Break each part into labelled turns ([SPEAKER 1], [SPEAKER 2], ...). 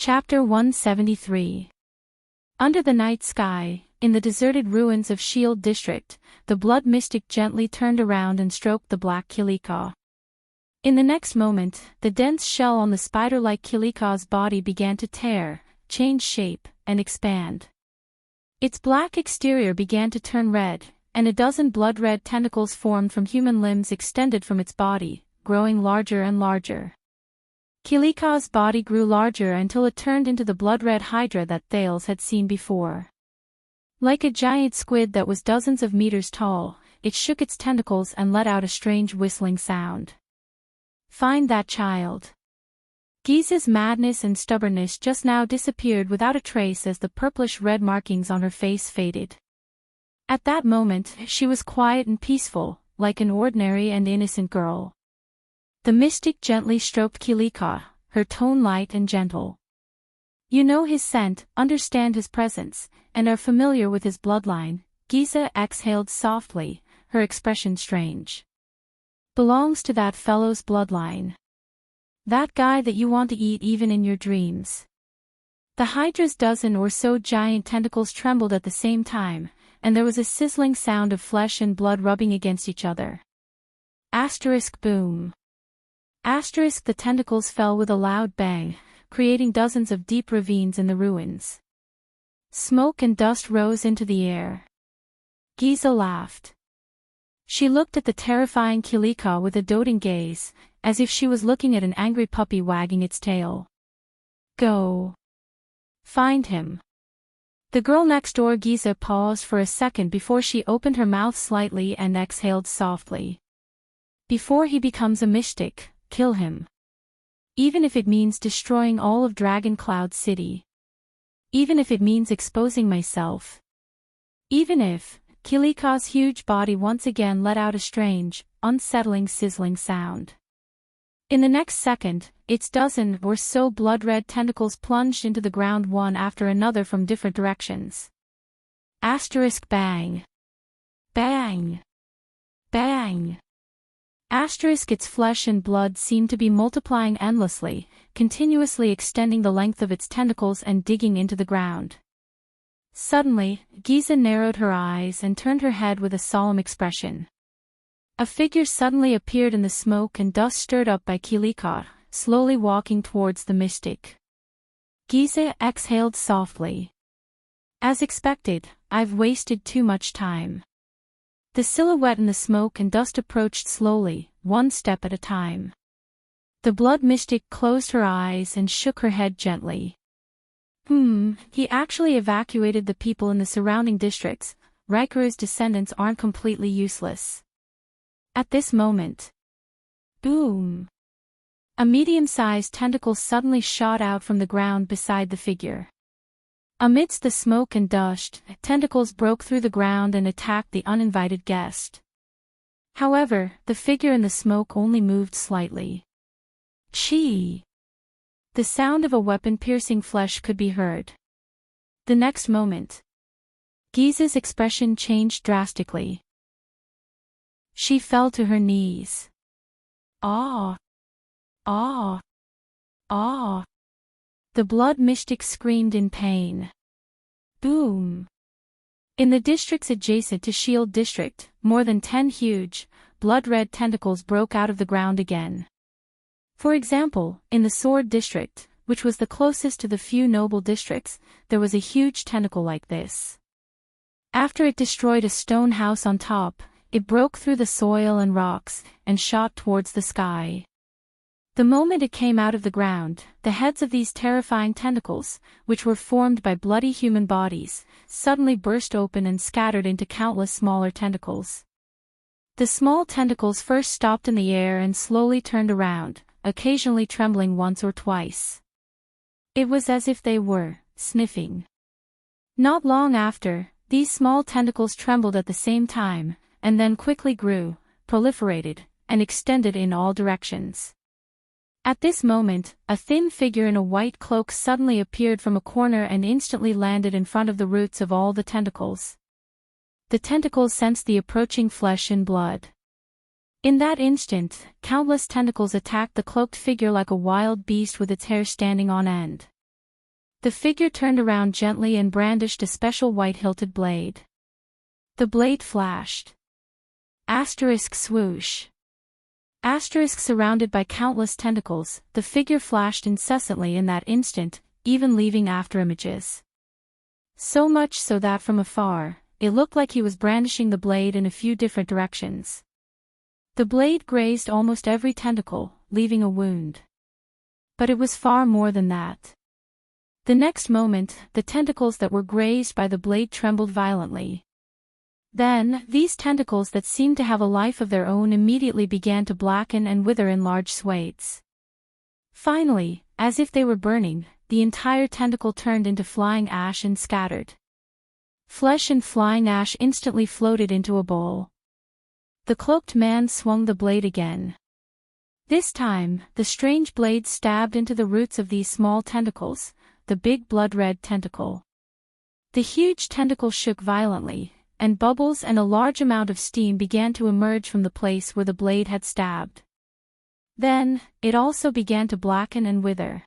[SPEAKER 1] Chapter 173. Under the night sky, in the deserted ruins of Shield District, the blood mystic gently turned around and stroked the black Kilika. In the next moment, the dense shell on the spider-like Kilika's body began to tear, change shape, and expand. Its black exterior began to turn red, and a dozen blood-red tentacles formed from human limbs extended from its body, growing larger and larger. Kilika's body grew larger until it turned into the blood-red hydra that Thales had seen before. Like a giant squid that was dozens of meters tall, it shook its tentacles and let out a strange whistling sound. Find that child. Giza's madness and stubbornness just now disappeared without a trace as the purplish-red markings on her face faded. At that moment, she was quiet and peaceful, like an ordinary and innocent girl. The mystic gently stroked Kilika, her tone light and gentle. You know his scent, understand his presence, and are familiar with his bloodline. Giza exhaled softly, her expression strange. Belongs to that fellow's bloodline. That guy that you want to eat even in your dreams. The hydra's dozen or so giant tentacles trembled at the same time, and there was a sizzling sound of flesh and blood rubbing against each other. Boom. The tentacles fell with a loud bang, creating dozens of deep ravines in the ruins. Smoke and dust rose into the air. Giza laughed. She looked at the terrifying Kilika with a doting gaze, as if she was looking at an angry puppy wagging its tail. Go. Find him. The girl next door. Giza paused for a second before she opened her mouth slightly and exhaled softly. Before he becomes a mystic, kill him. Even if it means destroying all of Dragon Cloud City. Even if it means exposing myself. Even if... Kilika's huge body once again let out a strange, unsettling sizzling sound. In the next second, its dozen or so blood-red tentacles plunged into the ground one after another from different directions. Bang. Bang. Bang. Its flesh and blood seemed to be multiplying endlessly, continuously extending the length of its tentacles and digging into the ground. Suddenly, Giza narrowed her eyes and turned her head with a solemn expression. A figure suddenly appeared in the smoke and dust stirred up by Kilika, slowly walking towards the mystic. Giza exhaled softly. As expected, I've wasted too much time. The silhouette in the smoke and dust approached slowly, one step at a time. The blood mystic closed her eyes and shook her head gently. He actually evacuated the people in the surrounding districts. Rikuru's descendants aren't completely useless. At this moment. Boom! A medium-sized tentacle suddenly shot out from the ground beside the figure. Amidst the smoke and dust, tentacles broke through the ground and attacked the uninvited guest. However, the figure in the smoke only moved slightly. Chee! The sound of a weapon piercing flesh could be heard. The next moment, Giza's expression changed drastically. She fell to her knees. Ah! Ah! Ah! The blood mystic screamed in pain. Boom! In the districts adjacent to Shield District, more than 10 huge, blood-red tentacles broke out of the ground again. For example, in the Sword District, which was the closest to the few noble districts, there was a huge tentacle like this. After it destroyed a stone house on top, it broke through the soil and rocks, and shot towards the sky. The moment it came out of the ground, the heads of these terrifying tentacles, which were formed by bloody human bodies, suddenly burst open and scattered into countless smaller tentacles. The small tentacles first stopped in the air and slowly turned around, occasionally trembling once or twice. It was as if they were sniffing. Not long after, these small tentacles trembled at the same time, and then quickly grew, proliferated, and extended in all directions. At this moment, a thin figure in a white cloak suddenly appeared from a corner and instantly landed in front of the roots of all the tentacles. The tentacles sensed the approaching flesh and blood. In that instant, countless tentacles attacked the cloaked figure like a wild beast with its hair standing on end. The figure turned around gently and brandished a special white-hilted blade. The blade flashed. Swoosh. Surrounded by countless tentacles, the figure flashed incessantly in that instant, even leaving afterimages. So much so that from afar, it looked like he was brandishing the blade in a few different directions. The blade grazed almost every tentacle, leaving a wound. But it was far more than that. The next moment, the tentacles that were grazed by the blade trembled violently. Then, these tentacles that seemed to have a life of their own immediately began to blacken and wither in large swathes. Finally, as if they were burning, the entire tentacle turned into flying ash and scattered. Flesh and flying ash instantly floated into a bowl. The cloaked man swung the blade again. This time, the strange blade stabbed into the roots of these small tentacles, the big blood-red tentacle. The huge tentacle shook violently, and bubbles and a large amount of steam began to emerge from the place where the blade had stabbed. Then, it also began to blacken and wither.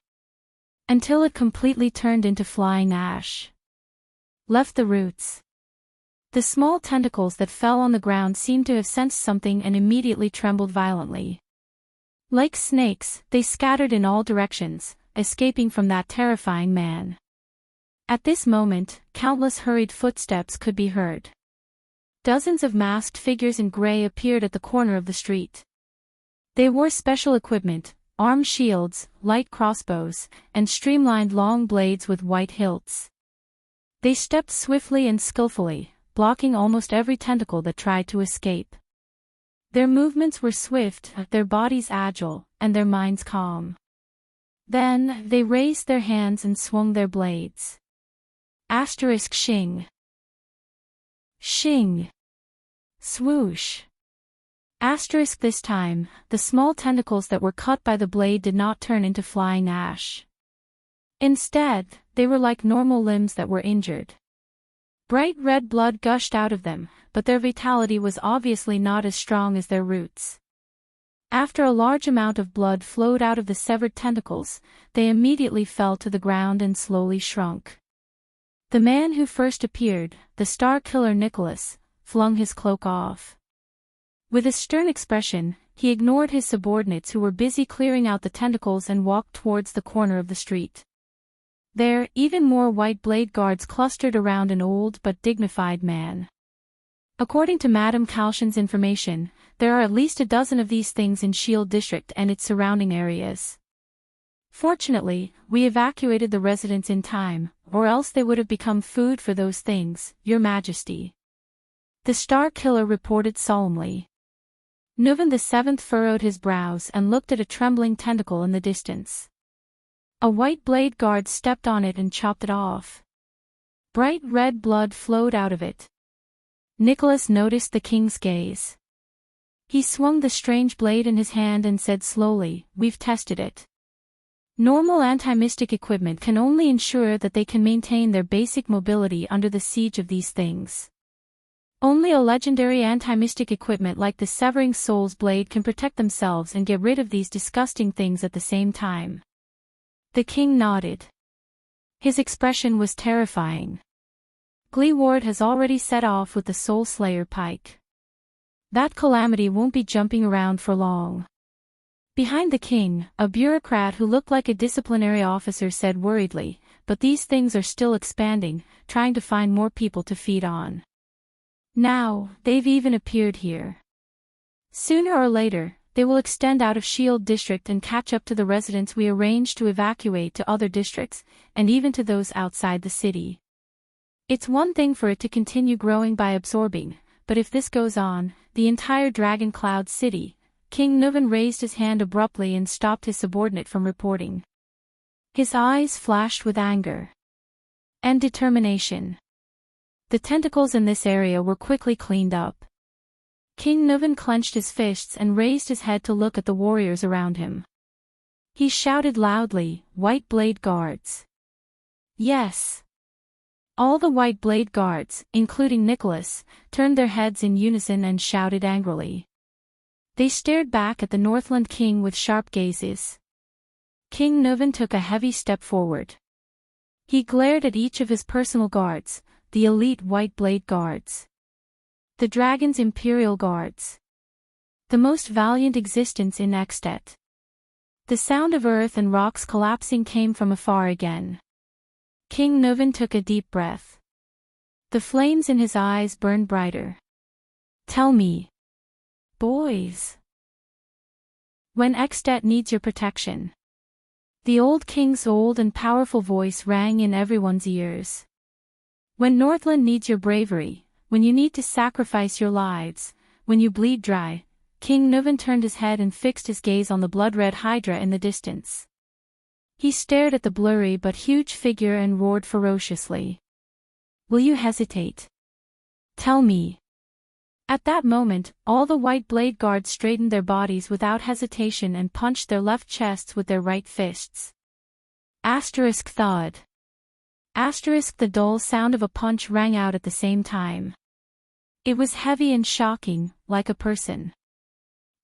[SPEAKER 1] Until it completely turned into flying ash. Left the roots. The small tentacles that fell on the ground seemed to have sensed something and immediately trembled violently. Like snakes, they scattered in all directions, escaping from that terrifying man. At this moment, countless hurried footsteps could be heard. Dozens of masked figures in gray appeared at the corner of the street. They wore special equipment, armed shields, light crossbows, and streamlined long blades with white hilts. They stepped swiftly and skillfully, blocking almost every tentacle that tried to escape. Their movements were swift, their bodies agile, and their minds calm. Then, they raised their hands and swung their blades. Shing. Shing. Swoosh. This time, the small tentacles that were cut by the blade did not turn into flying ash. Instead, they were like normal limbs that were injured. Bright red blood gushed out of them, but their vitality was obviously not as strong as their roots. After a large amount of blood flowed out of the severed tentacles, they immediately fell to the ground and slowly shrunk. The man who first appeared, the star killer Nicholas, flung his cloak off. With a stern expression, he ignored his subordinates who were busy clearing out the tentacles and walked towards the corner of the street. There, even more white blade guards clustered around an old but dignified man. According to Madame Calshan's information, there are at least a dozen of these things in Shield District and its surrounding areas. Fortunately, we evacuated the residents in time, or else they would have become food for those things, Your Majesty. The Star Killer reported solemnly. Nuvan VII furrowed his brows and looked at a trembling tentacle in the distance. A white blade guard stepped on it and chopped it off. Bright red blood flowed out of it. Nicholas noticed the king's gaze. He swung the strange blade in his hand and said slowly, "We've tested it. Normal anti-mystic equipment can only ensure that they can maintain their basic mobility under the siege of these things. Only a legendary anti-mystic equipment like the Severing Soul's blade can protect themselves and get rid of these disgusting things at the same time." The king nodded. His expression was terrifying. Gleeward has already set off with the Soul Slayer pike. That calamity won't be jumping around for long. Behind the king, a bureaucrat who looked like a disciplinary officer said worriedly, "But these things are still expanding, trying to find more people to feed on. Now, they've even appeared here. Sooner or later, they will extend out of Shield District and catch up to the residents we arranged to evacuate to other districts, and even to those outside the city. It's one thing for it to continue growing by absorbing, but if this goes on, the entire Dragon Cloud City." King Nuvan raised his hand abruptly and stopped his subordinate from reporting. His eyes flashed with anger and determination. The tentacles in this area were quickly cleaned up. King Nuvan clenched his fists and raised his head to look at the warriors around him. He shouted loudly, "White Blade Guards!" Yes! All the White Blade Guards, including Nicholas, turned their heads in unison and shouted angrily. They stared back at the Northland King with sharp gazes. King Nuvan took a heavy step forward. He glared at each of his personal guards, the elite White Blade Guards. The dragon's Imperial Guards. The most valiant existence in Extet. The sound of earth and rocks collapsing came from afar again. King Nuvan took a deep breath. The flames in his eyes burned brighter. Tell me, boys. When Extet needs your protection. The old king's old and powerful voice rang in everyone's ears. When Northland needs your bravery, when you need to sacrifice your lives, when you bleed dry, King Nuvan turned his head and fixed his gaze on the blood-red hydra in the distance. He stared at the blurry but huge figure and roared ferociously. Will you hesitate? Tell me. At that moment, all the White Blade Guards straightened their bodies without hesitation and punched their left chests with their right fists. Asterisk thud. Asterisk the dull sound of a punch rang out at the same time. It was heavy and shocking, like a person.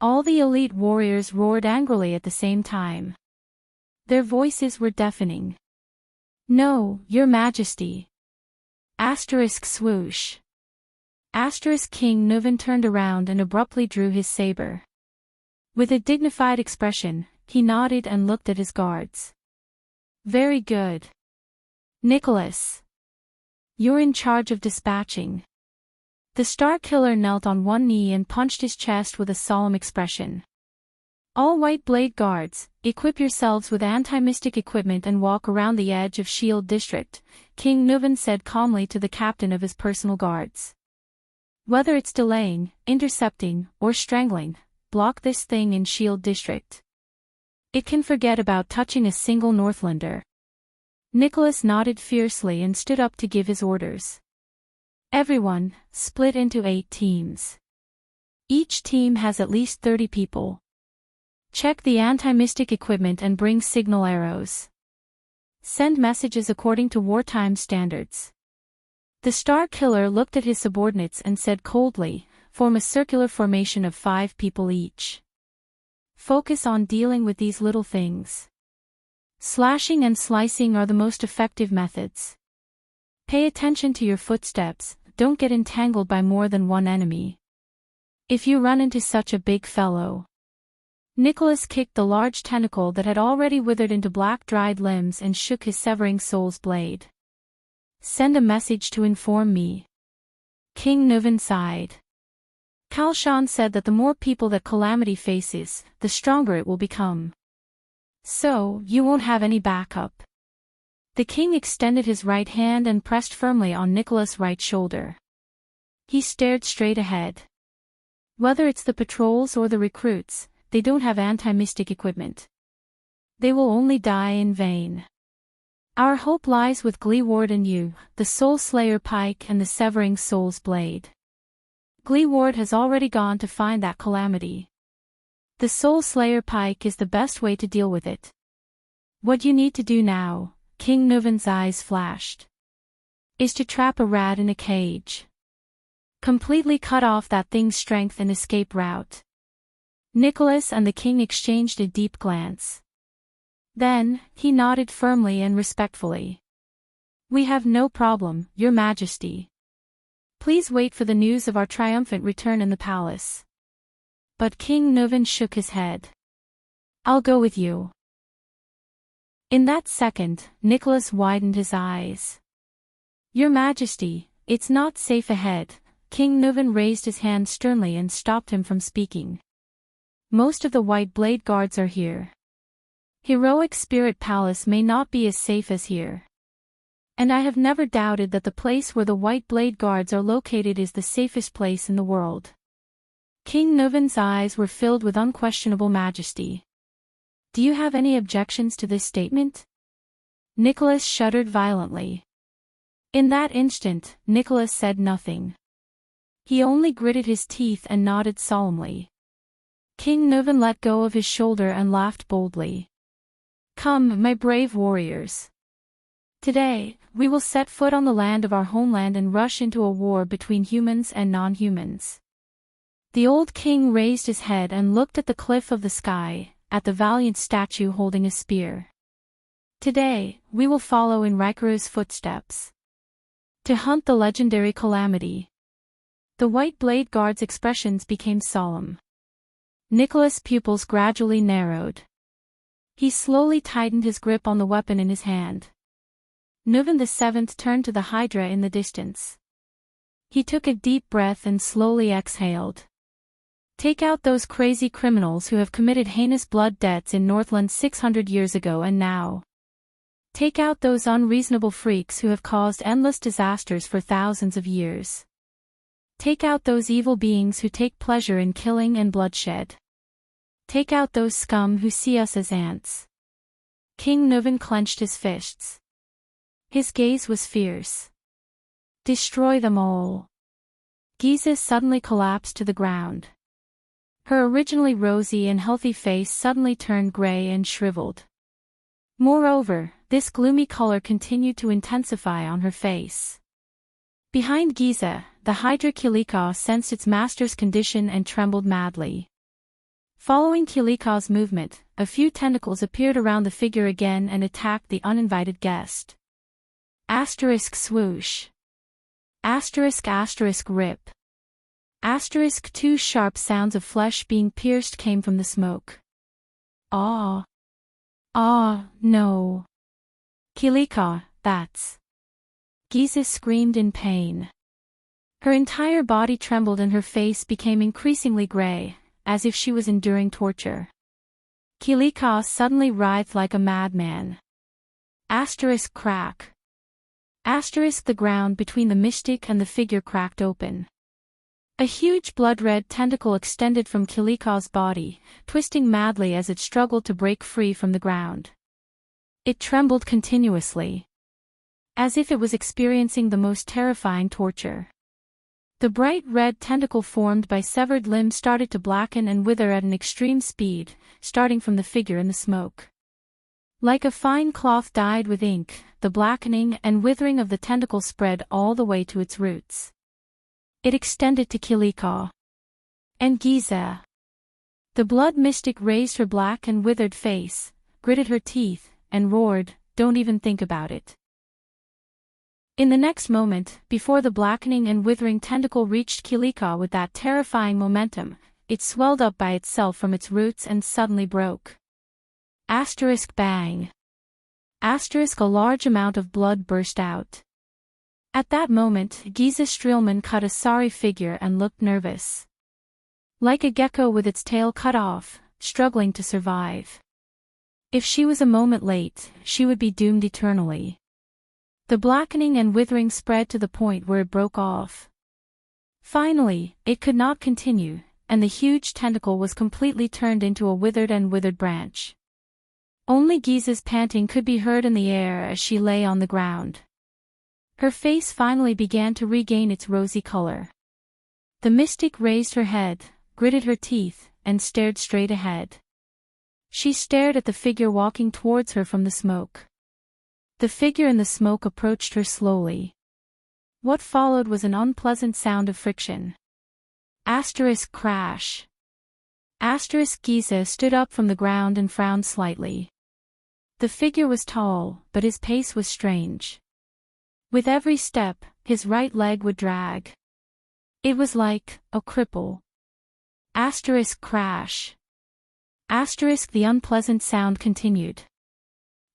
[SPEAKER 1] All the elite warriors roared angrily at the same time. Their voices were deafening. No, your majesty. Asterisk swoosh. Asterisk King Nuvan turned around and abruptly drew his saber. With a dignified expression, he nodded and looked at his guards. Very good. Nicholas. You're in charge of dispatching. The Star Killer knelt on one knee and punched his chest with a solemn expression. All White Blade Guards, equip yourselves with anti-mystic equipment and walk around the edge of Shield District, King Nuvan said calmly to the captain of his personal guards. Whether it's delaying, intercepting, or strangling, block this thing in Shield District. It can forget about touching a single Northlander. Nicholas nodded fiercely and stood up to give his orders. Everyone, split into 8 teams. Each team has at least 30 people. Check the anti-mystic equipment and bring signal arrows. Send messages according to wartime standards. The Star Killer looked at his subordinates and said coldly, form a circular formation of 5 people each. Focus on dealing with these little things. Slashing and slicing are the most effective methods. Pay attention to your footsteps, don't get entangled by more than one enemy. If you run into such a big fellow. Nicholas kicked the large tentacle that had already withered into black dried limbs and shook his severing soul's blade. Send a message to inform me. King Nuvan sighed. Kalshan said that the more people that Calamity faces, the stronger it will become. So, you won't have any backup. The king extended his right hand and pressed firmly on Nicholas' right shoulder. He stared straight ahead. Whether it's the patrols or the recruits, they don't have anti-mystic equipment. They will only die in vain. Our hope lies with Gleeward and you, the Soul Slayer Pike and the Severing Soul's Blade. Gleeward has already gone to find that calamity. The Soul Slayer Pike is the best way to deal with it. What you need to do now, King Nuvan's eyes flashed, is to trap a rat in a cage. Completely cut off that thing's strength and escape route. Nicholas and the king exchanged a deep glance. Then, he nodded firmly and respectfully. We have no problem, Your Majesty. Please wait for the news of our triumphant return in the palace. But King Nuvan shook his head. I'll go with you. In that second, Nicholas widened his eyes. Your Majesty, it's not safe ahead. King Nuvan raised his hand sternly and stopped him from speaking. Most of the White Blade Guards are here. Heroic Spirit Palace may not be as safe as here. And I have never doubted that the place where the White Blade Guards are located is the safest place in the world. King Nuvan's eyes were filled with unquestionable majesty. Do you have any objections to this statement? Nicholas shuddered violently. In that instant, Nicholas said nothing. He only gritted his teeth and nodded solemnly. King Nuvan let go of his shoulder and laughed boldly. Come, my brave warriors. Today, we will set foot on the land of our homeland and rush into a war between humans and non-humans. The old king raised his head and looked at the cliff of the sky, at the valiant statue holding a spear. Today, we will follow in Rikaru's footsteps to hunt the legendary calamity. The white blade guard's expressions became solemn. Nicholas' pupils gradually narrowed. He slowly tightened his grip on the weapon in his hand. Nuven the Seventh turned to the Hydra in the distance. He took a deep breath and slowly exhaled. Take out those crazy criminals who have committed heinous blood debts in Northland 600 years ago and now. Take out those unreasonable freaks who have caused endless disasters for thousands of years. Take out those evil beings who take pleasure in killing and bloodshed. Take out those scum who see us as ants. King Nuven clenched his fists. His gaze was fierce. Destroy them all. Giza suddenly collapsed to the ground. Her originally rosy and healthy face suddenly turned gray and shriveled. Moreover, this gloomy color continued to intensify on her face. Behind Giza, the Hydra Kilika sensed its master's condition and trembled madly. Following Kilika's movement, a few tentacles appeared around the figure again and attacked the uninvited guest. Asterisk swoosh. Asterisk asterisk rip. Asterisk two sharp sounds of flesh being pierced came from the smoke. Ah. Ah, no. Kilika, that's. Giza screamed in pain. Her entire body trembled and her face became increasingly gray, as if she was enduring torture. Kilika suddenly writhed like a madman. Asterisk crack. Asterisk the ground between the mystic and the figure cracked open. A huge blood-red tentacle extended from Kilika's body, twisting madly as it struggled to break free from the ground. It trembled continuously, as if it was experiencing the most terrifying torture. The bright red tentacle formed by severed limbs started to blacken and wither at an extreme speed, starting from the figure in the smoke. Like a fine cloth dyed with ink, the blackening and withering of the tentacle spread all the way to its roots. It extended to Kilika and Giza. The blood mystic raised her black and withered face, gritted her teeth, and roared, "Don't even think about it." In the next moment, before the blackening and withering tentacle reached Kilika with that terrifying momentum, it swelled up by itself from its roots and suddenly broke. Asterisk bang. Asterisk a large amount of blood burst out. At that moment, Giza Streelman cut a sorry figure and looked nervous. Like a gecko with its tail cut off, struggling to survive. If she was a moment late, she would be doomed eternally. The blackening and withering spread to the point where it broke off. Finally, it could not continue, and the huge tentacle was completely turned into a withered branch. Only Giza's panting could be heard in the air as she lay on the ground. Her face finally began to regain its rosy color. The mystic raised her head, gritted her teeth, and stared straight ahead. She stared at the figure walking towards her from the smoke. The figure in the smoke approached her slowly. What followed was an unpleasant sound of friction. Asterisk crash. Asterisk Giza stood up from the ground and frowned slightly. The figure was tall, but his pace was strange. With every step, his right leg would drag. It was like a cripple. Asterisk crash. Asterisk the unpleasant sound continued.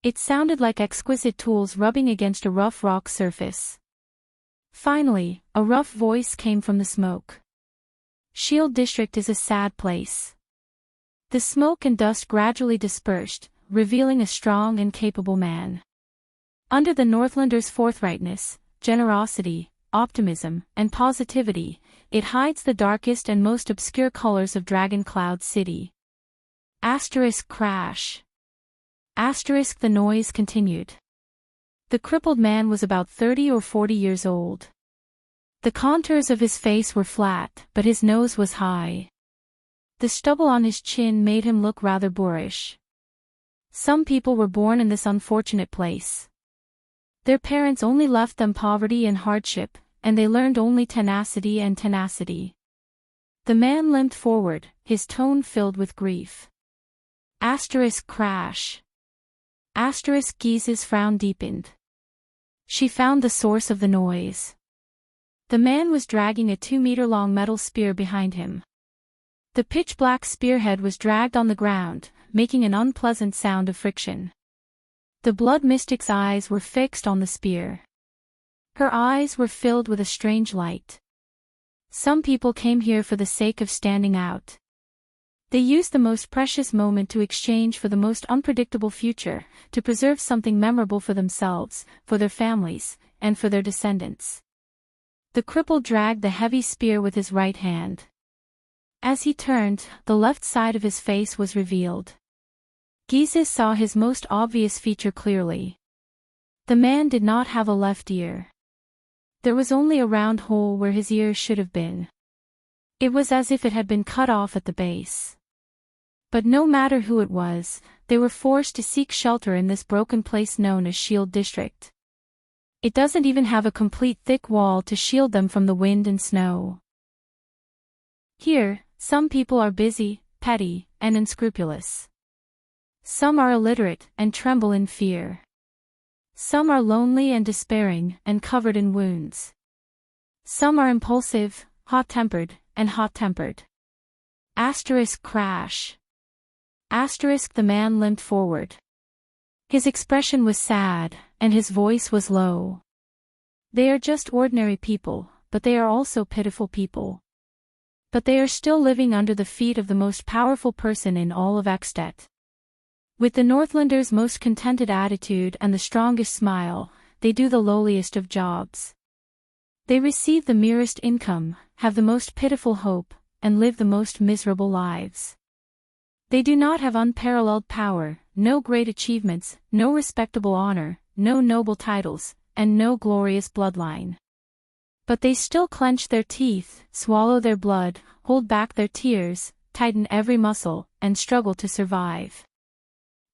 [SPEAKER 1] It sounded like exquisite tools rubbing against a rough rock surface. Finally, a rough voice came from the smoke. Shield District is a sad place. The smoke and dust gradually dispersed, revealing a strong and capable man. Under the Northlander's forthrightness, generosity, optimism, and positivity, it hides the darkest and most obscure colors of Dragon Cloud City. Asterisk crash. Asterisk the noise continued. The crippled man was about 30 or 40 years old. The contours of his face were flat, but his nose was high. The stubble on his chin made him look rather boorish. Some people were born in this unfortunate place. Their parents only left them poverty and hardship, and they learned only tenacity and tenacity. The man limped forward, his tone filled with grief. Asterisk crash. Giza's frown deepened. She found the source of the noise. The man was dragging a 2-meter-long metal spear behind him. The pitch-black spearhead was dragged on the ground, making an unpleasant sound of friction. The blood mystic's eyes were fixed on the spear. Her eyes were filled with a strange light. Some people came here for the sake of standing out. They used the most precious moment to exchange for the most unpredictable future, to preserve something memorable for themselves, for their families, and for their descendants. The cripple dragged the heavy spear with his right hand. As he turned, the left side of his face was revealed. Giza saw his most obvious feature clearly. The man did not have a left ear. There was only a round hole where his ear should have been. It was as if it had been cut off at the base. But no matter who it was, they were forced to seek shelter in this broken place known as Shield District. It doesn't even have a complete thick wall to shield them from the wind and snow. Here, some people are busy, petty, and unscrupulous. Some are illiterate and tremble in fear. Some are lonely and despairing and covered in wounds. Some are impulsive, hot-tempered, and hot-tempered. Crash. The man limped forward. His expression was sad, and his voice was low. They are just ordinary people, but they are also pitiful people. But they are still living under the feet of the most powerful person in all of Extet. With the Northlander's most contented attitude and the strongest smile, they do the lowliest of jobs. They receive the merest income, have the most pitiful hope, and live the most miserable lives. They do not have unparalleled power, no great achievements, no respectable honor, no noble titles, and no glorious bloodline. But they still clench their teeth, swallow their blood, hold back their tears, tighten every muscle, and struggle to survive.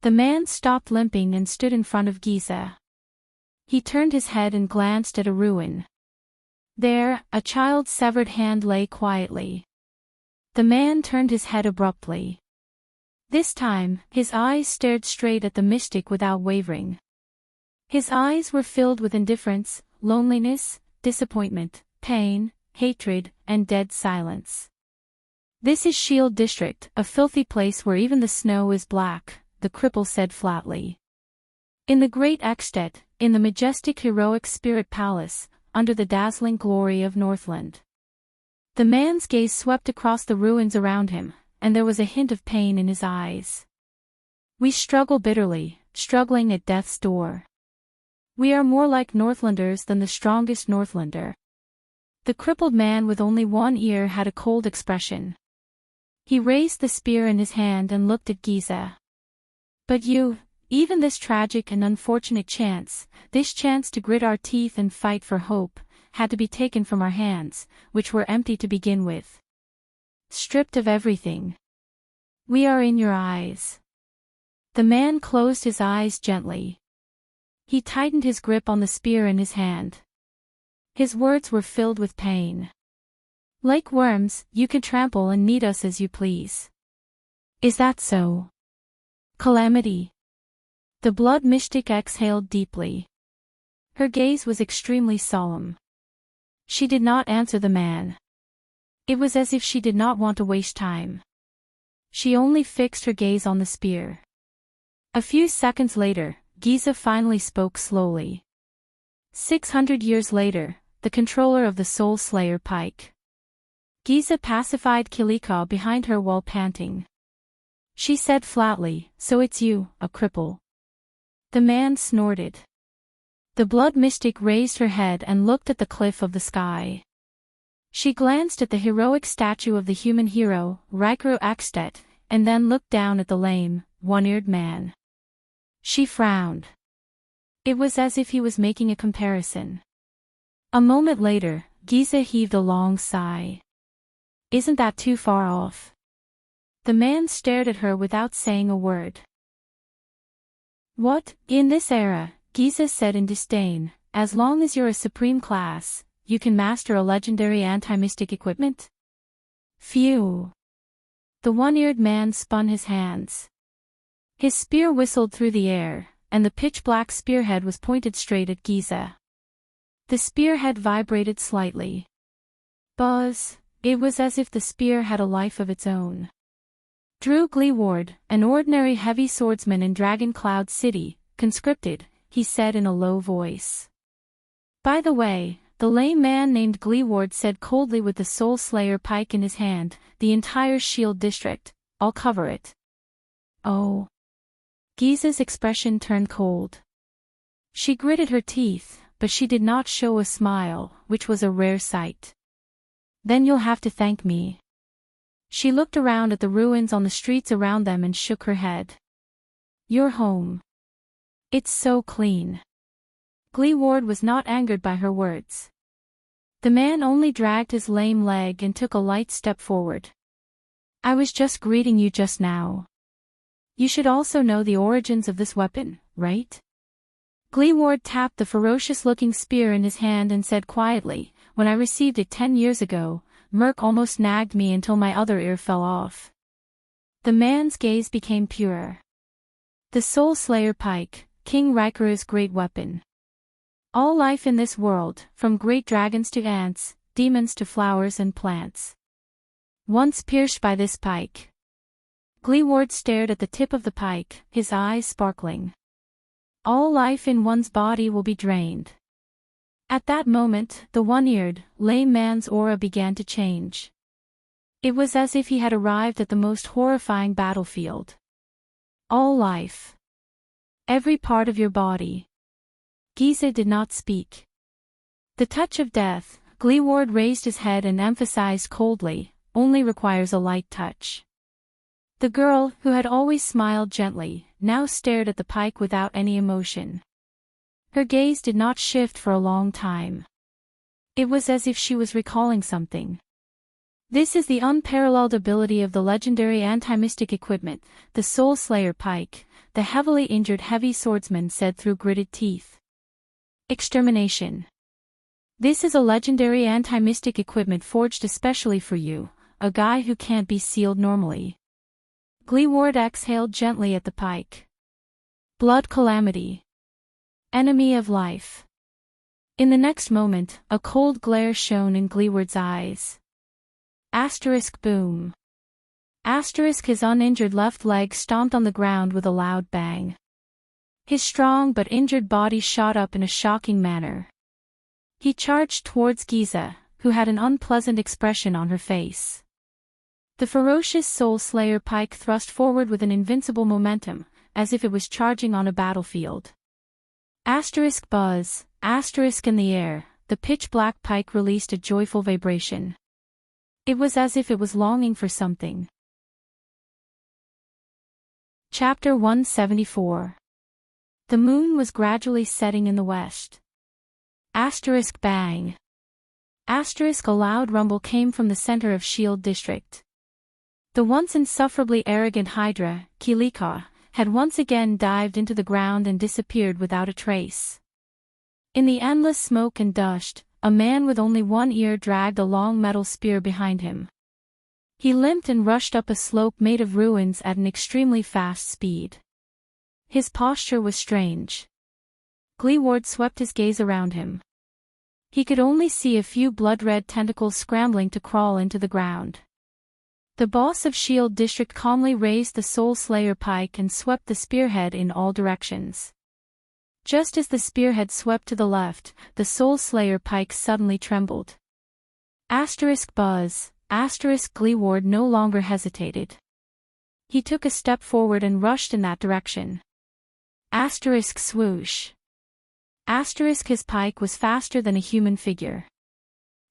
[SPEAKER 1] The man stopped limping and stood in front of Giza. He turned his head and glanced at a ruin. There, a child's severed hand lay quietly. The man turned his head abruptly. This time, his eyes stared straight at the mystic without wavering. His eyes were filled with indifference, loneliness, disappointment, pain, hatred, and dead silence. "This is Shield District, a filthy place where even the snow is black," the cripple said flatly. "In the great Extet, in the majestic heroic spirit palace, under the dazzling glory of Northland." The man's gaze swept across the ruins around him, and there was a hint of pain in his eyes. "We struggle bitterly, struggling at death's door. We are more like Northlanders than the strongest Northlander." The crippled man with only one ear had a cold expression. He raised the spear in his hand and looked at Giza. "But you, even this tragic and unfortunate chance, this chance to grit our teeth and fight for hope, had to be taken from our hands, which were empty to begin with. Stripped of everything. We are in your eyes." The man closed his eyes gently. He tightened his grip on the spear in his hand. His words were filled with pain. "Like worms, you can trample and knead us as you please. Is that so? Calamity?" The blood mystic exhaled deeply. Her gaze was extremely solemn. She did not answer the man. It was as if she did not want to waste time. She only fixed her gaze on the spear. A few seconds later, Giza finally spoke slowly. 600 years later, the controller of the Soul Slayer Pike. Giza pacified Kilika behind her while panting. She said flatly, "So it's you, a cripple." The man snorted. The blood mystic raised her head and looked at the cliff of the sky. She glanced at the heroic statue of the human hero, Rikru Extet, and then looked down at the lame, one-eared man. She frowned. It was as if he was making a comparison. A moment later, Giza heaved a long sigh. "Isn't that too far off?" The man stared at her without saying a word. "What, in this era," Giza said in disdain, "as long as you're a supreme class, you can master a legendary anti-mystic equipment? Phew." The one-eared man spun his hands. His spear whistled through the air, and the pitch-black spearhead was pointed straight at Giza. The spearhead vibrated slightly. Buzz! It was as if the spear had a life of its own. Drew Gleeward, an ordinary heavy swordsman in Dragon Cloud City, conscripted, he said in a low voice. By the way, the lame man named Gleeward said coldly with the Soul Slayer pike in his hand, the entire Shield District, I'll cover it. Oh. Giza's expression turned cold. She gritted her teeth, but she did not show a smile, which was a rare sight. Then you'll have to thank me. She looked around at the ruins on the streets around them and shook her head. You're home. It's so clean. Gleeward was not angered by her words. The man only dragged his lame leg and took a light step forward. I was just greeting you just now. You should also know the origins of this weapon, right? Gleeward tapped the ferocious-looking spear in his hand and said quietly, when I received it 10 years ago, Merc almost nagged me until my other ear fell off. The man's gaze became pure. The Soul Slayer pike, King Rikuru's great weapon. All life in this world, from great dragons to ants, demons to flowers and plants. Once pierced by this pike. Gleeward stared at the tip of the pike, his eyes sparkling. All life in one's body will be drained. At that moment, the one-eared, lame man's aura began to change. It was as if he had arrived at the most horrifying battlefield. All life. Every part of your body. Giza did not speak. The touch of death, Gleeward raised his head and emphasized coldly, only requires a light touch. The girl, who had always smiled gently, now stared at the pike without any emotion. Her gaze did not shift for a long time. It was as if she was recalling something. This is the unparalleled ability of the legendary anti-mystic equipment, the Soul Slayer pike, the heavily injured heavy swordsman said through gritted teeth. Extermination. This is a legendary anti-mystic equipment forged especially for you, a guy who can't be sealed normally. Gleeward exhaled gently at the pike. Blood calamity. Enemy of life. In the next moment, a cold glare shone in Gleeward's eyes. Asterisk boom. Asterisk his uninjured left leg stomped on the ground with a loud bang. His strong but injured body shot up in a shocking manner. He charged towards Giza, who had an unpleasant expression on her face. The ferocious Soul Slayer pike thrust forward with an invincible momentum, as if it was charging on a battlefield. Asterisk buzz, asterisk in the air, the pitch-black pike released a joyful vibration. It was as if it was longing for something. Chapter 174. The moon was gradually setting in the west. Asterisk bang. Asterisk a loud rumble came from the center of Shield District. The once insufferably arrogant Hydra, Kilika, had once again dived into the ground and disappeared without a trace. In the endless smoke and dust, a man with only one ear dragged a long metal spear behind him. He limped and rushed up a slope made of ruins at an extremely fast speed. His posture was strange. Gleeward swept his gaze around him. He could only see a few blood-red tentacles scrambling to crawl into the ground. The boss of Shield District calmly raised the Soul Slayer pike and swept the spearhead in all directions. Just as the spearhead swept to the left, the Soul Slayer pike suddenly trembled. Asterisk buzz, asterisk Gleeward no longer hesitated. He took a step forward and rushed in that direction. Asterisk swoosh. Asterisk his pike was faster than a human figure.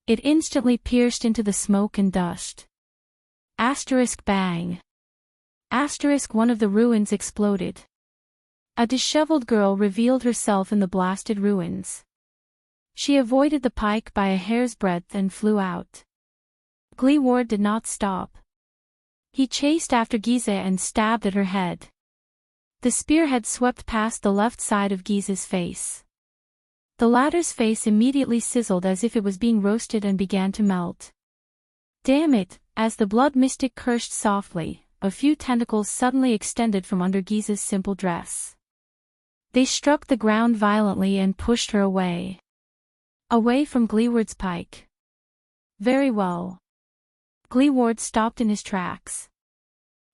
[SPEAKER 1] It instantly pierced into the smoke and dust. Asterisk bang. Asterisk one of the ruins exploded. A disheveled girl revealed herself in the blasted ruins. She avoided the pike by a hair's breadth and flew out. Gleeward did not stop. He chased after Giza and stabbed at her head. The spearhead swept past the left side of Giza's face. The latter's face immediately sizzled as if it was being roasted and began to melt. Damn it! As the blood mystic cursed softly, a few tentacles suddenly extended from under Giza's simple dress. They struck the ground violently and pushed her away. Away from Gleeward's pike. Very well. Gleeward stopped in his tracks.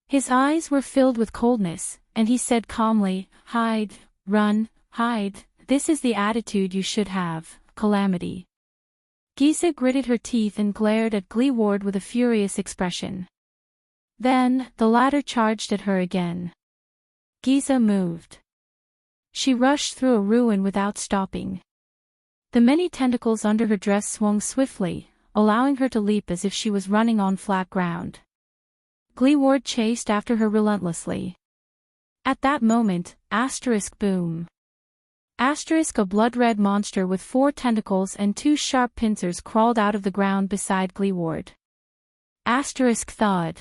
[SPEAKER 1] His eyes were filled with coldness, and he said calmly, "Hide, run, hide, this is the attitude you should have, Calamity." Giza gritted her teeth and glared at Gleeward with a furious expression. Then, the latter charged at her again. Giza moved. She rushed through a ruin without stopping. The many tentacles under her dress swung swiftly, allowing her to leap as if she was running on flat ground. Gleeward chased after her relentlessly. At that moment, boom. A blood-red monster with 4 tentacles and 2 sharp pincers crawled out of the ground beside Gleeward. Thud.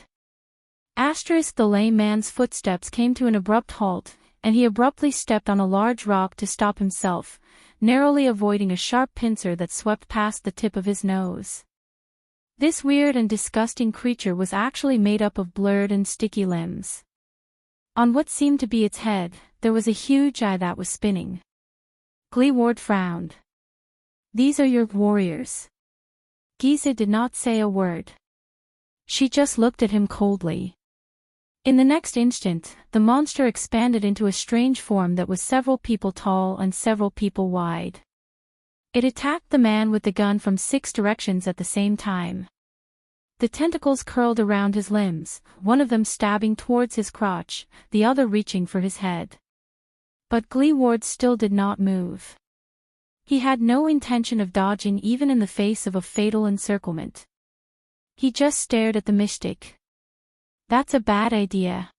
[SPEAKER 1] The lame man's footsteps came to an abrupt halt, and he abruptly stepped on a large rock to stop himself, narrowly avoiding a sharp pincer that swept past the tip of his nose. This weird and disgusting creature was actually made up of blurred and sticky limbs. On what seemed to be its head, there was a huge eye that was spinning. Gleeward frowned. "These are your warriors." Giza did not say a word. She just looked at him coldly. In the next instant, the monster expanded into a strange form that was several people tall and several people wide. It attacked the man with the gun from 6 directions at the same time. The tentacles curled around his limbs, one of them stabbing towards his crotch, the other reaching for his head. But Gleeward still did not move. He had no intention of dodging even in the face of a fatal encirclement. He just stared at the mystic. "That's a bad idea."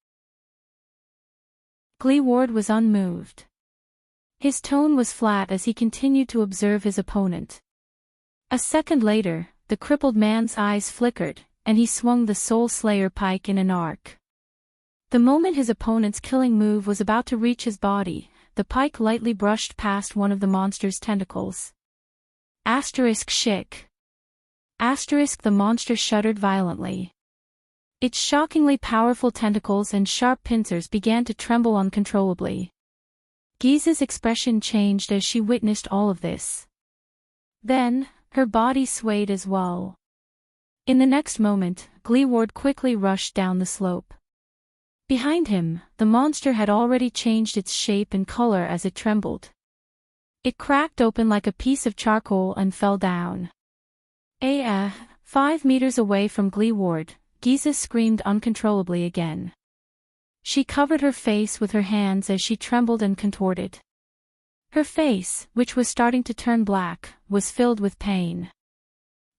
[SPEAKER 1] Gleeward was unmoved. His tone was flat as he continued to observe his opponent. A second later, the crippled man's eyes flickered, and he swung the Soul Slayer pike in an arc. The moment his opponent's killing move was about to reach his body, the pike lightly brushed past one of the monster's tentacles. Shick. The monster shuddered violently. Its shockingly powerful tentacles and sharp pincers began to tremble uncontrollably. Giza's expression changed as she witnessed all of this. Then, her body swayed as well. In the next moment, Gleeward quickly rushed down the slope. Behind him, the monster had already changed its shape and color as it trembled. It cracked open like a piece of charcoal and fell down. 5 meters away from Gleeward, Giza screamed uncontrollably again. She covered her face with her hands as she trembled and contorted. Her face, which was starting to turn black, was filled with pain.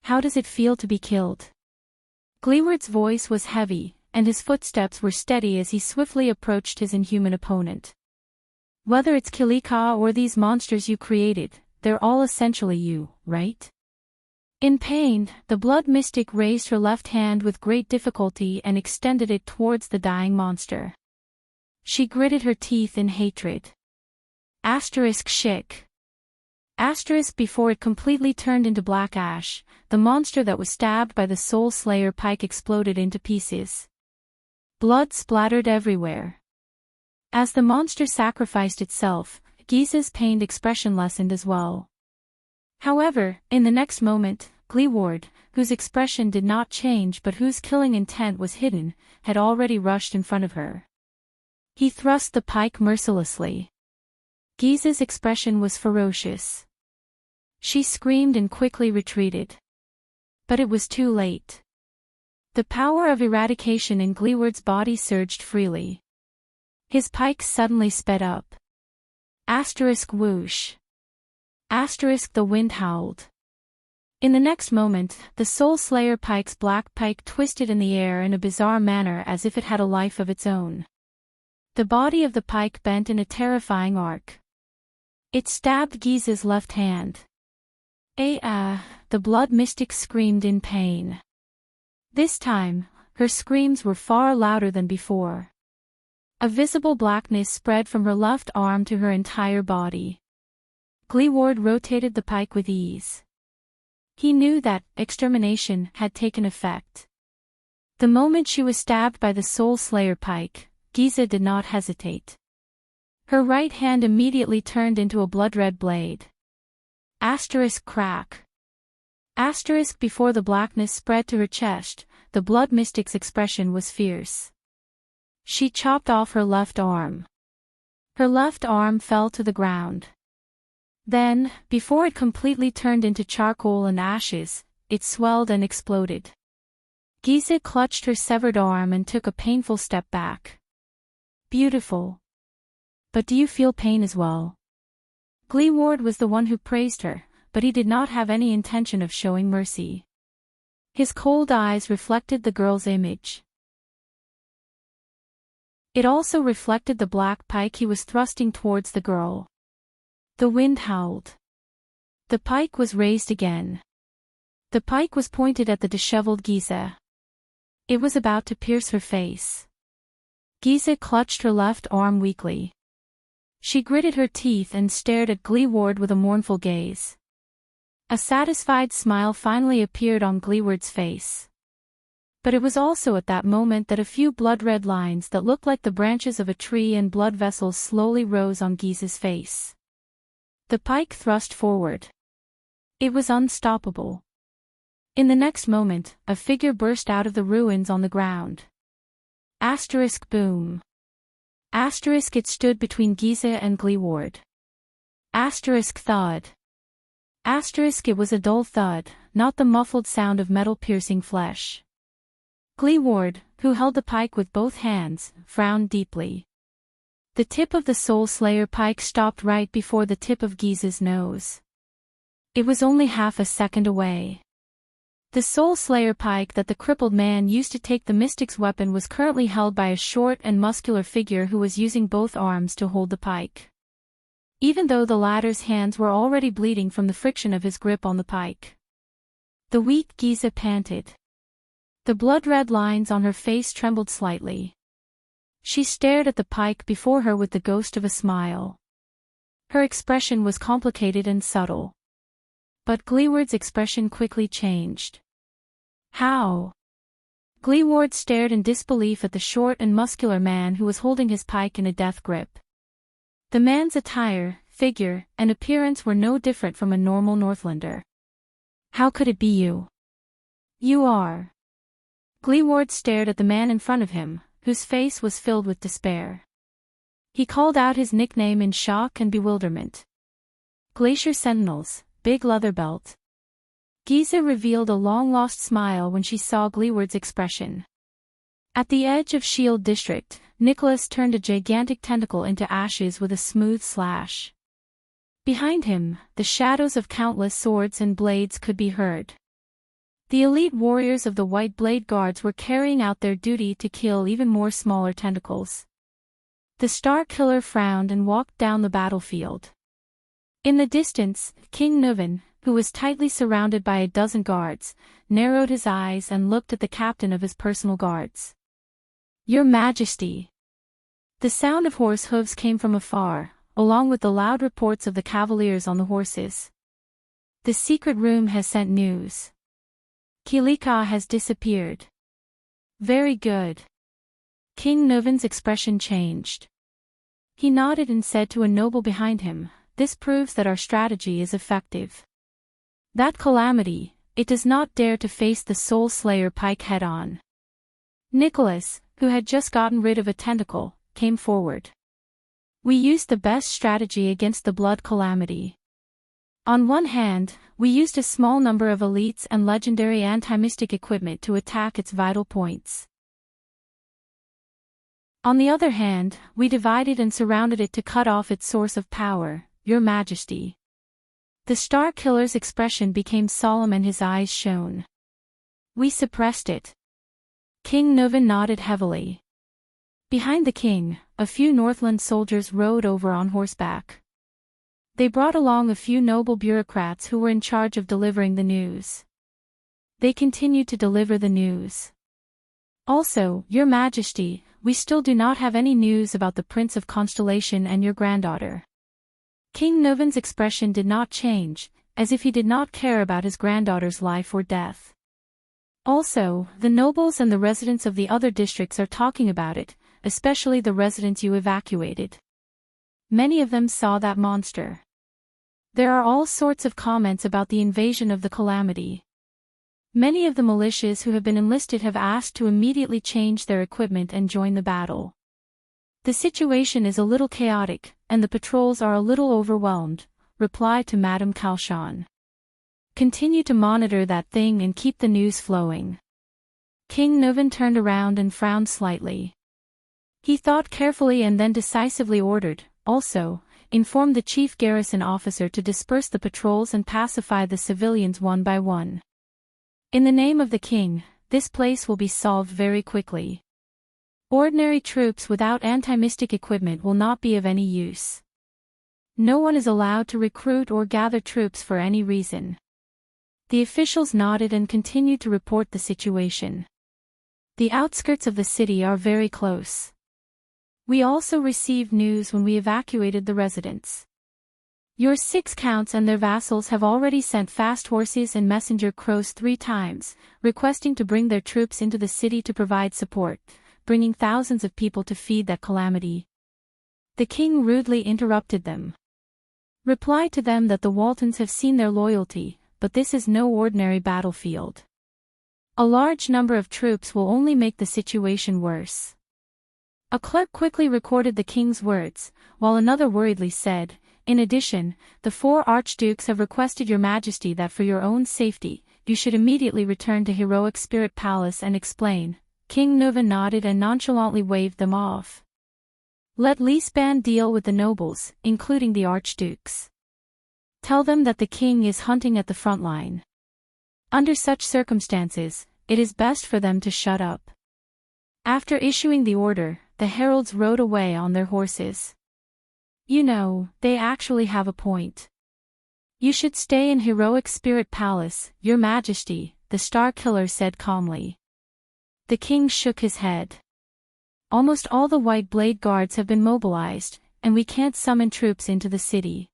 [SPEAKER 1] "How does it feel to be killed?" Gleeward's voice was heavy, and his footsteps were steady as he swiftly approached his inhuman opponent. "Whether it's Kilika or these monsters you created, they're all essentially you, right?" In pain, the blood mystic raised her left hand with great difficulty and extended it towards the dying monster. She gritted her teeth in hatred. Shick. Before it completely turned into black ash, the monster that was stabbed by the Soul Slayer pike exploded into pieces. Blood splattered everywhere. As the monster sacrificed itself, Giza's pained expression lessened as well. However, in the next moment, Gleeward, whose expression did not change but whose killing intent was hidden, had already rushed in front of her. He thrust the pike mercilessly. Giza's expression was ferocious. She screamed and quickly retreated. But it was too late. The power of eradication in Gleeward's body surged freely. His pike suddenly sped up. Whoosh. The wind howled. In the next moment, the Soul Slayer pike's black pike twisted in the air in a bizarre manner as if it had a life of its own. The body of the pike bent in a terrifying arc. It stabbed Giza's left hand. The blood mystic screamed in pain. This time, her screams were far louder than before. A visible blackness spread from her left arm to her entire body. Gleeward rotated the pike with ease. He knew that extermination had taken effect. The moment she was stabbed by the Soul Slayer pike, Giza did not hesitate. Her right hand immediately turned into a blood-red blade. Asterisk crack. Asterisk before the blackness spread to her chest, the blood mystic's expression was fierce. She chopped off her left arm. Her left arm fell to the ground. Then, before it completely turned into charcoal and ashes, it swelled and exploded. Giza clutched her severed arm and took a painful step back. Beautiful. But do you feel pain as well? Gleeward was the one who praised her, but he did not have any intention of showing mercy. His cold eyes reflected the girl's image. It also reflected the black pike he was thrusting towards the girl. The wind howled. The pike was raised again. The pike was pointed at the disheveled Giza. It was about to pierce her face. Giza clutched her left arm weakly. She gritted her teeth and stared at Gleeward with a mournful gaze. A satisfied smile finally appeared on Gleeward's face. But it was also at that moment that a few blood-red lines that looked like the branches of a tree and blood vessels slowly rose on Giza's face. The pike thrust forward. It was unstoppable. In the next moment, a figure burst out of the ruins on the ground. Asterisk boom. Asterisk it stood between Giza and Gleeward. Asterisk thud. Asterisk it was a dull thud, not the muffled sound of metal piercing flesh. Gleeward, who held the pike with both hands, frowned deeply. The tip of the Soul Slayer pike stopped right before the tip of Giza's nose. It was only half a second away. The Soul Slayer pike that the crippled man used to take the mystic's weapon was currently held by a short and muscular figure who was using both arms to hold the pike. Even though the latter's hands were already bleeding from the friction of his grip on the pike. The weak Giza panted. The blood-red lines on her face trembled slightly. She stared at the pike before her with the ghost of a smile. Her expression was complicated and subtle. But Gleeward's expression quickly changed. How? Gleeward stared in disbelief at the short and muscular man who was holding his pike in a death grip. The man's attire, figure, and appearance were no different from a normal Northlander. How could it be you? You are. Gleeward stared at the man in front of him, whose face was filled with despair. He called out his nickname in shock and bewilderment. Glacier Sentinels, Big Leather Belt. Giza revealed a long-lost smile when she saw Gleeward's expression. At the edge of Shield District, Nicholas turned a gigantic tentacle into ashes with a smooth slash. Behind him, the shadows of countless swords and blades could be heard. The elite warriors of the White Blade Guards were carrying out their duty to kill even more smaller tentacles. The Star Killer frowned and walked down the battlefield. In the distance, King Nuven, who was tightly surrounded by a dozen guards, narrowed his eyes and looked at the captain of his personal guards. Your Majesty! The sound of horse hooves came from afar, along with the loud reports of the cavaliers on the horses. The secret room has sent news. Kilika has disappeared. Very good. King Nuven's expression changed. He nodded and said to a noble behind him, "This proves that our strategy is effective. That calamity, it does not dare to face the Soul Slayer pike head-on." Nicholas, who had just gotten rid of a tentacle, came forward. We used the best strategy against the blood calamity. On one hand, we used a small number of elites and legendary anti-mystic equipment to attack its vital points. On the other hand, we divided and surrounded it to cut off its source of power, Your Majesty. The Star Killer's expression became solemn and his eyes shone. We suppressed it. King Nuven nodded heavily. Behind the king, a few Northland soldiers rode over on horseback. They brought along a few noble bureaucrats who were in charge of delivering the news. They continued to deliver the news. Also, Your Majesty, we still do not have any news about the Prince of Constellation and your granddaughter. King Nuven's expression did not change, as if he did not care about his granddaughter's life or death. Also, the nobles and the residents of the other districts are talking about it, especially the residents you evacuated. Many of them saw that monster. There are all sorts of comments about the invasion of the calamity. Many of the militias who have been enlisted have asked to immediately change their equipment and join the battle. The situation is a little chaotic, and the patrols are a little overwhelmed, replied to Madame Calchon. Continue to monitor that thing and keep the news flowing. King Nuvan turned around and frowned slightly. He thought carefully and then decisively ordered, also, inform the chief garrison officer to disperse the patrols and pacify the civilians one by one. In the name of the king, this place will be solved very quickly. Ordinary troops without anti-mystic equipment will not be of any use. No one is allowed to recruit or gather troops for any reason. The officials nodded and continued to report the situation. The outskirts of the city are very close. We also received news when we evacuated the residents. Your 6 counts and their vassals have already sent fast horses and messenger crows 3 times, requesting to bring their troops into the city to provide support, bringing thousands of people to feed that calamity. The king rudely interrupted them. Reply to them that the Waltons have seen their loyalty, but this is no ordinary battlefield. A large number of troops will only make the situation worse. A clerk quickly recorded the king's words, while another worriedly said, in addition, the 4 archdukes have requested your majesty that for your own safety, you should immediately return to Heroic Spirit Palace and explain. King Nuvan nodded and nonchalantly waved them off. Let Lisband deal with the nobles, including the archdukes. Tell them that the king is hunting at the front line. Under such circumstances, it is best for them to shut up. After issuing the order, the heralds rode away on their horses. You know, they actually have a point. You should stay in Heroic Spirit Palace, your majesty, the Star Killer said calmly. The king shook his head. Almost all the White Blade Guards have been mobilized, and we can't summon troops into the city.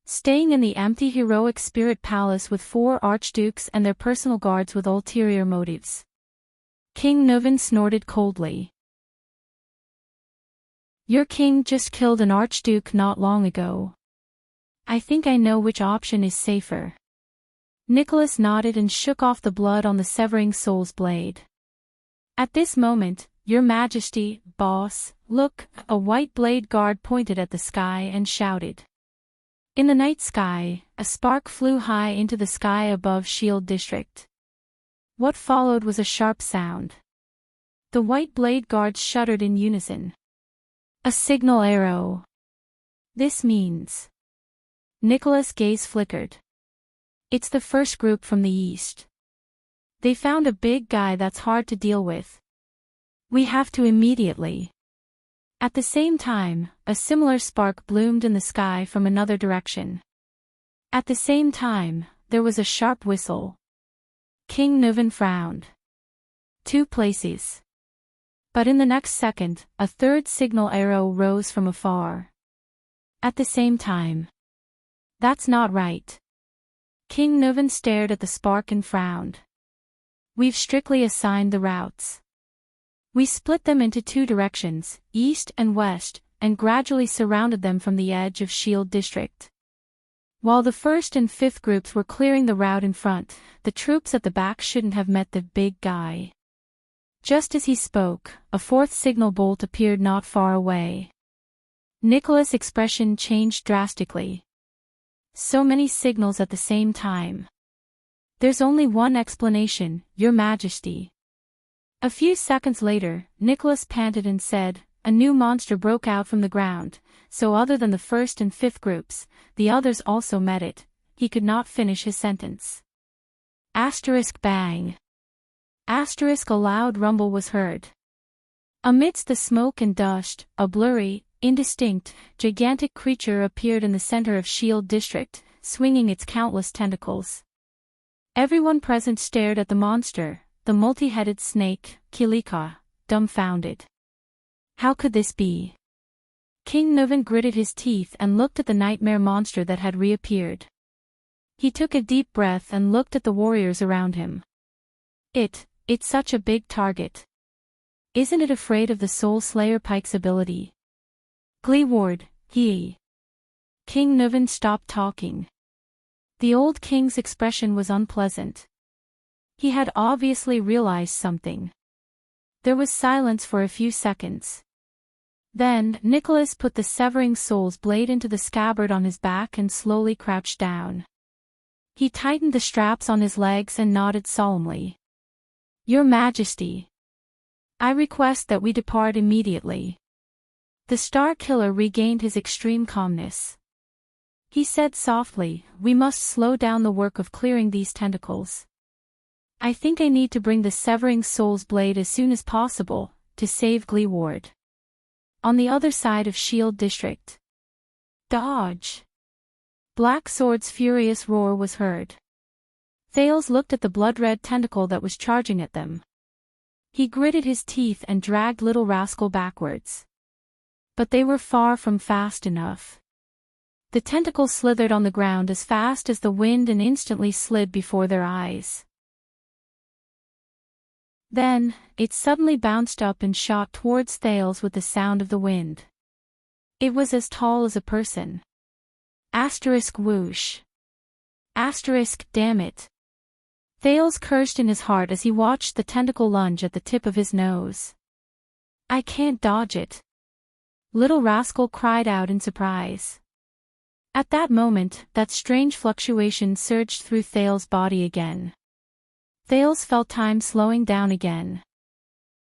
[SPEAKER 1] Staying in the empty Heroic Spirit Palace with 4 archdukes and their personal guards with ulterior motives. King Nuvan snorted coldly. Your king just killed an archduke not long ago. I think I know which option is safer. Nicholas nodded and shook off the blood on the severing soul's blade. At this moment, your majesty, boss, look, a White Blade Guard pointed at the sky and shouted. In the night sky, a spark flew high into the sky above Shield District. What followed was a sharp sound. The White Blade Guards shuddered in unison. A signal arrow. This means. Nicholas' gaze flickered. It's the first group from the east. They found a big guy that's hard to deal with. We have to immediately. At the same time, a similar spark bloomed in the sky from another direction. At the same time, there was a sharp whistle. King Nuvan frowned. 2 places. But in the next second, a third signal arrow rose from afar. At the same time. That's not right. King Nuvan stared at the spark and frowned. We've strictly assigned the routes. We split them into 2 directions, east and west, and gradually surrounded them from the edge of Shield District. While the 1st and 5th groups were clearing the route in front, the troops at the back shouldn't have met the big guy. Just as he spoke, a 4th signal bolt appeared not far away. Nicholas' expression changed drastically. So many signals at the same time. There's only one explanation, your majesty. A few seconds later, Nicholas panted and said, a new monster broke out from the ground, so other than the 1st and 5th groups, the others also met it. He could not finish his sentence. Asterisk bang. Asterisk a loud rumble was heard. Amidst the smoke and dust, a blurry, indistinct, gigantic creature appeared in the center of Shield District, swinging its countless tentacles. Everyone present stared at the monster, the multi-headed snake, Kilika, dumbfounded. How could this be? King Nuvan gritted his teeth and looked at the nightmare monster that had reappeared. He took a deep breath and looked at the warriors around him. It's such a big target. Isn't it afraid of the Soul Slayer Pike's ability? Gleeward, He. King Nuvan stopped talking. The old king's expression was unpleasant. He had obviously realized something. There was silence for a few seconds. Then, Nicholas put the severing soul's blade into the scabbard on his back and slowly crouched down. He tightened the straps on his legs and nodded solemnly. "Your Majesty, I request that we depart immediately." The Star Killer regained his extreme calmness. He said softly, "We must slow down the work of clearing these tentacles. I think I need to bring the severing soul's blade as soon as possible, to save Gleeward. On the other side of Shield District." "Dodge!" Black Sword's furious roar was heard. Thales looked at the blood-red tentacle that was charging at them. He gritted his teeth and dragged Little Rascal backwards. But they were far from fast enough. The tentacle slithered on the ground as fast as the wind and instantly slid before their eyes. Then, it suddenly bounced up and shot towards Thales with the sound of the wind. It was as tall as a person. Asterisk whoosh. Asterisk, damn it. Thales cursed in his heart as he watched the tentacle lunge at the tip of his nose. "I can't dodge it." Little Rascal cried out in surprise. At that moment, that strange fluctuation surged through Thales' body again. Thales felt time slowing down again.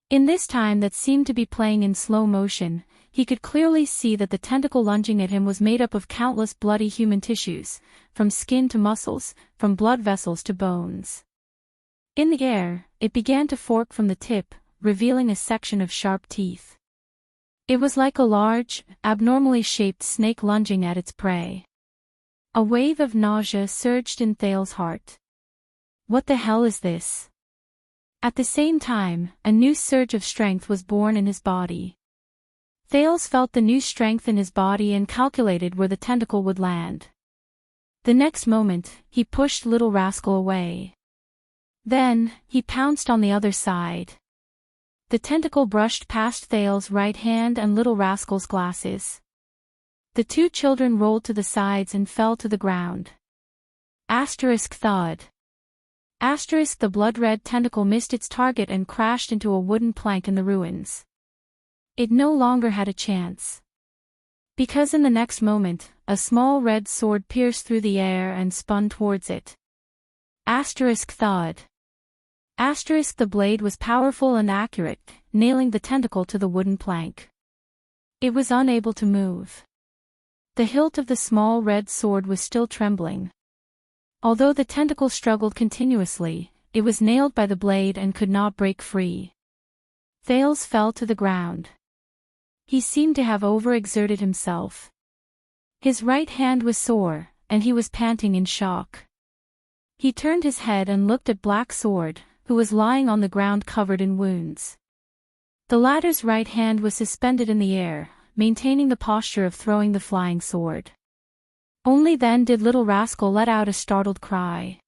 [SPEAKER 1] In this time that seemed to be playing in slow motion, he could clearly see that the tentacle lunging at him was made up of countless bloody human tissues, from skin to muscles, from blood vessels to bones. In the air, it began to fork from the tip, revealing a section of sharp teeth. It was like a large, abnormally shaped snake lunging at its prey. A wave of nausea surged in Thales' heart. What the hell is this? At the same time, a new surge of strength was born in his body. Thales felt the new strength in his body and calculated where the tentacle would land. The next moment, he pushed Little Rascal away. Then, he pounced on the other side. The tentacle brushed past Thales' right hand and Little Rascal's glasses. The two children rolled to the sides and fell to the ground. Asterisk thud. Asterisk, the blood-red tentacle missed its target and crashed into a wooden plank in the ruins. It no longer had a chance. Because in the next moment, a small red sword pierced through the air and spun towards it. Asterisk thud. Asterisk, the blade was powerful and accurate, nailing the tentacle to the wooden plank. It was unable to move. The hilt of the small red sword was still trembling. Although the tentacle struggled continuously, it was nailed by the blade and could not break free. Thales fell to the ground. He seemed to have overexerted himself. His right hand was sore, and he was panting in shock. He turned his head and looked at Black Sword, who was lying on the ground covered in wounds. The latter's right hand was suspended in the air, maintaining the posture of throwing the flying sword. Only then did Little Rascal let out a startled cry.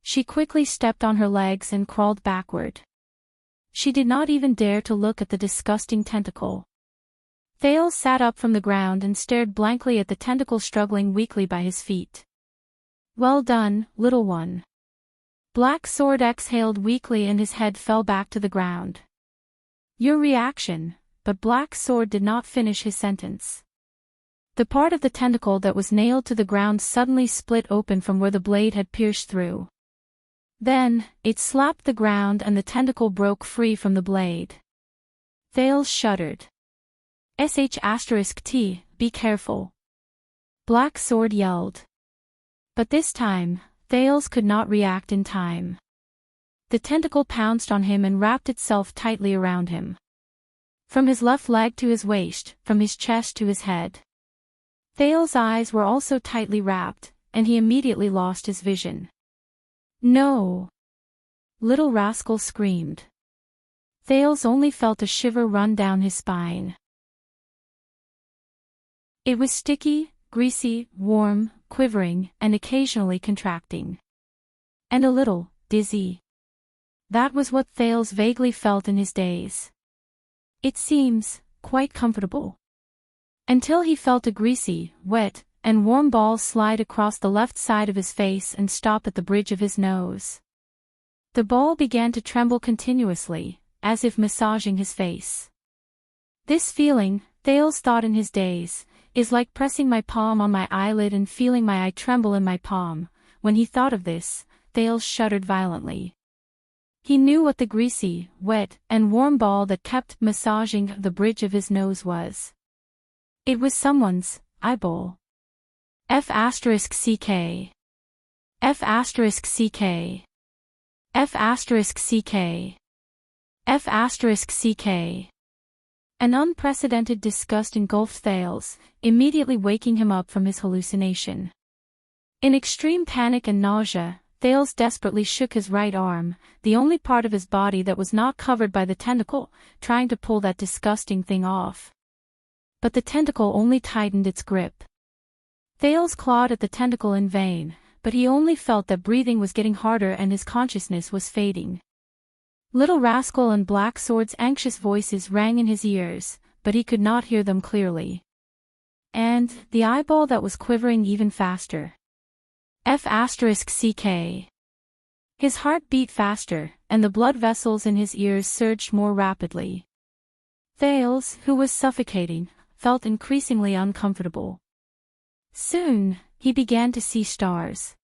[SPEAKER 1] She quickly stepped on her legs and crawled backward. She did not even dare to look at the disgusting tentacle. Thales sat up from the ground and stared blankly at the tentacle struggling weakly by his feet. "Well done, little one." Black Sword exhaled weakly and his head fell back to the ground. "Your reaction," but Black Sword did not finish his sentence. The part of the tentacle that was nailed to the ground suddenly split open from where the blade had pierced through. Then, it slapped the ground and the tentacle broke free from the blade. Thales shuddered. **T, be careful!" Black Sword yelled. But this time, Thales could not react in time. The tentacle pounced on him and wrapped itself tightly around him. From his left leg to his waist, from his chest to his head. Thales' eyes were also tightly wrapped, and he immediately lost his vision. "No!" Little Rascal screamed. Thales only felt a shiver run down his spine. It was sticky, greasy, warm, quivering, and occasionally contracting. And a little dizzy. That was what Thales vaguely felt in his daze. It seems quite comfortable. until he felt a greasy, wet, and warm ball slide across the left side of his face and stop at the bridge of his nose. The ball began to tremble continuously, as if massaging his face. This feeling, Thales thought in his daze, is like pressing my palm on my eyelid and feeling my eye tremble in my palm. When he thought of this, Thales shuddered violently. He knew what the greasy, wet, and warm ball that kept massaging the bridge of his nose was. It was someone's eyeball. F***CK. F***CK. F***CK. F***CK. An unprecedented disgust engulfed Thales, immediately waking him up from his hallucination. In extreme panic and nausea, Thales desperately shook his right arm, the only part of his body that was not covered by the tentacle, trying to pull that disgusting thing off. But the tentacle only tightened its grip. Thales clawed at the tentacle in vain, but he only felt that breathing was getting harder and his consciousness was fading. Little Rascal and Black Sword's anxious voices rang in his ears, but he could not hear them clearly. And the eyeball that was quivering even faster. F***CK. His heart beat faster, and the blood vessels in his ears surged more rapidly. Thales, who was suffocating, felt increasingly uncomfortable. Soon, he began to see stars.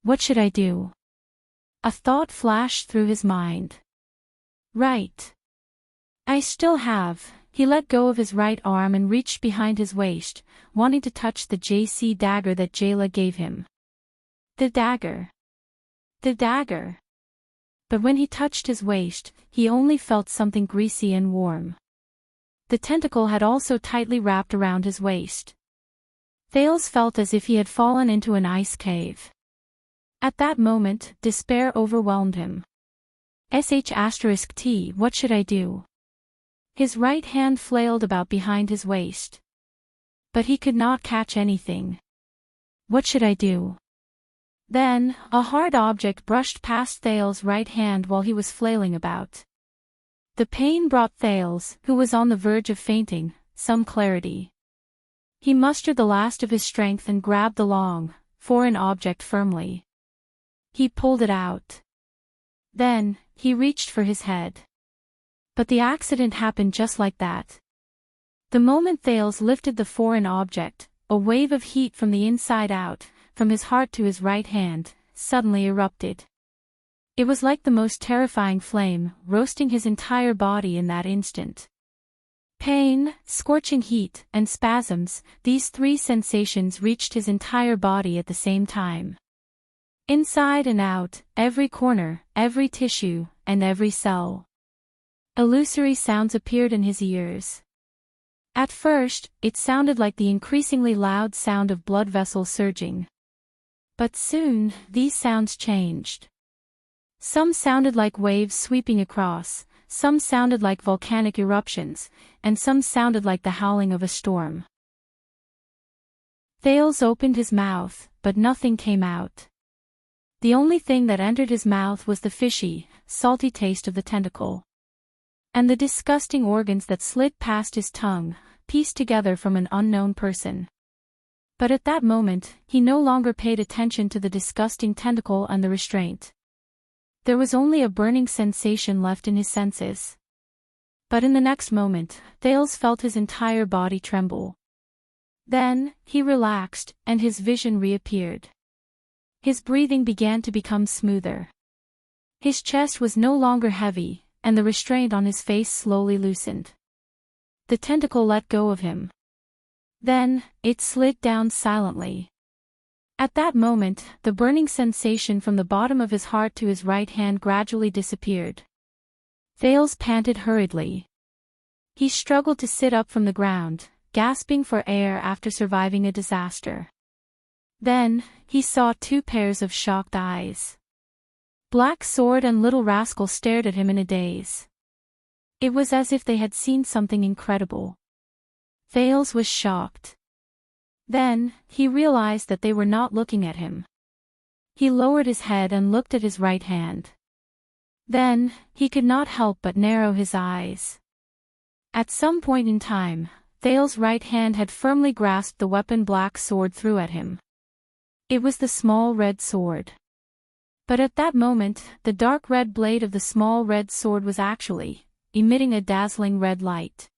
[SPEAKER 1] What should I do? A thought flashed through his mind. Right. I still have. He let go of his right arm and reached behind his waist, wanting to touch the JC dagger that Jayla gave him. The dagger. The dagger. But when he touched his waist, he only felt something greasy and warm. The tentacle had also tightly wrapped around his waist. Thales felt as if he had fallen into an ice cave. At that moment, despair overwhelmed him. **T, what should I do? His right hand flailed about behind his waist. But he could not catch anything. What should I do? Then, a hard object brushed past Thales' right hand while he was flailing about. The pain brought Thales, who was on the verge of fainting, some clarity. He mustered the last of his strength and grabbed the long, foreign object firmly. He pulled it out. Then, he reached for his head. But the accident happened just like that. The moment Thales lifted the foreign object, a wave of heat from the inside out, from his heart to his right hand, suddenly erupted. It was like the most terrifying flame, roasting his entire body in that instant. Pain, scorching heat, and spasms, these three sensations reached his entire body at the same time. Inside and out, every corner, every tissue, and every cell. Illusory sounds appeared in his ears. At first, it sounded like the increasingly loud sound of blood vessels surging. But soon, these sounds changed. Some sounded like waves sweeping across, some sounded like volcanic eruptions, and some sounded like the howling of a storm. Thales opened his mouth, but nothing came out. The only thing that entered his mouth was the fishy, salty taste of the tentacle. And the disgusting organs that slid past his tongue, pieced together from an unknown person. But at that moment, he no longer paid attention to the disgusting tentacle and the restraint. There was only a burning sensation left in his senses. But in the next moment, Thales felt his entire body tremble. Then, he relaxed, and his vision reappeared. His breathing began to become smoother. His chest was no longer heavy, and the restraint on his face slowly loosened. The tentacle let go of him. Then, it slid down silently. At that moment, the burning sensation from the bottom of his heart to his right hand gradually disappeared. Thales panted hurriedly. He struggled to sit up from the ground, gasping for air after surviving a disaster. Then, he saw two pairs of shocked eyes. Black Sword and Little Rascal stared at him in a daze. It was as if they had seen something incredible. Thales was shocked. Then, he realized that they were not looking at him. He lowered his head and looked at his right hand. Then, he could not help but narrow his eyes. At some point in time, Thale's right hand had firmly grasped the weapon Black Sword threw at him. It was the small red sword. But at that moment, the dark red blade of the small red sword was actually emitting a dazzling red light.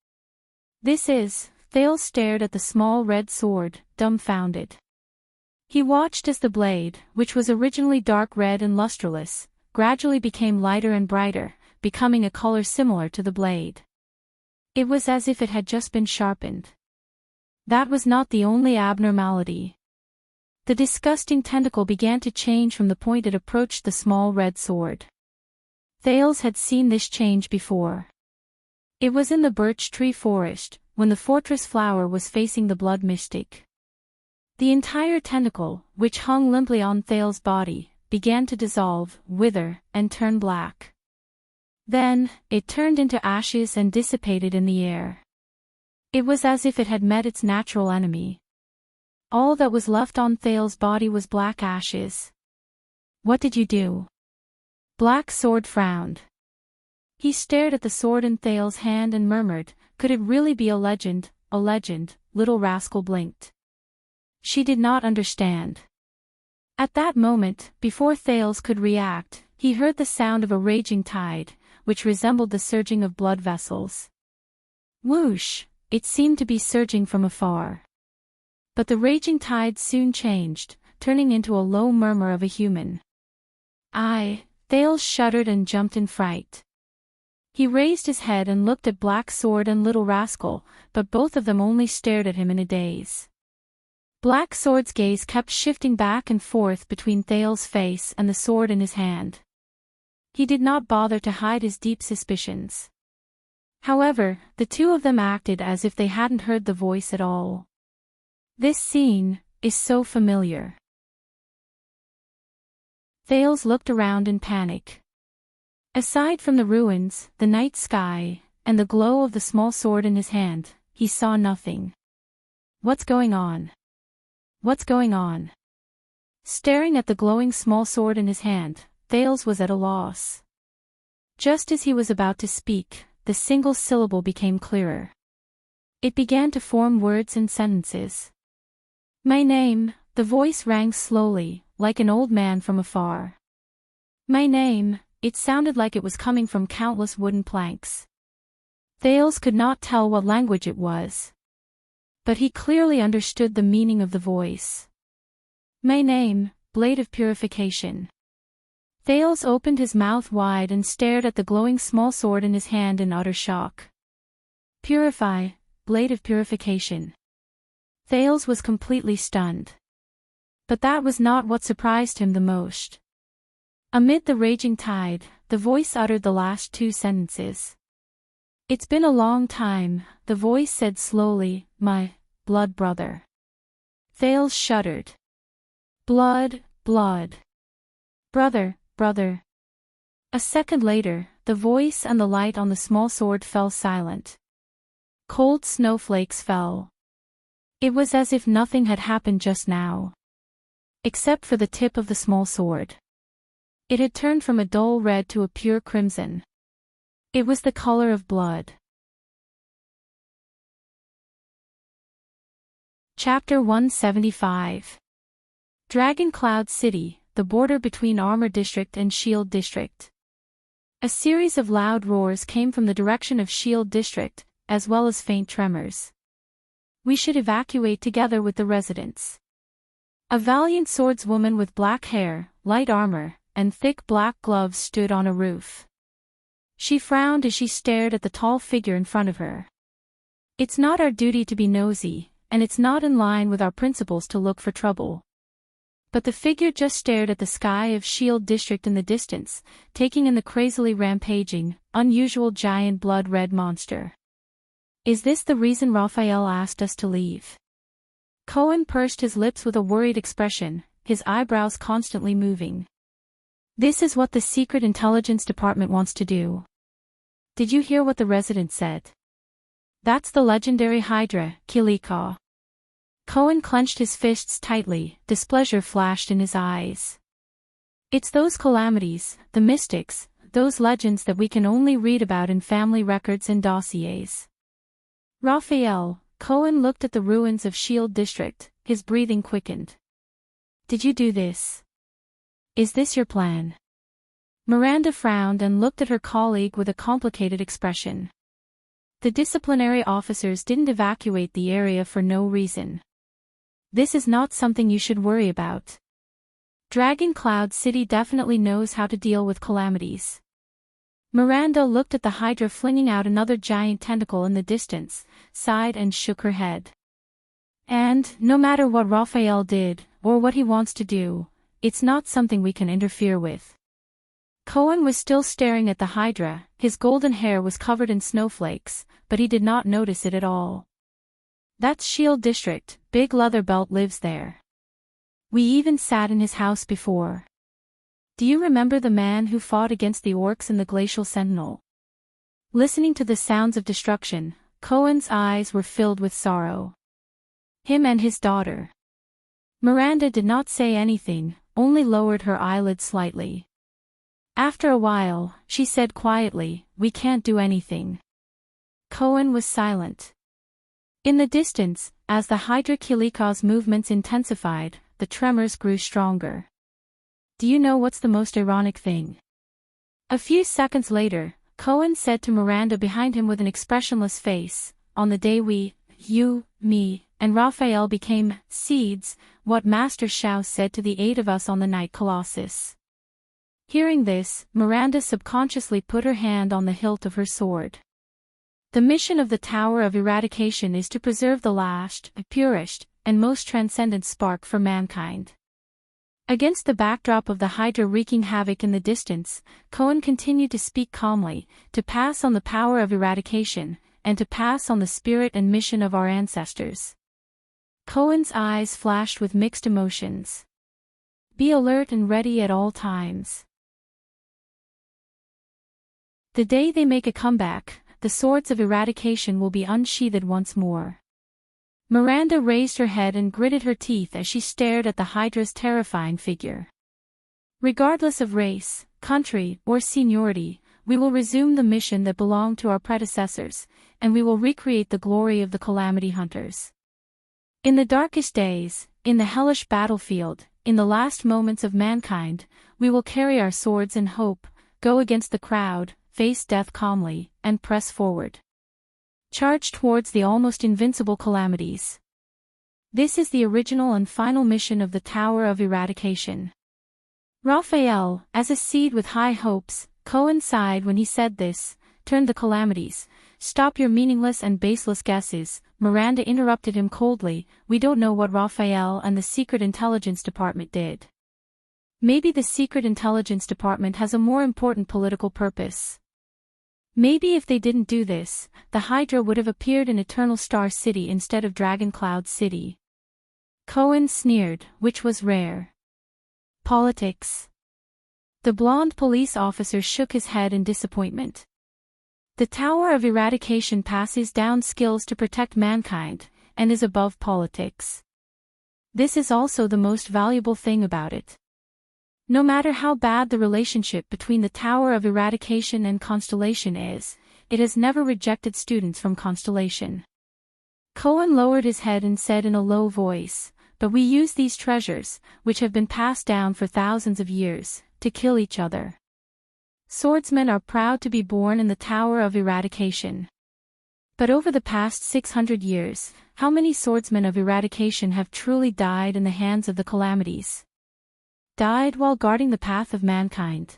[SPEAKER 1] Thale stared at the small red sword, dumbfounded. He watched as the blade, which was originally dark red and lustreless, gradually became lighter and brighter, becoming a color similar to the blade. It was as if it had just been sharpened. That was not the only abnormality. The disgusting tentacle began to change from the point it approached the small red sword. Thales had seen this change before. It was in the birch tree forest, when the fortress flower was facing the blood mystic. The entire tentacle, which hung limply on Thale's body, began to dissolve, wither, and turn black. Then, it turned into ashes and dissipated in the air. It was as if it had met its natural enemy. All that was left on Thale's body was black ashes. "What did you do?" Black Sword frowned. He stared at the sword in Thale's hand and murmured, "Could it really be a legend, a legend?" Little rascal blinked. She did not understand. At that moment, before Thales could react, he heard the sound of a raging tide, which resembled the surging of blood vessels. Whoosh! It seemed to be surging from afar. But the raging tide soon changed, turning into a low murmur of a human. Thales shuddered and jumped in fright. He raised his head and looked at Black Sword and Little Rascal, but both of them only stared at him in a daze. Black Sword's gaze kept shifting back and forth between Thale's face and the sword in his hand. He did not bother to hide his deep suspicions. However, the two of them acted as if they hadn't heard the voice at all. This scene is so familiar. Thales looked around in panic. Aside from the ruins, the night sky, and the glow of the small sword in his hand, he saw nothing. What's going on? What's going on? Staring at the glowing small sword in his hand, Thales was at a loss. Just as he was about to speak, the single syllable became clearer. It began to form words and sentences. "My name," the voice rang slowly, like an old man from afar. "My name," it sounded like it was coming from countless wooden planks. Thales could not tell what language it was. But he clearly understood the meaning of the voice. "My name, Blade of Purification." Thales opened his mouth wide and stared at the glowing small sword in his hand in utter shock. "Purify, Blade of Purification." Thales was completely stunned. But that was not what surprised him the most. Amid the raging tide, the voice uttered the last two sentences. "It's been a long time," the voice said slowly, "my blood brother." Thales shuddered. Blood, blood. Brother, brother. A second later, the voice and the light on the small sword fell silent. Cold snowflakes fell. It was as if nothing had happened just now. Except for the tip of the small sword. It had turned from a dull red to a pure crimson. It was the color of blood. Chapter 175. Dragon Cloud City, the border between Armor District and Shield District. A series of loud roars came from the direction of Shield District, as well as faint tremors. "We should evacuate together with the residents." A valiant swordswoman with black hair, light armor, and thick black gloves stood on a roof. She frowned as she stared at the tall figure in front of her. "It's not our duty to be nosy, and it's not in line with our principles to look for trouble." But the figure just stared at the sky of Shield District in the distance, taking in the crazily rampaging, unusual giant blood-red monster. "Is this the reason Raphael asked us to leave?" Cohen pursed his lips with a worried expression, his eyebrows constantly moving. "This is what the Secret Intelligence Department wants to do." "Did you hear what the resident said?" "That's the legendary Hydra, Kilika." Cohen clenched his fists tightly, displeasure flashed in his eyes. "It's those calamities, the mystics, those legends that we can only read about in family records and dossiers. Raphael, Cohen looked at the ruins of Shield District, his breathing quickened. Did you do this? Is this your plan? Miranda frowned and looked at her colleague with a complicated expression. The disciplinary officers didn't evacuate the area for no reason. This is not something you should worry about. Dragon Cloud City definitely knows how to deal with calamities. Miranda looked at the Hydra flinging out another giant tentacle in the distance, sighed and shook her head. And, no matter what Raphael did, or what he wants to do, it's not something we can interfere with. Cohen was still staring at the Hydra, his golden hair was covered in snowflakes, but he did not notice it at all. That's Shield District, Big Leatherbelt lives there. We even sat in his house before. Do you remember the man who fought against the orcs in the Glacial Sentinel? Listening to the sounds of destruction, Cohen's eyes were filled with sorrow. Him and his daughter. Miranda did not say anything, only lowered her eyelids slightly. After a while, she said quietly, "We can't do anything." Cohen was silent. In the distance, as the Hydra Kilika's movements intensified, the tremors grew stronger. Do you know what's the most ironic thing? A few seconds later, Cohen said to Miranda behind him with an expressionless face, "On the day we, you, me, and Raphael became seeds, what Master Shao said to the 8 of us on the Night Colossus." Hearing this, Miranda subconsciously put her hand on the hilt of her sword. The mission of the Tower of Eradication is to preserve the last, purest, and most transcendent spark for mankind. Against the backdrop of the Hydra wreaking havoc in the distance, Cohen continued to speak calmly, to pass on the power of eradication, and to pass on the spirit and mission of our ancestors. Cohen's eyes flashed with mixed emotions. Be alert and ready at all times. The day they make a comeback, the swords of eradication will be unsheathed once more. Miranda raised her head and gritted her teeth as she stared at the Hydra's terrifying figure. Regardless of race, country, or seniority, we will resume the mission that belonged to our predecessors, and we will recreate the glory of the Calamity Hunters. In the darkest days, in the hellish battlefield, in the last moments of mankind, we will carry our swords in hope, go against the crowd, face death calmly, and press forward. Charge towards the almost invincible calamities. This is the original and final mission of the Tower of Eradication. Raphael, as a seed with high hopes, Cohen sighed when he said this, turned the calamities. Stop your meaningless and baseless guesses, Miranda interrupted him coldly, we don't know what Raphael and the Secret Intelligence Department did. Maybe the Secret Intelligence Department has a more important political purpose. Maybe if they didn't do this, the Hydra would have appeared in Eternal Star City instead of Dragon Cloud City. Cohen sneered, which was rare. Politics. The blonde police officer shook his head in disappointment. The Tower of Eradication passes down skills to protect mankind, and is above politics. This is also the most valuable thing about it. No matter how bad the relationship between the Tower of Eradication and Constellation is, it has never rejected students from Constellation. Cohen lowered his head and said in a low voice, but we use these treasures, which have been passed down for thousands of years, to kill each other. Swordsmen are proud to be born in the Tower of Eradication. But over the past 600 years, how many swordsmen of eradication have truly died in the hands of the calamities? Died while guarding the path of mankind.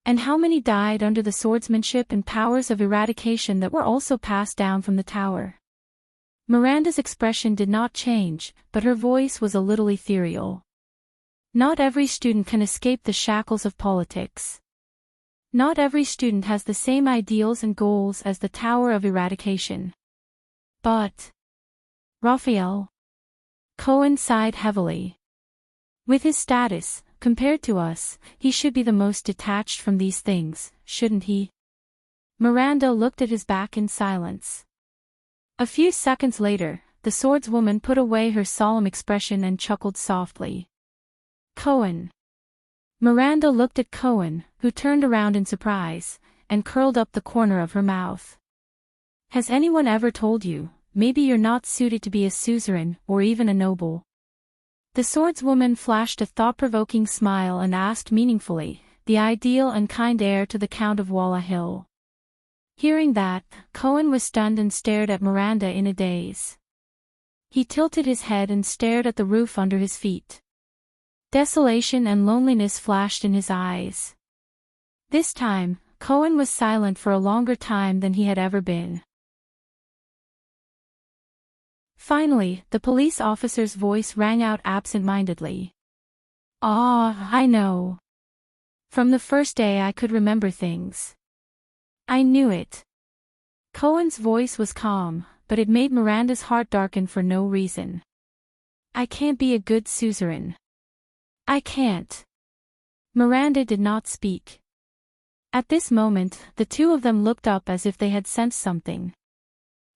[SPEAKER 1] And how many died under the swordsmanship and powers of eradication that were also passed down from the tower? Miranda's expression did not change, but her voice was a little ethereal. Not every student can escape the shackles of politics. Not every student has the same ideals and goals as the Tower of Eradication. But Raphael? Cohen sighed heavily. With his status, compared to us, he should be the most detached from these things, shouldn't he? Miranda looked at his back in silence. A few seconds later, the swordswoman put away her solemn expression and chuckled softly. Cohen. Miranda looked at Cohen, who turned around in surprise, and curled up the corner of her mouth. Has anyone ever told you, maybe you're not suited to be a suzerain, or even a noble." The swordswoman flashed a thought-provoking smile and asked meaningfully, "The ideal and kind heir to the Count of Walla Hill." Hearing that, Cohen was stunned and stared at Miranda in a daze. He tilted his head and stared at the roof under his feet. Desolation and loneliness flashed in his eyes. This time, Cohen was silent for a longer time than he had ever been. Finally, the police officer's voice rang out absent-mindedly. "Ah, I know. From the first day I could remember things. I knew it." Cohen's voice was calm, but it made Miranda's heart darken for no reason. "I can't be a good suzerain. I can't." Miranda did not speak. At this moment, the two of them looked up as if they had sensed something.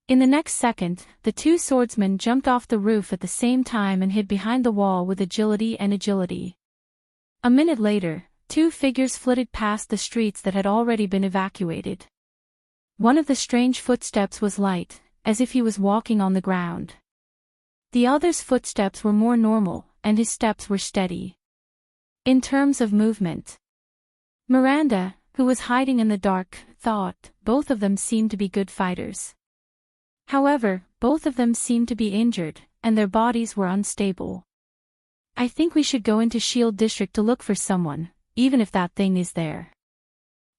[SPEAKER 1] In the next second, the two swordsmen jumped off the roof at the same time and hid behind the wall with agility. A minute later, two figures flitted past the streets that had already been evacuated. One of the strange footsteps was light, as if he was walking on the ground. The other's footsteps were more normal, and his steps were steady. In terms of movement, Miranda, who was hiding in the dark, thought both of them seemed to be good fighters. However, both of them seemed to be injured, and their bodies were unstable. "I think we should go into Shield District to look for someone, even if that thing is there."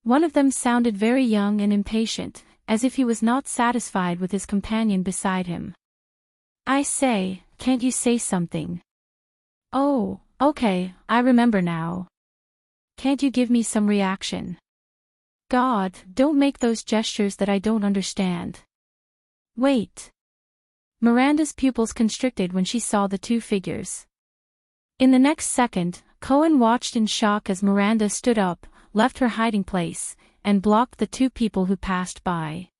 [SPEAKER 1] One of them sounded very young and impatient, as if he was not satisfied with his companion beside him. "I say, can't you say something?" "Oh, okay, I remember now. Can't you give me some reaction?" "God, don't make those gestures that I don't understand." "Wait." Miranda's pupils constricted when she saw the two figures. In the next second, Cohen watched in shock as Miranda stood up, left her hiding place, and blocked the two people who passed by.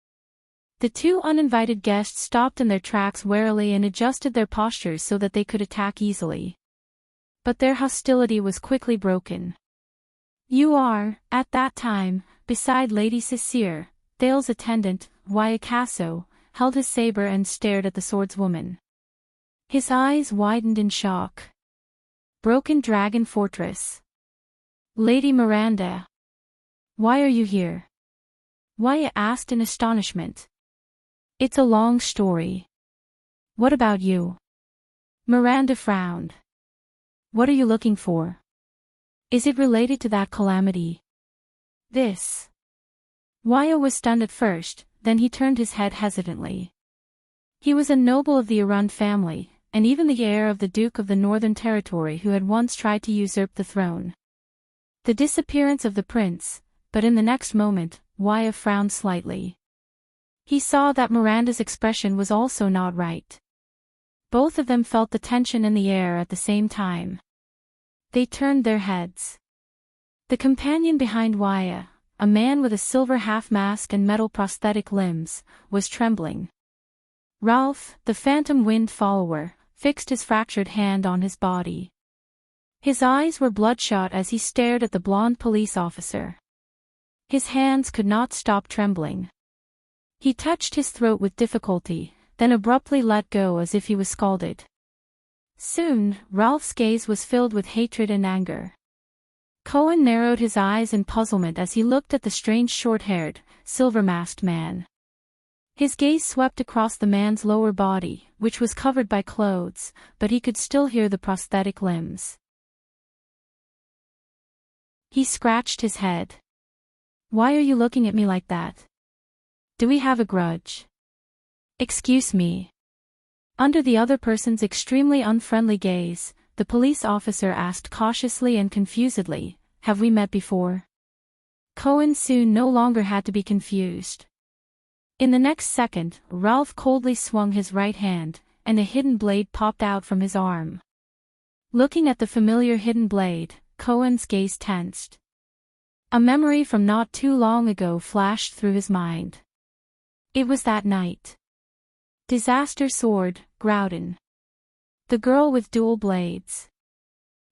[SPEAKER 1] The two uninvited guests stopped in their tracks warily and adjusted their postures so that they could attack easily. But their hostility was quickly broken. "You are, at that time, beside Lady Cecere," Thale's attendant, Wyacasso, held his saber and stared at the swordswoman. His eyes widened in shock. "Broken Dragon Fortress. Lady Miranda. Why are you here?" Wyatt asked in astonishment. "It's a long story." "What about you?" Miranda frowned. "What are you looking for? Is it related to that calamity?" "This." Wyatt was stunned at first, then he turned his head hesitantly. He was a noble of the Arund family, and even the heir of the Duke of the Northern Territory who had once tried to usurp the throne. The disappearance of the prince, but in the next moment, Wyatt frowned slightly. He saw that Miranda's expression was also not right. Both of them felt the tension in the air at the same time. They turned their heads. The companion behind Wyatt, a man with a silver half-mask and metal prosthetic limbs, was trembling. Ralph, the Phantom Wind follower, fixed his fractured hand on his body. His eyes were bloodshot as he stared at the blonde police officer. His hands could not stop trembling. He touched his throat with difficulty, then abruptly let go as if he was scalded. Soon, Ralph's gaze was filled with hatred and anger. Cohen narrowed his eyes in puzzlement as he looked at the strange short-haired, silver-masked man. His gaze swept across the man's lower body, which was covered by clothes, but he could still hear the prosthetic limbs. He scratched his head. "Why are you looking at me like that? Do we have a grudge?" "Excuse me." Under the other person's extremely unfriendly gaze, the police officer asked cautiously and confusedly, "Have we met before?" Cohen soon no longer had to be confused. In the next second, Ralph coldly swung his right hand, and a hidden blade popped out from his arm. Looking at the familiar hidden blade, Cohen's gaze tensed. A memory from not too long ago flashed through his mind. It was that night. Disaster Sword, Groudon. The girl with dual blades.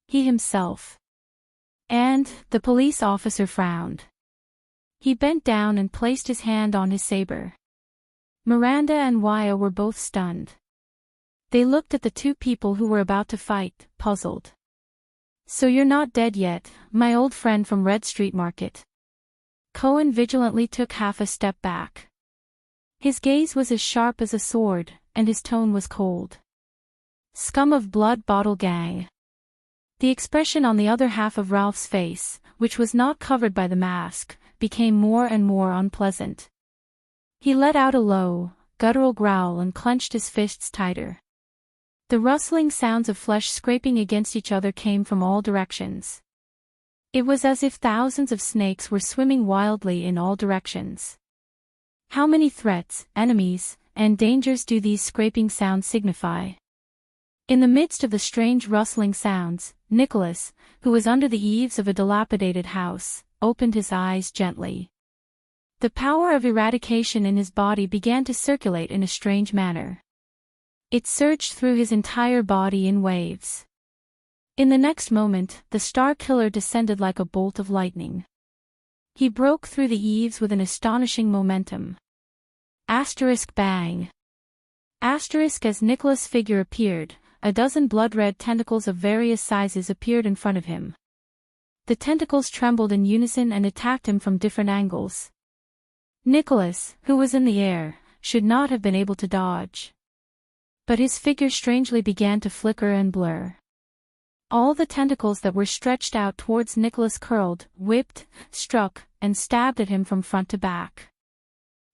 [SPEAKER 1] He himself. And, the police officer frowned. He bent down and placed his hand on his saber. Miranda and Waya were both stunned. They looked at the two people who were about to fight, puzzled. "So you're not dead yet, my old friend from Red Street Market." Cohen vigilantly took half a step back. His gaze was as sharp as a sword, and his tone was cold. "Scum of Blood Bottle Gang." The expression on the other half of Ralph's face, which was not covered by the mask, became more and more unpleasant. He let out a low, guttural growl and clenched his fists tighter. The rustling sounds of flesh scraping against each other came from all directions. It was as if thousands of snakes were swimming wildly in all directions. How many threats, enemies, and dangers do these scraping sounds signify? In the midst of the strange rustling sounds, Nicholas, who was under the eaves of a dilapidated house, opened his eyes gently. The power of eradication in his body began to circulate in a strange manner. It surged through his entire body in waves. In the next moment, the Star Killer descended like a bolt of lightning. He broke through the eaves with an astonishing momentum. Bang! As Nicholas' figure appeared, a dozen blood-red tentacles of various sizes appeared in front of him. The tentacles trembled in unison and attacked him from different angles. Nicholas, who was in the air, should not have been able to dodge. But his figure strangely began to flicker and blur. All the tentacles that were stretched out towards Nicholas curled, whipped, struck, and stabbed at him from front to back.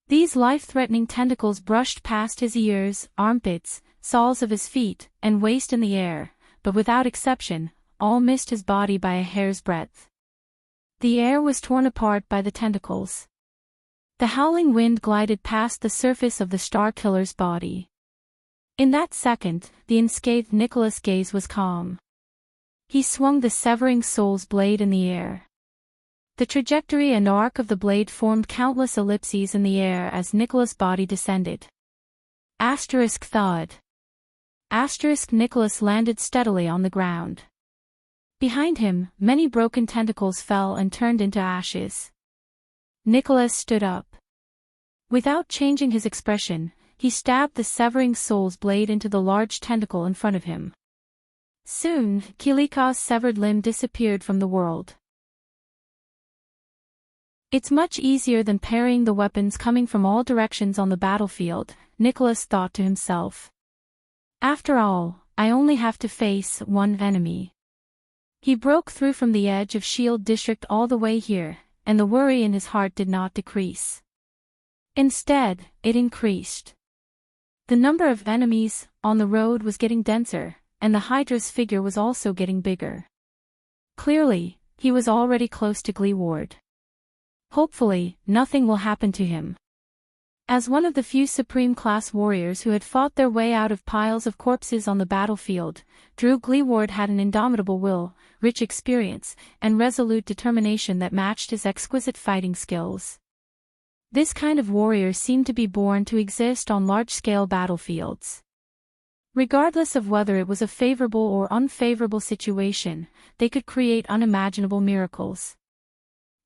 [SPEAKER 1] These life-threatening tentacles brushed past his ears, armpits, soles of his feet, and waist in the air, but without exception, all missed his body by a hair's breadth. The air was torn apart by the tentacles. The howling wind glided past the surface of the Star Killer's body. In that second, the unscathed Nicholas' gaze was calm. He swung the severing soul's blade in the air. The trajectory and arc of the blade formed countless ellipses in the air as Nicholas' body descended. Thud. Nicholas landed steadily on the ground. Behind him, many broken tentacles fell and turned into ashes. Nicholas stood up. Without changing his expression, he stabbed the severing soul's blade into the large tentacle in front of him. Soon, Kilika's severed limb disappeared from the world. "It's much easier than parrying the weapons coming from all directions on the battlefield," Nicholas thought to himself. "After all, I only have to face one enemy." He broke through from the edge of Shield District all the way here, and the worry in his heart did not decrease. Instead, it increased. The number of enemies on the road was getting denser, and the Hydra's figure was also getting bigger. Clearly, he was already close to Gleeward. Hopefully, nothing will happen to him. As one of the few Supreme-class warriors who had fought their way out of piles of corpses on the battlefield, Drew Gleeward had an indomitable will, rich experience, and resolute determination that matched his exquisite fighting skills. This kind of warrior seemed to be born to exist on large-scale battlefields. Regardless of whether it was a favorable or unfavorable situation, they could create unimaginable miracles.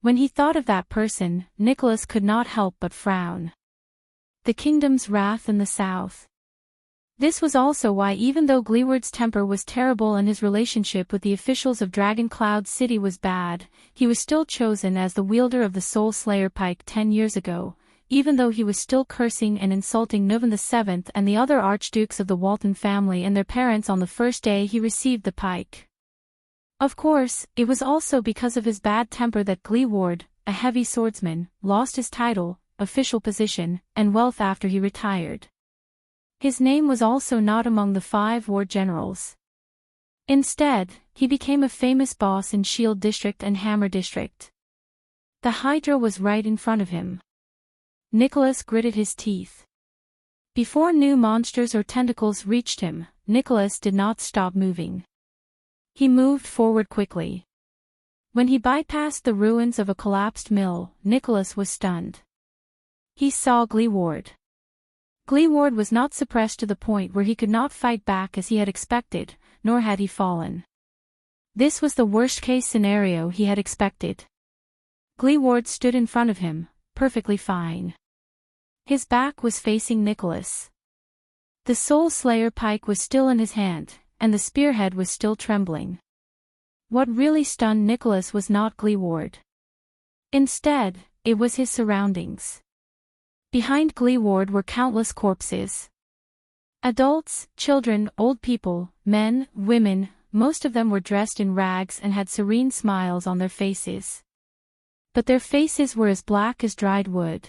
[SPEAKER 1] When he thought of that person, Nicholas could not help but frown. The kingdom's wrath in the south. This was also why, even though Gleeward's temper was terrible and his relationship with the officials of Dragon Cloud City was bad, he was still chosen as the wielder of the Soul Slayer pike 10 years ago, even though he was still cursing and insulting Nuvan VII and the other archdukes of the Walton family and their parents on the first day he received the pike. Of course, it was also because of his bad temper that Gleeward, a heavy swordsman, lost his title, official position, and wealth after he retired. His name was also not among the 5 war generals. Instead, he became a famous boss in Shield District and Hammer District. The Hydra was right in front of him. Nicholas gritted his teeth. Before new monsters or tentacles reached him, Nicholas did not stop moving. He moved forward quickly. When he bypassed the ruins of a collapsed mill, Nicholas was stunned. He saw Gleeward. Gleeward was not suppressed to the point where he could not fight back as he had expected, nor had he fallen. This was the worst-case scenario he had expected. Gleeward stood in front of him, perfectly fine. His back was facing Nicholas. The Soul Slayer pike was still in his hand, and the spearhead was still trembling. What really stunned Nicholas was not Gleeward. Instead, it was his surroundings. Behind Gleeward were countless corpses. Adults, children, old people, men, women, most of them were dressed in rags and had serene smiles on their faces. But their faces were as black as dried wood.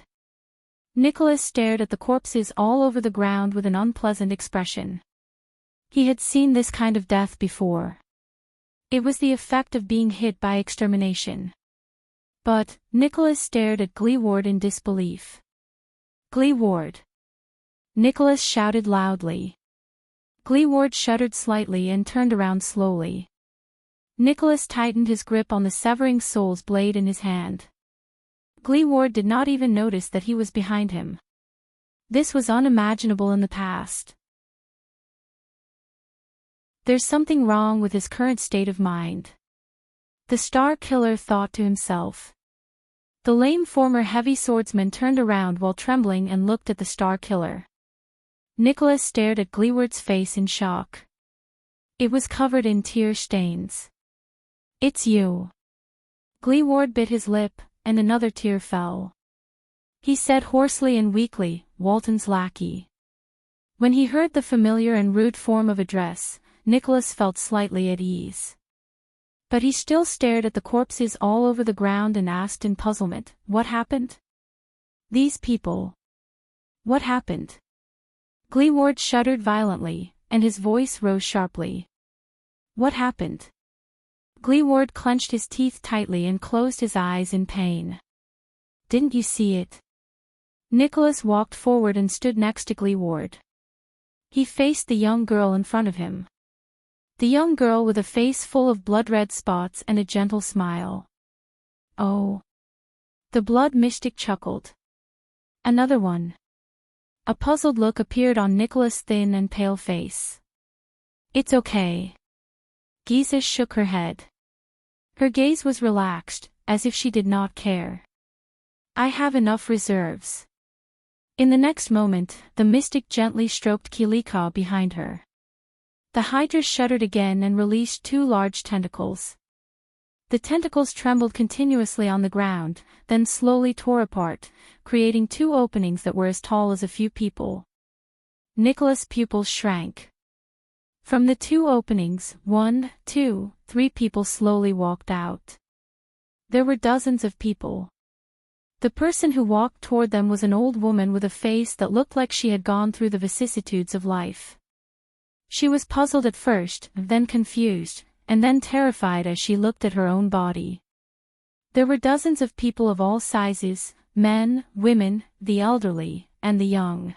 [SPEAKER 1] Nicholas stared at the corpses all over the ground with an unpleasant expression. He had seen this kind of death before. It was the effect of being hit by extermination. But, Nicholas stared at Gleeward in disbelief. Gleeward! Nicholas shouted loudly. Gleeward shuddered slightly and turned around slowly. Nicholas tightened his grip on the severing soul's blade in his hand. Gleeward did not even notice that he was behind him. This was unimaginable in the past. There's something wrong with his current state of mind. The Star Killer thought to himself. The lame former heavy swordsman turned around while trembling and looked at the Star Killer. Nicholas stared at Gleeward's face in shock. It was covered in tear stains. It's you. Gleeward bit his lip, and another tear fell. He said hoarsely and weakly, Walton's lackey. When he heard the familiar and rude form of address, Nicholas felt slightly at ease. But he still stared at the corpses all over the ground and asked in puzzlement, what happened? These people. What happened? Gleeward shuddered violently, and his voice rose sharply. What happened? Gleeward clenched his teeth tightly and closed his eyes in pain. Didn't you see it? Nicholas walked forward and stood next to Gleeward. He faced the young girl in front of him. The young girl with a face full of blood-red spots and a gentle smile. Oh. The blood mystic chuckled. Another one. A puzzled look appeared on Nicholas' thin and pale face. It's okay. Giza shook her head. Her gaze was relaxed, as if she did not care. I have enough reserves. In the next moment, the mystic gently stroked Kilika behind her. The Hydra shuddered again and released 2 large tentacles. The tentacles trembled continuously on the ground, then slowly tore apart, creating 2 openings that were as tall as a few people. Nicholas' pupils shrank. From the 2 openings, 1, 2, 3 people slowly walked out. There were dozens of people. The person who walked toward them was an old woman with a face that looked like she had gone through the vicissitudes of life. She was puzzled at first, then confused, and then terrified as she looked at her own body. There were dozens of people of all sizes, men, women, the elderly, and the young.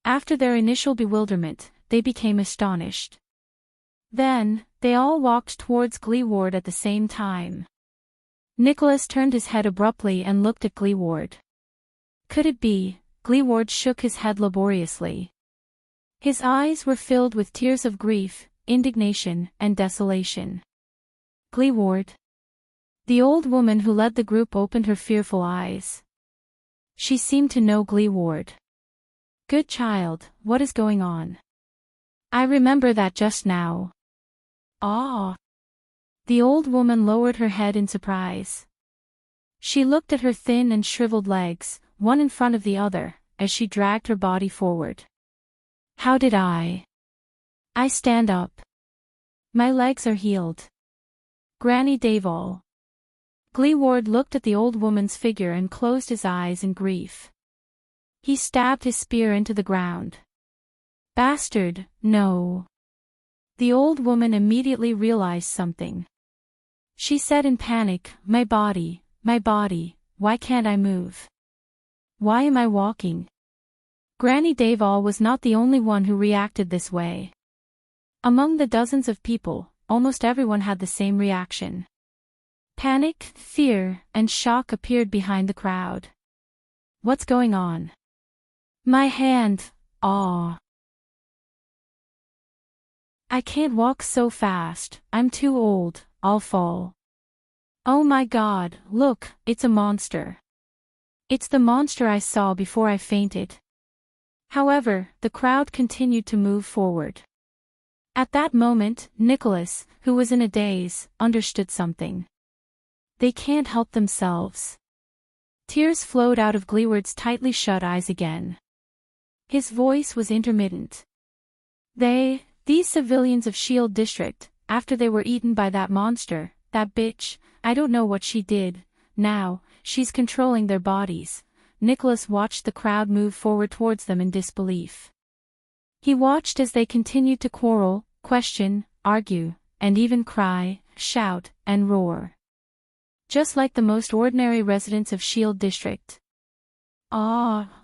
[SPEAKER 1] After their initial bewilderment, they became astonished. Then, they all walked towards Gleeward at the same time. Nicholas turned his head abruptly and looked at Gleeward. Could it be? Gleeward shook his head laboriously. His eyes were filled with tears of grief, indignation, and desolation. Gleeward. The old woman who led the group opened her fearful eyes. She seemed to know Gleeward. Good child, what is going on? I remember that just now. Ah. The old woman lowered her head in surprise. She looked at her thin and shriveled legs, one in front of the other, as she dragged her body forward. How did I stand up? My legs are healed. Granny Davol. Gleeward looked at the old woman's figure and closed his eyes in grief. He stabbed his spear into the ground. Bastard, no. The old woman immediately realized something. She said in panic, my body, why can't I move? Why am I walking? Granny Davol was not the only one who reacted this way. Among the dozens of people, almost everyone had the same reaction. Panic, fear, and shock appeared behind the crowd. What's going on? My hand, aw. I can't walk so fast, I'm too old, I'll fall. Oh my God, look, it's a monster. It's the monster I saw before I fainted. However, the crowd continued to move forward. At that moment, Nicholas, who was in a daze, understood something. They can't help themselves. Tears flowed out of Gleeward's tightly shut eyes again. His voice was intermittent. These civilians of Shield District, after they were eaten by that monster, that bitch, I don't know what she did, now, she's controlling their bodies. Nicholas watched the crowd move forward towards them in disbelief. He watched as they continued to quarrel, question, argue, and even cry, shout, and roar. Just like the most ordinary residents of Shield District.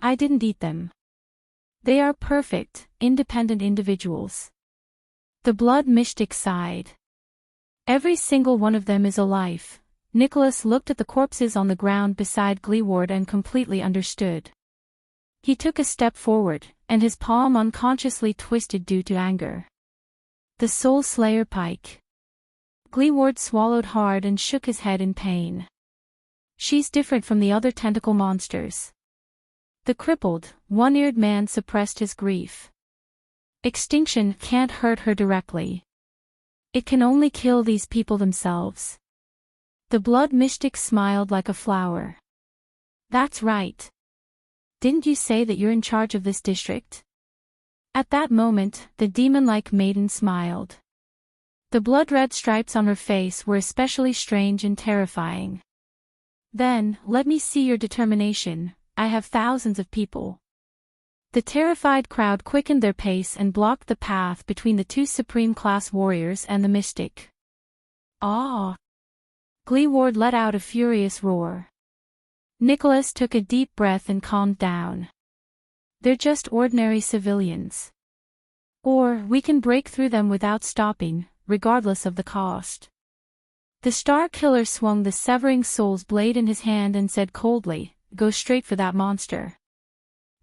[SPEAKER 1] I didn't eat them. They are perfect, independent individuals. The blood mystic sighed. Every single one of them is alive. Nicholas looked at the corpses on the ground beside Gleeward and completely understood. He took a step forward, and his palm unconsciously twisted due to anger. The Soul Slayer Pike. Gleeward swallowed hard and shook his head in pain. She's different from the other tentacle monsters. The crippled, one-eared man suppressed his grief. Extinction can't hurt her directly. It can only kill these people themselves. The blood mystic smiled like a flower. That's right. Didn't you say that you're in charge of this district? At that moment, the demon-like maiden smiled. The blood-red stripes on her face were especially strange and terrifying. Then, let me see your determination. I have thousands of people. The terrified crowd quickened their pace and blocked the path between the two supreme-class warriors and the mystic. Gleeward let out a furious roar. Nicholas took a deep breath and calmed down. They're just ordinary civilians. Or, we can break through them without stopping, regardless of the cost. The Star Killer swung the Severing Soul's blade in his hand and said coldly, go straight for that monster.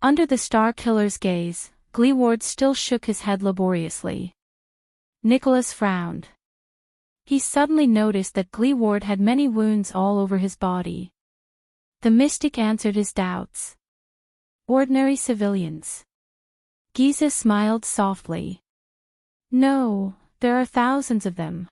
[SPEAKER 1] Under the Star Killer's gaze, Gleeward still shook his head laboriously. Nicholas frowned. He suddenly noticed that Gleeward had many wounds all over his body. The mystic answered his doubts. Ordinary civilians. Giza smiled softly. No, there are thousands of them.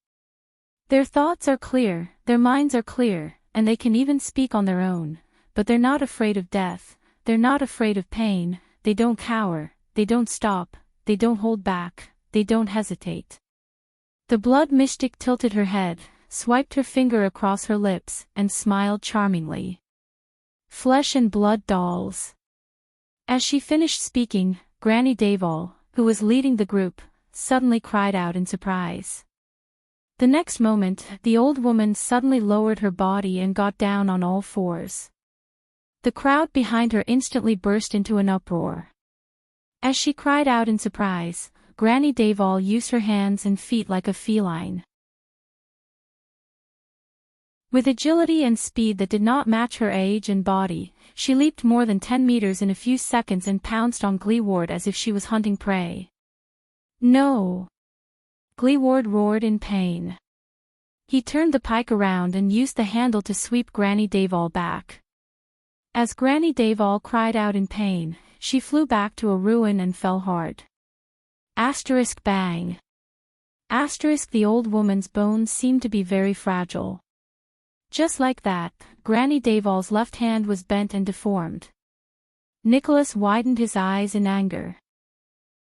[SPEAKER 1] Their thoughts are clear, their minds are clear, and they can even speak on their own, but they're not afraid of death, they're not afraid of pain, they don't cower, they don't stop, they don't hold back, they don't hesitate. The blood mystic tilted her head, swiped her finger across her lips, and smiled charmingly. Flesh and blood dolls. As she finished speaking, Granny Davol, who was leading the group, suddenly cried out in surprise. The next moment, the old woman suddenly lowered her body and got down on all fours. The crowd behind her instantly burst into an uproar. As she cried out in surprise, Granny Davol used her hands and feet like a feline. With agility and speed that did not match her age and body, she leaped more than 10 meters in a few seconds and pounced on Gleeward as if she was hunting prey. No! Gleeward roared in pain. He turned the pike around and used the handle to sweep Granny Davol back. As Granny Davol cried out in pain, she flew back to a ruin and fell hard. Asterisk bang. Asterisk the old woman's bones seemed to be very fragile. Just like that, Granny Davol's left hand was bent and deformed. Nicholas widened his eyes in anger.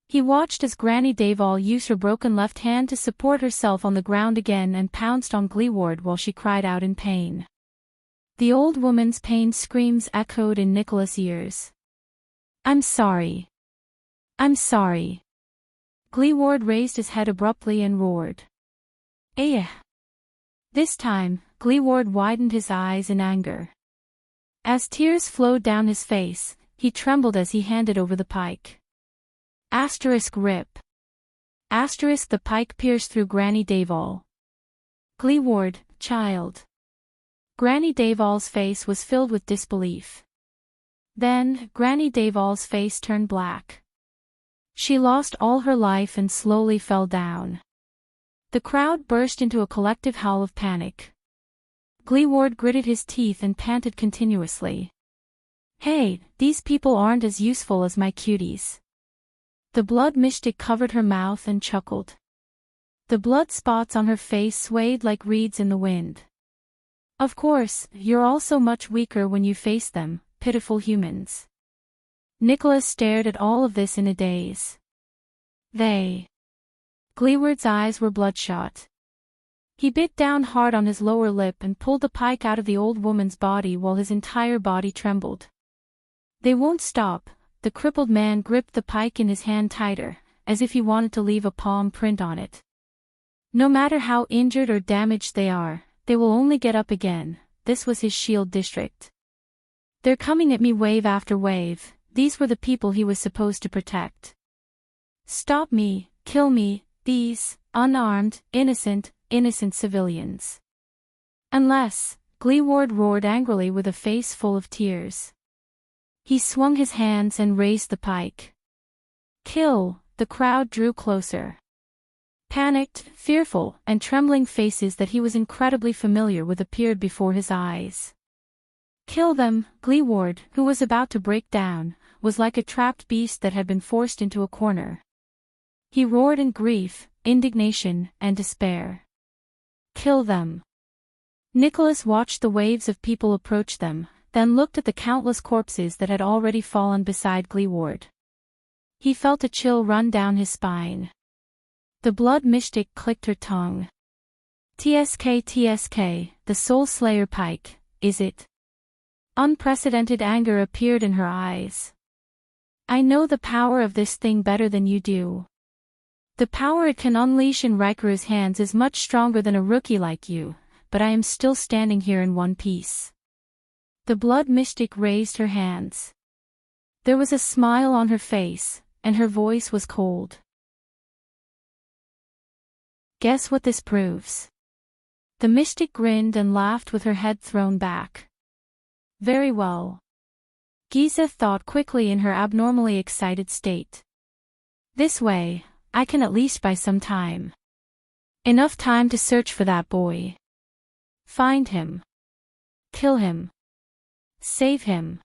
[SPEAKER 1] He watched as Granny Davol used her broken left hand to support herself on the ground again and pounced on Gleeward while she cried out in pain. The old woman's pained screams echoed in Nicholas' ears. I'm sorry. I'm sorry. Gleeward raised his head abruptly and roared. Eh! This time, Gleeward widened his eyes in anger. As tears flowed down his face, he trembled as he handed over the pike. Asterisk rip. Asterisk the pike pierced through Granny Davol. Gleeward, child. Granny Davol's face was filled with disbelief. Then, Granny Davol's face turned black. She lost all her life and slowly fell down. The crowd burst into a collective howl of panic. Gleeward gritted his teeth and panted continuously. Hey, these people aren't as useful as my cuties. The blood mystic covered her mouth and chuckled. The blood spots on her face swayed like reeds in the wind. Of course, you're all so much weaker when you face them, pitiful humans. Nicholas stared at all of this in a daze. Gleeward's eyes were bloodshot. He bit down hard on his lower lip and pulled the pike out of the old woman's body while his entire body trembled. They won't stop. The crippled man gripped the pike in his hand tighter, as if he wanted to leave a palm print on it. No matter how injured or damaged they are, they will only get up again. This was his shield district. They're coming at me wave after wave. These were the people he was supposed to protect. Stop me, kill me, these, unarmed, innocent civilians. Unless, Gleeward roared angrily with a face full of tears. He swung his hands and raised the pike. Kill! The crowd drew closer. Panicked, fearful, and trembling faces that he was incredibly familiar with appeared before his eyes. Kill them! Gleeward, who was about to break down, was like a trapped beast that had been forced into a corner. He roared in grief, indignation, and despair. Kill them! Nicholas watched the waves of people approach them, then looked at the countless corpses that had already fallen beside Gleeward. He felt a chill run down his spine. The blood mystic clicked her tongue. TSK, the Soul Slayer pike, is it? Unprecedented anger appeared in her eyes. I know the power of this thing better than you do. The power it can unleash in Rikuru's hands is much stronger than a rookie like you, but I am still standing here in one piece. The blood mystic raised her hands. There was a smile on her face, and her voice was cold. Guess what this proves? The mystic grinned and laughed with her head thrown back. Very well. Giza thought quickly in her abnormally excited state. This way, I can at least buy some time. Enough time to search for that boy. Find him. Kill him. Save him.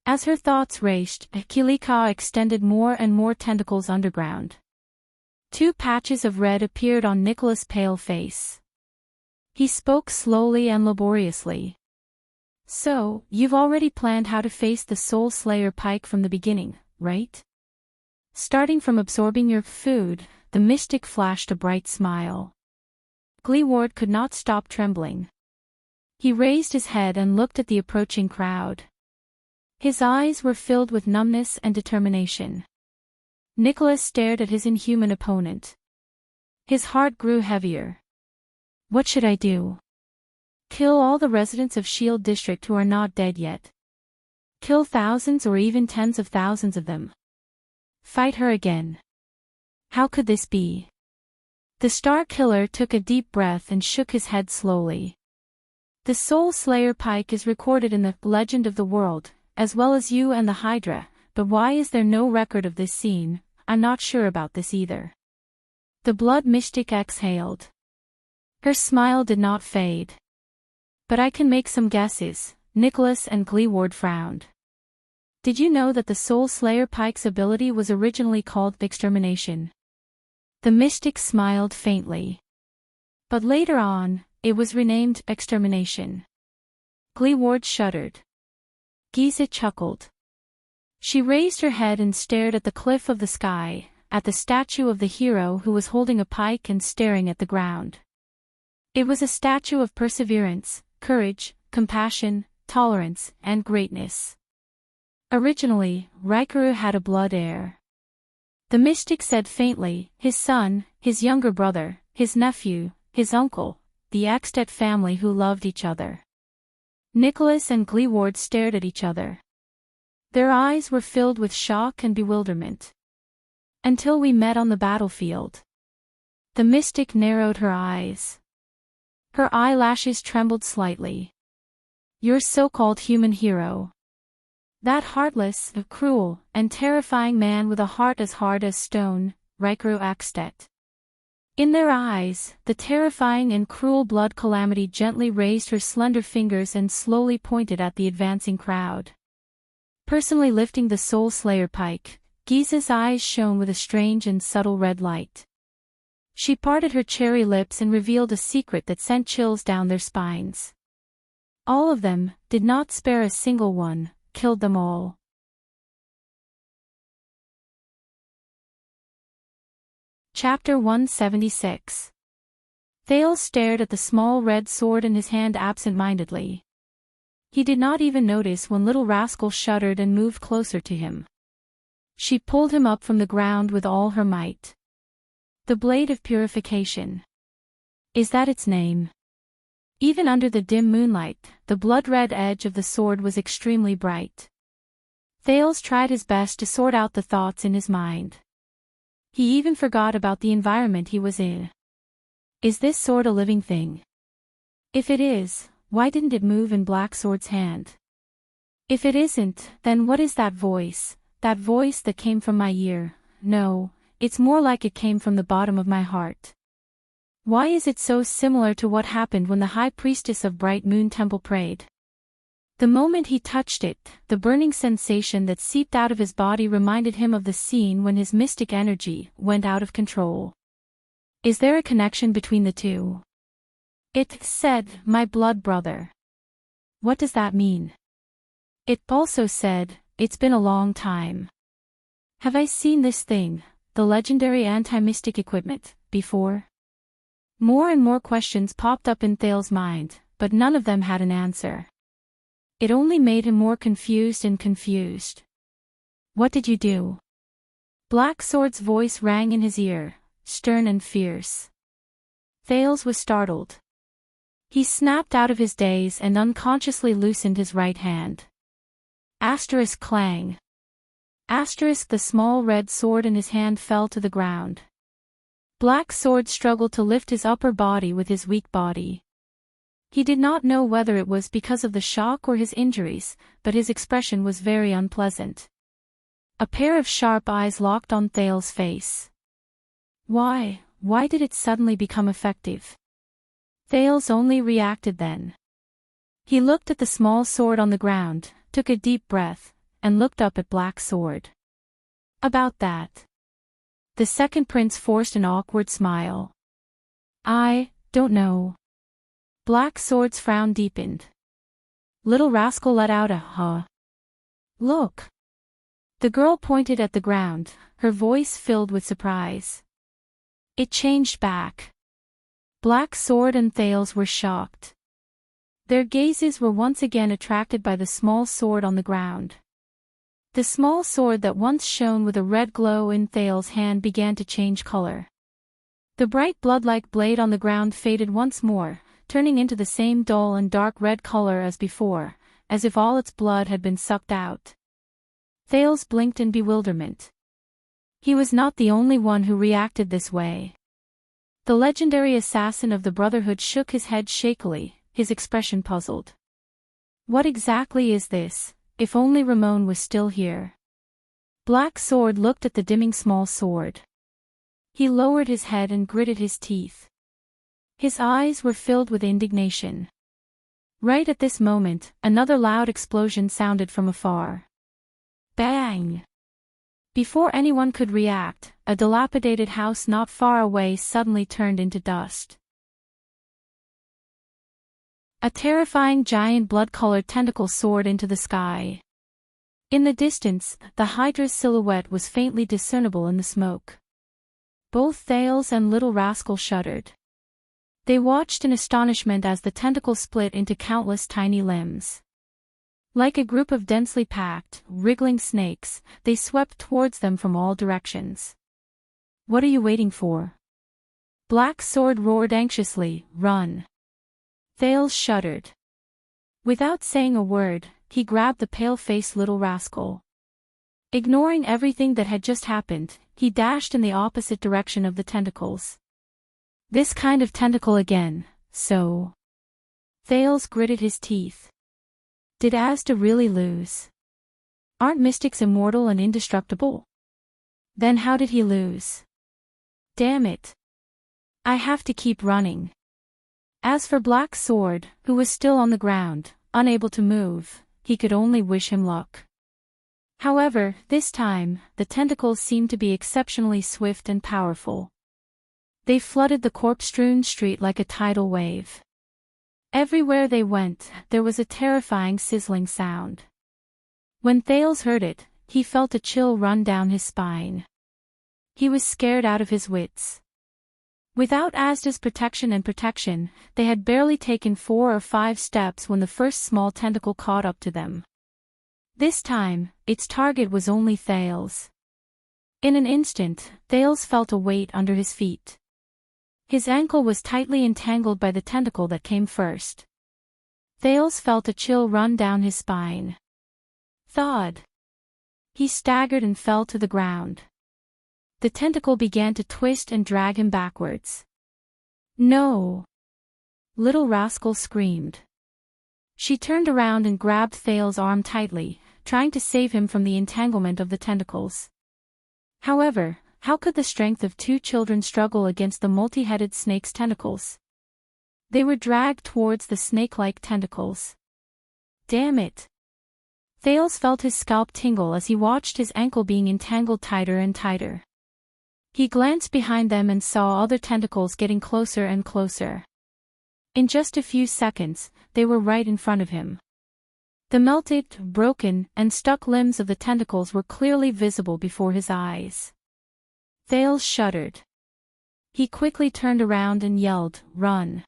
[SPEAKER 1] As her thoughts raced, Kilika extended more and more tentacles underground. 2 patches of red appeared on Nicholas' pale face. He spoke slowly and laboriously. So, you've already planned how to face the Soul Slayer pike from the beginning, right? Starting from absorbing your food, the mystic flashed a bright smile. Gleeward could not stop trembling. He raised his head and looked at the approaching crowd. His eyes were filled with numbness and determination. Nicholas stared at his inhuman opponent. His heart grew heavier. What should I do? Kill all the residents of Shield District who are not dead yet. Kill thousands or even tens of thousands of them. Fight her again. How could this be? The Star Killer took a deep breath and shook his head slowly. The Soul Slayer pike is recorded in the Legend of the World, as well as you and the Hydra, but why is there no record of this scene? I'm not sure about this either. The blood mystic exhaled. Her smile did not fade. But I can make some guesses. Nicholas and Gleeward frowned. Did you know that the Soul Slayer pike's ability was originally called Extermination? The mystic smiled faintly. But later on, it was renamed Extermination. Gleeward shuddered. Giza chuckled. She raised her head and stared at the cliff of the sky, at the statue of the hero who was holding a pike and staring at the ground. It was a statue of perseverance, courage, compassion, tolerance, and greatness. Originally, Rikuru had a blood heir. The mystic said faintly, his son, his younger brother, his nephew, his uncle, the Extet family who loved each other. Nicholas and Gleeward stared at each other. Their eyes were filled with shock and bewilderment. Until we met on the battlefield. The mystic narrowed her eyes. Her eyelashes trembled slightly. Your so-called human hero. That heartless, cruel, and terrifying man with a heart as hard as stone, Rikuru Extet. In their eyes, the terrifying and cruel blood calamity gently raised her slender fingers and slowly pointed at the advancing crowd. Personally lifting the Soul Slayer pike, Giza's eyes shone with a strange and subtle red light. She parted her cherry lips and revealed a secret that sent chills down their spines. All of them, did not spare a single one, killed them all. Chapter 176. Thales stared at the small red sword in his hand absent-mindedly. He did not even notice when Little Rascal shuddered and moved closer to him. She pulled him up from the ground with all her might. The Blade of Purification. Is that its name? Even under the dim moonlight, the blood-red edge of the sword was extremely bright. Thales tried his best to sort out the thoughts in his mind. He even forgot about the environment he was in. Is this sword a living thing? If it is, why didn't it move in Black Sword's hand? If it isn't, then what is that voice that came from my ear? No, it's more like it came from the bottom of my heart. Why is it so similar to what happened when the High Priestess of Bright Moon Temple prayed? The moment he touched it, the burning sensation that seeped out of his body reminded him of the scene when his mystic energy went out of control. Is there a connection between the two? It said, my blood brother. What does that mean? It also said, it's been a long time. Have I seen this thing, the legendary anti-mystic equipment, before? More and more questions popped up in Thales' mind, but none of them had an answer. It only made him more confused and confused. What did you do? Black Sword's voice rang in his ear, stern and fierce. Thales was startled. He snapped out of his daze and unconsciously loosened his right hand. Asterisk clang. Asterisk the small red sword in his hand fell to the ground. Black Sword struggled to lift his upper body with his weak body. He did not know whether it was because of the shock or his injuries, but his expression was very unpleasant. A pair of sharp eyes locked on Thales' face. Why did it suddenly become effective? Thales only reacted then. He looked at the small sword on the ground, took a deep breath, and looked up at Black Sword. About that. The second prince forced an awkward smile. I don't know. Black Sword's frown deepened. Little Rascal let out a huh. Look. The girl pointed at the ground, her voice filled with surprise. It changed back. Black Sword and Thales were shocked. Their gazes were once again attracted by the small sword on the ground. The small sword that once shone with a red glow in Thales' hand began to change color. The bright blood-like blade on the ground faded once more, turning into the same dull and dark red color as before, as if all its blood had been sucked out. Thales blinked in bewilderment. He was not the only one who reacted this way. The legendary assassin of the Brotherhood shook his head shakily, his expression puzzled. What exactly is this? If only Ramon was still here. Black Sword looked at the dimming small sword. He lowered his head and gritted his teeth. His eyes were filled with indignation. Right at this moment, another loud explosion sounded from afar. Bang! Before anyone could react, a dilapidated house not far away suddenly turned into dust. A terrifying giant blood-colored tentacle soared into the sky. In the distance, the Hydra's silhouette was faintly discernible in the smoke. Both Thales and Little Rascal shuddered. They watched in astonishment as the tentacle split into countless tiny limbs. Like a group of densely packed, wriggling snakes, they swept towards them from all directions. What are you waiting for? Black Sword roared anxiously, run. Thales shuddered. Without saying a word, he grabbed the pale-faced Little Rascal. Ignoring everything that had just happened, he dashed in the opposite direction of the tentacles. This kind of tentacle again, so... Thales gritted his teeth. Did Asda really lose? Aren't mystics immortal and indestructible? Then how did he lose? Damn it. I have to keep running. As for Black Sword, who was still on the ground, unable to move, he could only wish him luck. However, this time, the tentacles seemed to be exceptionally swift and powerful. They flooded the corpse-strewn street like a tidal wave. Everywhere they went, there was a terrifying sizzling sound. When Thales heard it, he felt a chill run down his spine. He was scared out of his wits. Without Asda's protection, they had barely taken 4 or 5 steps when the first small tentacle caught up to them. This time, its target was only Thales. In an instant, Thales felt a weight under his feet. His ankle was tightly entangled by the tentacle that came first. Thales felt a chill run down his spine. Thud. He staggered and fell to the ground. The tentacle began to twist and drag him backwards. No! Little Rascal screamed. She turned around and grabbed Thales' arm tightly, trying to save him from the entanglement of the tentacles. However, how could the strength of 2 children struggle against the multi-headed snake's tentacles? They were dragged towards the snake-like tentacles. Damn it! Thales felt his scalp tingle as he watched his ankle being entangled tighter and tighter. He glanced behind them and saw other tentacles getting closer and closer. In just a few seconds, they were right in front of him. The melted, broken, and stuck limbs of the tentacles were clearly visible before his eyes. Thales shuddered. He quickly turned around and yelled, "Run!"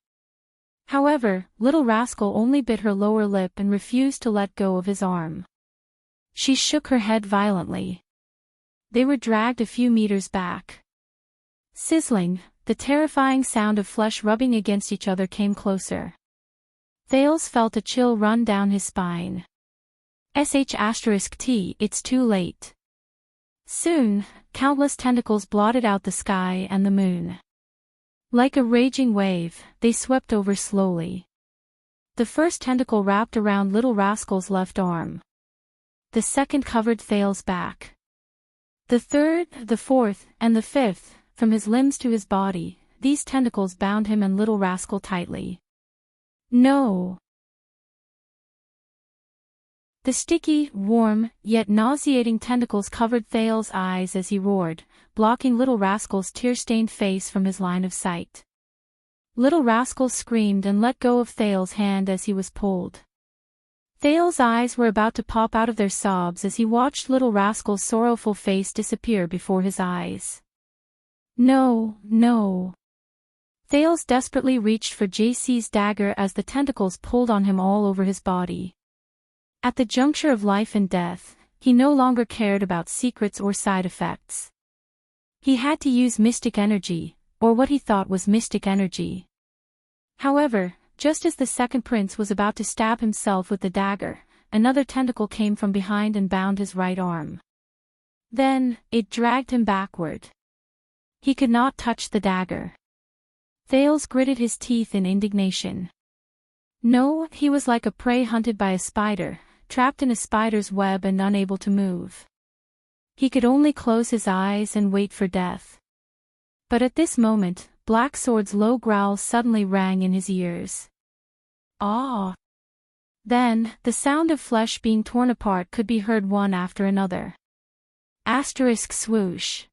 [SPEAKER 1] However, Little Rascal only bit her lower lip and refused to let go of his arm. She shook her head violently. They were dragged a few meters back. Sizzling, the terrifying sound of flesh rubbing against each other came closer. Thales felt a chill run down his spine. **T, it's too late. Soon, countless tentacles blotted out the sky and the moon. Like a raging wave, they swept over slowly. The first tentacle wrapped around Little Rascal's left arm. The second covered Thales' back. The third, the fourth, and the fifth, from his limbs to his body, these tentacles bound him and Little Rascal tightly. No! The sticky, warm, yet nauseating tentacles covered Thales' eyes as he roared, blocking Little Rascal's tear-stained face from his line of sight. Little Rascal screamed and let go of Thales' hand as he was pulled. Thales' eyes were about to pop out of their sobs as he watched Little Rascal's sorrowful face disappear before his eyes. No, no. Thales desperately reached for JC's dagger as the tentacles pulled on him all over his body. At the juncture of life and death, he no longer cared about secrets or side effects. He had to use mystic energy, or what he thought was mystic energy. However, just as the second prince was about to stab himself with the dagger, another tentacle came from behind and bound his right arm. Then, it dragged him backward. He could not touch the dagger. Thales gritted his teeth in indignation. No, he was like a prey hunted by a spider, trapped in a spider's web and unable to move. He could only close his eyes and wait for death. But at this moment, Black Sword's low growl suddenly rang in his ears. Ah! Then, the sound of flesh being torn apart could be heard one after another. *swoosh.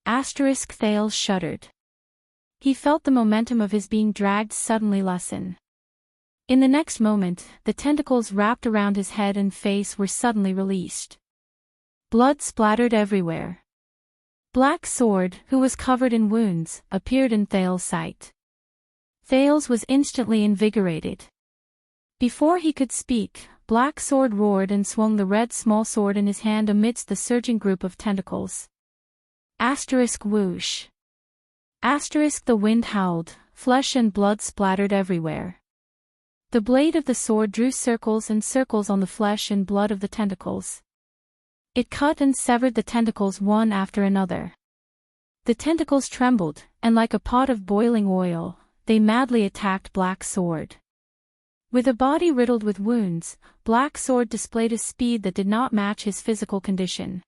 [SPEAKER 1] Thales shuddered. He felt the momentum of his being dragged suddenly lessen. In the next moment, the tentacles wrapped around his head and face were suddenly released. Blood splattered everywhere. Black Sword, who was covered in wounds, appeared in Thales' sight. Thales was instantly invigorated. Before he could speak, Black Sword roared and swung the red small sword in his hand amidst the surging group of tentacles. *whoosh. The wind howled, flesh and blood splattered everywhere. The blade of the sword drew circles and circles on the flesh and blood of the tentacles. It cut and severed the tentacles one after another. The tentacles trembled, and like a pot of boiling oil, they madly attacked Black Sword. With a body riddled with wounds, Black Sword displayed a speed that did not match his physical condition.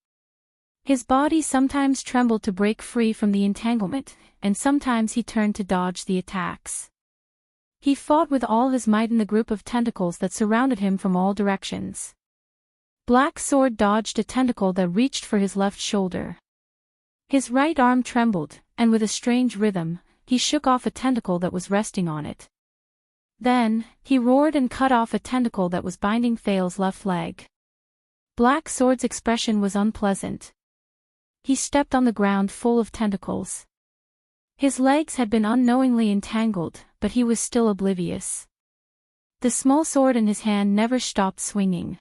[SPEAKER 1] His body sometimes trembled to break free from the entanglement, and sometimes he turned to dodge the attacks. He fought with all his might in the group of tentacles that surrounded him from all directions. Black Sword dodged a tentacle that reached for his left shoulder. His right arm trembled, and with a strange rhythm, he shook off a tentacle that was resting on it. Then, he roared and cut off a tentacle that was binding Thale's left leg. Black Sword's expression was unpleasant. He stepped on the ground full of tentacles. His legs had been unknowingly entangled, but he was still oblivious. The small sword in his hand never stopped swinging.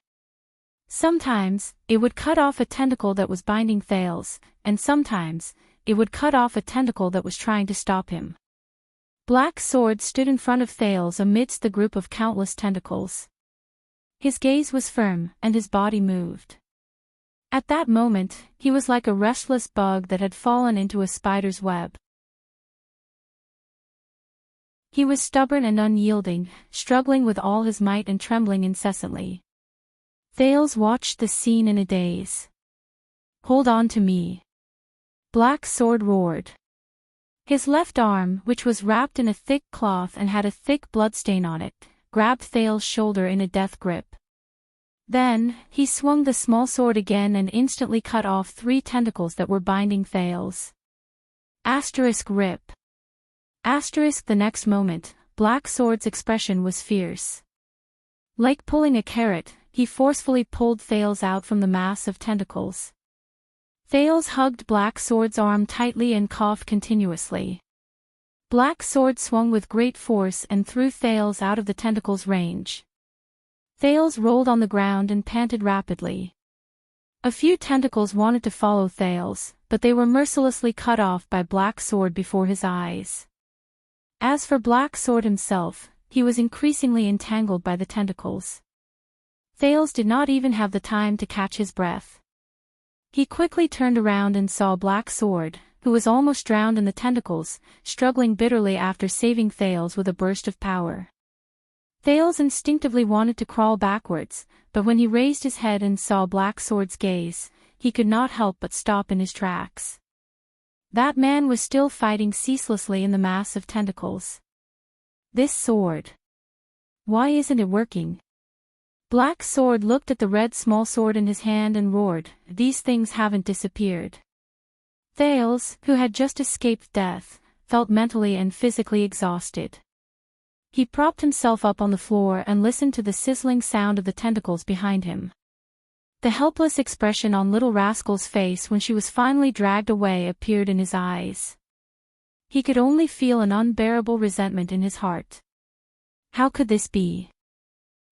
[SPEAKER 1] Sometimes, it would cut off a tentacle that was binding Thales, and sometimes, it would cut off a tentacle that was trying to stop him. Black Sword stood in front of Thales amidst the group of countless tentacles. His gaze was firm, and his body moved. At that moment, he was like a restless bug that had fallen into a spider's web. He was stubborn and unyielding, struggling with all his might and trembling incessantly. Thales watched the scene in a daze. "Hold on to me!" Black Sword roared. His left arm, which was wrapped in a thick cloth and had a thick bloodstain on it, grabbed Thales' shoulder in a death grip. Then, he swung the small sword again and instantly cut off 3 tentacles that were binding Thales. Rip. The next moment, Black Sword's expression was fierce. Like pulling a carrot, he forcefully pulled Thales out from the mass of tentacles. Thales hugged Black Sword's arm tightly and coughed continuously. Black Sword swung with great force and threw Thales out of the tentacle's range. Thales rolled on the ground and panted rapidly. A few tentacles wanted to follow Thales, but they were mercilessly cut off by Black Sword before his eyes. As for Black Sword himself, he was increasingly entangled by the tentacles. Thales did not even have the time to catch his breath. He quickly turned around and saw Black Sword, who was almost drowned in the tentacles, struggling bitterly after saving Thales with a burst of power. Thales instinctively wanted to crawl backwards, but when he raised his head and saw Black Sword's gaze, he could not help but stop in his tracks. That man was still fighting ceaselessly in the mass of tentacles. This sword. Why isn't it working? Black Sword looked at the red small sword in his hand and roared, "These things haven't disappeared." Thales, who had just escaped death, felt mentally and physically exhausted. He propped himself up on the floor and listened to the sizzling sound of the tentacles behind him. The helpless expression on Little Rascal's face when she was finally dragged away appeared in his eyes. He could only feel an unbearable resentment in his heart. How could this be?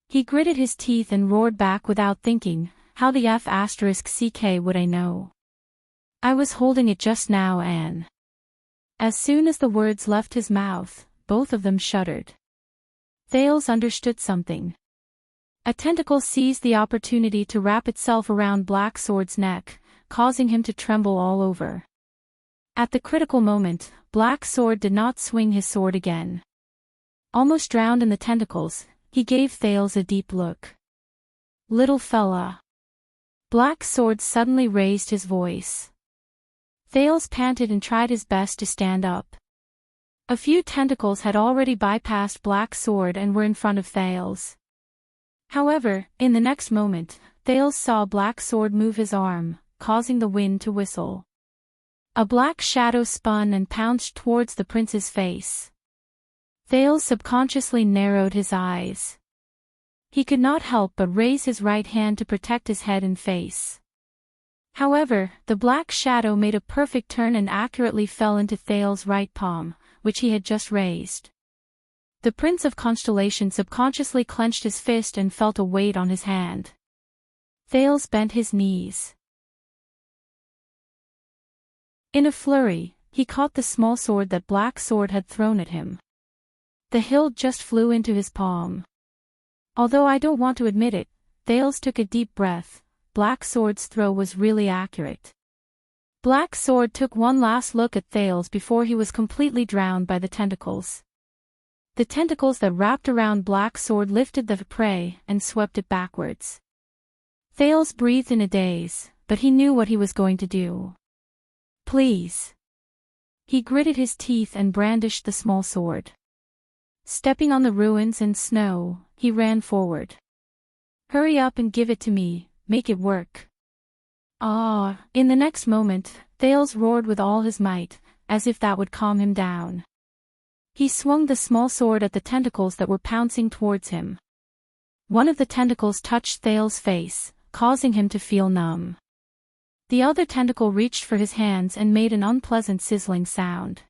[SPEAKER 1] He gritted his teeth and roared back without thinking, "How the F***ck would I know? I was holding it just now and..." As soon as the words left his mouth, both of them shuddered. Thales understood something. A tentacle seized the opportunity to wrap itself around Black Sword's neck, causing him to tremble all over. At the critical moment, Black Sword did not swing his sword again. Almost drowned in the tentacles, he gave Thales a deep look. "Little fella." Black Sword suddenly raised his voice. Thales panted and tried his best to stand up. A few tentacles had already bypassed Black Sword and were in front of Thales. However, in the next moment, Thales saw Black Sword move his arm, causing the wind to whistle. A black shadow spun and pounced towards the prince's face. Thales subconsciously narrowed his eyes. He could not help but raise his right hand to protect his head and face. However, the black shadow made a perfect turn and accurately fell into Thales' right palm, which he had just raised. The Prince of Constellation subconsciously clenched his fist and felt a weight on his hand. Thales bent his knees. In a flurry, he caught the small sword that Black Sword had thrown at him. The hilt just flew into his palm. Although I don't want to admit it, Thales took a deep breath. Black Sword's throw was really accurate. Black Sword took one last look at Thales before he was completely drowned by the tentacles. The tentacles that wrapped around Black Sword lifted the prey and swept it backwards. Thales breathed in a daze, but he knew what he was going to do. "Please." He gritted his teeth and brandished the small sword. Stepping on the ruins and snow, he ran forward. "Hurry up and give it to me," make it work. Ah! In the next moment, Thales roared with all his might, as if that would calm him down. He swung the small sword at the tentacles that were pouncing towards him. One of the tentacles touched Thales' face, causing him to feel numb. The other tentacle reached for his hands and made an unpleasant sizzling sound.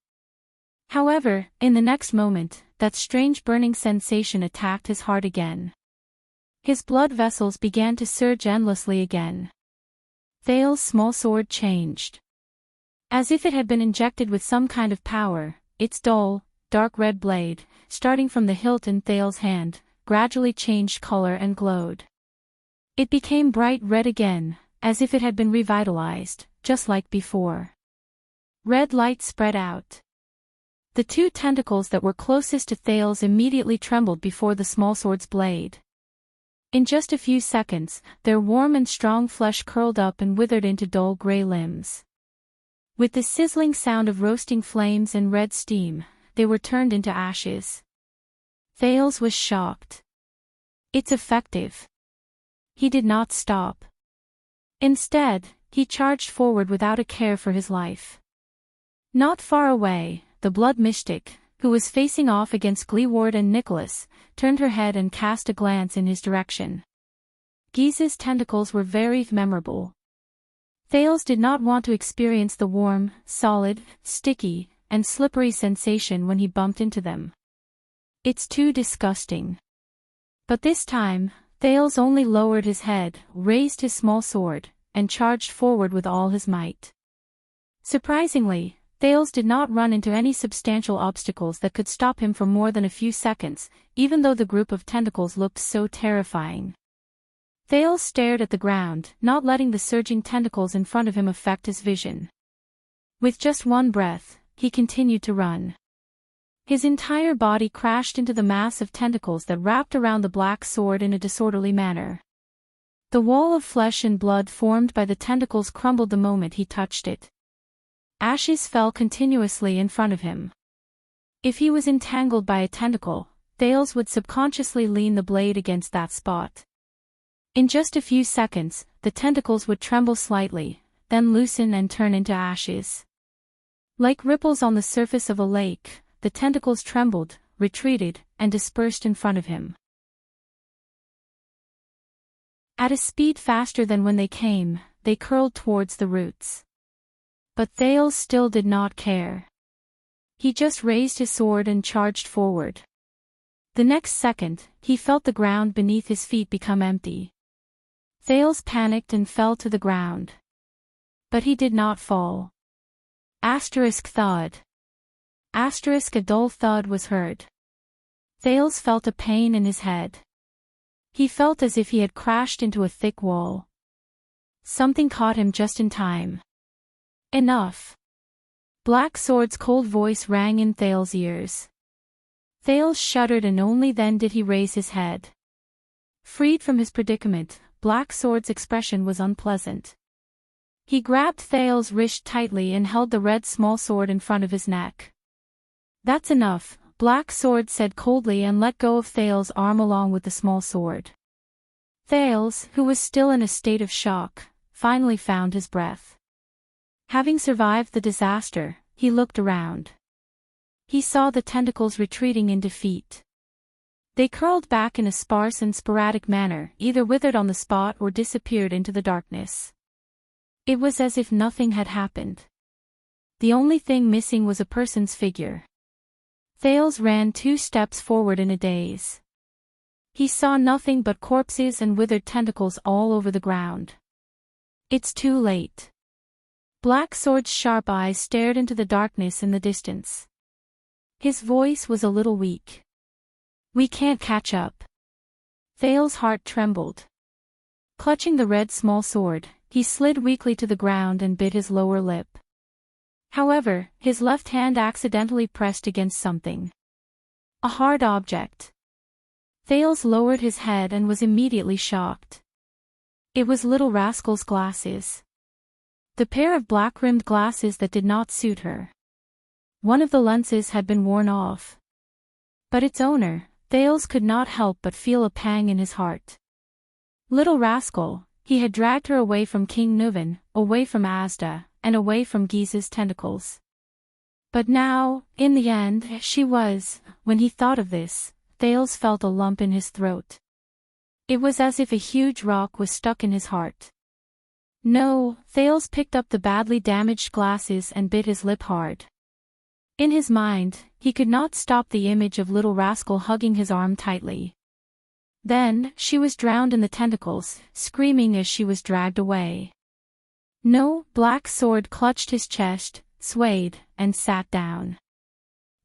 [SPEAKER 1] However, in the next moment, that strange burning sensation attacked his heart again. His blood vessels began to surge endlessly again. Thales' small sword changed. As if it had been injected with some kind of power, its dull, dark red blade, starting from the hilt in Thales' hand, gradually changed color and glowed. It became bright red again, as if it had been revitalized, just like before. Red light spread out. The two tentacles that were closest to Thales immediately trembled before the small sword's blade. In just a few seconds, their warm and strong flesh curled up and withered into dull gray limbs. With the sizzling sound of roasting flames and red steam, they were turned into ashes. Thales was shocked. It's effective. He did not stop. Instead, he charged forward without a care for his life. Not far away, the blood mystic, who was facing off against Gleeward and Nicholas, turned her head and cast a glance in his direction. Giza's tentacles were very memorable. Thales did not want to experience the warm, solid, sticky, and slippery sensation when he bumped into them. It's too disgusting. But this time, Thales only lowered his head, raised his small sword, and charged forward with all his might. Surprisingly, Thales did not run into any substantial obstacles that could stop him for more than a few seconds, even though the group of tentacles looked so terrifying. Thales stared at the ground, not letting the surging tentacles in front of him affect his vision. With just one breath, he continued to run. His entire body crashed into the mass of tentacles that wrapped around the black sword in a disorderly manner. The wall of flesh and blood formed by the tentacles crumbled the moment he touched it. Ashes fell continuously in front of him. If he was entangled by a tentacle, Thales would subconsciously lean the blade against that spot. In just a few seconds, the tentacles would tremble slightly, then loosen and turn into ashes. Like ripples on the surface of a lake, the tentacles trembled, retreated, and dispersed in front of him. At a speed faster than when they came, they curled towards the roots. But Thales still did not care. He just raised his sword and charged forward. The next second, he felt the ground beneath his feet become empty. Thales panicked and fell to the ground. But he did not fall. Thud. A dull thud was heard. Thales felt a pain in his head. He felt as if he had crashed into a thick wall. Something caught him just in time. Enough. Black Sword's cold voice rang in Thales' ears. Thales shuddered and only then did he raise his head. Freed from his predicament, Black Sword's expression was unpleasant. He grabbed Thales' wrist tightly and held the red small sword in front of his neck. That's enough, Black Sword said coldly and let go of Thales' arm along with the small sword. Thales, who was still in a state of shock, finally found his breath. Having survived the disaster, he looked around. He saw the tentacles retreating in defeat. They curled back in a sparse and sporadic manner, either withered on the spot or disappeared into the darkness. It was as if nothing had happened. The only thing missing was a person's figure. Thales ran 2 steps forward in a daze. He saw nothing but corpses and withered tentacles all over the ground. It's too late. Black Sword's sharp eyes stared into the darkness in the distance. His voice was a little weak. We can't catch up. Thales' heart trembled. Clutching the red small sword, he slid weakly to the ground and bit his lower lip. However, his left hand accidentally pressed against something. A hard object. Thales lowered his head and was immediately shocked. It was Little Rascal's glasses. The pair of black-rimmed glasses that did not suit her. One of the lenses had been worn off. But its owner, Thales could not help but feel a pang in his heart. Little Rascal, He had dragged her away from King Nuvan, away from Asda, and away from Giza's tentacles. But now, in the end, she was. When he thought of this, Thales felt a lump in his throat. It was as if a huge rock was stuck in his heart. No, Thales picked up the badly damaged glasses and bit his lip hard. In his mind, he could not stop the image of little rascal hugging his arm tightly. Then, she was drowned in the tentacles, screaming as she was dragged away. No, Black Sword clutched his chest, swayed, and sat down.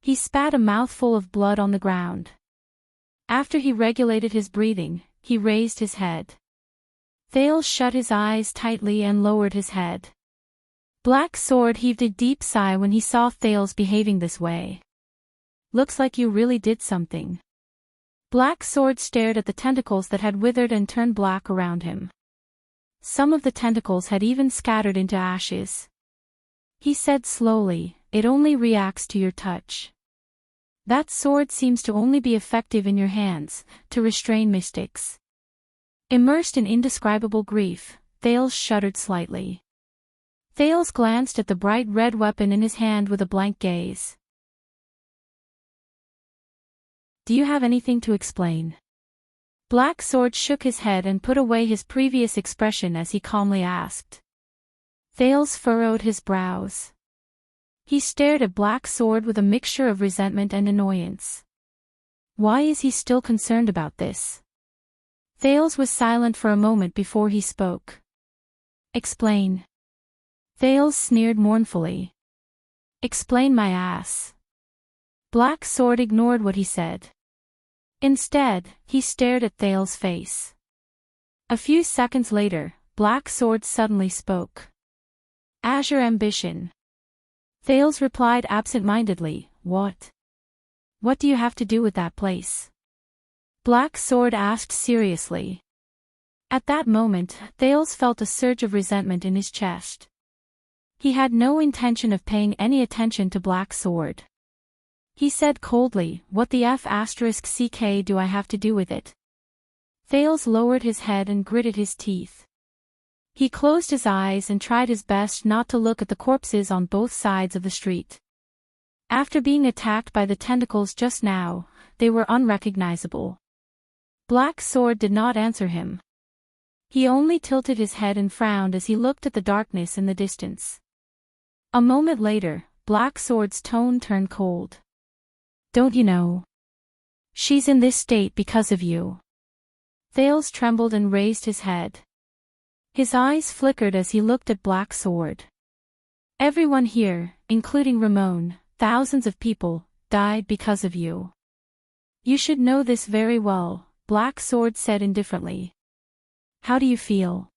[SPEAKER 1] He spat a mouthful of blood on the ground. After he regulated his breathing, he raised his head. Thales shut his eyes tightly and lowered his head. Black Sword heaved a deep sigh when he saw Thales behaving this way. Looks like you really did something. Black Sword stared at the tentacles that had withered and turned black around him. Some of the tentacles had even scattered into ashes. He said slowly, "It only reacts to your touch. That sword seems to only be effective in your hands, to restrain mystics." Immersed in indescribable grief, Thales shuddered slightly. Thales glanced at the bright red weapon in his hand with a blank gaze. "Do you have anything to explain?" Black Sword shook his head and put away his previous expression as he calmly asked. Thales furrowed his brows. He stared at Black Sword with a mixture of resentment and annoyance. Why is he still concerned about this? Thales was silent for a moment before he spoke. "Explain." Thales sneered mournfully. "Explain my ass." Black Sword ignored what he said. Instead, he stared at Thales' face. A few seconds later, Black Sword suddenly spoke. "Azure ambition." Thales replied absent-mindedly, "What? What do you have to do with that place?" Black Sword asked seriously. At that moment, Thales felt a surge of resentment in his chest. He had no intention of paying any attention to Black Sword. He said coldly, "What the F***ck do I have to do with it?" Thales lowered his head and gritted his teeth. He closed his eyes and tried his best not to look at the corpses on both sides of the street. After being attacked by the tentacles just now, they were unrecognizable. Black Sword did not answer him. He only tilted his head and frowned as he looked at the darkness in the distance. A moment later, Black Sword's tone turned cold. "Don't you know? She's in this state because of you." Thales trembled and raised his head. His eyes flickered as he looked at Black Sword. "Everyone here, including Ramon, thousands of people, died because of you. You should know this very well," Black Sword said indifferently. "How do you feel?"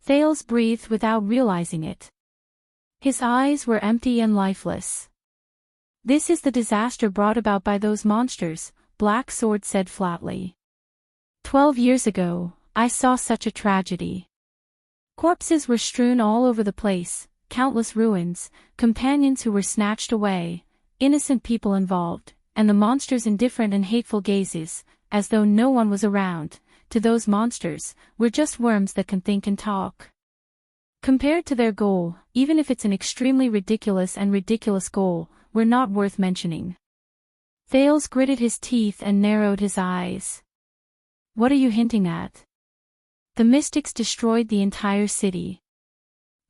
[SPEAKER 1] Thales breathed without realizing it. His eyes were empty and lifeless. "This is the disaster brought about by those monsters," Black Sword said flatly. 12 years ago, I saw such a tragedy. Corpses were strewn all over the place, countless ruins, companions who were snatched away, innocent people involved, and the monsters' indifferent and hateful gazes, as though no one was around. To those monsters, we're just worms that can think and talk. Compared to their goal, even if it's an extremely ridiculous goal, we're not worth mentioning. Thales gritted his teeth and narrowed his eyes. "What are you hinting at?" "The mystics destroyed the entire city.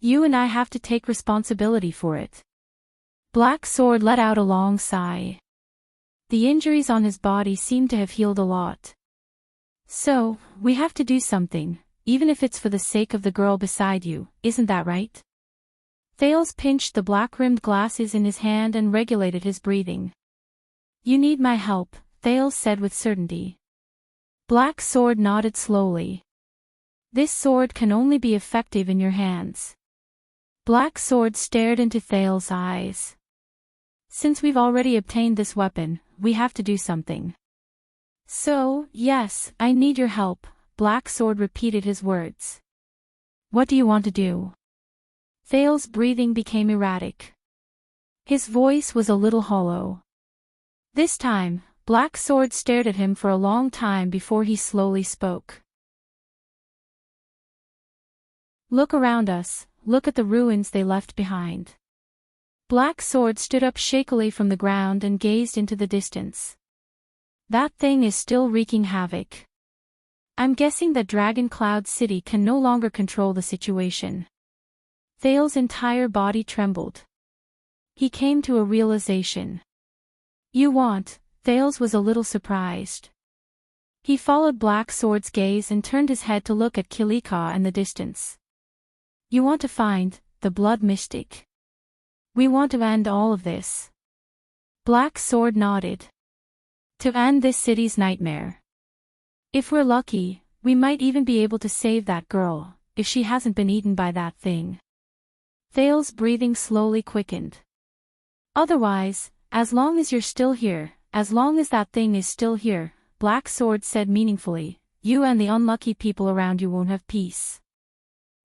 [SPEAKER 1] You and I have to take responsibility for it." Black Sword let out a long sigh. The injuries on his body seemed to have healed a lot. "So, we have to do something, even if it's for the sake of the girl beside you, isn't that right?" Thales pinched the black-rimmed glasses in his hand and regulated his breathing. "You need my help," Thales said with certainty. Black Sword nodded slowly. "This sword can only be effective in your hands." Black Sword stared into Thales' eyes. "Since we've already obtained this weapon, we have to do something." "So, yes, I need your help," Black Sword repeated his words. "What do you want to do?" Thales' breathing became erratic. His voice was a little hollow. This time, Black Sword stared at him for a long time before he slowly spoke. Look around us, look at the ruins they left behind. Black Sword stood up shakily from the ground and gazed into the distance. That thing is still wreaking havoc. I'm guessing that Dragon Cloud City can no longer control the situation. Thale's entire body trembled. He came to a realization. Thales was a little surprised. He followed Black Sword's gaze and turned his head to look at Kilika in the distance. You want to find the Blood Mystic. We want to end all of this. Black Sword nodded. To end this city's nightmare. If we're lucky, we might even be able to save that girl, if she hasn't been eaten by that thing. Thale's breathing slowly quickened. Otherwise, as long as you're still here, as long as that thing is still here, Black Sword said meaningfully, you and the unlucky people around you won't have peace.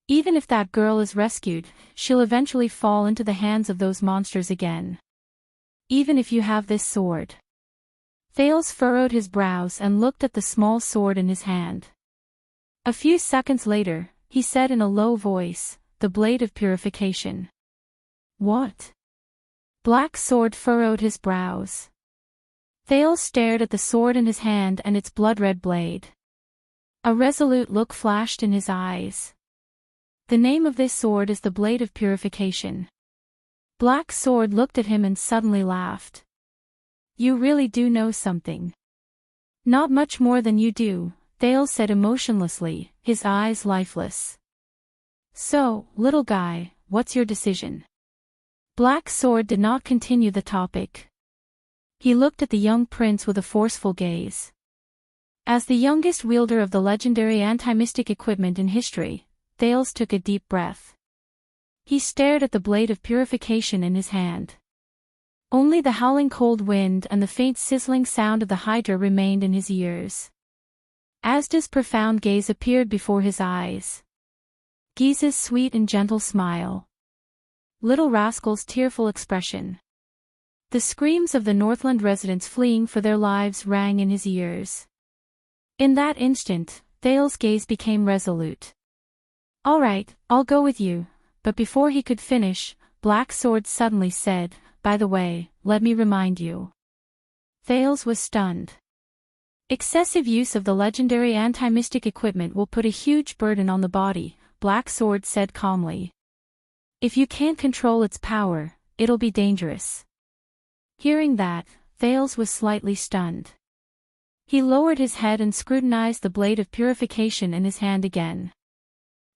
[SPEAKER 1] Even if that girl is rescued, she'll eventually fall into the hands of those monsters again. Even if you have this sword. Thales furrowed his brows and looked at the small sword in his hand. A few seconds later, he said in a low voice, the blade of purification. What? Black Sword furrowed his brows. Thales stared at the sword in his hand and its blood-red blade. A resolute look flashed in his eyes. The name of this sword is the Blade of Purification. Black Sword looked at him and suddenly laughed. You really do know something. Not much more than you do, Thales said emotionlessly, his eyes lifeless. So, little guy, what's your decision? Black Sword did not continue the topic. He looked at the young prince with a forceful gaze. As the youngest wielder of the legendary anti-mystic equipment in history, Thales took a deep breath. He stared at the blade of purification in his hand. Only the howling cold wind and the faint sizzling sound of the Hydra remained in his ears. Asda's profound gaze appeared before his eyes. Giza's sweet and gentle smile. Little Rascal's tearful expression. The screams of the Northland residents fleeing for their lives rang in his ears. In that instant, Thales' gaze became resolute. All right, I'll go with you, but before he could finish, Black Sword suddenly said, by the way, let me remind you. Thales was stunned. Excessive use of the legendary anti-mystic equipment will put a huge burden on the body, Black Sword said calmly. If you can't control its power, it'll be dangerous. Hearing that, Thales was slightly stunned. He lowered his head and scrutinized the blade of purification in his hand again.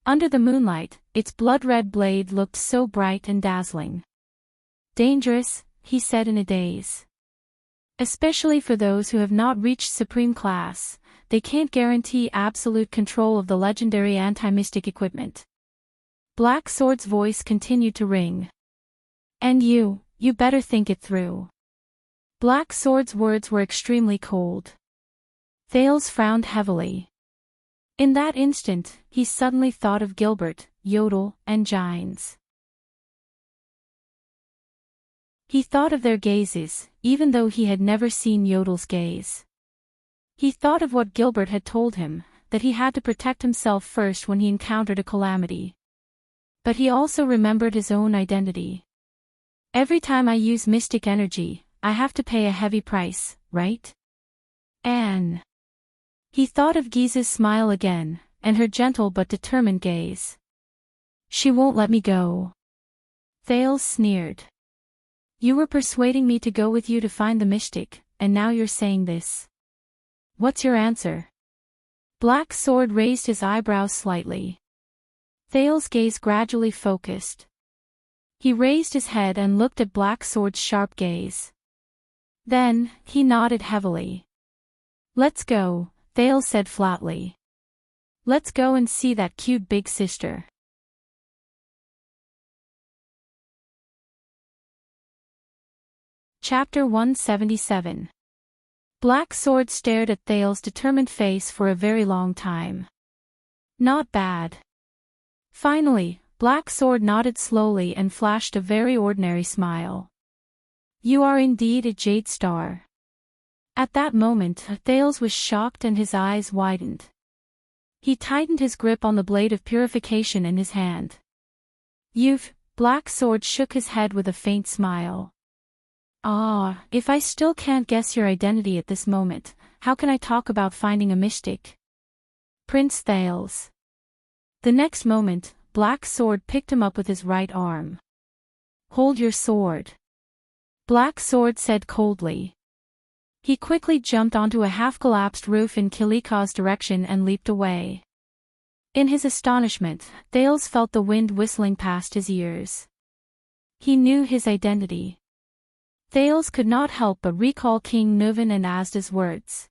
[SPEAKER 1] Under the moonlight, its blood-red blade looked so bright and dazzling. Dangerous, he said in a daze. Especially for those who have not reached supreme class, they can't guarantee absolute control of the legendary anti-mystic equipment. Black Sword's voice continued to ring. And you better think it through. Black Sword's words were extremely cold. Thales frowned heavily. In that instant, he suddenly thought of Gilbert, Yodel, and Gines. He thought of their gazes, even though he had never seen Yodel's gaze. He thought of what Gilbert had told him, that he had to protect himself first when he encountered a calamity. But he also remembered his own identity. Every time I use mystic energy, I have to pay a heavy price, right? Anne. He thought of Giza's smile again, and her gentle but determined gaze. She won't let me go. Thales sneered. You were persuading me to go with you to find the mystic, and now you're saying this. What's your answer? Black Sword raised his eyebrows slightly. Thales' gaze gradually focused. He raised his head and looked at Black Sword's sharp gaze. Then, he nodded heavily. Let's go, Thales said flatly. Let's go and see that cute big sister. Chapter 177. Black Sword stared at Thales' determined face for a very long time. Not bad. Finally, Black Sword nodded slowly and flashed a very ordinary smile. You are indeed a jade star. At that moment, Thales was shocked and his eyes widened. He tightened his grip on the blade of purification in his hand. Black Sword shook his head with a faint smile. Ah, if I still can't guess your identity at this moment, how can I talk about finding a mystic? Prince Thales. The next moment, Black Sword picked him up with his right arm. Hold your sword. Black Sword said coldly. He quickly jumped onto a half-collapsed roof in Kilika's direction and leaped away. In his astonishment, Thales felt the wind whistling past his ears. He knew his identity. Thales could not help but recall King Nuvan and Asda's words.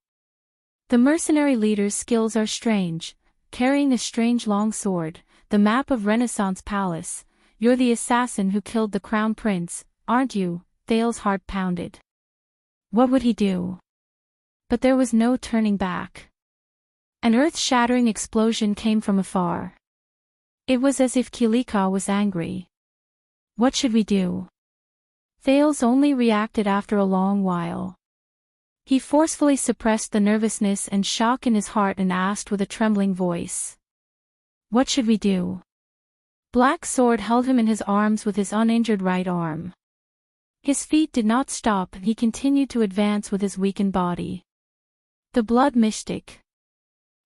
[SPEAKER 1] The mercenary leader's skills are strange, carrying a strange long sword, the map of Renaissance Palace. You're the assassin who killed the crown prince, aren't you? Thales' heart pounded. What would he do? But there was no turning back. An earth-shattering explosion came from afar. It was as if Kilika was angry. What should we do? Thales only reacted after a long while. He forcefully suppressed the nervousness and shock in his heart and asked with a trembling voice. What should we do? Black Sword held him in his arms with his uninjured right arm. His feet did not stop and he continued to advance with his weakened body. The blood mystic.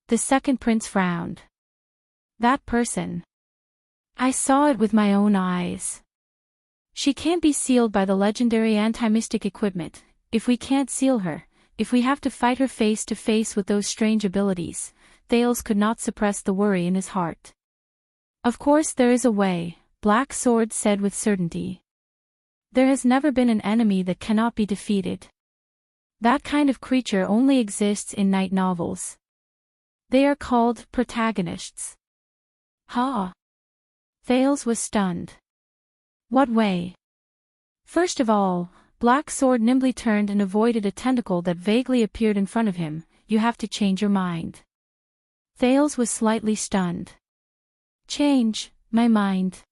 [SPEAKER 1] The second prince frowned. That person. I saw it with my own eyes. She can't be sealed by the legendary anti-mystic equipment. If we can't seal her, if we have to fight her face to face with those strange abilities, Thales could not suppress the worry in his heart. Of course there is a way, Black Sword said with certainty. There has never been an enemy that cannot be defeated. That kind of creature only exists in night novels. They are called protagonists. Ha! Thales was stunned. What way? First of all, Black Sword nimbly turned and avoided a tentacle that vaguely appeared in front of him. You have to change your mind. Thales was slightly stunned. Change my mind?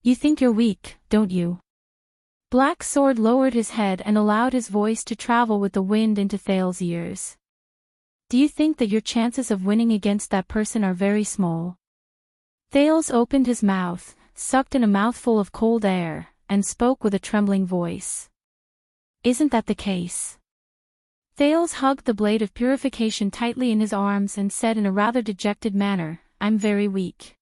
[SPEAKER 1] You think you're weak, don't you? Black Sword lowered his head and allowed his voice to travel with the wind into Thales' ears. Do you think that your chances of winning against that person are very small? Thales opened his mouth, sucked in a mouthful of cold air, and spoke with a trembling voice. Isn't that the case? Thales hugged the blade of purification tightly in his arms and said in a rather dejected manner, I'm very weak.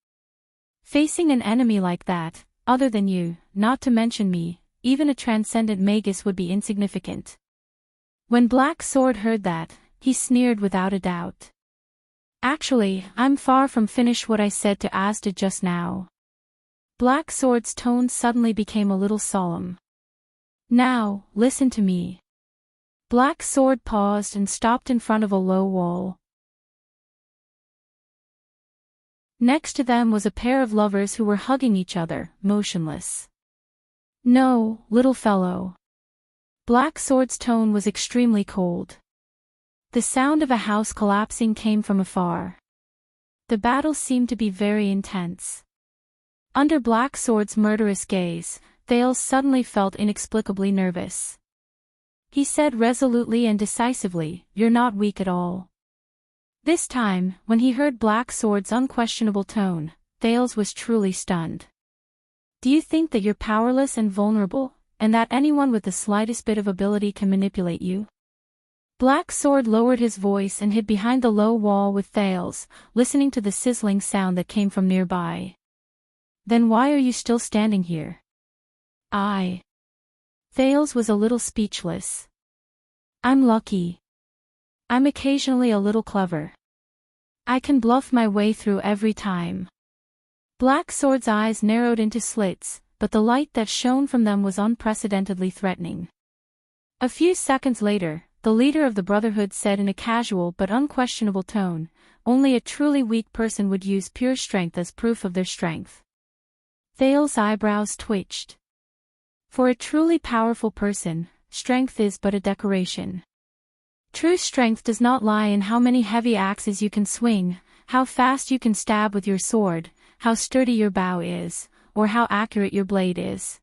[SPEAKER 1] Facing an enemy like that, other than you, not to mention me, even a transcendent magus would be insignificant. When Black Sword heard that, he sneered without a doubt. Actually, I'm far from finished what I said to Asda just now. Black Sword's tone suddenly became a little solemn. Now, listen to me. Black Sword paused and stopped in front of a low wall. Next to them was a pair of lovers who were hugging each other, motionless. No, little fellow. Black Sword's tone was extremely cold. The sound of a house collapsing came from afar. The battle seemed to be very intense. Under Black Sword's murderous gaze, Thales suddenly felt inexplicably nervous. He said resolutely and decisively, You're not weak at all. This time, when he heard Black Sword's unquestionable tone, Thales was truly stunned. Do you think that you're powerless and vulnerable, and that anyone with the slightest bit of ability can manipulate you? Black Sword lowered his voice and hid behind the low wall with Thales, listening to the sizzling sound that came from nearby. Then why are you still standing here? Thales was a little speechless. I'm lucky. I'm occasionally a little clever. I can bluff my way through every time. Black Sword's eyes narrowed into slits, but the light that shone from them was unprecedentedly threatening. A few seconds later, the leader of the Brotherhood said in a casual but unquestionable tone, Only a truly weak person would use pure strength as proof of their strength. Thales' eyebrows twitched. For a truly powerful person, strength is but a decoration. True strength does not lie in how many heavy axes you can swing, how fast you can stab with your sword, how sturdy your bow is, or how accurate your blade is.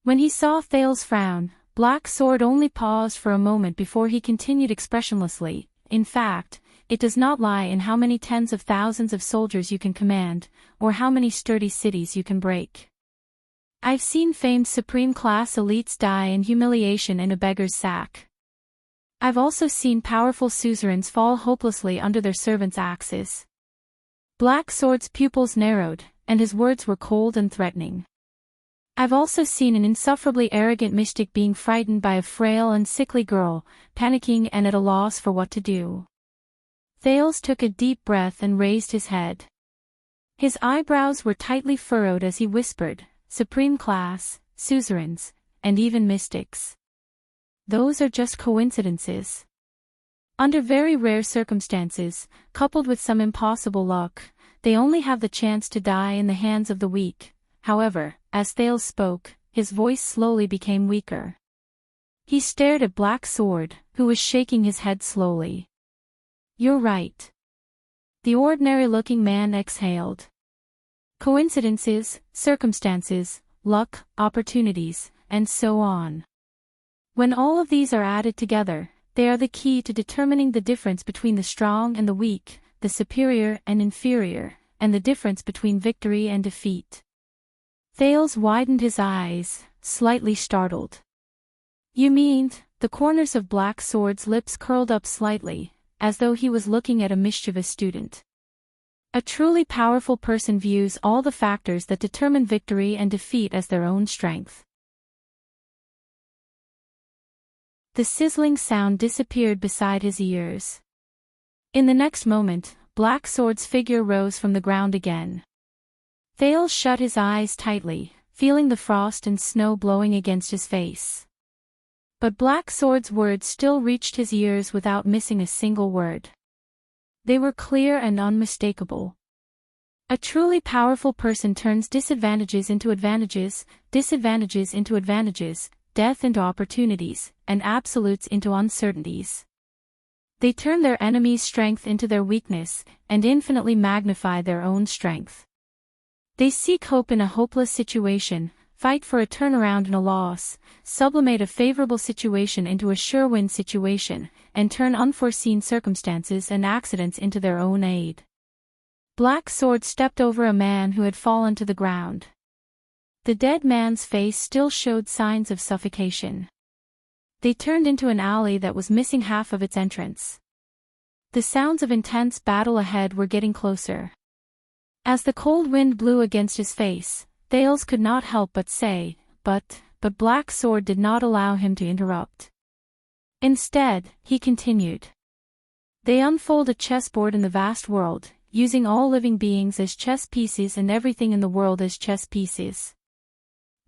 [SPEAKER 1] When he saw Thales frown, Black Sword only paused for a moment before he continued expressionlessly. In fact, it does not lie in how many tens of thousands of soldiers you can command, or how many sturdy cities you can break. I've seen famed supreme-class elites die in humiliation in a beggar's sack. I've also seen powerful suzerains fall hopelessly under their servants' axes. Black Sword's pupils narrowed, and his words were cold and threatening. I've also seen an insufferably arrogant mystic being frightened by a frail and sickly girl, panicking and at a loss for what to do. Thales took a deep breath and raised his head. His eyebrows were tightly furrowed as he whispered, "Supreme class, suzerains, and even mystics. Those are just coincidences. Under very rare circumstances, coupled with some impossible luck, they only have the chance to die in the hands of the weak." However, as Thales spoke, his voice slowly became weaker. He stared at Black Sword, who was shaking his head slowly. "You're right." The ordinary-looking man exhaled. "Coincidences, circumstances, luck, opportunities, and so on. When all of these are added together, they are the key to determining the difference between the strong and the weak, the superior and inferior, and the difference between victory and defeat." Thales widened his eyes, slightly startled. "You mean?" The corners of Black Sword's lips curled up slightly, as though he was looking at a mischievous student. "A truly powerful person views all the factors that determine victory and defeat as their own strength." The sizzling sound disappeared beside his ears. In the next moment, Black Sword's figure rose from the ground again. Thales shut his eyes tightly, feeling the frost and snow blowing against his face. But Black Sword's words still reached his ears without missing a single word. They were clear and unmistakable. A truly powerful person turns disadvantages into advantages, disadvantages into advantages, death into opportunities, and absolutes into uncertainties. They turn their enemy's strength into their weakness, and infinitely magnify their own strength. They seek hope in a hopeless situation, fight for a turnaround in a loss, sublimate a favorable situation into a sure-win situation, and turn unforeseen circumstances and accidents into their own aid. Black Sword stepped over a man who had fallen to the ground. The dead man's face still showed signs of suffocation. They turned into an alley that was missing half of its entrance. The sounds of intense battle ahead were getting closer. As the cold wind blew against his face, Thales could not help but say, but Black Sword did not allow him to interrupt. Instead, he continued. "They unfold a chessboard in the vast world, using all living beings as chess pieces and everything in the world as chess pieces.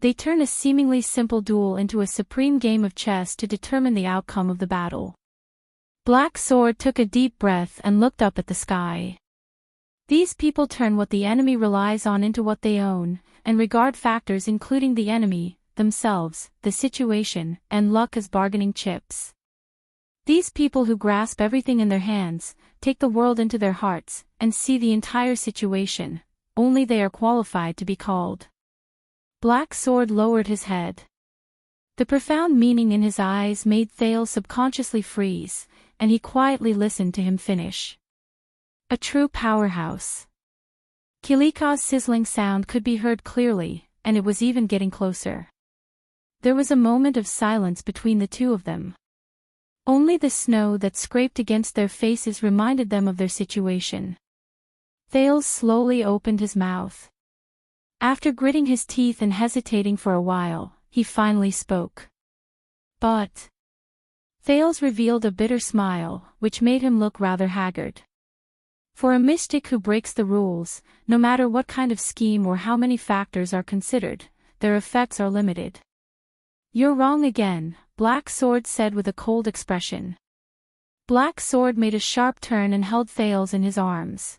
[SPEAKER 1] They turn a seemingly simple duel into a supreme game of chess to determine the outcome of the battle." Black Sword took a deep breath and looked up at the sky. "These people turn what the enemy relies on into what they own, and regard factors including the enemy, themselves, the situation, and luck as bargaining chips. These people who grasp everything in their hands, take the world into their hearts, and see the entire situation, only they are qualified to be called." Black Sword lowered his head. The profound meaning in his eyes made Thales subconsciously freeze, and he quietly listened to him finish. "A true powerhouse." Kilika's sizzling sound could be heard clearly, and it was even getting closer. There was a moment of silence between the two of them. Only the snow that scraped against their faces reminded them of their situation. Thales slowly opened his mouth. After gritting his teeth and hesitating for a while, he finally spoke. "But..." Thales revealed a bitter smile, which made him look rather haggard. For a mystic who breaks the rules, no matter what kind of scheme or how many factors are considered, their effects are limited. "You're wrong again," Black Sword said with a cold expression. Black Sword made a sharp turn and held Thales in his arms.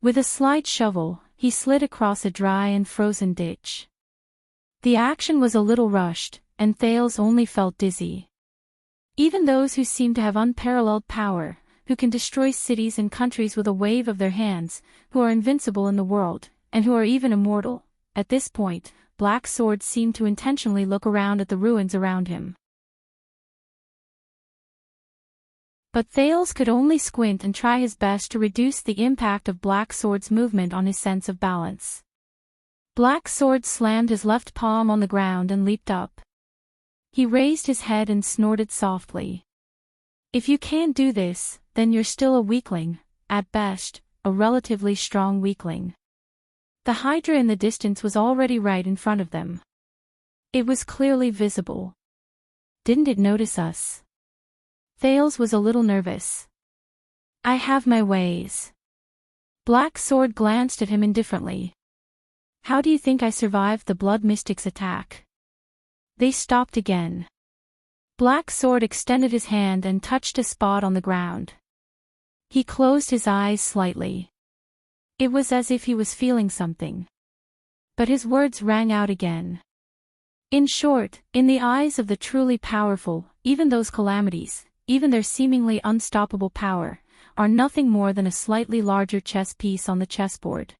[SPEAKER 1] With a slight shovel, he slid across a dry and frozen ditch. The action was a little rushed, and Thales only felt dizzy. Even those who seem to have unparalleled power, who can destroy cities and countries with a wave of their hands, who are invincible in the world, and who are even immortal, at this point, Black Sword seemed to intentionally look around at the ruins around him. But Thales could only squint and try his best to reduce the impact of Black Sword's movement on his sense of balance. Black Sword slammed his left palm on the ground and leaped up. He raised his head and snorted softly. If you can't do this, then you're still a weakling, at best, a relatively strong weakling. The Hydra in the distance was already right in front of them. It was clearly visible. Didn't it notice us? Thales was a little nervous. I have my ways. Black Sword glanced at him indifferently. How do you think I survived the Blood Mystic's attack? They stopped again. Black Sword extended his hand and touched a spot on the ground. He closed his eyes slightly. It was as if he was feeling something. But his words rang out again. In short, in the eyes of the truly powerful, even those calamities, even their seemingly unstoppable power, are nothing more than a slightly larger chess piece on the chessboard.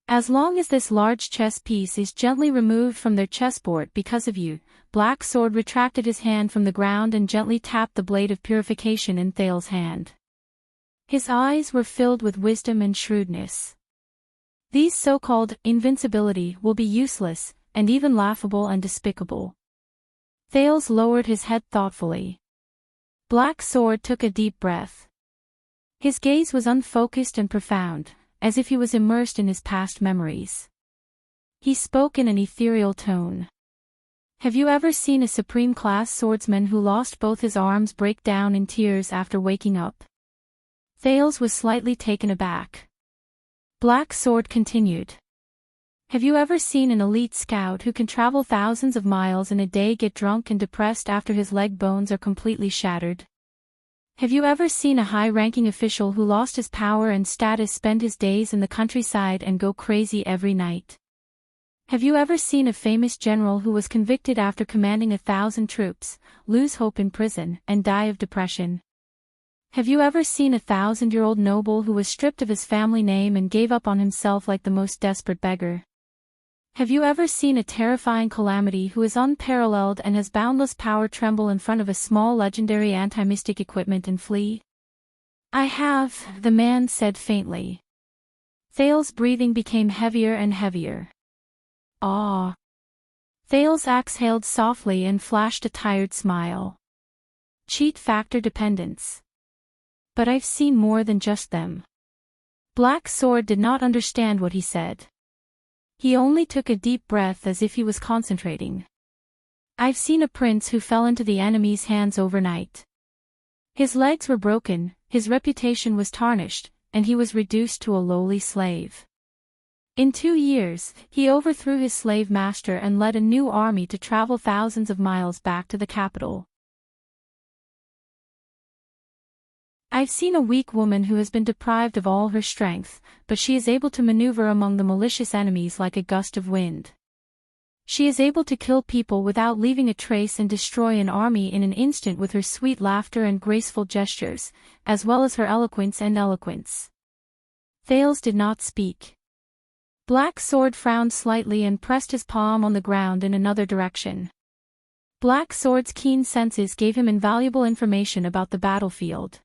[SPEAKER 1] As long as this large chess piece is gently removed from their chessboard because of you, Black Sword retracted his hand from the ground and gently tapped the blade of purification in Thales' hand. His eyes were filled with wisdom and shrewdness. These so-called invincibility will be useless, and even laughable and despicable. Thales lowered his head thoughtfully. Black Sword took a deep breath. His gaze was unfocused and profound, as if he was immersed in his past memories. He spoke in an ethereal tone. Have you ever seen a supreme-class swordsman who lost both his arms break down in tears after waking up? Thales was slightly taken aback. Black Sword continued. Have you ever seen an elite scout who can travel thousands of miles in a day get drunk and depressed after his leg bones are completely shattered? Have you ever seen a high-ranking official who lost his power and status spend his days in the countryside and go crazy every night? Have you ever seen a famous general who was convicted after commanding 1,000 troops, lose hope in prison, and die of depression? Have you ever seen a 1,000-year-old noble who was stripped of his family name and gave up on himself like the most desperate beggar? Have you ever seen a terrifying calamity who is unparalleled and has boundless power tremble in front of a small legendary anti-mystic equipment and flee? I have, the man said faintly. Thales' breathing became heavier and heavier. Ah. Thales exhaled softly and flashed a tired smile. Cheat factor dependence. But I've seen more than just them. Black Sword did not understand what he said. He only took a deep breath as if he was concentrating. I've seen a prince who fell into the enemy's hands overnight. His legs were broken, his reputation was tarnished, and he was reduced to a lowly slave. In 2 years, he overthrew his slave master and led a new army to travel thousands of miles back to the capital. I've seen a weak woman who has been deprived of all her strength, but she is able to maneuver among the malicious enemies like a gust of wind. She is able to kill people without leaving a trace and destroy an army in an instant with her sweet laughter and graceful gestures, as well as her eloquence and eloquence. Thales did not speak. Black Sword frowned slightly and pressed his palm on the ground in another direction. Black Sword's keen senses gave him invaluable information about the battlefield.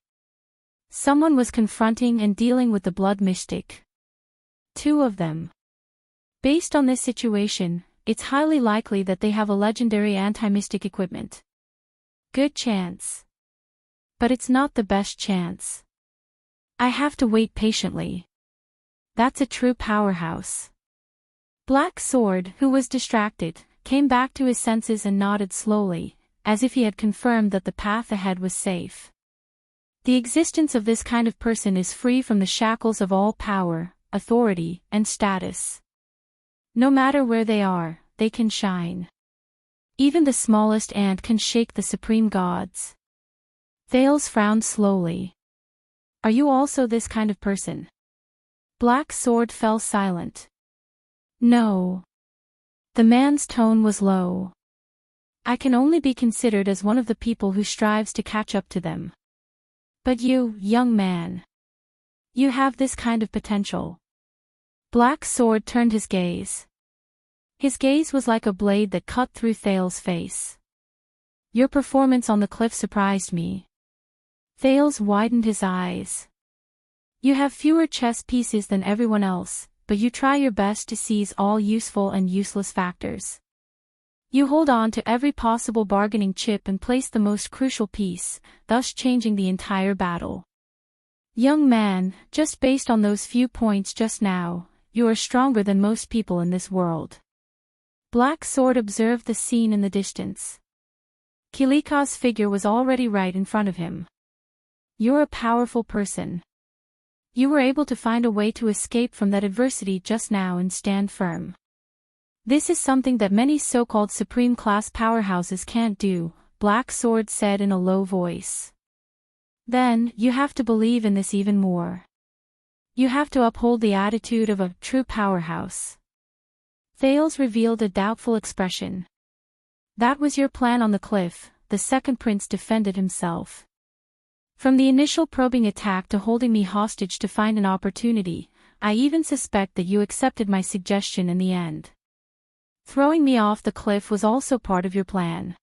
[SPEAKER 1] Someone was confronting and dealing with the Blood Mystic. 2 of them. Based on this situation, it's highly likely that they have a legendary anti-mystic equipment. Good chance. But it's not the best chance. I have to wait patiently. That's a true powerhouse. Black Sword, who was distracted, came back to his senses and nodded slowly, as if he had confirmed that the path ahead was safe. The existence of this kind of person is free from the shackles of all power, authority, and status. No matter where they are, they can shine. Even the smallest ant can shake the supreme gods. Thales frowned slowly. Are you also this kind of person? Black Sword fell silent. No. The man's tone was low. I can only be considered as one of the people who strives to catch up to them. But you, young man. You have this kind of potential. Black Sword turned his gaze. His gaze was like a blade that cut through Thales' face. Your performance on the cliff surprised me. Thales widened his eyes. You have fewer chess pieces than everyone else, but you try your best to seize all useful and useless factors. You hold on to every possible bargaining chip and place the most crucial piece, thus changing the entire battle. Young man, just based on those few points just now, you are stronger than most people in this world. Black Sword observed the scene in the distance. Kilika's figure was already right in front of him. You're a powerful person. You were able to find a way to escape from that adversity just now and stand firm. This is something that many so-called supreme-class powerhouses can't do, Black Sword said in a low voice. Then, you have to believe in this even more. You have to uphold the attitude of a true powerhouse. Thales revealed a doubtful expression. That was your plan on the cliff, the second prince defended himself. From the initial probing attack to holding me hostage to find an opportunity, I even suspect that you accepted my suggestion in the end. Throwing me off the cliff was also part of your plan.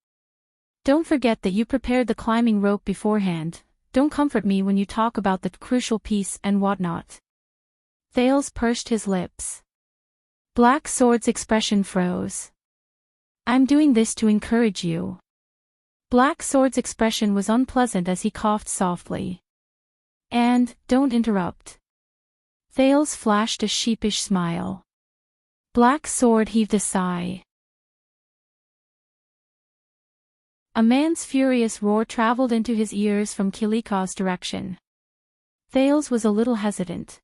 [SPEAKER 1] Don't forget that you prepared the climbing rope beforehand. Don't comfort me when you talk about the crucial piece and whatnot. Thales pursed his lips. Black Sword's expression froze. I'm doing this to encourage you. Black Sword's expression was unpleasant as he coughed softly. And, don't interrupt. Thales flashed a sheepish smile. Black Sword heaved a sigh. A man's furious roar traveled into his ears from Kilika's direction. Thales was a little hesitant.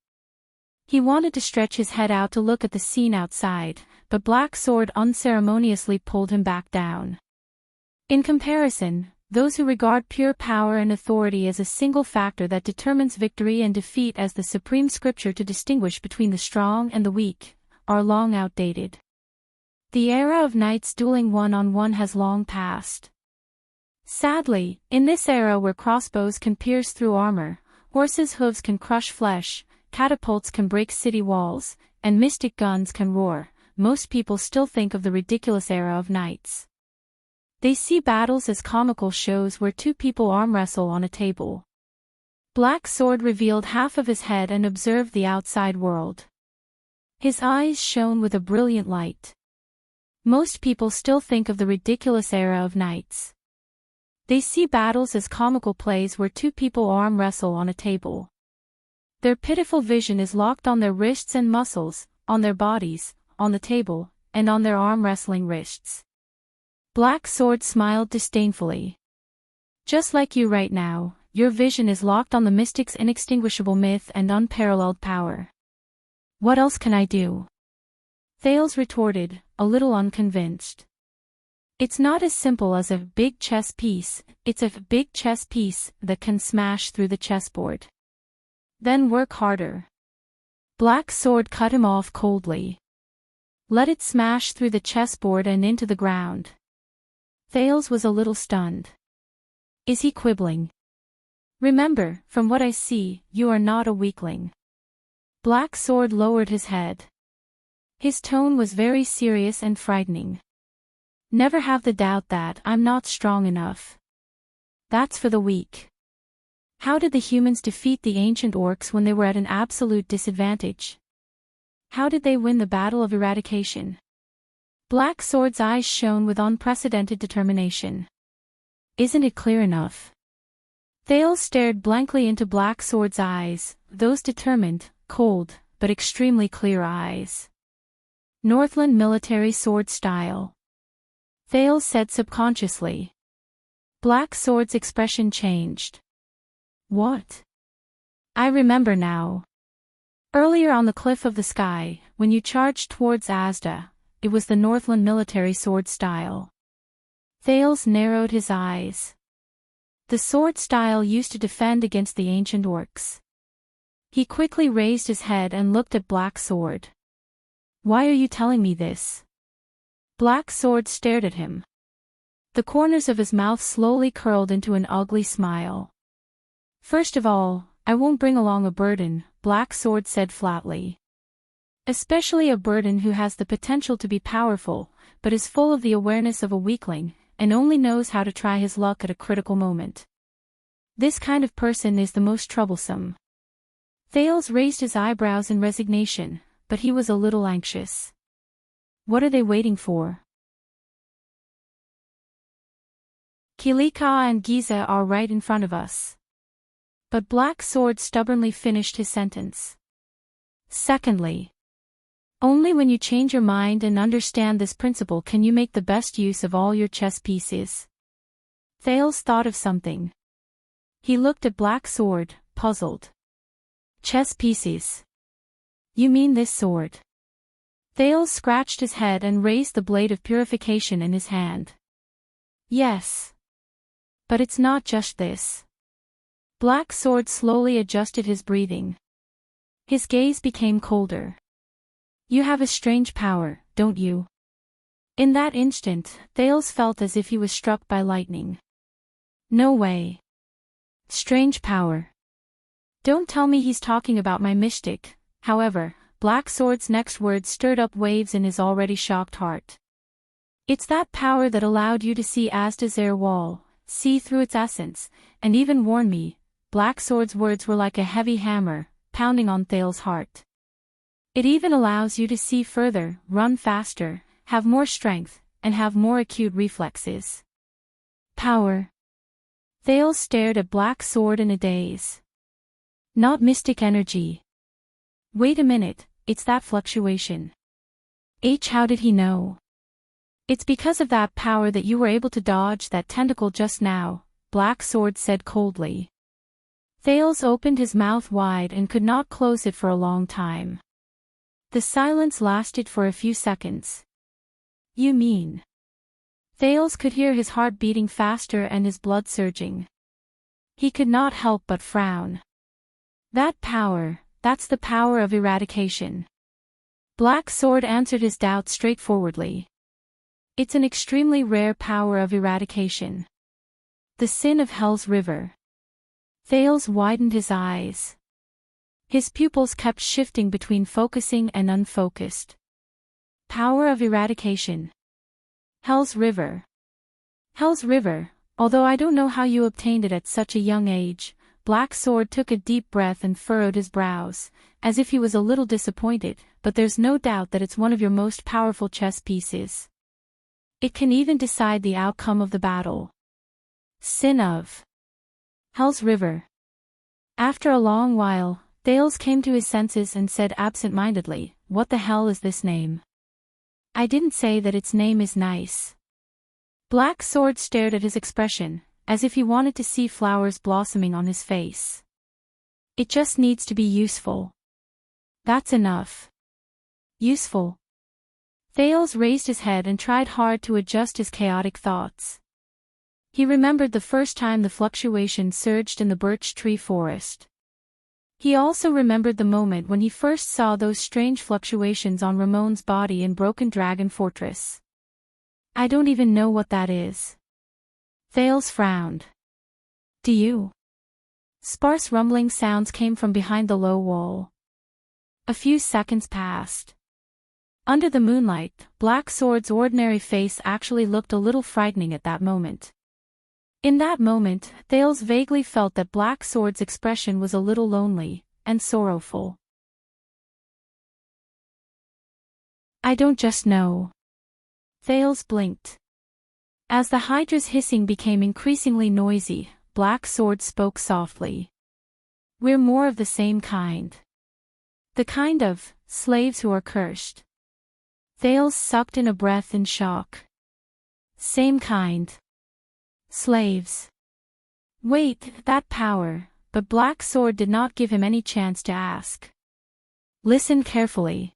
[SPEAKER 1] He wanted to stretch his head out to look at the scene outside, but Black Sword unceremoniously pulled him back down. In comparison, those who regard pure power and authority as a single factor that determines victory and defeat as the supreme scripture to distinguish between the strong and the weak, are long outdated. The era of knights dueling one-on-one has long passed. Sadly, in this era where crossbows can pierce through armor, horses' hooves can crush flesh, catapults can break city walls, and mystic guns can roar, most people still think of the ridiculous era of knights. They see battles as comical shows where two people arm wrestle on a table. Black Sword revealed half of his head and observed the outside world. His eyes shone with a brilliant light. Most people still think of the ridiculous era of knights. They see battles as comical plays where two people arm wrestle on a table. Their pitiful vision is locked on their wrists and muscles, on their bodies, on the table, and on their arm wrestling wrists. Black Sword smiled disdainfully. Just like you right now, your vision is locked on the mystic's inextinguishable myth and unparalleled power. What else can I do? Thales retorted, a little unconvinced. It's not as simple as a big chess piece, it's a big chess piece that can smash through the chessboard. Then work harder. Black Sword cut him off coldly. Let it smash through the chessboard and into the ground. Thales was a little stunned. Is he quibbling? Remember, from what I see, you are not a weakling. Black Sword lowered his head. His tone was very serious and frightening. Never have the doubt that I'm not strong enough. That's for the weak. How did the humans defeat the ancient orcs when they were at an absolute disadvantage? How did they win the Battle of Eradication? Black Sword's eyes shone with unprecedented determination. Isn't it clear enough? Thales stared blankly into Black Sword's eyes, those determined, cold, but extremely clear eyes. Northland military sword style. Thales said subconsciously. Black Sword's expression changed. What? I remember now. Earlier on the cliff of the sky, when you charged towards Asda, it was the Northland military sword style. Thales narrowed his eyes. The sword style used to defend against the ancient orcs. He quickly raised his head and looked at Black Sword. Why are you telling me this? Black Sword stared at him. The corners of his mouth slowly curled into an ugly smile. First of all, I won't bring along a burden, Black Sword said flatly. Especially a burden who has the potential to be powerful, but is full of the awareness of a weakling, and only knows how to try his luck at a critical moment. This kind of person is the most troublesome. Thales raised his eyebrows in resignation, but he was a little anxious. What are they waiting for? Kilika and Giza are right in front of us. But Black Sword stubbornly finished his sentence. Secondly, only when you change your mind and understand this principle can you make the best use of all your chess pieces. Thales thought of something. He looked at Black Sword, puzzled. Chess pieces. You mean this sword? Thales scratched his head and raised the blade of purification in his hand. Yes. But it's not just this. Black Sword slowly adjusted his breathing. His gaze became colder. You have a strange power, don't you? In that instant, Thales felt as if he was struck by lightning. No way. Strange power. Don't tell me he's talking about my mystic. However, Black Sword's next words stirred up waves in his already shocked heart. It's that power that allowed you to see Asda's air wall, see through its essence, and even warn me. Black Sword's words were like a heavy hammer, pounding on Thales' heart. It even allows you to see further, run faster, have more strength, and have more acute reflexes. Power. Thales stared at Black Sword in a daze. Not mystic energy. Wait a minute, it's that fluctuation. How did he know? It's because of that power that you were able to dodge that tentacle just now, Black Sword said coldly. Thales opened his mouth wide and could not close it for a long time. The silence lasted for a few seconds. You mean? Thales could hear his heart beating faster and his blood surging. He could not help but frown. That power, that's the power of eradication. Black Sword answered his doubt straightforwardly. It's an extremely rare power of eradication. The sin of Hell's River. Thales widened his eyes. His pupils kept shifting between focusing and unfocused. Power of eradication. Hell's River. Hell's River, although I don't know how you obtained it at such a young age. Black Sword took a deep breath and furrowed his brows, as if he was a little disappointed, but there's no doubt that it's one of your most powerful chess pieces. It can even decide the outcome of the battle. Sin of Hell's River. After a long while, Thales came to his senses and said absent-mindedly, "What the hell is this name?" "I didn't say that its name is nice." Black Sword stared at his expression, as if he wanted to see flowers blossoming on his face. "It just needs to be useful." "That's enough." "Useful?" Thales raised his head and tried hard to adjust his chaotic thoughts. He remembered the first time the fluctuation surged in the birch tree forest. He also remembered the moment when he first saw those strange fluctuations on Ramon's body in Broken Dragon Fortress. "I don't even know what that is." Thales frowned. "Do you?" Sparse rumbling sounds came from behind the low wall. A few seconds passed. Under the moonlight, Black Sword's ordinary face actually looked a little frightening at that moment. In that moment, Thales vaguely felt that Black Sword's expression was a little lonely and sorrowful. "I don't just know." Thales blinked. As the Hydra's hissing became increasingly noisy, Black Sword spoke softly. "We're more of the same kind. The kind of slaves who are cursed." Thales sucked in a breath in shock. "Same kind. Slaves. Wait, that power," but Black Sword did not give him any chance to ask. "Listen carefully."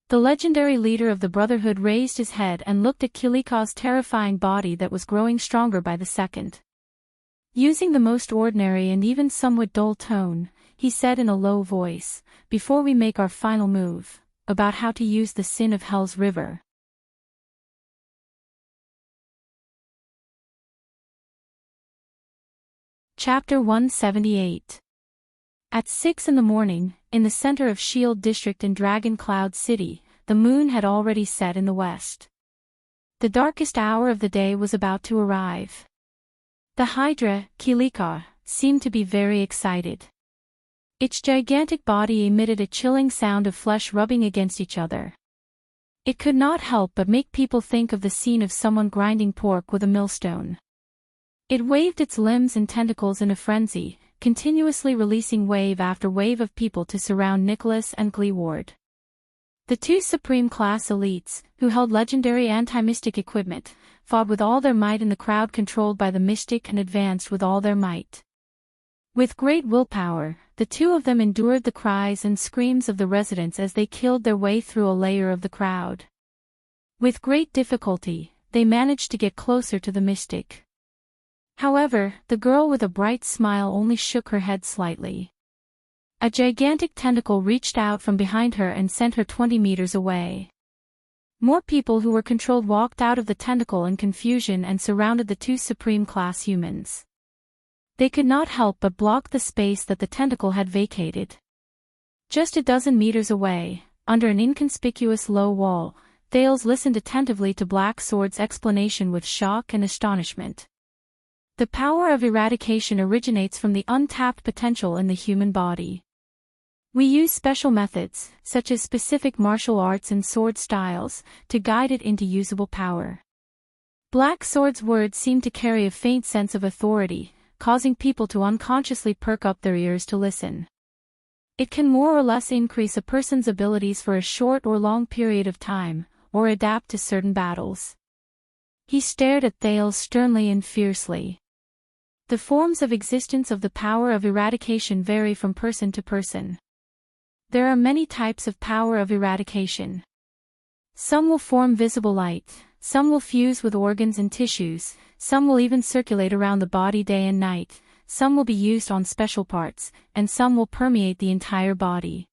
[SPEAKER 1] The legendary leader of the Brotherhood raised his head and looked at Kilika's terrifying body that was growing stronger by the second. Using the most ordinary and even somewhat dull tone, he said in a low voice, "Before we make our final move, about how to use the sin of Hell's River." Chapter 178. At 6 in the morning, in the center of Shield District in Dragon Cloud City, the moon had already set in the west. The darkest hour of the day was about to arrive. The Hydra, Kilika, seemed to be very excited. Its gigantic body emitted a chilling sound of flesh rubbing against each other. It could not help but make people think of the scene of someone grinding pork with a millstone. It waved its limbs and tentacles in a frenzy, continuously releasing wave after wave of people to surround Nicholas and Gleeward. The two Supreme Class elites, who held legendary anti-mystic equipment, fought with all their might in the crowd controlled by the mystic and advanced with all their might. With great willpower, the two of them endured the cries and screams of the residents as they killed their way through a layer of the crowd. With great difficulty, they managed to get closer to the mystic. However, the girl with a bright smile only shook her head slightly. A gigantic tentacle reached out from behind her and sent her 20 meters away. More people who were controlled walked out of the tentacle in confusion and surrounded the two Supreme Class humans. They could not help but block the space that the tentacle had vacated. Just a dozen meters away, under an inconspicuous low wall, Thales listened attentively to Black Sword's explanation with shock and astonishment. The power of eradication originates from the untapped potential in the human body. We use special methods, such as specific martial arts and sword styles, to guide it into usable power. Black Sword's words seemed to carry a faint sense of authority, causing people to unconsciously perk up their ears to listen. It can more or less increase a person's abilities for a short or long period of time, or adapt to certain battles. He stared at Thales sternly and fiercely. The forms of existence of the power of eradication vary from person to person. There are many types of power of eradication. Some will form visible light, some will fuse with organs and tissues, some will even circulate around the body day and night, some will be used on special parts, and some will permeate the entire body.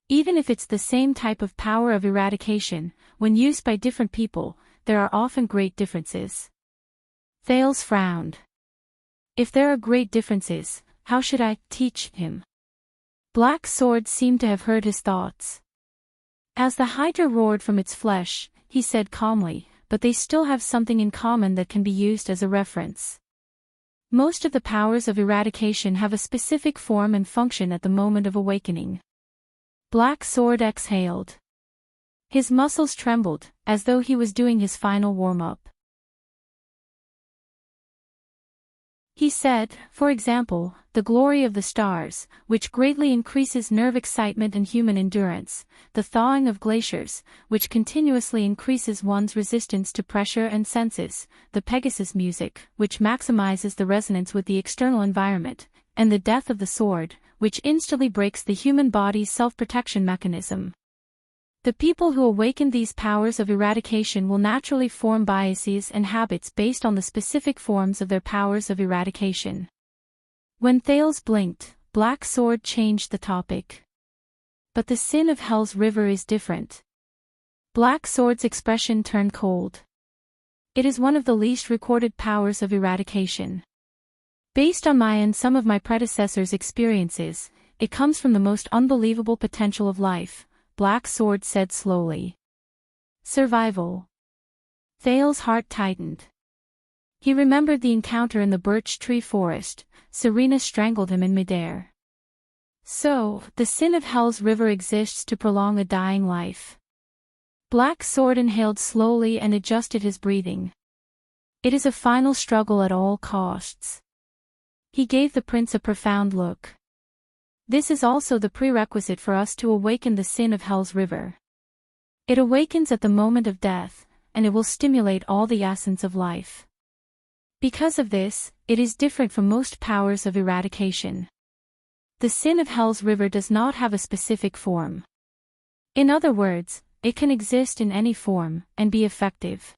[SPEAKER 1] Even if it's the same type of power of eradication, when used by different people, there are often great differences. Thales frowned. If there are great differences, how should I teach him? Black Sword seemed to have heard his thoughts. As the Hydra roared from its flesh, he said calmly, but they still have something in common that can be used as a reference. Most of the powers of eradication have a specific form and function at the moment of awakening. Black Sword exhaled. His muscles trembled, as though he was doing his final warm-up. He said, for example, the glory of the stars, which greatly increases nerve excitement and human endurance, the thawing of glaciers, which continuously increases one's resistance to pressure and senses, the Pegasus music, which maximizes the resonance with the external environment, and the death of the sword, which instantly breaks the human body's self-protection mechanism. The people who awaken these powers of eradication will naturally form biases and habits based on the specific forms of their powers of eradication. When Thales blinked, Black Sword changed the topic. But the sin of Hell's River is different. Black Sword's expression turned cold. It is one of the least recorded powers of eradication. Based on my and some of my predecessors' experiences, it comes from the most unbelievable potential of life, Black Sword said slowly. Survival. Thales' heart tightened. He remembered the encounter in the birch tree forest. Serena strangled him in midair. So, the sin of Hell's River exists to prolong a dying life. Black Sword inhaled slowly and adjusted his breathing. It is a final struggle at all costs. He gave the prince a profound look. This is also the prerequisite for us to awaken the sin of Hell's River. It awakens at the moment of death, and it will stimulate all the essence of life. Because of this, it is different from most powers of eradication. The sin of Hell's River does not have a specific form. In other words, it can exist in any form, and be effective.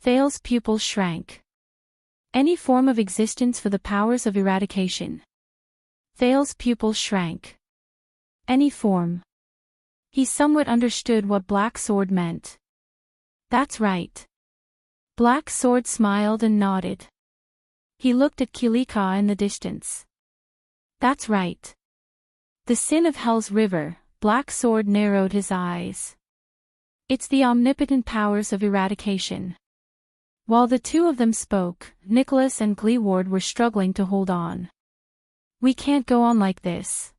[SPEAKER 1] Thales' pupils shrank. Any form of existence for the powers of eradication. Thales' pupils shrank. Any form. He somewhat understood what Black Sword meant. That's right. Black Sword smiled and nodded. He looked at Kilika in the distance. That's right. The sin of Hell's River, Black Sword narrowed his eyes. It's the omnipotent powers of eradication. While the two of them spoke, Nicholas and Gleeward were struggling to hold on. "We can't go on like this."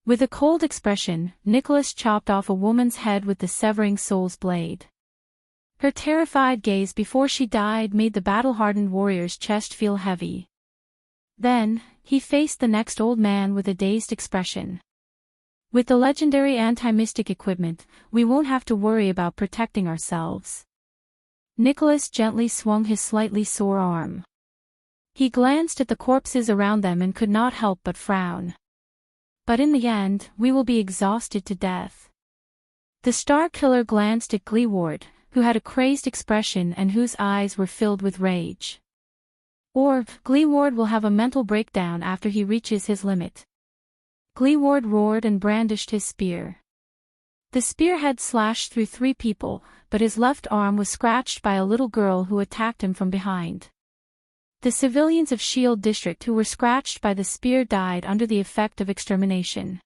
[SPEAKER 1] With a cold expression, Nicholas chopped off a woman's head with the severing soul's blade. Her terrified gaze before she died made the battle-hardened warrior's chest feel heavy. Then, he faced the next old man with a dazed expression. "With the legendary anti-mystic equipment, we won't have to worry about protecting ourselves." Nicholas gently swung his slightly sore arm. He glanced at the corpses around them and could not help but frown. "But in the end, we will be exhausted to death." The Star Killer glanced at Gleeward, who had a crazed expression and whose eyes were filled with rage. "Or, Gleeward will have a mental breakdown after he reaches his limit." Gleeward roared and brandished his spear. The spearhead slashed through 3 people, but his left arm was scratched by a little girl who attacked him from behind. The civilians of Shield District who were scratched by the spear died under the effect of extermination.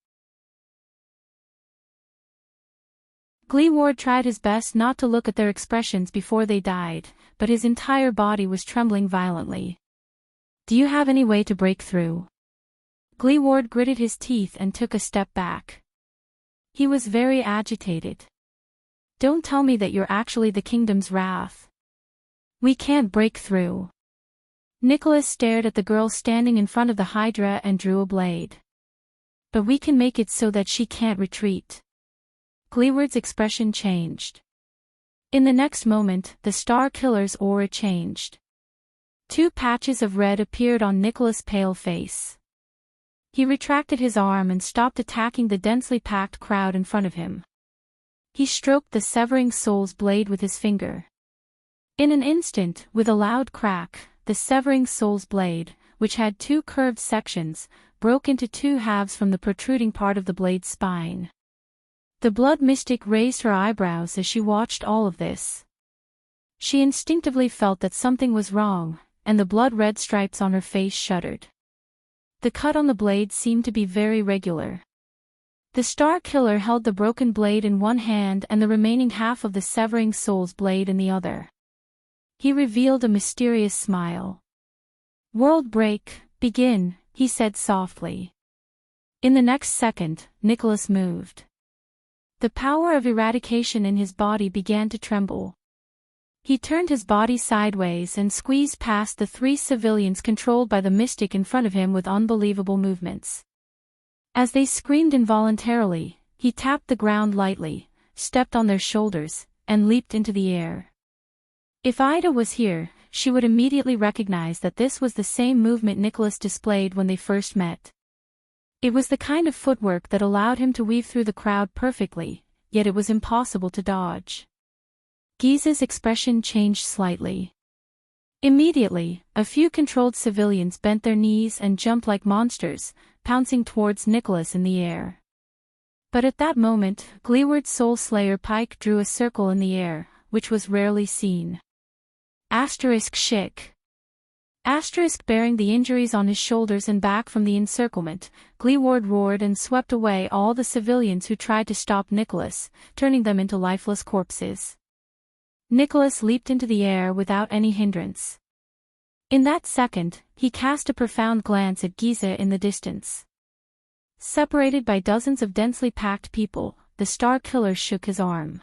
[SPEAKER 1] Gleeward tried his best not to look at their expressions before they died, but his entire body was trembling violently. "Do you have any way to break through?" Gleeward gritted his teeth and took a step back. He was very agitated. "Don't tell me that you're actually the kingdom's wrath." "We can't break through." Nicholas stared at the girl standing in front of the Hydra and drew a blade. "But we can make it so that she can't retreat." Gleeward's expression changed. In the next moment, the Star Killer's aura changed. 2 patches of red appeared on Nicholas' pale face. He retracted his arm and stopped attacking the densely packed crowd in front of him. He stroked the severing soul's blade with his finger. In an instant, with a loud crack, the severing soul's blade, which had 2 curved sections, broke into 2 halves from the protruding part of the blade's spine. The blood mystic raised her eyebrows as she watched all of this. She instinctively felt that something was wrong, and the blood-red stripes on her face shuddered. The cut on the blade seemed to be very regular. The Star Killer held the broken blade in one hand and the remaining half of the severing soul's blade in the other. He revealed a mysterious smile. "World break, begin," he said softly. In the next second, Nicholas moved. The power of eradication in his body began to tremble. He turned his body sideways and squeezed past the 3 civilians controlled by the mystic in front of him with unbelievable movements. As they screamed involuntarily, he tapped the ground lightly, stepped on their shoulders, and leaped into the air. If Ida was here, she would immediately recognize that this was the same movement Nicholas displayed when they first met. It was the kind of footwork that allowed him to weave through the crowd perfectly, yet it was impossible to dodge. Giza's expression changed slightly. Immediately, a few controlled civilians bent their knees and jumped like monsters, pouncing towards Nicholas in the air. But at that moment, Gleeward's Soul Slayer pike drew a circle in the air, which was rarely seen. Shik. Bearing the injuries on his shoulders and back from the encirclement, Gleeward roared and swept away all the civilians who tried to stop Nicholas, turning them into lifeless corpses. Nicholas leaped into the air without any hindrance. In that second, he cast a profound glance at Giza in the distance. Separated by dozens of densely packed people, the Star Killer shook his arm.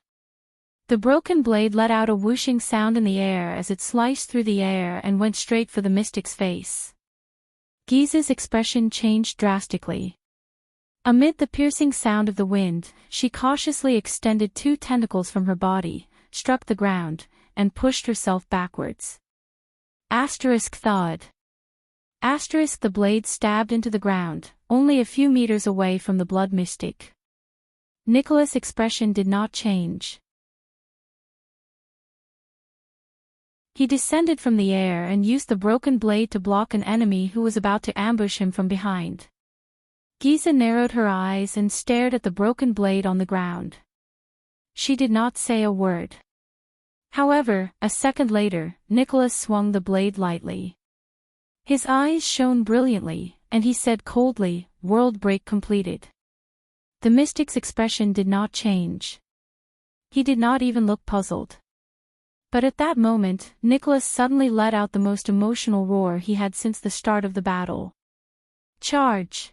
[SPEAKER 1] The broken blade let out a whooshing sound in the air as it sliced through the air and went straight for the mystic's face. Giza's expression changed drastically. Amid the piercing sound of the wind, she cautiously extended 2 tentacles from her body, struck the ground, and pushed herself backwards. Thud. The blade stabbed into the ground, only a few meters away from the blood mystic. Nicholas' expression did not change. He descended from the air and used the broken blade to block an enemy who was about to ambush him from behind. Giza narrowed her eyes and stared at the broken blade on the ground. She did not say a word. However, a second later, Nicholas swung the blade lightly. His eyes shone brilliantly, and he said coldly, "World break completed." The mystic's expression did not change. He did not even look puzzled. But at that moment, Nicholas suddenly let out the most emotional roar he had since the start of the battle. Charge!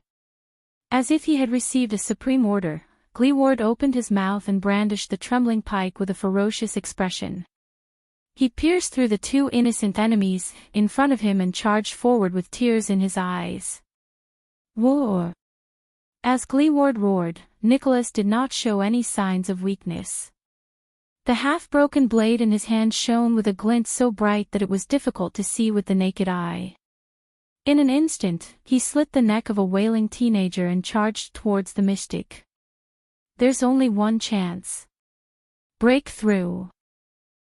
[SPEAKER 1] As if he had received a supreme order, Gleeward opened his mouth and brandished the trembling pike with a ferocious expression. He pierced through the two innocent enemies in front of him and charged forward with tears in his eyes. Roar! As Gleeward roared, Nicholas did not show any signs of weakness. The half-broken blade in his hand shone with a glint so bright that it was difficult to see with the naked eye. In an instant, he slit the neck of a wailing teenager and charged towards the mystic. There's only one chance. Break through.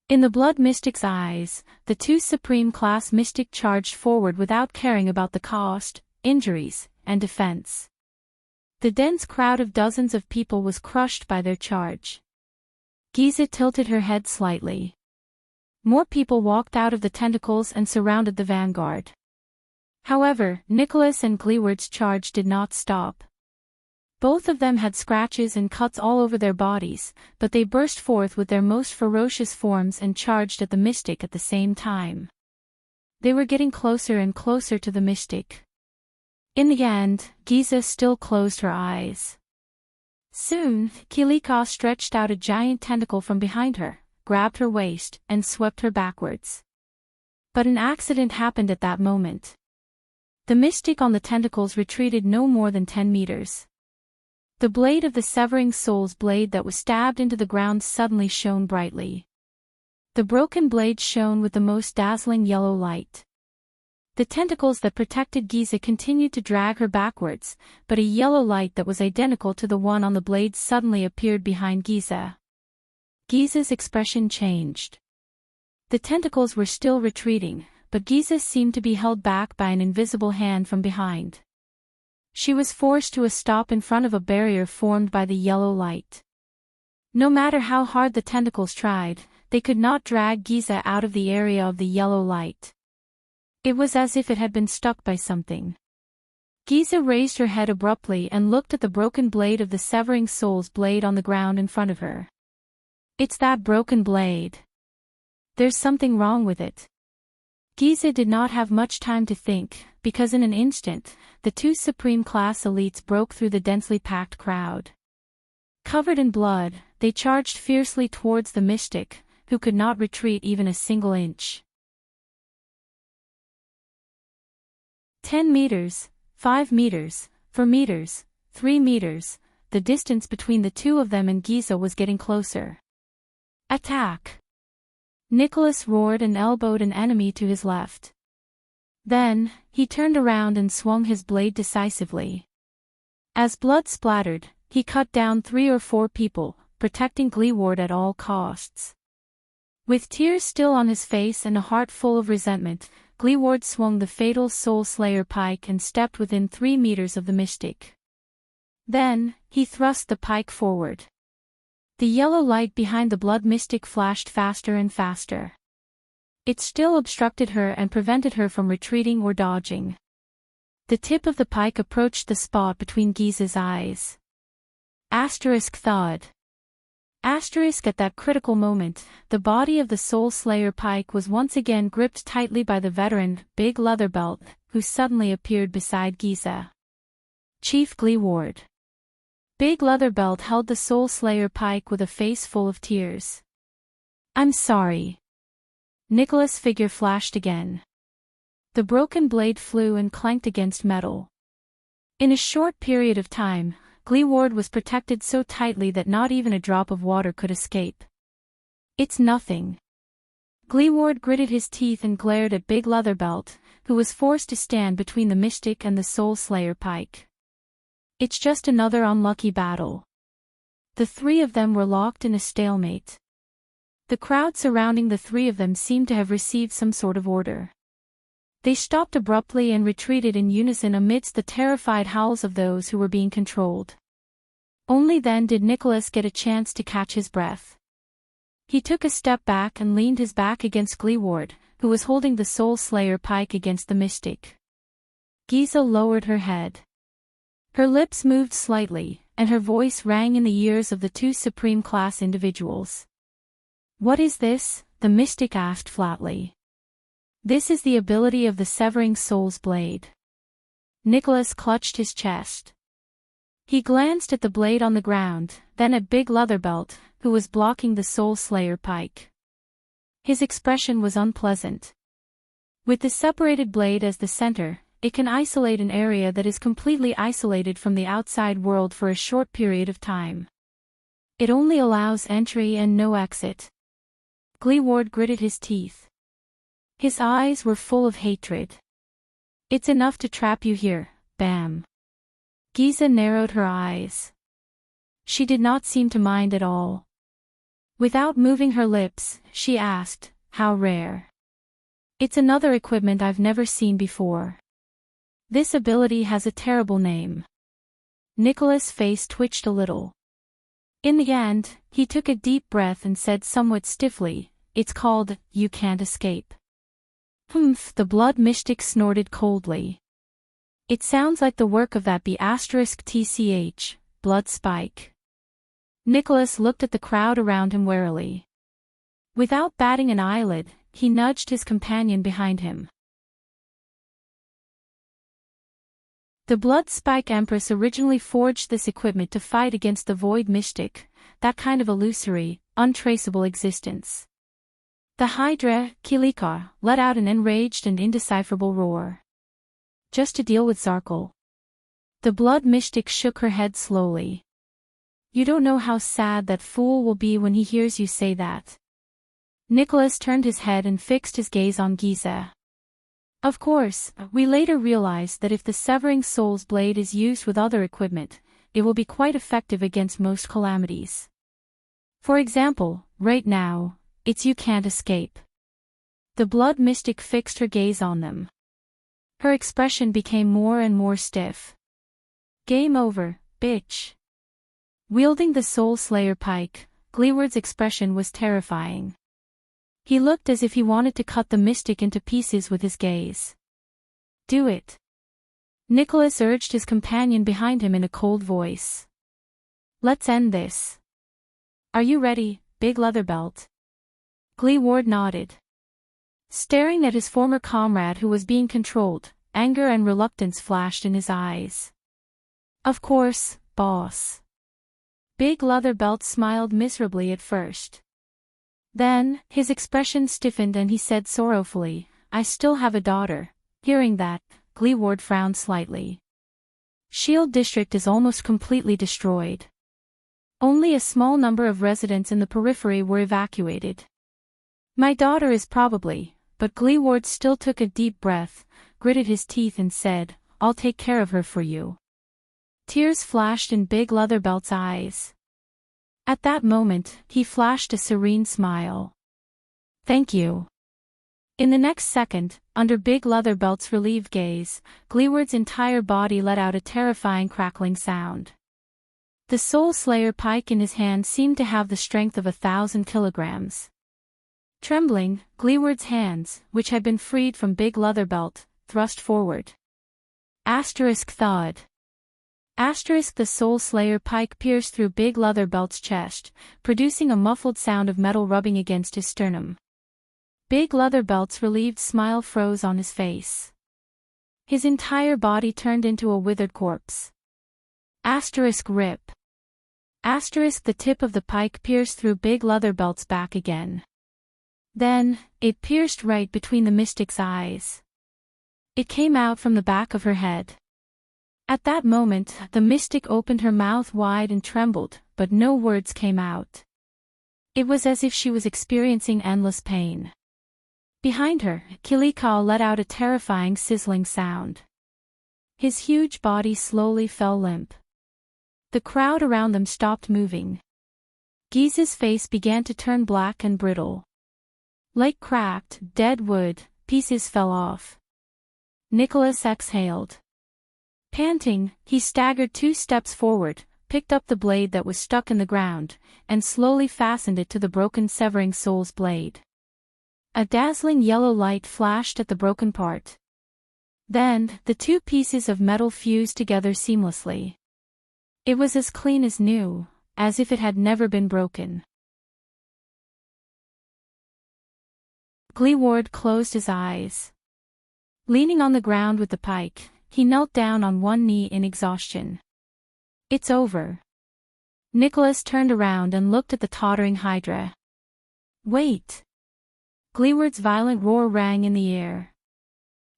[SPEAKER 1] In the blood mystic's eyes, the two supreme-class mystic charged forward without caring about the cost, injuries, and defense. The dense crowd of dozens of people was crushed by their charge. Giza tilted her head slightly. More people walked out of the tentacles and surrounded the vanguard. However, Nicholas and Gleeward's charge did not stop. Both of them had scratches and cuts all over their bodies, but they burst forth with their most ferocious forms and charged at the mystic at the same time. They were getting closer and closer to the mystic. In the end, Giza still closed her eyes. Soon, Kilika stretched out a giant tentacle from behind her, grabbed her waist, and swept her backwards. But an accident happened at that moment. The mystic on the tentacles retreated no more than 10 meters. The blade of the severing soul's blade that was stabbed into the ground suddenly shone brightly. The broken blade shone with the most dazzling yellow light. The tentacles that protected Giza continued to drag her backwards, but a yellow light that was identical to the one on the blade suddenly appeared behind Giza. Giza's expression changed. The tentacles were still retreating, but Giza seemed to be held back by an invisible hand from behind. She was forced to a stop in front of a barrier formed by the yellow light. No matter how hard the tentacles tried, they could not drag Giza out of the area of the yellow light. It was as if it had been stuck by something. Giza raised her head abruptly and looked at the broken blade of the severing soul's blade on the ground in front of her. It's that broken blade. There's something wrong with it. Giza did not have much time to think, because in an instant, the two supreme-class elites broke through the densely packed crowd. Covered in blood, they charged fiercely towards the mystic, who could not retreat even a single inch. 10 meters, 5 meters, 4 meters, 3 meters, the distance between the two of them and Giza was getting closer. Attack! Nicholas roared and elbowed an enemy to his left. Then, he turned around and swung his blade decisively. As blood splattered, he cut down 3 or 4 people, protecting Gleeward at all costs. With tears still on his face and a heart full of resentment, Gleeward swung the fatal Soul Slayer pike and stepped within 3 meters of the mystic. Then, he thrust the pike forward. The yellow light behind the blood mystic flashed faster and faster. It still obstructed her and prevented her from retreating or dodging. The tip of the pike approached the spot between Giza's eyes. Thud. At that critical moment, the body of the Soul Slayer pike was once again gripped tightly by the veteran, Big Leatherbelt, who suddenly appeared beside Giza. Chief Gleeward. Big Leatherbelt held the Soul Slayer pike with a face full of tears. I'm sorry. Nicholas' figure flashed again. The broken blade flew and clanked against metal. In a short period of time, Gleeward was protected so tightly that not even a drop of water could escape. It's nothing. Gleeward gritted his teeth and glared at Big Leatherbelt, who was forced to stand between the mystic and the Soul Slayer pike. It's just another unlucky battle. The 3 of them were locked in a stalemate. The crowd surrounding the 3 of them seemed to have received some sort of order. They stopped abruptly and retreated in unison amidst the terrified howls of those who were being controlled. Only then did Nicholas get a chance to catch his breath. He took a step back and leaned his back against Gleeward, who was holding the Soul Slayer pike against the mystic. Giza lowered her head. Her lips moved slightly, and her voice rang in the ears of the 2 supreme-class individuals. What is this, the mystic asked flatly. This is the ability of the Severing Soul's blade. Nicholas clutched his chest. He glanced at the blade on the ground, then at Big Leatherbelt, who was blocking the Soul Slayer pike. His expression was unpleasant. With the separated blade as the center, it can isolate an area that is completely isolated from the outside world for a short period of time. It only allows entry and no exit. Gleeward gritted his teeth. His eyes were full of hatred. It's enough to trap you here, bam. Giza narrowed her eyes. She did not seem to mind at all. Without moving her lips, she asked, how rare? It's another equipment I've never seen before. This ability has a terrible name. Nicholas' face twitched a little. In the end, he took a deep breath and said somewhat stiffly, it's called, You Can't Escape. Humph, the blood mystic snorted coldly. It sounds like the work of that B*TCH, blood spike. Nicholas looked at the crowd around him warily. Without batting an eyelid, he nudged his companion behind him. The Blood Spike Empress originally forged this equipment to fight against the Void Mystic, that kind of illusory, untraceable existence. The Hydra, Kilika, let out an enraged and indecipherable roar. Just to deal with Zarkle. The Blood Mystic shook her head slowly. You don't know how sad that fool will be when he hears you say that. Nicholas turned his head and fixed his gaze on Giza. Of course, we later realized that if the Severing Soul's blade is used with other equipment, it will be quite effective against most calamities. For example, right now, it's You Can't Escape. The Blood Mystic fixed her gaze on them. Her expression became more and more stiff. Game over, bitch. Wielding the Soul Slayer pike, Gleeward's expression was terrifying. He looked as if he wanted to cut the mystic into pieces with his gaze. Do it. Nicholas urged his companion behind him in a cold voice. Let's end this. Are you ready, Big Leatherbelt? Gleeward nodded. Staring at his former comrade who was being controlled, anger and reluctance flashed in his eyes. Of course, boss. Big Leatherbelt smiled miserably at first. Then, his expression stiffened and he said sorrowfully, I still have a daughter. Hearing that, Gleeward frowned slightly. Shield District is almost completely destroyed. Only a small number of residents in the periphery were evacuated. My daughter is probably, but Gleeward still took a deep breath, gritted his teeth and said, I'll take care of her for you. Tears flashed in Big Leatherbelt's eyes. At that moment, he flashed a serene smile. Thank you. In the next second, under Big Leatherbelt's relieved gaze, Gleeward's entire body let out a terrifying crackling sound. The Soul Slayer pike in his hand seemed to have the strength of 1,000 kilograms. Trembling, Gleeward's hands, which had been freed from Big Leatherbelt, thrust forward. Thud. The Soul Slayer pike pierced through Big Leatherbelt's chest, producing a muffled sound of metal rubbing against his sternum. Big Leatherbelt's relieved smile froze on his face. His entire body turned into a withered corpse. Rip. The tip of the pike pierced through Big Leatherbelt's back again. Then, it pierced right between the mystic's eyes. It came out from the back of her head. At that moment, the mystic opened her mouth wide and trembled, but no words came out. It was as if she was experiencing endless pain. Behind her, Kilika let out a terrifying sizzling sound. His huge body slowly fell limp. The crowd around them stopped moving. Giza's face began to turn black and brittle. Like cracked, dead wood, pieces fell off. Nicholas exhaled. Panting, he staggered 2 steps forward, picked up the blade that was stuck in the ground, and slowly fastened it to the broken Severing Soul's blade. A dazzling yellow light flashed at the broken part. Then, the 2 pieces of metal fused together seamlessly. It was as clean as new, as if it had never been broken. Gleeward closed his eyes. Leaning on the ground with the pike, he knelt down on one knee in exhaustion. It's over. Nicholas turned around and looked at the tottering hydra. Wait! Gleeward's violent roar rang in the air.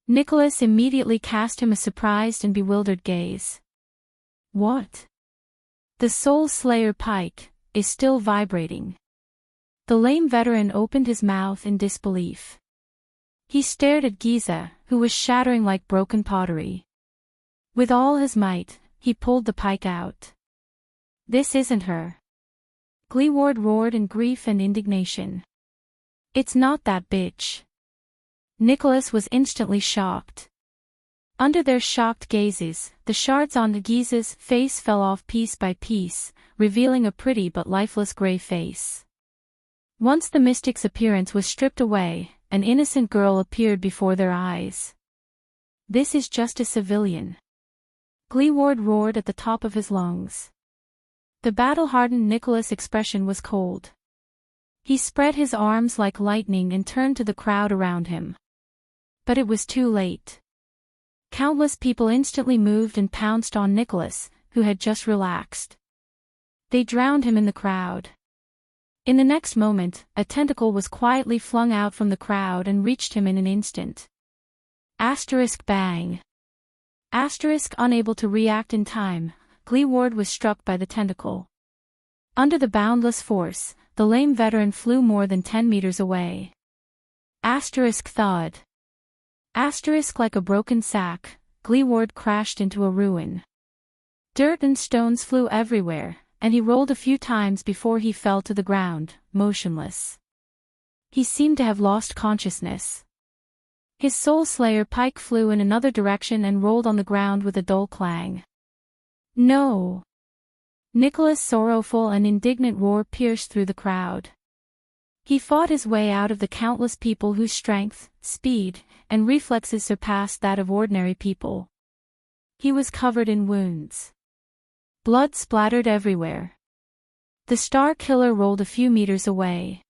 [SPEAKER 1] Nicholas immediately cast him a surprised and bewildered gaze. What? The Soul Slayer pike is still vibrating. The lame veteran opened his mouth in disbelief. He stared at Giza, who was shattering like broken pottery. With all his might, he pulled the pike out. This isn't her. Gleeward roared in grief and indignation. It's not that bitch. Nicholas was instantly shocked. Under their shocked gazes, the shards on Giza's face fell off piece by piece, revealing a pretty but lifeless gray face. Once the mystic's appearance was stripped away, an innocent girl appeared before their eyes. This is just a civilian. Gleeward roared at the top of his lungs. The battle-hardened Nicholas' expression was cold. He spread his arms like lightning and turned to the crowd around him. But it was too late. Countless people instantly moved and pounced on Nicholas, who had just relaxed. They drowned him in the crowd. In the next moment, a tentacle was quietly flung out from the crowd and reached him in an instant. Bang. Unable to react in time, Gleeward was struck by the tentacle. Under the boundless force, the lame veteran flew more than 10 meters away. Thud. Like a broken sack, Gleeward crashed into a ruin. Dirt and stones flew everywhere, and he rolled a few times before he fell to the ground, motionless. He seemed to have lost consciousness. His Soul Slayer pike flew in another direction and rolled on the ground with a dull clang. No! Nicholas' sorrowful and indignant roar pierced through the crowd. He fought his way out of the countless people whose strength, speed, and reflexes surpassed that of ordinary people. He was covered in wounds. Blood splattered everywhere. The Star Killer rolled a few meters away.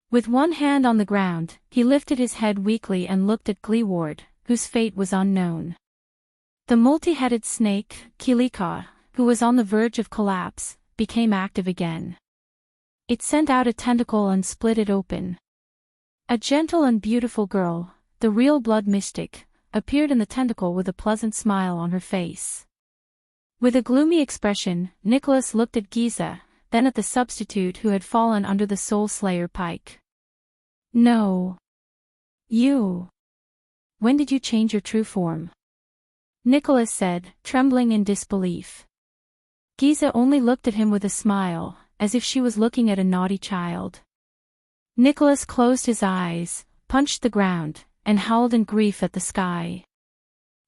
[SPEAKER 1] With one hand on the ground, he lifted his head weakly and looked at Gleeward, whose fate was unknown. The multi-headed snake, Kilika, who was on the verge of collapse, became active again. It sent out a tentacle and split it open. A gentle and beautiful girl, the real blood mystic, appeared in the tentacle with a pleasant smile on her face. With a gloomy expression, Nicholas looked at Giza, then at the substitute who had fallen under the Soul Slayer pike. No. You. When did you change your true form? Nicholas said, trembling in disbelief. Giza only looked at him with a smile, as if she was looking at a naughty child. Nicholas closed his eyes, punched the ground, and howled in grief at the sky.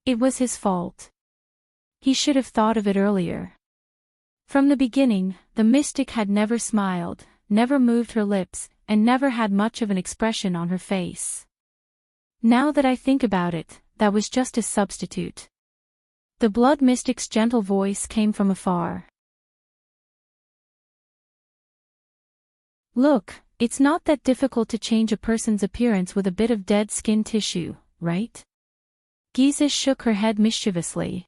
[SPEAKER 1] It was his fault. He should have thought of it earlier. From the beginning, the mystic had never smiled, never moved her lips, and never had much of an expression on her face. Now that I think about it, that was just a substitute. The blood mystic's gentle voice came from afar. Look, it's not that difficult to change a person's appearance with a bit of dead skin tissue, right? Giza shook her head mischievously.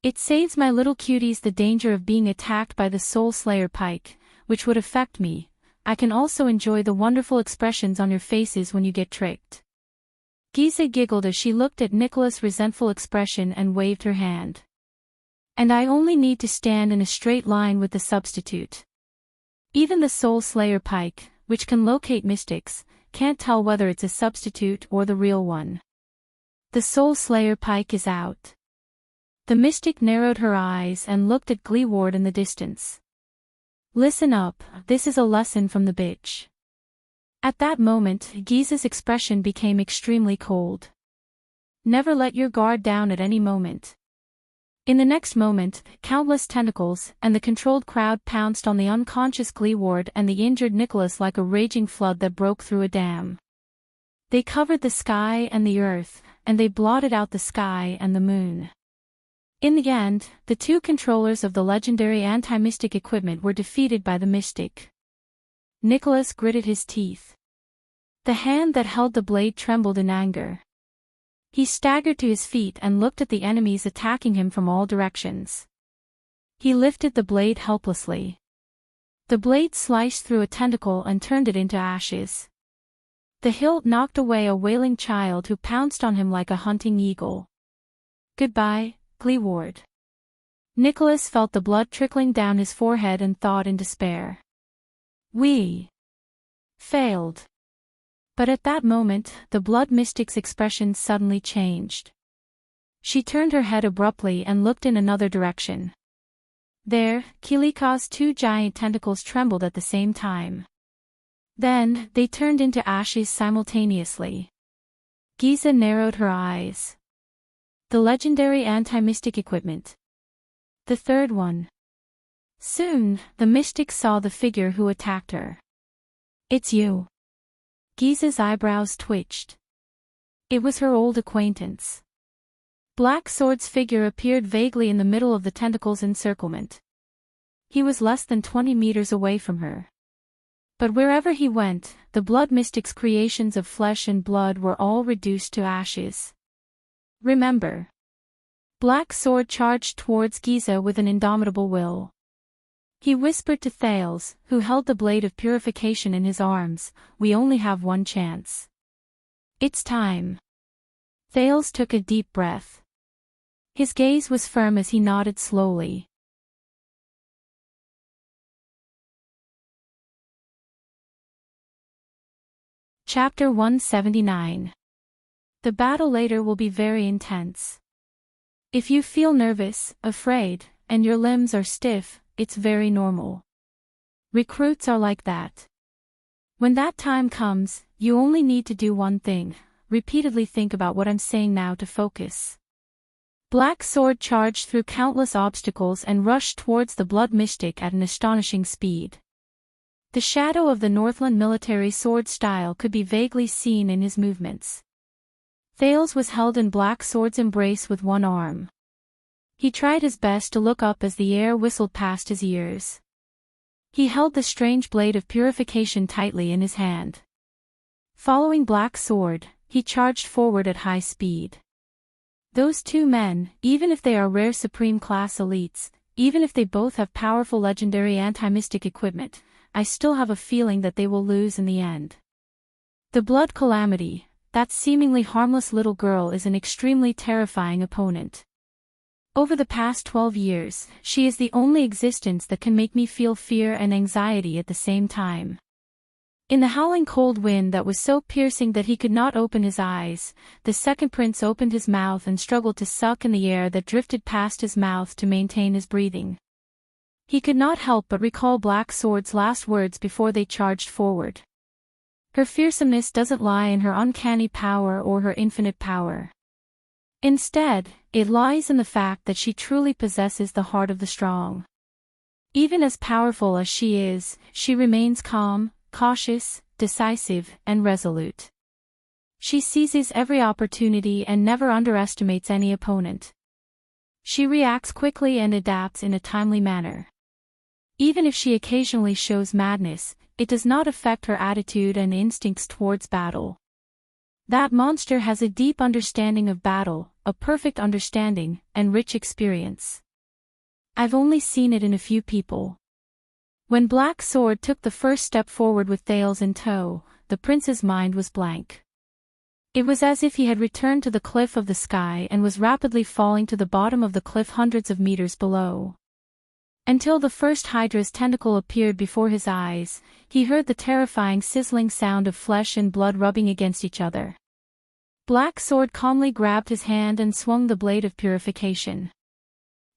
[SPEAKER 1] It saves my little cuties the danger of being attacked by the Soul Slayer pike, which would affect me. I can also enjoy the wonderful expressions on your faces when you get tricked. Giza giggled as she looked at Nicholas' resentful expression and waved her hand. And I only need to stand in a straight line with the substitute. Even the Soul Slayer pike, which can locate mystics, can't tell whether it's a substitute or the real one. The Soul Slayer pike is out. The mystic narrowed her eyes and looked at Gleeward in the distance. Listen up, this is a lesson from the bitch. At that moment, Giza's expression became extremely cold. Never let your guard down at any moment. In the next moment, countless tentacles and the controlled crowd pounced on the unconscious Gleeward and the injured Nicholas like a raging flood that broke through a dam. They covered the sky and the earth, and they blotted out the sky and the moon. In the end, the two controllers of the legendary anti-mystic equipment were defeated by the mystic. Nicholas gritted his teeth. The hand that held the blade trembled in anger. He staggered to his feet and looked at the enemies attacking him from all directions. He lifted the blade helplessly. The blade sliced through a tentacle and turned it into ashes. The hilt knocked away a wailing child who pounced on him like a hunting eagle. Goodbye, Gleeward. Nicholas felt the blood trickling down his forehead and thought in despair. We failed. But at that moment, the blood mystic's expression suddenly changed. She turned her head abruptly and looked in another direction. There, Kilika's two giant tentacles trembled at the same time. Then, they turned into ashes simultaneously. Giza narrowed her eyes. The legendary anti-mystic equipment. The third one. Soon, the mystic saw the figure who attacked her. It's you. Giza's eyebrows twitched. It was her old acquaintance. Black Sword's figure appeared vaguely in the middle of the tentacle's encirclement. He was less than 20 meters away from her. But wherever he went, the blood mystic's creations of flesh and blood were all reduced to ashes. Remember. Black Sword charged towards Giza with an indomitable will. He whispered to Thales, who held the blade of purification in his arms, "We only have one chance. It's time." Thales took a deep breath. His gaze was firm as he nodded slowly. Chapter 179. The battle later will be very intense. If you feel nervous, afraid, and your limbs are stiff, it's very normal. Recruits are like that. When that time comes, you only need to do one thing: repeatedly think about what I'm saying now to focus. Black Sword charged through countless obstacles and rushed towards the blood mystic at an astonishing speed. The shadow of the Northland military sword style could be vaguely seen in his movements. Thales was held in Black Sword's embrace with one arm. He tried his best to look up as the air whistled past his ears. He held the strange blade of purification tightly in his hand. Following Black Sword, he charged forward at high speed. Those two men, even if they are rare supreme class elites, even if they both have powerful legendary anti-mystic equipment, I still have a feeling that they will lose in the end. The Blood Calamity, that seemingly harmless little girl, is an extremely terrifying opponent. Over the past 12 years, she is the only existence that can make me feel fear and anxiety at the same time. In the howling cold wind that was so piercing that he could not open his eyes, the second prince opened his mouth and struggled to suck in the air that drifted past his mouth to maintain his breathing. He could not help but recall Black Sword's last words before they charged forward. Her fearsomeness doesn't lie in her uncanny power or her infinite power. Instead, it lies in the fact that she truly possesses the heart of the strong. Even as powerful as she is, she remains calm, cautious, decisive, and resolute. She seizes every opportunity and never underestimates any opponent. She reacts quickly and adapts in a timely manner. Even if she occasionally shows madness, it does not affect her attitude and instincts towards battle. That monster has a deep understanding of battle, a perfect understanding, and rich experience. I've only seen it in a few people. When Black Sword took the first step forward with Thales in tow, the prince's mind was blank. It was as if he had returned to the cliff of the sky and was rapidly falling to the bottom of the cliff hundreds of meters below. Until the first Hydra's tentacle appeared before his eyes, he heard the terrifying sizzling sound of flesh and blood rubbing against each other. Black Sword calmly grabbed his hand and swung the blade of purification.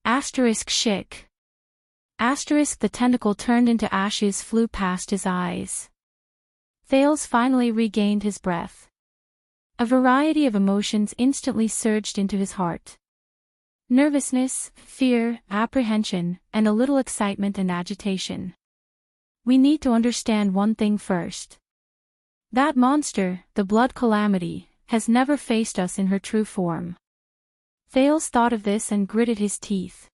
[SPEAKER 1] Shik. The tentacle turned into ashes flew past his eyes. Thales finally regained his breath. A variety of emotions instantly surged into his heart. Nervousness, fear, apprehension, and a little excitement and agitation. We need to understand one thing first. That monster, the Blood Calamity, has never faced us in her true form. Thales thought of this and gritted his teeth.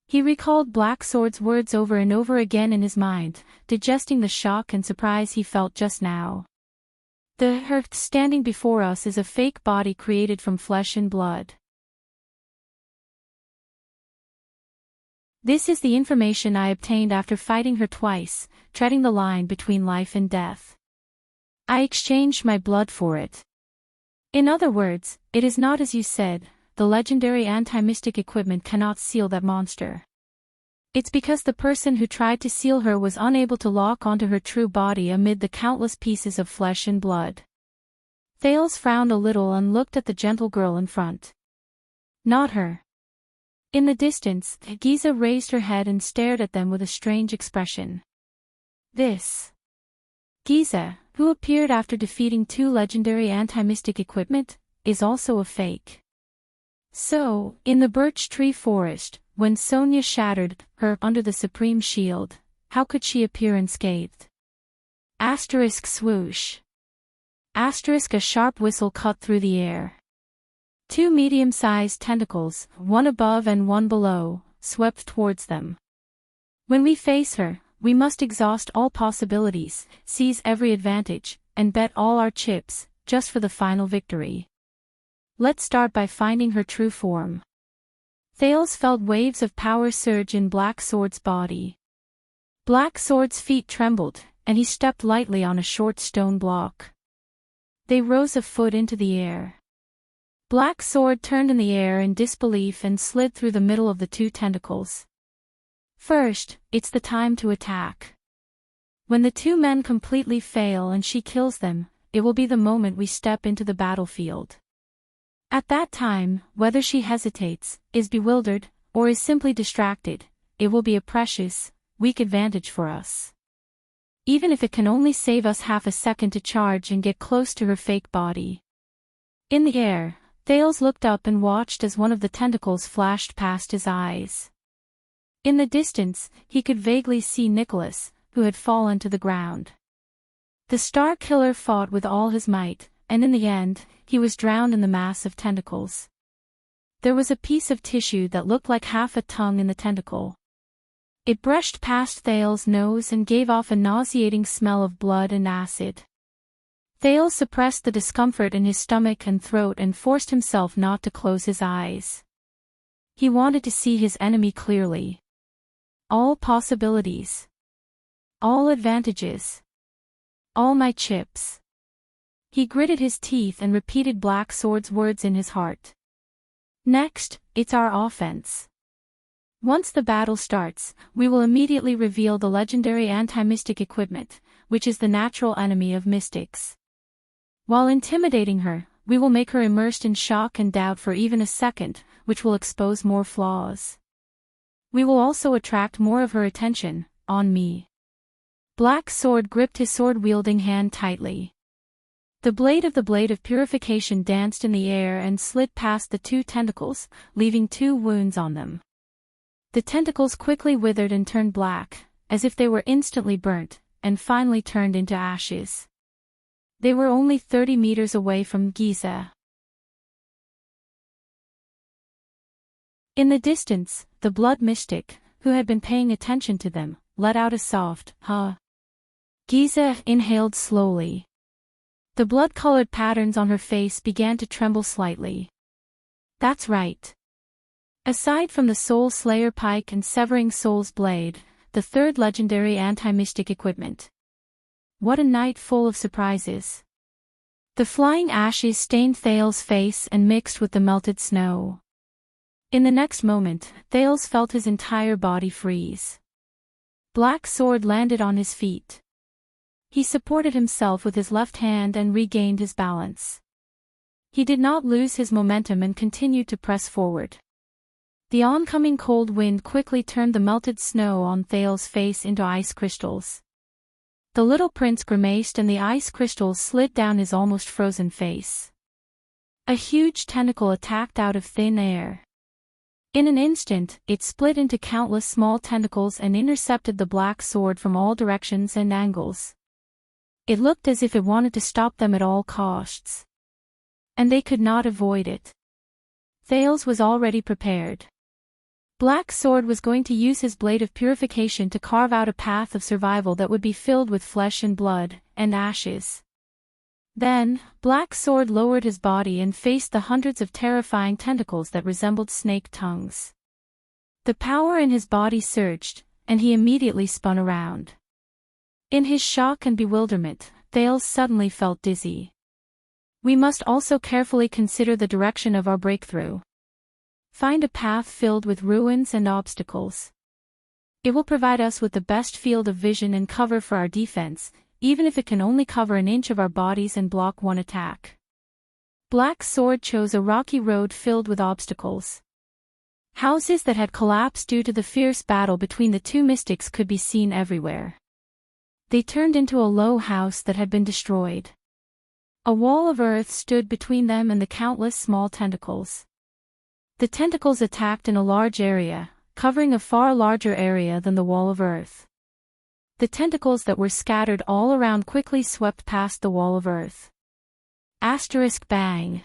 [SPEAKER 1] He recalled Black Sword's words over and over again in his mind, digesting the shock and surprise he felt just now. The Earth standing before us is a fake body created from flesh and blood. This is the information I obtained after fighting her twice, treading the line between life and death. I exchanged my blood for it. In other words, it is not as you said, the legendary anti-mystic equipment cannot seal that monster. It's because the person who tried to seal her was unable to lock onto her true body amid the countless pieces of flesh and blood. Thales frowned a little and looked at the gentle girl in front. Not her. In the distance, Giza raised her head and stared at them with a strange expression. This Giza, who appeared after defeating 2 legendary anti-mystic equipment, is also a fake. So, in the birch tree forest, when Sonia shattered her under the supreme shield, how could she appear unscathed? Asterisk swoosh. Asterisk a sharp whistle cut through the air. 2 medium-sized tentacles, one above and one below, swept towards them. When we face her, we must exhaust all possibilities, seize every advantage, and bet all our chips, just for the final victory. Let's start by finding her true form. Thales felt waves of power surge in Black Sword's body. Black Sword's feet trembled, and he stepped lightly on a short stone block. They rose a foot into the air. Black Sword turned in the air in disbelief and slid through the middle of the 2 tentacles. First, it's the time to attack. When the 2 men completely fail and she kills them, it will be the moment we step into the battlefield. At that time, whether she hesitates, is bewildered, or is simply distracted, it will be a precious, weak advantage for us. Even if it can only save us half a second to charge and get close to her fake body. In the air, Thales looked up and watched as one of the tentacles flashed past his eyes. In the distance, he could vaguely see Nicholas, who had fallen to the ground. The Star Killer fought with all his might, and in the end, he was drowned in the mass of tentacles. There was a piece of tissue that looked like half a tongue in the tentacle. It brushed past Thales' nose and gave off a nauseating smell of blood and acid. Thales suppressed the discomfort in his stomach and throat and forced himself not to close his eyes. He wanted to see his enemy clearly. All possibilities. All advantages. All my chips. He gritted his teeth and repeated Black Sword's words in his heart. Next, it's our offense. Once the battle starts, we will immediately reveal the legendary anti-mystic equipment, which is the natural enemy of mystics. While intimidating her, we will make her immersed in shock and doubt for even a second, which will expose more flaws. We will also attract more of her attention, on me. Black Sword gripped his sword-wielding hand tightly. The blade of purification danced in the air and slid past the 2 tentacles, leaving 2 wounds on them. The tentacles quickly withered and turned black, as if they were instantly burnt, and finally turned into ashes. They were only 30 meters away from Giza. In the distance, the blood mystic, who had been paying attention to them, let out a soft, huh. Giza inhaled slowly. The blood-colored patterns on her face began to tremble slightly. That's right. Aside from the Soul Slayer Pike and Severing Soul's Blade, the 3rd legendary anti-mystic equipment. What a night full of surprises. The flying ashes stained Thales' face and mixed with the melted snow. In the next moment, Thales felt his entire body freeze. Black Sword landed on his feet. He supported himself with his left hand and regained his balance. He did not lose his momentum and continued to press forward. The oncoming cold wind quickly turned the melted snow on Thales' face into ice crystals. The little prince grimaced and the ice crystals slid down his almost frozen face. A huge tentacle attacked out of thin air. In an instant, it split into countless small tentacles and intercepted the Black Sword from all directions and angles. It looked as if it wanted to stop them at all costs. And they could not avoid it. Thales was already prepared. Black Sword was going to use his blade of purification to carve out a path of survival that would be filled with flesh and blood, and ashes. Then, Black Sword lowered his body and faced the hundreds of terrifying tentacles that resembled snake tongues. The power in his body surged, and he immediately spun around. In his shock and bewilderment, Thales suddenly felt dizzy. We must also carefully consider the direction of our breakthrough. Find a path filled with ruins and obstacles. It will provide us with the best field of vision and cover for our defense, even if it can only cover an inch of our bodies and block one attack. Black Sword chose a rocky road filled with obstacles. Houses that had collapsed due to the fierce battle between the two mystics could be seen everywhere. They turned into a low house that had been destroyed. A wall of earth stood between them and the countless small tentacles. The tentacles attacked in a large area, covering a far larger area than the wall of earth. The tentacles that were scattered all around quickly swept past the wall of earth. Bang.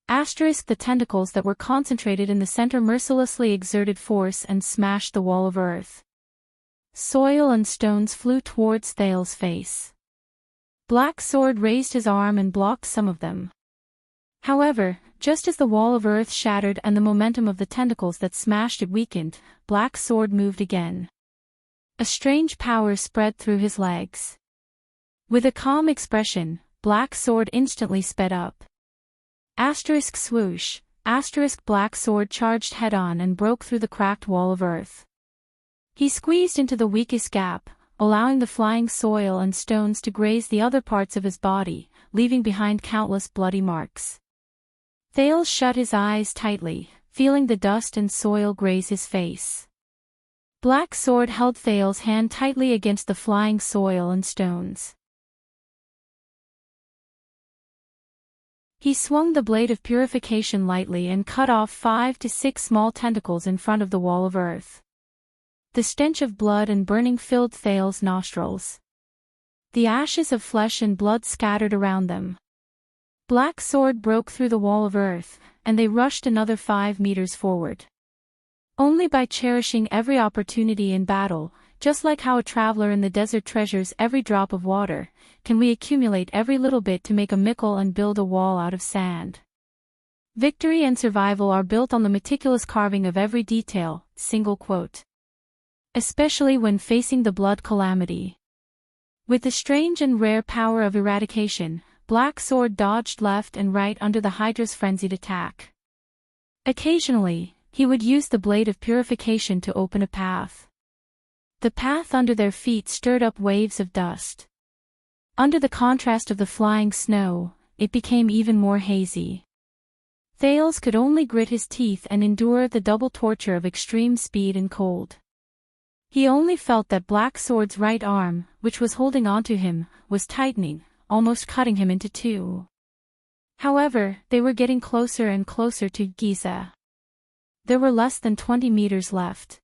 [SPEAKER 1] The tentacles that were concentrated in the center mercilessly exerted force and smashed the wall of earth. Soil and stones flew towards Thales' face. Black Sword raised his arm and blocked some of them. However, just as the wall of earth shattered and the momentum of the tentacles that smashed it weakened, Black Sword moved again. A strange power spread through his legs. With a calm expression, Black Sword instantly sped up. Swoosh. Black Sword charged head-on and broke through the cracked wall of earth. He squeezed into the weakest gap, allowing the flying soil and stones to graze the other parts of his body, leaving behind countless bloody marks. Thales shut his eyes tightly, feeling the dust and soil graze his face. Black Sword held Thales' hand tightly against the flying soil and stones. He swung the blade of purification lightly and cut off 5 to 6 small tentacles in front of the wall of earth. The stench of blood and burning filled Thales' nostrils. The ashes of flesh and blood scattered around them. Black Sword broke through the wall of earth, and they rushed another 5 meters forward. Only by cherishing every opportunity in battle, just like how a traveler in the desert treasures every drop of water, can we accumulate every little bit to make a mickle and build a wall out of sand. Victory and survival are built on the meticulous carving of every detail, single quote. Especially when facing the blood calamity. With the strange and rare power of eradication, Black Sword dodged left and right under the Hydra's frenzied attack. Occasionally, he would use the blade of purification to open a path. The path under their feet stirred up waves of dust. Under the contrast of the flying snow, it became even more hazy. Thales could only grit his teeth and endure the double torture of extreme speed and cold. He only felt that Black Sword's right arm, which was holding onto him, was tightening, almost cutting him into two. However, they were getting closer and closer to Giza. There were less than 20 meters left.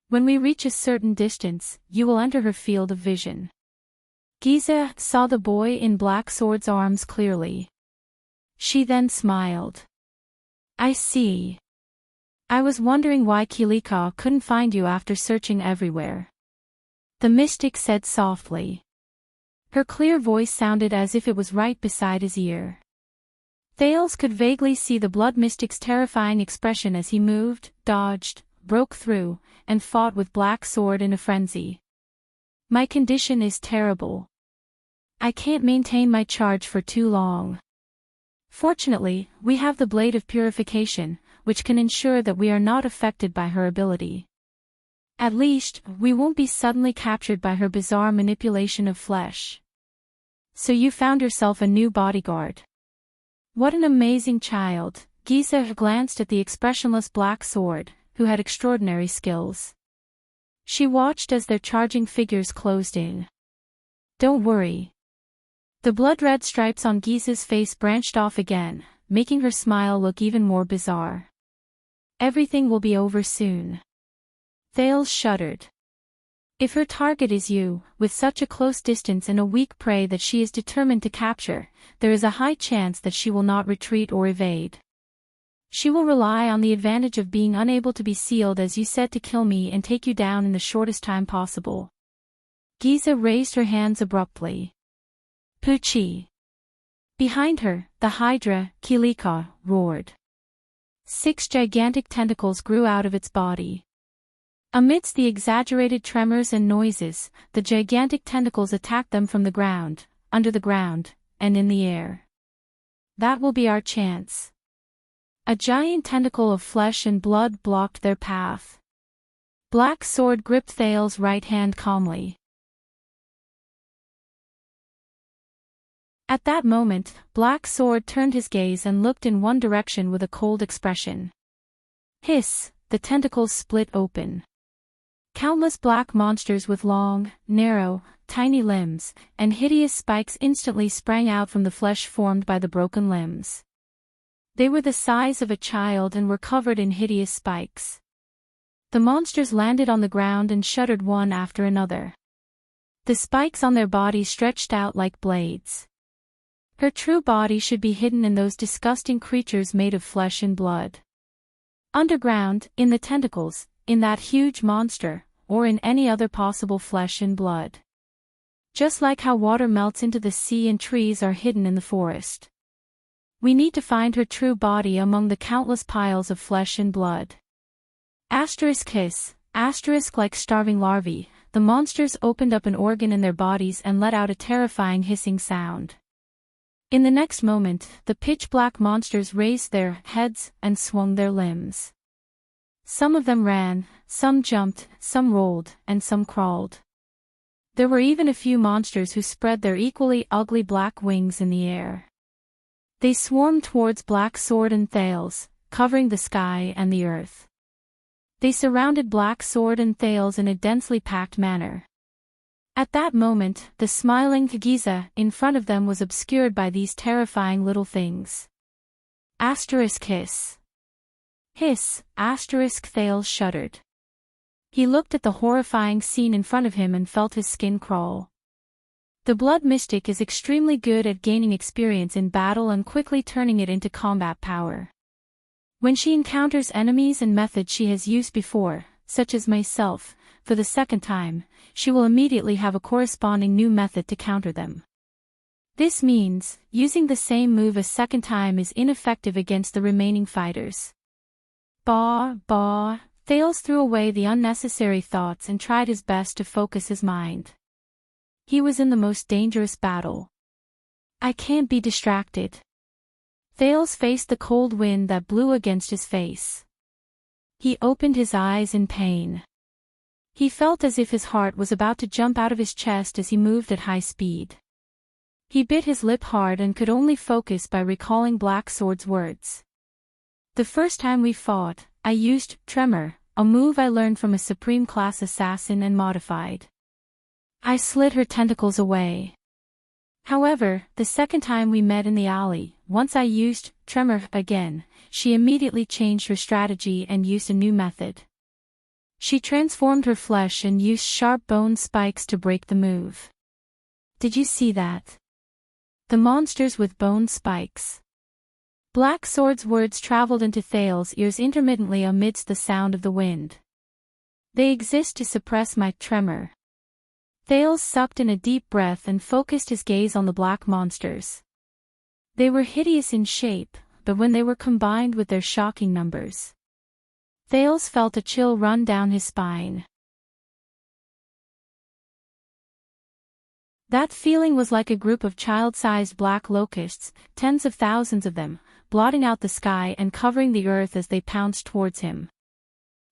[SPEAKER 1] When we reach a certain distance, you will enter her field of vision. Giza saw the boy in Black Sword's arms clearly. She then smiled. I see. I was wondering why Kilika couldn't find you after searching everywhere. The mystic said softly. Her clear voice sounded as if it was right beside his ear. Thales could vaguely see the blood mystic's terrifying expression as he moved, dodged, broke through, and fought with Black Sword in a frenzy. My condition is terrible. I can't maintain my charge for too long. Fortunately, we have the blade of purification, which can ensure that we are not affected by her ability. At least, we won't be suddenly captured by her bizarre manipulation of flesh. So you found yourself a new bodyguard. What an amazing child. Giza glanced at the expressionless Black Sword, who had extraordinary skills. She watched as their charging figures closed in. Don't worry. The blood-red stripes on Giza's face branched off again, making her smile look even more bizarre. Everything will be over soon. Thales shuddered. If her target is you, with such a close distance and a weak prey that she is determined to capture, there is a high chance that she will not retreat or evade. She will rely on the advantage of being unable to be sealed as you said to kill me and take you down in the shortest time possible. Giza raised her hands abruptly. Pucci. Behind her, the Hydra, Kilika, roared. 6 gigantic tentacles grew out of its body. Amidst the exaggerated tremors and noises, the gigantic tentacles attacked them from the ground, under the ground, and in the air. That will be our chance. A giant tentacle of flesh and blood blocked their path. Black Sword gripped Thale's right hand calmly. At that moment, Black Sword turned his gaze and looked in one direction with a cold expression. Hiss, the tentacles split open. Countless black monsters with long, narrow, tiny limbs, and hideous spikes instantly sprang out from the flesh formed by the broken limbs. They were the size of a child and were covered in hideous spikes. The monsters landed on the ground and shuddered one after another. The spikes on their bodies stretched out like blades. Her true body should be hidden in those disgusting creatures made of flesh and blood. Underground, in the tentacles, in that huge monster, or in any other possible flesh and blood. Just like how water melts into the sea and trees are hidden in the forest. We need to find her true body among the countless piles of flesh and blood. Hiss, like starving larvae, the monsters opened up an organ in their bodies and let out a terrifying hissing sound. In the next moment, the pitch-black monsters raised their heads and swung their limbs. Some of them ran, some jumped, some rolled, and some crawled. There were even a few monsters who spread their equally ugly black wings in the air. They swarmed towards Black Sword and Thales, covering the sky and the earth. They surrounded Black Sword and Thales in a densely packed manner. At that moment, the smiling Giza in front of them was obscured by these terrifying little things. Hiss. Hiss, Thales shuddered. He looked at the horrifying scene in front of him and felt his skin crawl. The Blood Mystic is extremely good at gaining experience in battle and quickly turning it into combat power. When she encounters enemies and methods she has used before, such as myself, for the second time, she will immediately have a corresponding new method to counter them. This means, using the same move a second time is ineffective against the remaining fighters. Thales threw away the unnecessary thoughts and tried his best to focus his mind. He was in the most dangerous battle. I can't be distracted. Thales faced the cold wind that blew against his face. He opened his eyes in pain. He felt as if his heart was about to jump out of his chest as he moved at high speed. He bit his lip hard and could only focus by recalling Black Sword's words. The first time we fought, I used Tremor, a move I learned from a Supreme Class assassin and modified. I slid her tentacles away. However, the second time we met in the alley, once I used Tremor again, she immediately changed her strategy and used a new method. She transformed her flesh and used sharp bone spikes to break the move. Did you see that? The monsters with bone spikes. Black Sword's words traveled into Thales' ears intermittently amidst the sound of the wind. They exist to suppress my tremor. Thales sucked in a deep breath and focused his gaze on the black monsters. They were hideous in shape, but when they were combined with their shocking numbers, Thales felt a chill run down his spine. That feeling was like a group of child-sized black locusts, tens of thousands of them, blotting out the sky and covering the earth as they pounced towards him.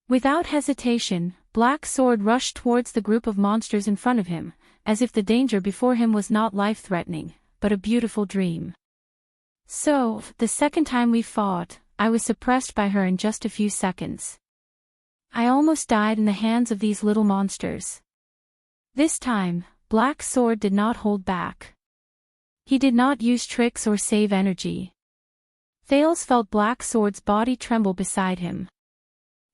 [SPEAKER 1] Without hesitation, Black Sword rushed towards the group of monsters in front of him, as if the danger before him was not life-threatening, but a beautiful dream. So, the second time we fought, I was suppressed by her in just a few seconds. I almost died in the hands of these little monsters. This time, Black Sword did not hold back. He did not use tricks or save energy. Thales felt Black Sword's body tremble beside him.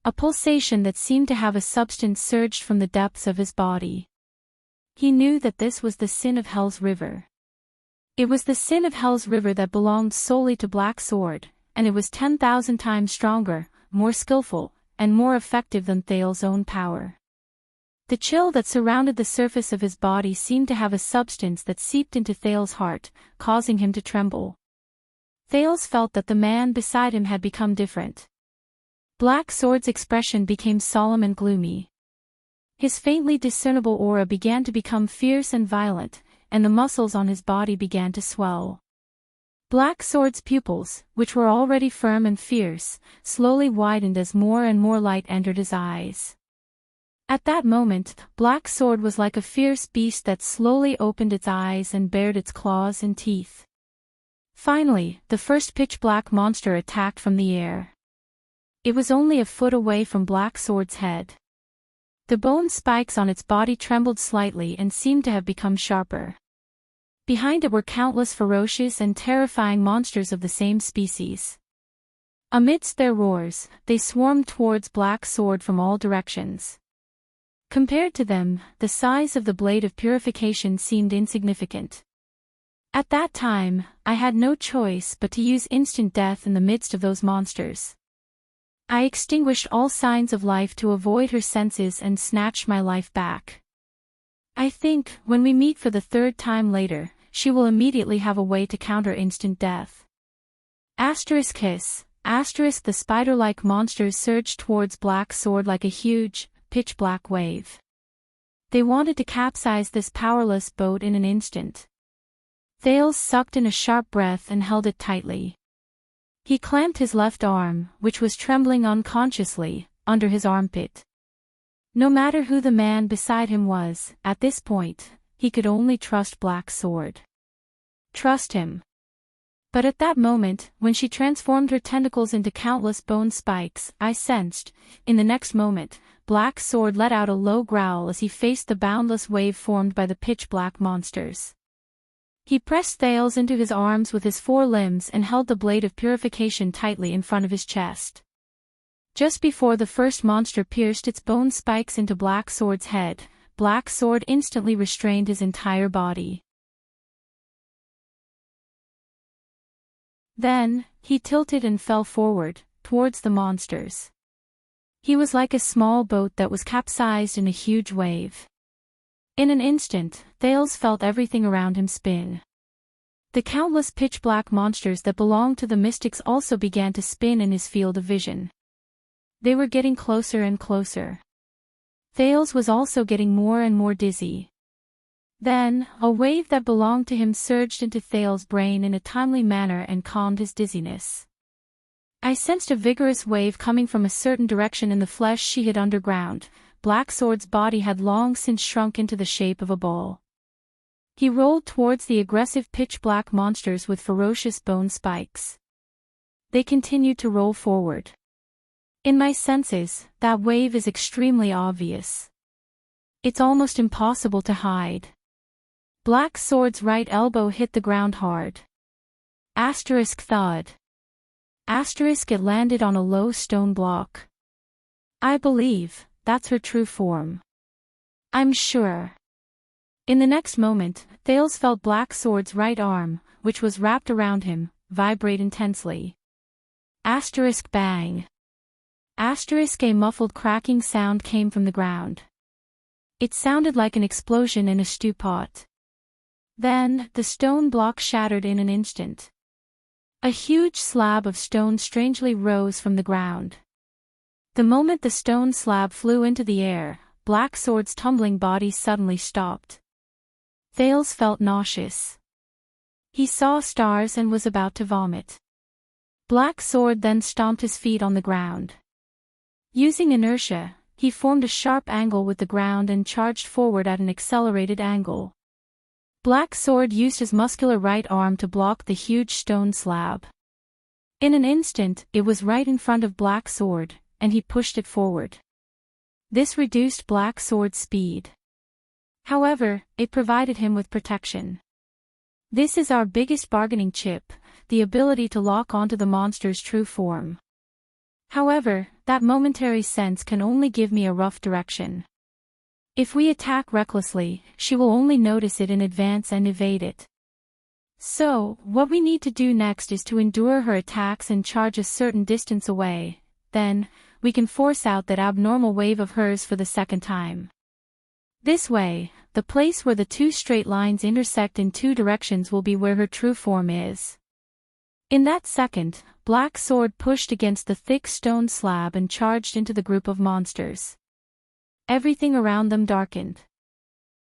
[SPEAKER 1] A pulsation that seemed to have a substance surged from the depths of his body. He knew that this was the sin of Hell's River. It was the sin of Hell's River that belonged solely to Black Sword, and it was 10,000 times stronger, more skillful, and more effective than Thales' own power. The chill that surrounded the surface of his body seemed to have a substance that seeped into Thales' heart, causing him to tremble. Thales felt that the man beside him had become different. Black Sword's expression became solemn and gloomy. His faintly discernible aura began to become fierce and violent, and the muscles on his body began to swell. Black Sword's pupils, which were already firm and fierce, slowly widened as more and more light entered his eyes. At that moment, Black Sword was like a fierce beast that slowly opened its eyes and bared its claws and teeth. Finally, the first pitch-black monster attacked from the air. It was only a foot away from Black Sword's head. The bone spikes on its body trembled slightly and seemed to have become sharper. Behind it were countless ferocious and terrifying monsters of the same species. Amidst their roars, they swarmed towards Black Sword from all directions. Compared to them, the size of the blade of purification seemed insignificant. At that time, I had no choice but to use instant death in the midst of those monsters. I extinguished all signs of life to avoid her senses and snatched my life back. I think, when we meet for the third time later, she will immediately have a way to counter instant death. Hiss. The spider-like monsters surged towards Black Sword like a huge, pitch-black wave. They wanted to capsize this powerless boat in an instant. Thales sucked in a sharp breath and held it tightly. He clamped his left arm, which was trembling unconsciously, under his armpit. No matter who the man beside him was, at this point, he could only trust Black Sword. Trust him. But at that moment, when she transformed her tentacles into countless bone spikes, I sensed, in the next moment, Black Sword let out a low growl as he faced the boundless wave formed by the pitch-black monsters. He pressed Thales into his arms with his four limbs and held the blade of purification tightly in front of his chest. Just before the first monster pierced its bone spikes into Black Sword's head, Black Sword instantly restrained his entire body. Then, he tilted and fell forward, towards the monsters. He was like a small boat that was capsized in a huge wave. In an instant, Thales felt everything around him spin. The countless pitch-black monsters that belonged to the mystics also began to spin in his field of vision. They were getting closer and closer. Thales was also getting more and more dizzy. Then, a wave that belonged to him surged into Thales' brain in a timely manner and calmed his dizziness. I sensed a vigorous wave coming from a certain direction in the flesh she hid underground. Black Sword's body had long since shrunk into the shape of a ball. He rolled towards the aggressive pitch-black monsters with ferocious bone spikes. They continued to roll forward. In my senses, that wave is extremely obvious. It's almost impossible to hide. Black Sword's right elbow hit the ground hard. Thud. It landed on a low stone block. I believe, that's her true form. I'm sure. In the next moment, Thales felt Black Sword's right arm, which was wrapped around him, vibrate intensely. Bang. A muffled cracking sound came from the ground. It sounded like an explosion in a stew pot. Then, the stone block shattered in an instant. A huge slab of stone strangely rose from the ground. The moment the stone slab flew into the air, Black Sword's tumbling body suddenly stopped. Thales felt nauseous. He saw stars and was about to vomit. Black Sword then stomped his feet on the ground. Using inertia, he formed a sharp angle with the ground and charged forward at an accelerated angle. Black Sword used his muscular right arm to block the huge stone slab. In an instant, it was right in front of Black Sword, and he pushed it forward. This reduced Black Sword's speed. However, it provided him with protection. This is our biggest bargaining chip, the ability to lock onto the monster's true form. However, that momentary sense can only give me a rough direction. If we attack recklessly, she will only notice it in advance and evade it. So, what we need to do next is to endure her attacks and charge a certain distance away, then, we can force out that abnormal wave of hers for the second time. This way, the place where the two straight lines intersect in two directions will be where her true form is. In that second, Black Sword pushed against the thick stone slab and charged into the group of monsters. Everything around them darkened.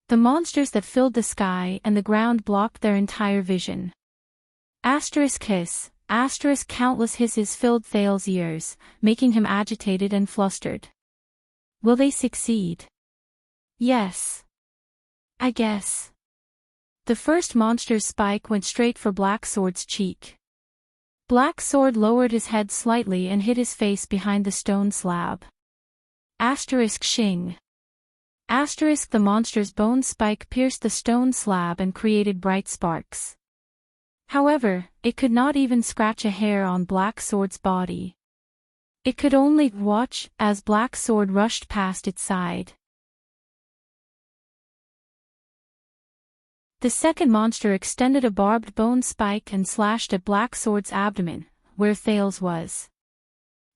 [SPEAKER 1] The monsters that filled the sky and the ground blocked their entire vision. Asterisk hiss, asterisk countless hisses filled Thale's ears, making him agitated and flustered. Will they succeed? Yes. I guess. The first monster's spike went straight for Black Sword's cheek. Black Sword lowered his head slightly and hid his face behind the stone slab. Asterisk shing. Asterisk the monster's bone spike pierced the stone slab and created bright sparks. However, it could not even scratch a hair on Black Sword's body. It could only watch as Black Sword rushed past its side. The second monster extended a barbed bone spike and slashed at Black Sword's abdomen, where Thales was.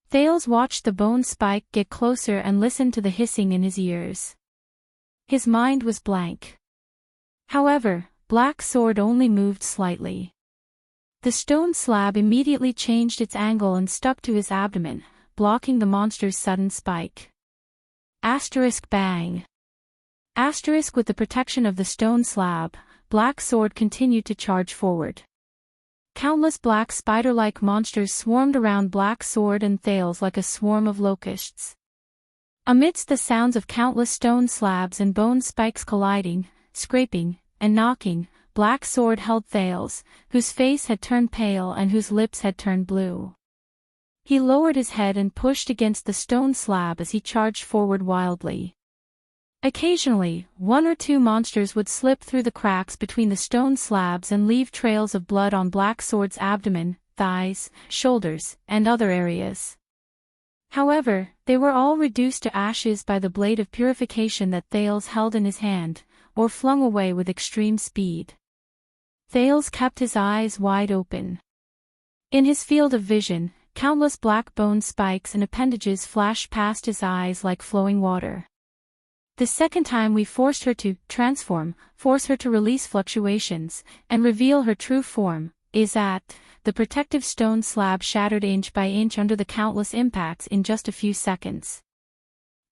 [SPEAKER 1] Thales watched the bone spike get closer and listened to the hissing in his ears. His mind was blank. However, Black Sword only moved slightly. The stone slab immediately changed its angle and stuck to his abdomen, blocking the monster's sudden spike. Asterisk bang. Asterisk with the protection of the stone slab, Black Sword continued to charge forward. Countless black spider-like monsters swarmed around Black Sword and Thales like a swarm of locusts. Amidst the sounds of countless stone slabs and bone spikes colliding, scraping, and knocking, Black Sword held Thales, whose face had turned pale and whose lips had turned blue. He lowered his head and pushed against the stone slab as he charged forward wildly. Occasionally, one or two monsters would slip through the cracks between the stone slabs and leave trails of blood on Black Sword's abdomen, thighs, shoulders, and other areas. However, they were all reduced to ashes by the blade of purification that Thales held in his hand, or flung away with extreme speed. Thales kept his eyes wide open. In his field of vision, countless black bone spikes and appendages flashed past his eyes like flowing water. The second time we forced her to transform, force her to release fluctuations, and reveal her true form, the protective stone slab shattered inch by inch under the countless impacts in just a few seconds.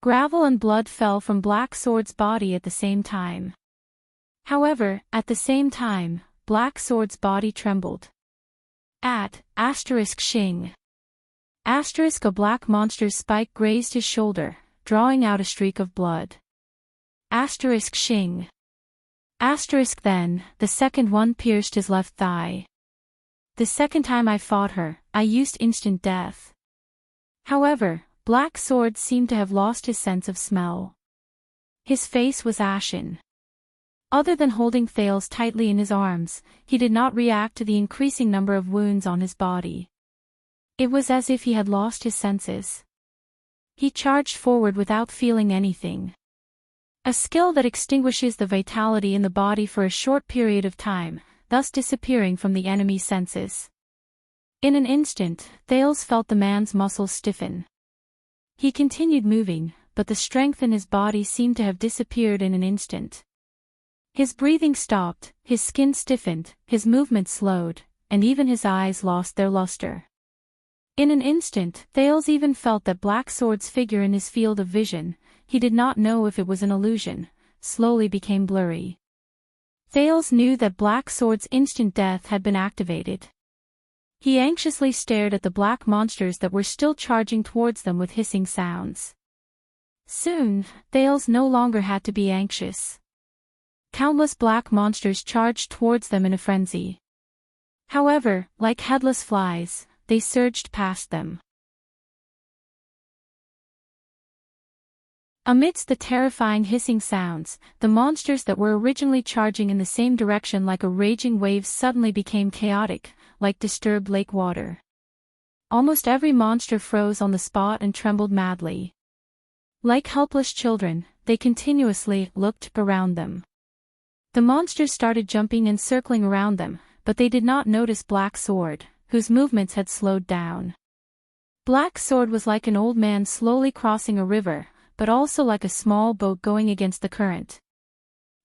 [SPEAKER 1] Gravel and blood fell from Black Sword's body at the same time. However, at the same time, Black Sword's body trembled. Shing. A black monster's spike grazed his shoulder, drawing out a streak of blood. Shing. Then, the second one pierced his left thigh. The second time I fought her, I used instant death. However, Black Sword seemed to have lost his sense of smell. His face was ashen. Other than holding Thales tightly in his arms, he did not react to the increasing number of wounds on his body. It was as if he had lost his senses. He charged forward without feeling anything. A skill that extinguishes the vitality in the body for a short period of time, thus disappearing from the enemy's senses. In an instant, Thales felt the man's muscles stiffen. He continued moving, but the strength in his body seemed to have disappeared in an instant. His breathing stopped, his skin stiffened, his movements slowed, and even his eyes lost their luster. In an instant, Thales even felt that Black Sword's figure in his field of vision, he did not know if it was an illusion, slowly became blurry. Thales knew that Black Sword's instant death had been activated. He anxiously stared at the black monsters that were still charging towards them with hissing sounds. Soon, Thales no longer had to be anxious. Countless black monsters charged towards them in a frenzy. However, like headless flies, they surged past them. Amidst the terrifying hissing sounds, the monsters that were originally charging in the same direction like a raging wave suddenly became chaotic, like disturbed lake water. Almost every monster froze on the spot and trembled madly. Like helpless children, they continuously looked around them. The monsters started jumping and circling around them, but they did not notice Black Sword, whose movements had slowed down. Black Sword was like an old man slowly crossing a river, but also like a small boat going against the current.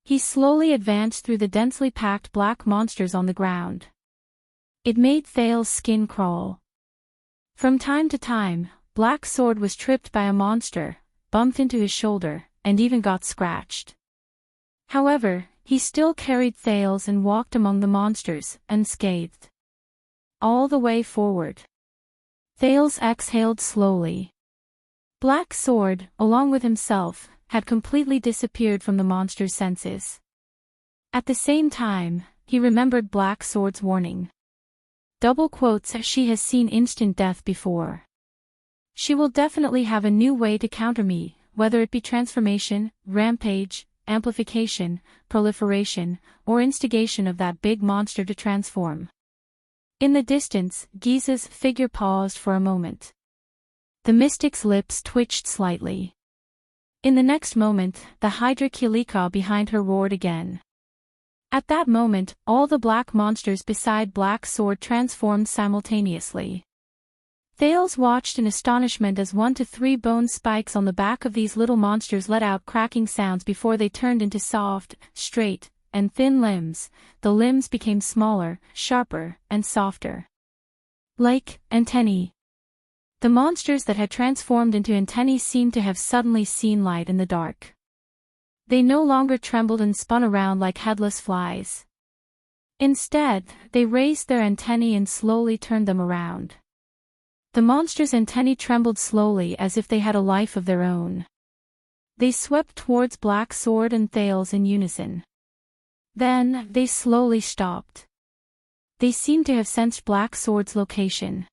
[SPEAKER 1] He slowly advanced through the densely packed black monsters on the ground. It made Thale's skin crawl. From time to time, Black Sword was tripped by a monster, bumped into his shoulder, and even got scratched. However, he still carried Thales and walked among the monsters, unscathed. All the way forward. Thales exhaled slowly. Black Sword, along with himself, had completely disappeared from the monster's senses. At the same time, he remembered Black Sword's warning. Double quotes, she has seen instant death before. She will definitely have a new way to counter me, whether it be transformation, rampage, amplification, proliferation, or instigation of that big monster to transform. In the distance, Giza's figure paused for a moment. The mystic's lips twitched slightly. In the next moment, the Hydra Kilika behind her roared again. At that moment, all the black monsters beside Black Sword transformed simultaneously. Thales watched in astonishment as 1 to 3 bone spikes on the back of these little monsters let out cracking sounds before they turned into soft, straight, and thin limbs. The limbs became smaller, sharper, and softer. Like antennae. The monsters that had transformed into antennae seemed to have suddenly seen light in the dark. They no longer trembled and spun around like headless flies. Instead, they raised their antennae and slowly turned them around. The monsters' antennae trembled slowly as if they had a life of their own. They swept towards Black Sword and Thales in unison. Then, they slowly stopped. They seemed to have sensed Black Sword's location.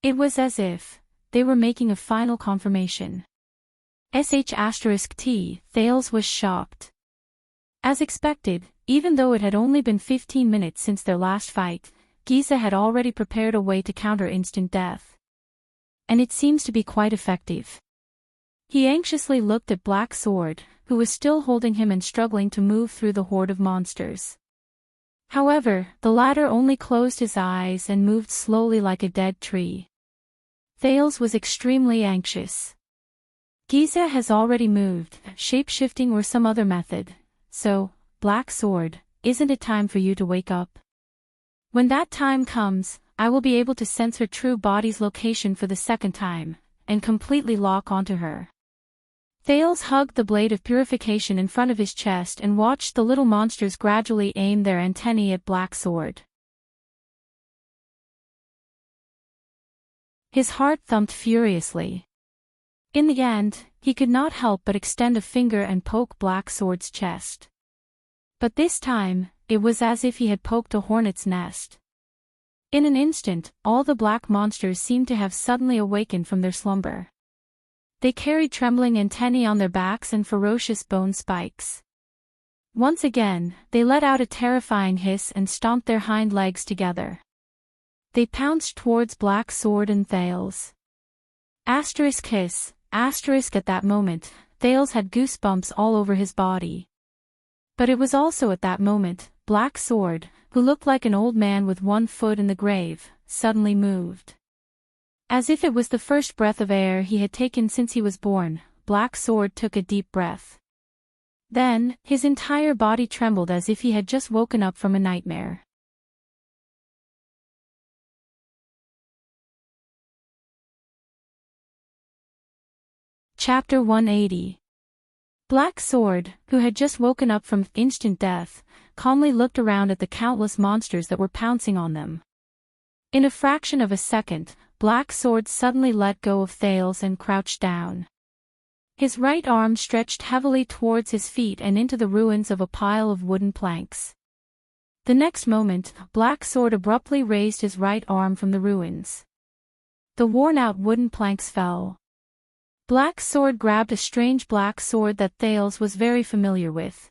[SPEAKER 1] It was as if they were making a final confirmation. *T, Thales was shocked. As expected, even though it had only been 15 minutes since their last fight, Giza had already prepared a way to counter instant death. And it seems to be quite effective. He anxiously looked at Black Sword, who was still holding him and struggling to move through the horde of monsters. However, the latter only closed his eyes and moved slowly like a dead tree. Thales was extremely anxious. Giza has already moved, shape-shifting or some other method, so, Black Sword, isn't it time for you to wake up? When that time comes, I will be able to sense her true body's location for the second time, and completely lock onto her. Thales hugged the blade of purification in front of his chest and watched the little monsters gradually aim their antennae at Black Sword. His heart thumped furiously. In the end, he could not help but extend a finger and poke Black Sword's chest. But this time, it was as if he had poked a hornet's nest. In an instant, all the black monsters seemed to have suddenly awakened from their slumber. They carried trembling antennae on their backs and ferocious bone spikes. Once again, they let out a terrifying hiss and stomped their hind legs together. They pounced towards Black Sword and Thales. Hiss. At that moment, Thales had goosebumps all over his body. But it was also at that moment, Black Sword, who looked like an old man with one foot in the grave, suddenly moved. As if it was the first breath of air he had taken since he was born, Black Sword took a deep breath. Then, his entire body trembled as if he had just woken up from a nightmare. Chapter 180. Black Sword, who had just woken up from instant death, calmly looked around at the countless monsters that were pouncing on them. In a fraction of a second, Black Sword suddenly let go of Thales and crouched down. His right arm stretched heavily towards his feet and into the ruins of a pile of wooden planks. The next moment, Black Sword abruptly raised his right arm from the ruins. The worn-out wooden planks fell. Black Sword grabbed a strange black sword that Thales was very familiar with.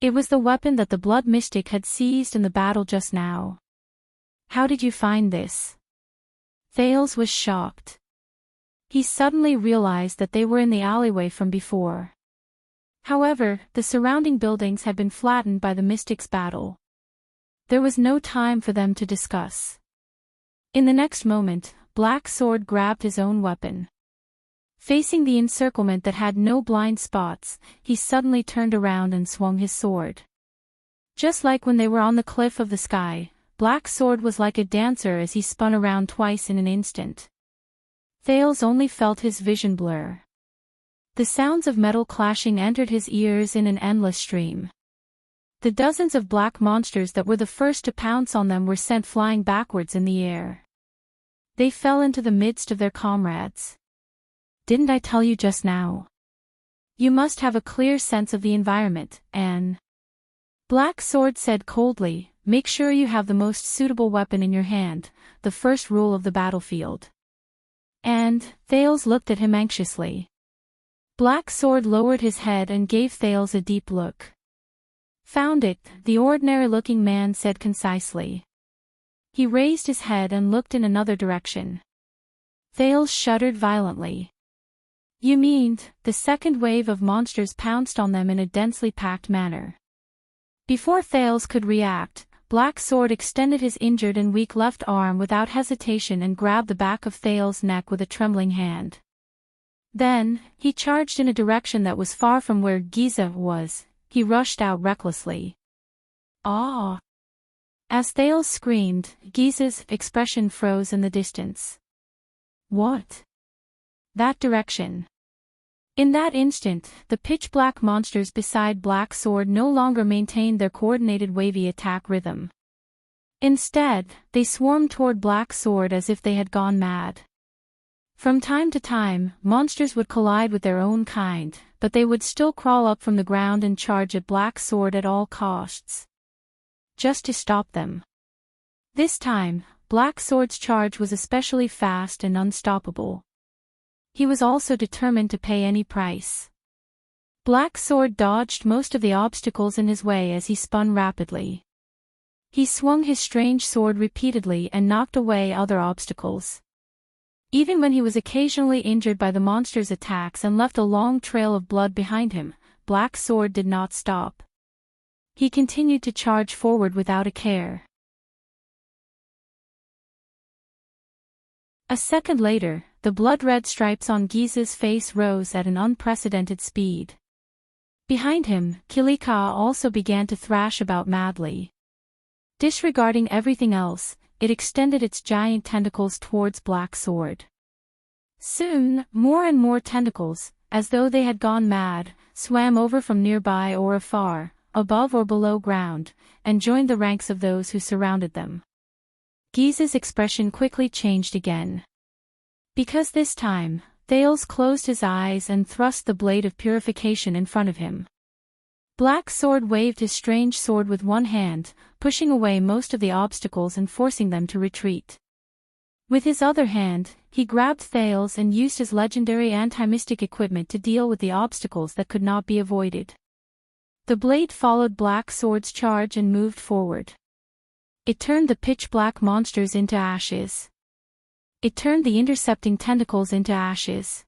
[SPEAKER 1] It was the weapon that the Blood Mystic had seized in the battle just now. How did you find this? Thales was shocked. He suddenly realized that they were in the alleyway from before. However, the surrounding buildings had been flattened by the Mystic's battle. There was no time for them to discuss. In the next moment, Black Sword grabbed his own weapon. Facing the encirclement that had no blind spots, he suddenly turned around and swung his sword. Just like when they were on the cliff of the sky, Black Sword was like a dancer as he spun around twice in an instant. Thales only felt his vision blur. The sounds of metal clashing entered his ears in an endless stream. The dozens of black monsters that were the first to pounce on them were sent flying backwards in the air. They fell into the midst of their comrades. "Didn't I tell you just now? You must have a clear sense of the environment, Anne." Black Sword said coldly, "Make sure you have the most suitable weapon in your hand, the first rule of the battlefield." And Thales looked at him anxiously. Black Sword lowered his head and gave Thales a deep look. "Found it," the ordinary-looking man said concisely. He raised his head and looked in another direction. Thales shuddered violently. "You mean, the second wave of monsters pounced on them in a densely packed manner." Before Thales could react, Black Sword extended his injured and weak left arm without hesitation and grabbed the back of Thales' neck with a trembling hand. Then, he charged in a direction that was far from where Giza was. He rushed out recklessly. "Ah!" As Thales screamed, Giza's expression froze in the distance. "What?" "That direction." In that instant, the pitch-black monsters beside Black Sword no longer maintained their coordinated wavy attack rhythm. Instead, they swarmed toward Black Sword as if they had gone mad. From time to time, monsters would collide with their own kind, but they would still crawl up from the ground and charge at Black Sword at all costs. Just to stop them. This time, Black Sword's charge was especially fast and unstoppable. He was also determined to pay any price. Black Sword dodged most of the obstacles in his way as he spun rapidly. He swung his strange sword repeatedly and knocked away other obstacles. Even when he was occasionally injured by the monster's attacks and left a long trail of blood behind him, Black Sword did not stop. He continued to charge forward without a care. A second later, the blood-red stripes on Giza's face rose at an unprecedented speed. Behind him, Kilika also began to thrash about madly. Disregarding everything else, it extended its giant tentacles towards Black Sword. Soon, more and more tentacles, as though they had gone mad, swam over from nearby or afar, above or below ground, and joined the ranks of those who surrounded them. Giza's expression quickly changed again. Because this time, Thales closed his eyes and thrust the blade of purification in front of him. Black Sword waved his strange sword with one hand, pushing away most of the obstacles and forcing them to retreat. With his other hand, he grabbed Thales and used his legendary anti-mystic equipment to deal with the obstacles that could not be avoided. The blade followed Black Sword's charge and moved forward. It turned the pitch-black monsters into ashes. It turned the intercepting tentacles into ashes.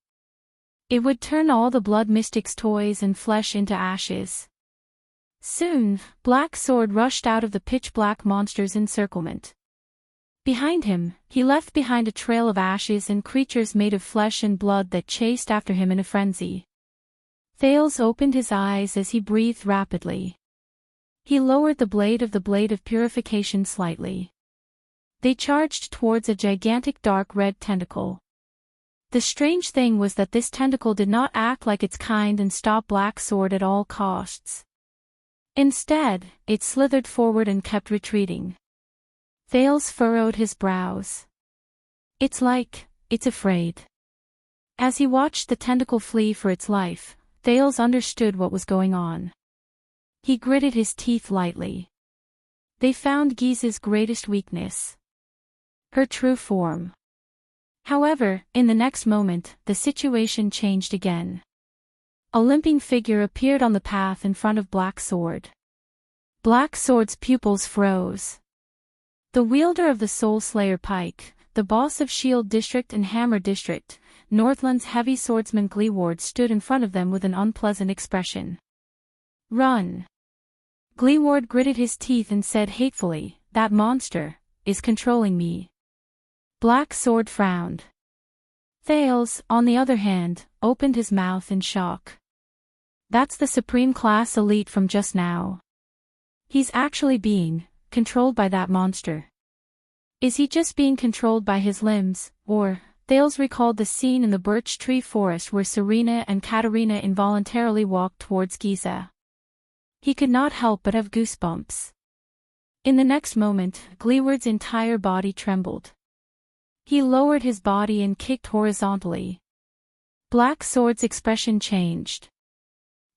[SPEAKER 1] It would turn all the blood mystic's toys and flesh into ashes. Soon, Black Sword rushed out of the pitch-black monster's encirclement. Behind him, he left behind a trail of ashes and creatures made of flesh and blood that chased after him in a frenzy. Thales opened his eyes as he breathed rapidly. He lowered the blade of purification slightly. They charged towards a gigantic dark red tentacle. The strange thing was that this tentacle did not act like its kind and stop Black Sword at all costs. Instead, it slithered forward and kept retreating. Thales furrowed his brows. It's afraid. As he watched the tentacle flee for its life, Thales understood what was going on. He gritted his teeth lightly. They found Giza's greatest weakness. Her true form. However, in the next moment, the situation changed again. A limping figure appeared on the path in front of Black Sword. Black Sword's pupils froze. The wielder of the Soul Slayer Pike, the boss of Shield District and Hammer District, Northland's heavy swordsman Gleeward stood in front of them with an unpleasant expression. "Run." Gleeward gritted his teeth and said hatefully, "That monster is controlling me." Black Sword frowned. Thales, on the other hand, opened his mouth in shock. That's the Supreme Class Elite from just now. He's actually being controlled by that monster. Is he just being controlled by his limbs, or... Thales recalled the scene in the birch tree forest where Serena and Katerina involuntarily walked towards Giza. He could not help but have goosebumps. In the next moment, Gleeward's entire body trembled. He lowered his body and kicked horizontally. Black Sword's expression changed.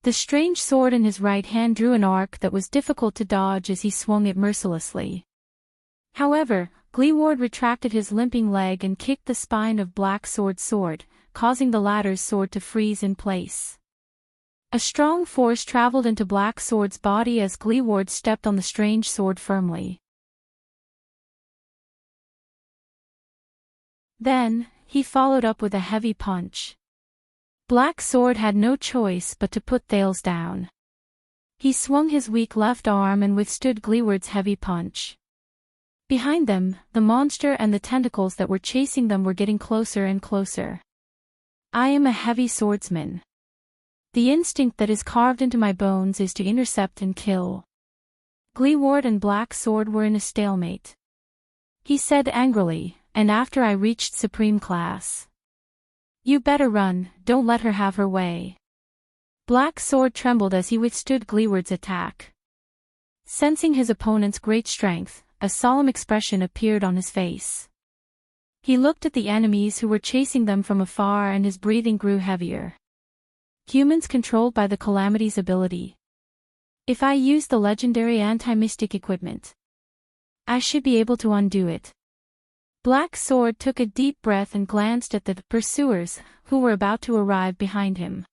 [SPEAKER 1] The strange sword in his right hand drew an arc that was difficult to dodge as he swung it mercilessly. However, Gleeward retracted his limping leg and kicked the spine of Black Sword's sword, causing the latter's sword to freeze in place. A strong force traveled into Black Sword's body as Gleeward stepped on the strange sword firmly. Then, he followed up with a heavy punch. Black Sword had no choice but to put Thales down. He swung his weak left arm and withstood Gleeward's heavy punch. Behind them, the monster and the tentacles that were chasing them were getting closer and closer. I am a heavy swordsman. The instinct that is carved into my bones is to intercept and kill. Gleeward and Black Sword were in a stalemate. He said angrily, and after I reached Supreme Class. You better run, don't let her have her way. Black Sword trembled as he withstood Gleeward's attack. Sensing his opponent's great strength, a solemn expression appeared on his face. He looked at the enemies who were chasing them from afar and his breathing grew heavier. Humans controlled by the Calamity's ability. If I use the legendary anti-mystic equipment, I should be able to undo it. Black Sword took a deep breath and glanced at the pursuers, who were about to arrive behind him.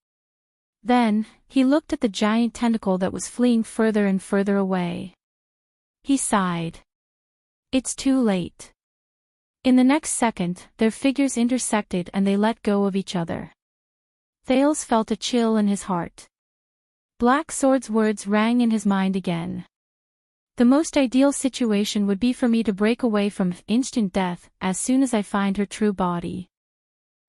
[SPEAKER 1] Then, he looked at the giant tentacle that was fleeing further and further away. He sighed. It's too late. In the next second, their figures intersected and they let go of each other. Thales felt a chill in his heart. Black Sword's words rang in his mind again. The most ideal situation would be for me to break away from instant death as soon as I find her true body.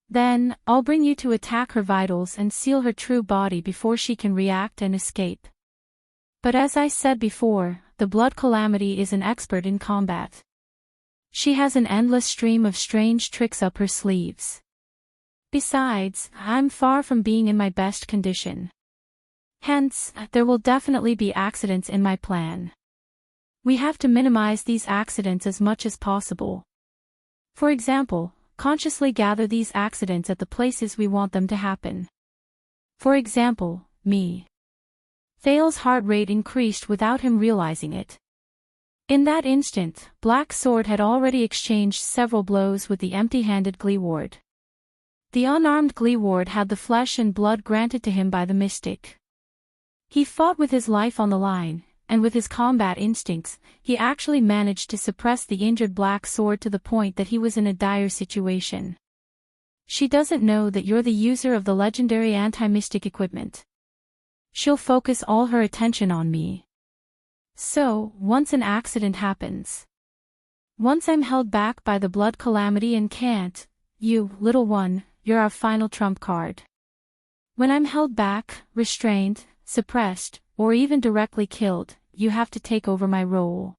[SPEAKER 1] Then, I'll bring you to attack her vitals and seal her true body before she can react and escape. But as I said before, the Blood Calamity is an expert in combat. She has an endless stream of strange tricks up her sleeves. Besides, I'm far from being in my best condition. Hence, there will definitely be accidents in my plan. We have to minimize these accidents as much as possible. For example, consciously gather these accidents at the places we want them to happen. For example, me. Thales' heart rate increased without him realizing it. In that instant, Black Sword had already exchanged several blows with the empty-handed Gleeward. The unarmed Gleeward had the flesh and blood granted to him by the mystic. He fought with his life on the line, and with his combat instincts, he actually managed to suppress the injured Black Sword to the point that he was in a dire situation. She doesn't know that you're the user of the legendary anti-mystic equipment. She'll focus all her attention on me. So, once an accident happens. Once I'm held back by the Blood Calamity and can't, you, little one, you're our final trump card. When I'm held back, restrained, suppressed, or even directly killed, you have to take over my role.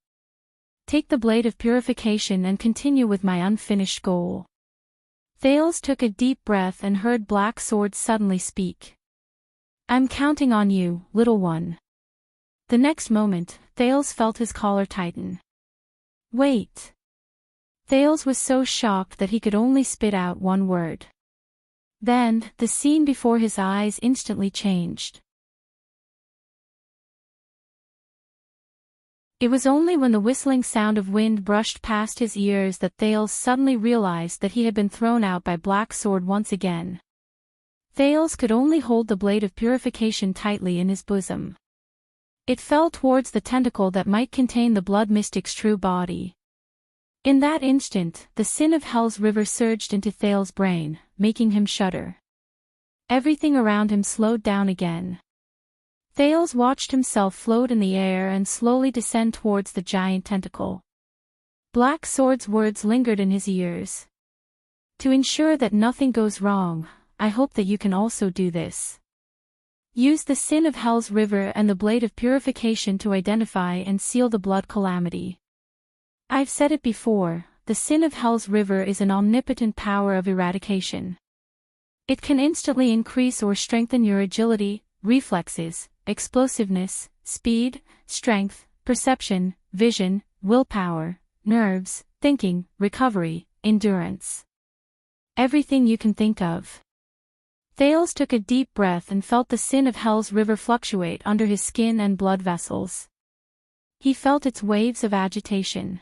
[SPEAKER 1] Take the blade of purification and continue with my unfinished goal. Thales took a deep breath and heard Black Sword suddenly speak. I'm counting on you, little one. The next moment, Thales felt his collar tighten. Wait. Thales was so shocked that he could only spit out one word. Then, the scene before his eyes instantly changed. It was only when the whistling sound of wind brushed past his ears that Thales suddenly realized that he had been thrown out by Black Sword once again. Thales could only hold the blade of purification tightly in his bosom. It fell towards the tentacle that might contain the blood mystic's true body. In that instant, the sin of Hell's river surged into Thales' brain, making him shudder. Everything around him slowed down again. Thales watched himself float in the air and slowly descend towards the giant tentacle. Black Sword's words lingered in his ears. To ensure that nothing goes wrong, I hope that you can also do this. Use the sin of Hell's river and the blade of purification to identify and seal the blood calamity. I've said it before, the sin of Hell's river is an omnipotent power of eradication. It can instantly increase or strengthen your agility, reflexes, explosiveness, speed, strength, perception, vision, willpower, nerves, thinking, recovery, endurance. Everything you can think of. Thales took a deep breath and felt the sin of Hell's river fluctuate under his skin and blood vessels. He felt its waves of agitation.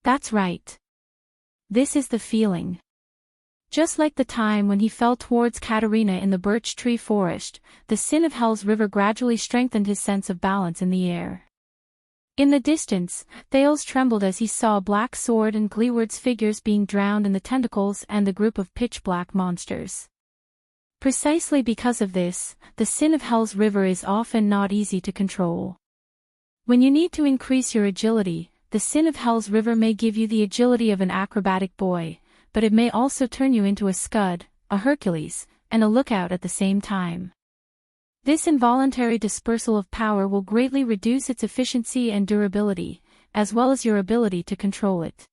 [SPEAKER 1] That's right. This is the feeling. Just like the time when he fell towards Katerina in the birch tree forest, the sin of Hell's river gradually strengthened his sense of balance in the air. In the distance, Thales trembled as he saw Black Sword and Gleeward's figures being drowned in the tentacles and the group of pitch-black monsters. Precisely because of this, the sin of Hell's river is often not easy to control. When you need to increase your agility, the sin of Hell's river may give you the agility of an acrobatic boy, but it may also turn you into a Scud, a Hercules, and a Lookout at the same time. This involuntary dispersal of power will greatly reduce its efficiency and durability, as well as your ability to control it.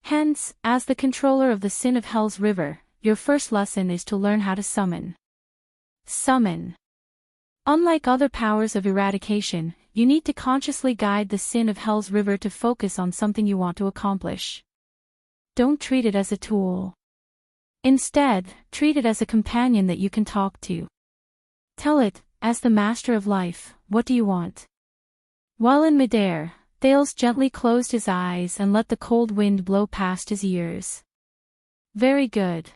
[SPEAKER 1] Hence, as the controller of the sin of Hell's river, your first lesson is to learn how to summon. Summon. Unlike other powers of eradication, you need to consciously guide the sin of Hell's river to focus on something you want to accomplish. Don't treat it as a tool. Instead, treat it as a companion that you can talk to. Tell it, as the master of life, what do you want? While in midair, Thales gently closed his eyes and let the cold wind blow past his ears. Very good.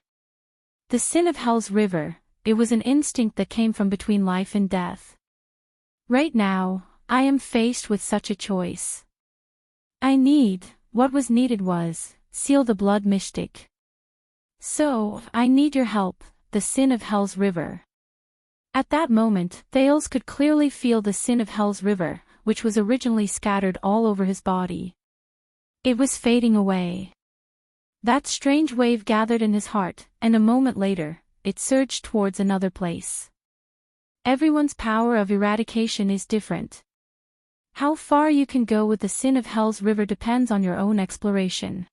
[SPEAKER 1] The sin of Hell's river, it was an instinct that came from between life and death. Right now, I am faced with such a choice. What was needed was, seal the blood mystic. So, I need your help, the sin of Hell's river. At that moment, Thales could clearly feel the sin of Hell's river, which was originally scattered all over his body. It was fading away. That strange wave gathered in his heart, and a moment later, it surged towards another place. Everyone's power of eradication is different. How far you can go with the sin of Hell's river depends on your own exploration.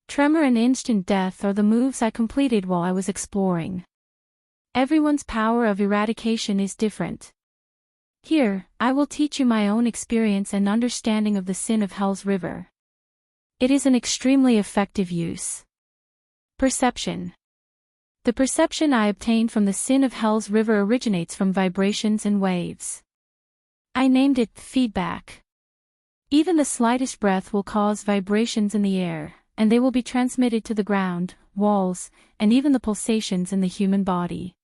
[SPEAKER 1] Tremor and instant death are the moves I completed while I was exploring. Everyone's power of eradication is different. Here, I will teach you my own experience and understanding of the sin of Hell's river. It is an extremely effective use. Perception. The perception I obtained from the sin of Hell's river originates from vibrations and waves. I named it feedback. Even the slightest breath will cause vibrations in the air, and they will be transmitted to the ground, walls, and even the pulsations in the human body.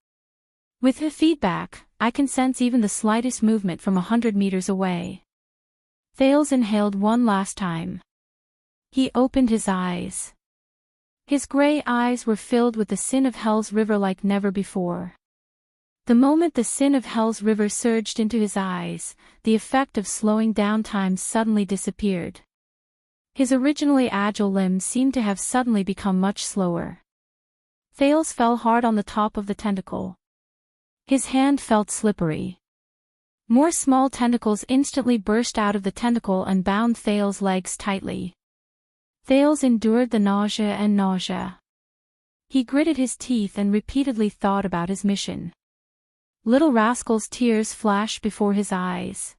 [SPEAKER 1] With the feedback, I can sense even the slightest movement from 100 meters away. Thales inhaled one last time. He opened his eyes. His gray eyes were filled with the sin of Hell's river like never before. The moment the sin of Hell's river surged into his eyes, the effect of slowing down time suddenly disappeared. His originally agile limbs seemed to have suddenly become much slower. Thales fell hard on the top of the tentacle. His hand felt slippery. More small tentacles instantly burst out of the tentacle and bound Thales' legs tightly. Thales endured the nausea. He gritted his teeth and repeatedly thought about his mission. Little rascal's tears flashed before his eyes.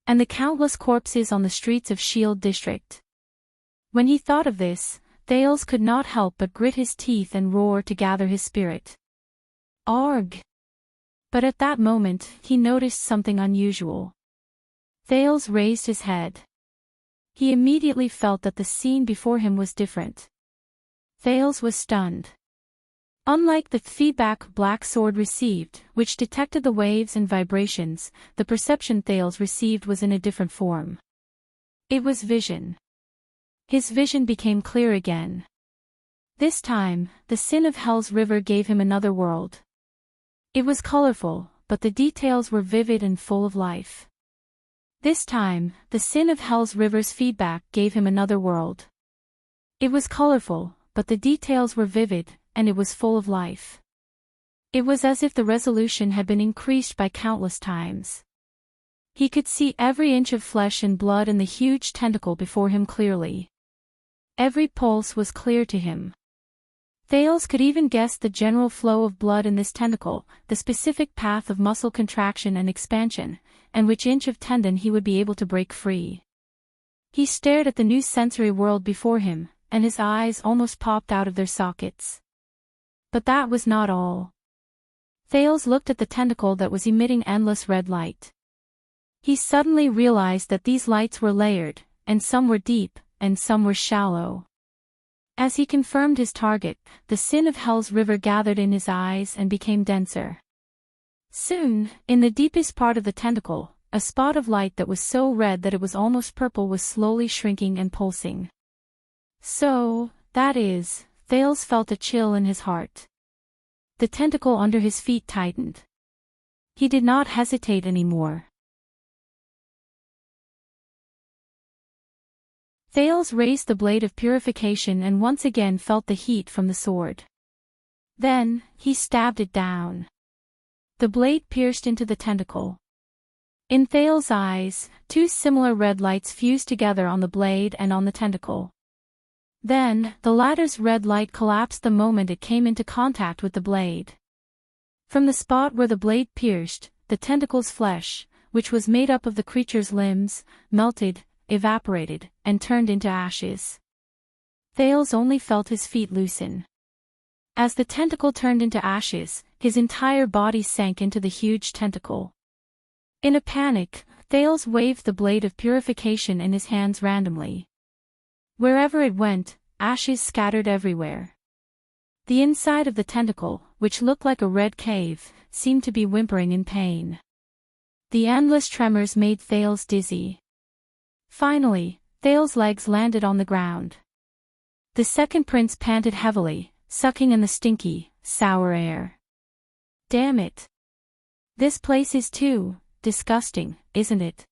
[SPEAKER 1] And the countless corpses on the streets of Shield District. When he thought of this, Thales could not help but grit his teeth and roar to gather his spirit. Arg! But at that moment, he noticed something unusual. Thales raised his head. He immediately felt that the scene before him was different. Thales was stunned. Unlike the feedback Black Sword received, which detected the waves and vibrations, the perception Thales received was in a different form. It was vision. His vision became clear again. This time, the sin of Hell's river gave him another world. It was colorful, but the details were vivid and full of life. This time, the sin of Hell's River's feedback gave him another world. It was colorful, but the details were vivid, and it was full of life. It was as if the resolution had been increased by countless times. He could see every inch of flesh and blood in the huge tentacle before him clearly. Every pulse was clear to him. Thales could even guess the general flow of blood in this tentacle, the specific path of muscle contraction and expansion, and which inch of tendon he would be able to break free. He stared at the new sensory world before him, and his eyes almost popped out of their sockets. But that was not all. Thales looked at the tentacle that was emitting endless red light. He suddenly realized that these lights were layered, and some were deep, and some were shallow. As he confirmed his target, the sin of Hell's River gathered in his eyes and became denser. Soon, in the deepest part of the tentacle, a spot of light that was so red that it was almost purple was slowly shrinking and pulsing. So, that is, Thales felt a chill in his heart. The tentacle under his feet tightened. He did not hesitate anymore. Thales raised the blade of purification and once again felt the heat from the sword. Then, he stabbed it down. The blade pierced into the tentacle. In Thales' eyes, two similar red lights fused together on the blade and on the tentacle. Then, the latter's red light collapsed the moment it came into contact with the blade. From the spot where the blade pierced, the tentacle's flesh, which was made up of the creature's limbs, melted, evaporated, and turned into ashes. Thales only felt his feet loosen. As the tentacle turned into ashes, his entire body sank into the huge tentacle. In a panic, Thales waved the blade of purification in his hands randomly. Wherever it went, ashes scattered everywhere. The inside of the tentacle, which looked like a red cave, seemed to be whimpering in pain. The endless tremors made Thales dizzy. Finally, Thales' legs landed on the ground. The second prince panted heavily, sucking in the stinky, sour air. Damn it. This place is too disgusting, isn't it?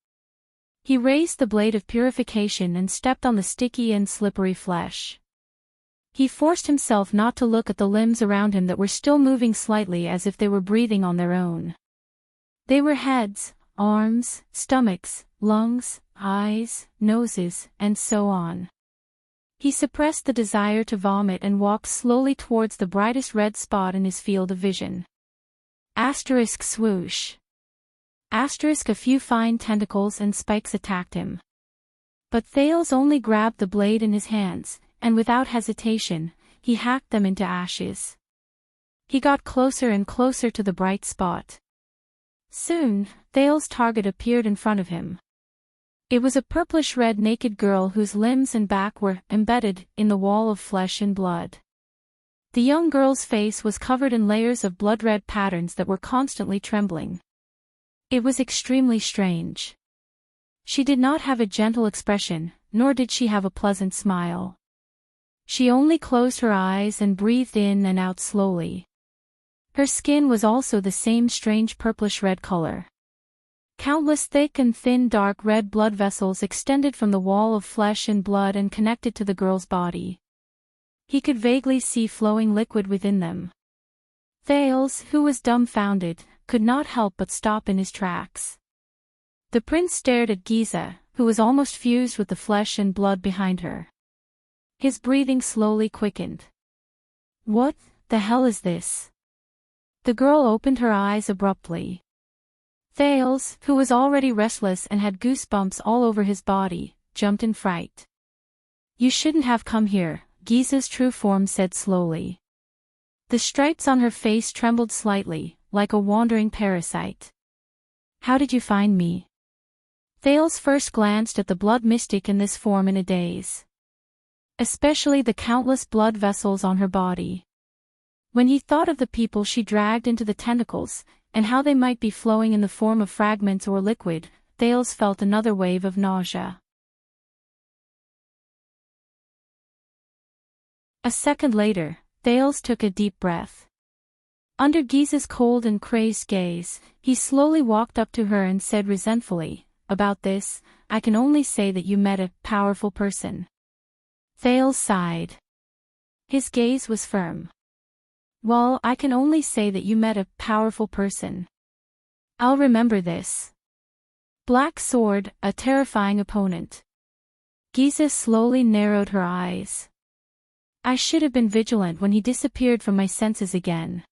[SPEAKER 1] He raised the blade of purification and stepped on the sticky and slippery flesh. He forced himself not to look at the limbs around him that were still moving slightly as if they were breathing on their own. They were heads, arms, stomachs, lungs, eyes, noses, and so on. He suppressed the desire to vomit and walked slowly towards the brightest red spot in his field of vision. Asterisk swoosh. Asterisk a few fine tentacles and spikes attacked him. But Thales only grabbed the blade in his hands, and without hesitation, he hacked them into ashes. He got closer and closer to the bright spot. Soon, Thales' target appeared in front of him. It was a purplish-red naked girl whose limbs and back were embedded in the wall of flesh and blood. The young girl's face was covered in layers of blood-red patterns that were constantly trembling. It was extremely strange. She did not have a gentle expression, nor did she have a pleasant smile. She only closed her eyes and breathed in and out slowly. Her skin was also the same strange purplish-red color. Countless thick and thin dark red blood vessels extended from the wall of flesh and blood and connected to the girl's body. He could vaguely see flowing liquid within them. Thales, who was dumbfounded, could not help but stop in his tracks. The prince stared at Giza, who was almost fused with the flesh and blood behind her. His breathing slowly quickened. What the hell is this? The girl opened her eyes abruptly. Thales, who was already restless and had goosebumps all over his body, jumped in fright. You shouldn't have come here, Giza's true form said slowly. The stripes on her face trembled slightly, like a wandering parasite. How did you find me? Thales first glanced at the blood mystic in this form in a daze. Especially the countless blood vessels on her body. When he thought of the people she dragged into the tentacles, and how they might be flowing in the form of fragments or liquid, Thales felt another wave of nausea. A second later, Thales took a deep breath. Under Giza's cold and crazed gaze, he slowly walked up to her and said resentfully, about this, I can only say that you met a powerful person. Thales sighed. His gaze was firm. Well, I can only say that you met a powerful person. I'll remember this. Black Sword, a terrifying opponent. Giza slowly narrowed her eyes. I should have been vigilant when he disappeared from my senses again.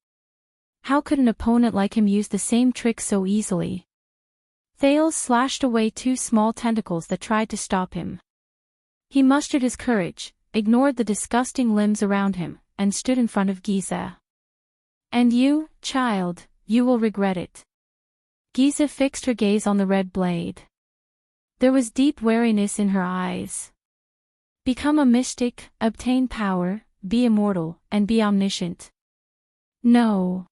[SPEAKER 1] How could an opponent like him use the same trick so easily? Thales slashed away 2 small tentacles that tried to stop him. He mustered his courage, ignored the disgusting limbs around him, and stood in front of Giza. And you, child, you will regret it. Giza fixed her gaze on the red blade. There was deep wariness in her eyes. Become a mystic, obtain power, be immortal, and be omniscient. No.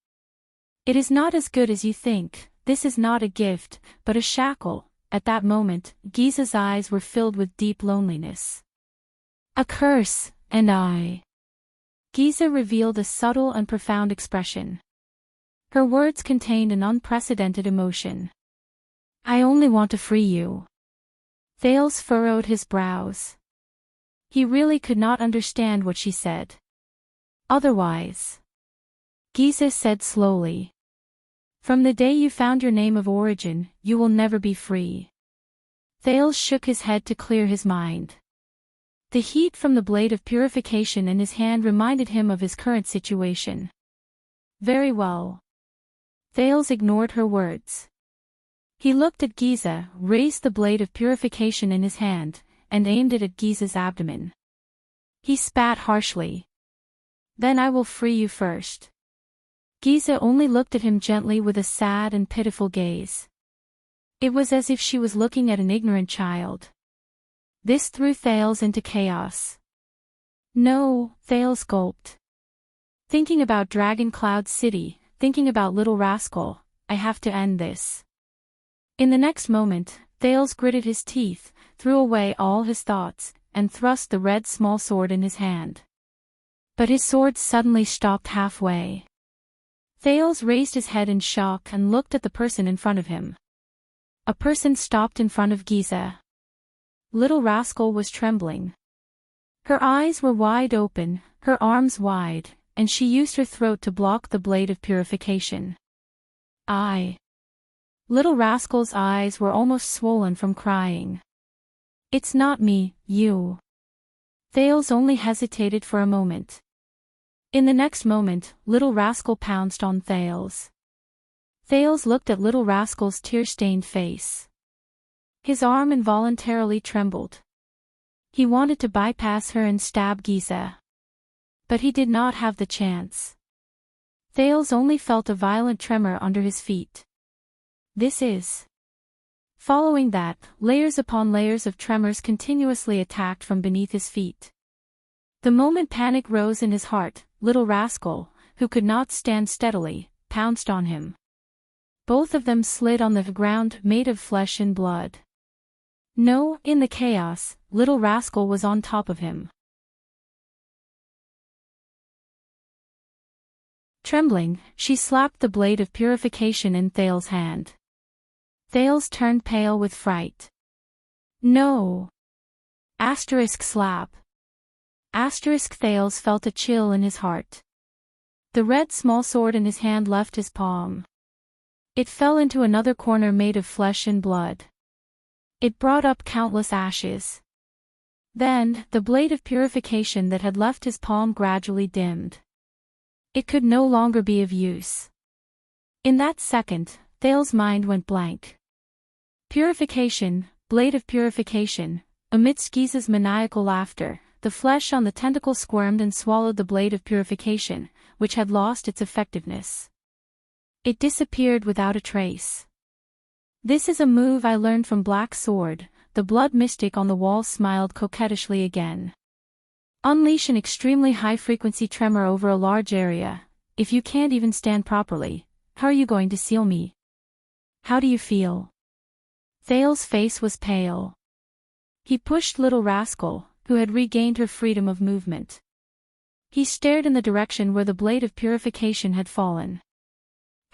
[SPEAKER 1] It is not as good as you think. This is not a gift, but a shackle. At that moment, Giza's eyes were filled with deep loneliness. A curse, and I. Giza revealed a subtle and profound expression. Her words contained an unprecedented emotion. I only want to free you. Thales furrowed his brows. He really could not understand what she said. Otherwise. Giza said slowly. From the day you found your name of origin, you will never be free. Thales shook his head to clear his mind. The heat from the blade of purification in his hand reminded him of his current situation. Very well. Thales ignored her words. He looked at Giza, raised the blade of purification in his hand, and aimed it at Giza's abdomen. He spat harshly. Then I will free you first. Giza only looked at him gently with a sad and pitiful gaze. It was as if she was looking at an ignorant child. This threw Thales into chaos. No, Thales gulped. Thinking about Dragon Cloud City, thinking about Little Rascal, I have to end this. In the next moment, Thales gritted his teeth, threw away all his thoughts, and thrust the red small sword in his hand. But his sword suddenly stopped halfway. Thales raised his head in shock and looked at the person in front of him. A person stopped in front of Giza. Little Rascal was trembling. Her eyes were wide open, her arms wide, and she used her throat to block the blade of purification. Little Rascal's eyes were almost swollen from crying. It's not me, you. Thales only hesitated for a moment. In the next moment, Little Rascal pounced on Thales. Thales looked at Little Rascal's tear-stained face. His arm involuntarily trembled. He wanted to bypass her and stab Giza. But he did not have the chance. Thales only felt a violent tremor under his feet. Following that, layers upon layers of tremors continuously attacked from beneath his feet. The moment panic rose in his heart, Little Rascal, who could not stand steadily, pounced on him. Both of them slid on the ground made of flesh and blood. No, in the chaos, Little Rascal was on top of him. Trembling, she slapped the blade of purification in Thales' hand. Thales turned pale with fright. No! Slap. Thales felt a chill in his heart. The red small sword in his hand left his palm. It fell into another corner made of flesh and blood. It brought up countless ashes. Then, the blade of purification that had left his palm gradually dimmed. It could no longer be of use. In that second, Thales' mind went blank. Purification, blade of purification. Amidst Giza's maniacal laughter, the flesh on the tentacle squirmed and swallowed the blade of purification, which had lost its effectiveness. It disappeared without a trace. This is a move I learned from Black Sword. The blood mystic on the wall smiled coquettishly again. Unleash an extremely high-frequency tremor over a large area. If you can't even stand properly, how are you going to seal me? How do you feel? Thales' face was pale. He pushed Little Rascal, who had regained her freedom of movement. He stared in the direction where the blade of purification had fallen.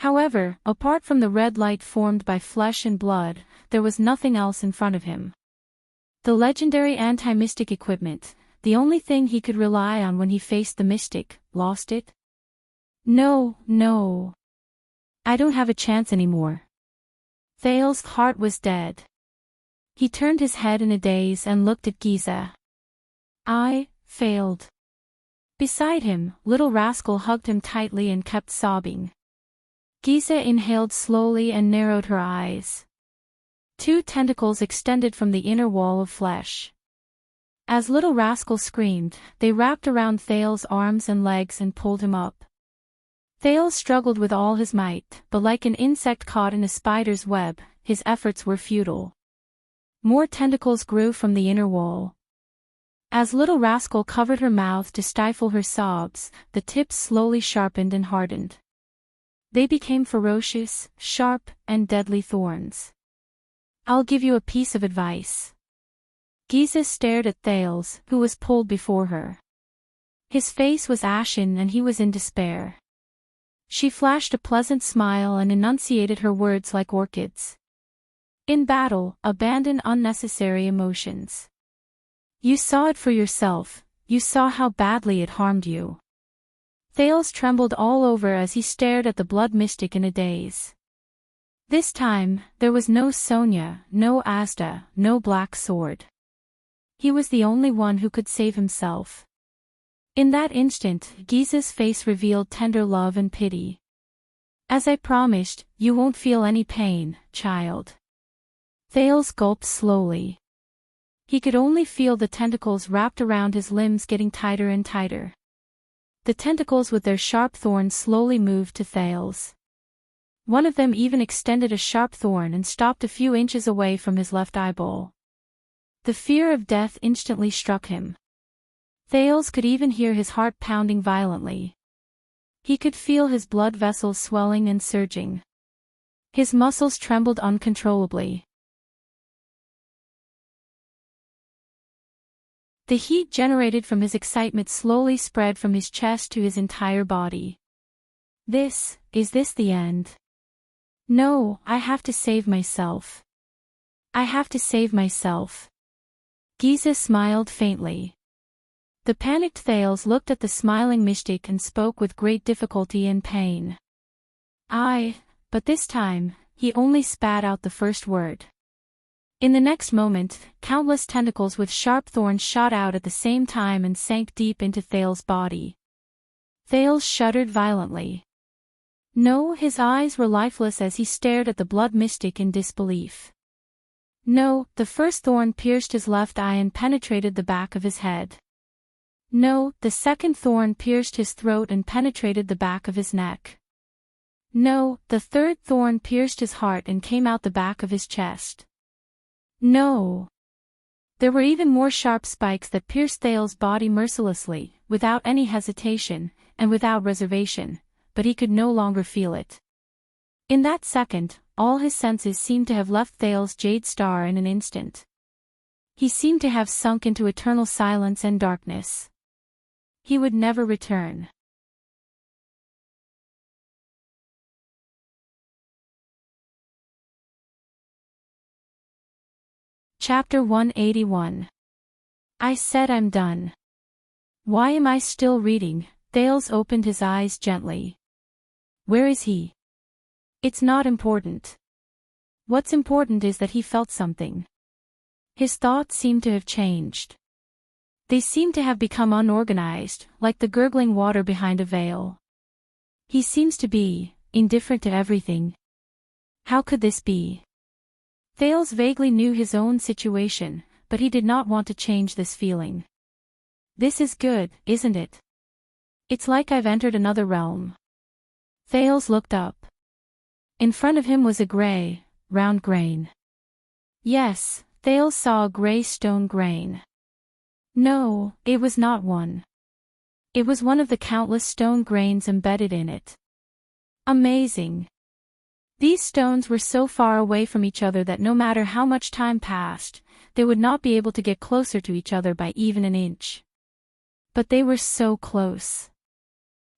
[SPEAKER 1] However, apart from the red light formed by flesh and blood, there was nothing else in front of him. The legendary anti-mystic equipment, the only thing he could rely on when he faced the mystic, lost it? No, no. I don't have a chance anymore. Thales' heart was dead. He turned his head in a daze and looked at Giza. I failed. Beside him, little rascal hugged him tightly and kept sobbing. Giza inhaled slowly and narrowed her eyes. Two tentacles extended from the inner wall of flesh. As little rascal screamed, they wrapped around Thales' arms and legs and pulled him up. Thales struggled with all his might, but like an insect caught in a spider's web, his efforts were futile. More tentacles grew from the inner wall. As little rascal covered her mouth to stifle her sobs, the tips slowly sharpened and hardened. They became ferocious, sharp, and deadly thorns. I'll give you a piece of advice. Giza stared at Thales, who was pulled before her. His face was ashen and he was in despair. She flashed a pleasant smile and enunciated her words like orchids. In battle, abandon unnecessary emotions. You saw it for yourself, you saw how badly it harmed you. Thales trembled all over as he stared at the blood mystic in a daze. This time, there was no Sonia, no Asda, no black sword. He was the only one who could save himself. In that instant, Giza's face revealed tender love and pity. As I promised, you won't feel any pain, child. Thales gulped slowly. He could only feel the tentacles wrapped around his limbs getting tighter and tighter. The tentacles with their sharp thorns slowly moved to Thales. One of them even extended a sharp thorn and stopped a few inches away from his left eyeball. The fear of death instantly struck him. Thales could even hear his heart pounding violently. He could feel his blood vessels swelling and surging. His muscles trembled uncontrollably. The heat generated from his excitement slowly spread from his chest to his entire body. Is this the end? No, I have to save myself. I have to save myself. Giza smiled faintly. The panicked Thales looked at the smiling mystic and spoke with great difficulty and pain. But this time, he only spat out the first word. In the next moment, countless tentacles with sharp thorns shot out at the same time and sank deep into Thales' body. Thales shuddered violently. No, his eyes were lifeless as he stared at the blood mystic in disbelief. No, the first thorn pierced his left eye and penetrated the back of his head. No, the second thorn pierced his throat and penetrated the back of his neck. No, the third thorn pierced his heart and came out the back of his chest. No. There were even more sharp spikes that pierced Thales' body mercilessly, without any hesitation, and without reservation, but he could no longer feel it. In that second, all his senses seemed to have left Thales' jade star in an instant. He seemed to have sunk into eternal silence and darkness. He would never return. Chapter 181. I said I'm done. Why am I still reading? Thales opened his eyes gently. Where is he? It's not important. What's important is that he felt something. His thoughts seemed to have changed. They seemed to have become unorganized, like the gurgling water behind a veil. He seems to be indifferent to everything. How could this be? Thales vaguely knew his own situation, but he did not want to change this feeling. This is good, isn't it? It's like I've entered another realm. Thales looked up. In front of him was a gray, round grain. Yes, Thales saw a gray stone grain. No, it was not one. It was one of the countless stone grains embedded in it. Amazing. These stones were so far away from each other that no matter how much time passed, they would not be able to get closer to each other by even an inch. But they were so close.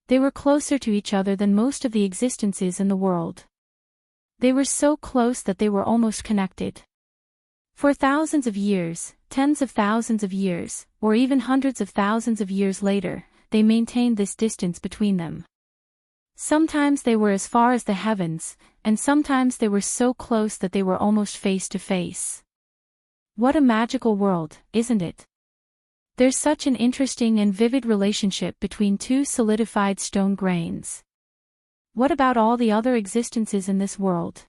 [SPEAKER 1] They were closer to each other than most of the existences in the world. They were so close that they were almost connected. For thousands of years, tens of thousands of years, or even hundreds of thousands of years later, they maintained this distance between them. Sometimes they were as far as the heavens, and sometimes they were so close that they were almost face to face. What a magical world, isn't it? There's such an interesting and vivid relationship between two solidified stone grains. What about all the other existences in this world?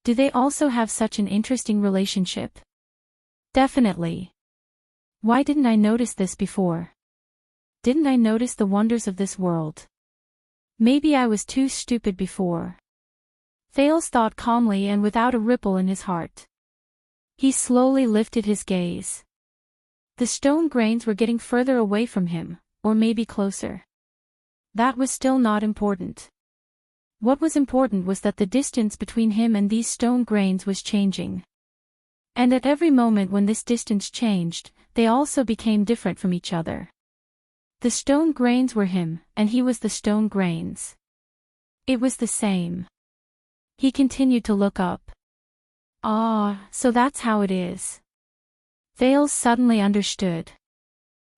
[SPEAKER 1] Do they also have such an interesting relationship? Definitely. Why didn't I notice this before? Didn't I notice the wonders of this world? Maybe I was too stupid before. Thales thought calmly and without a ripple in his heart. He slowly lifted his gaze. The stone grains were getting further away from him, or maybe closer. That was still not important. What was important was that the distance between him and these stone grains was changing. And at every moment when this distance changed, they also became different from each other. The stone grains were him, and he was the stone grains. It was the same. He continued to look up. Ah, so that's how it is. Thales suddenly understood.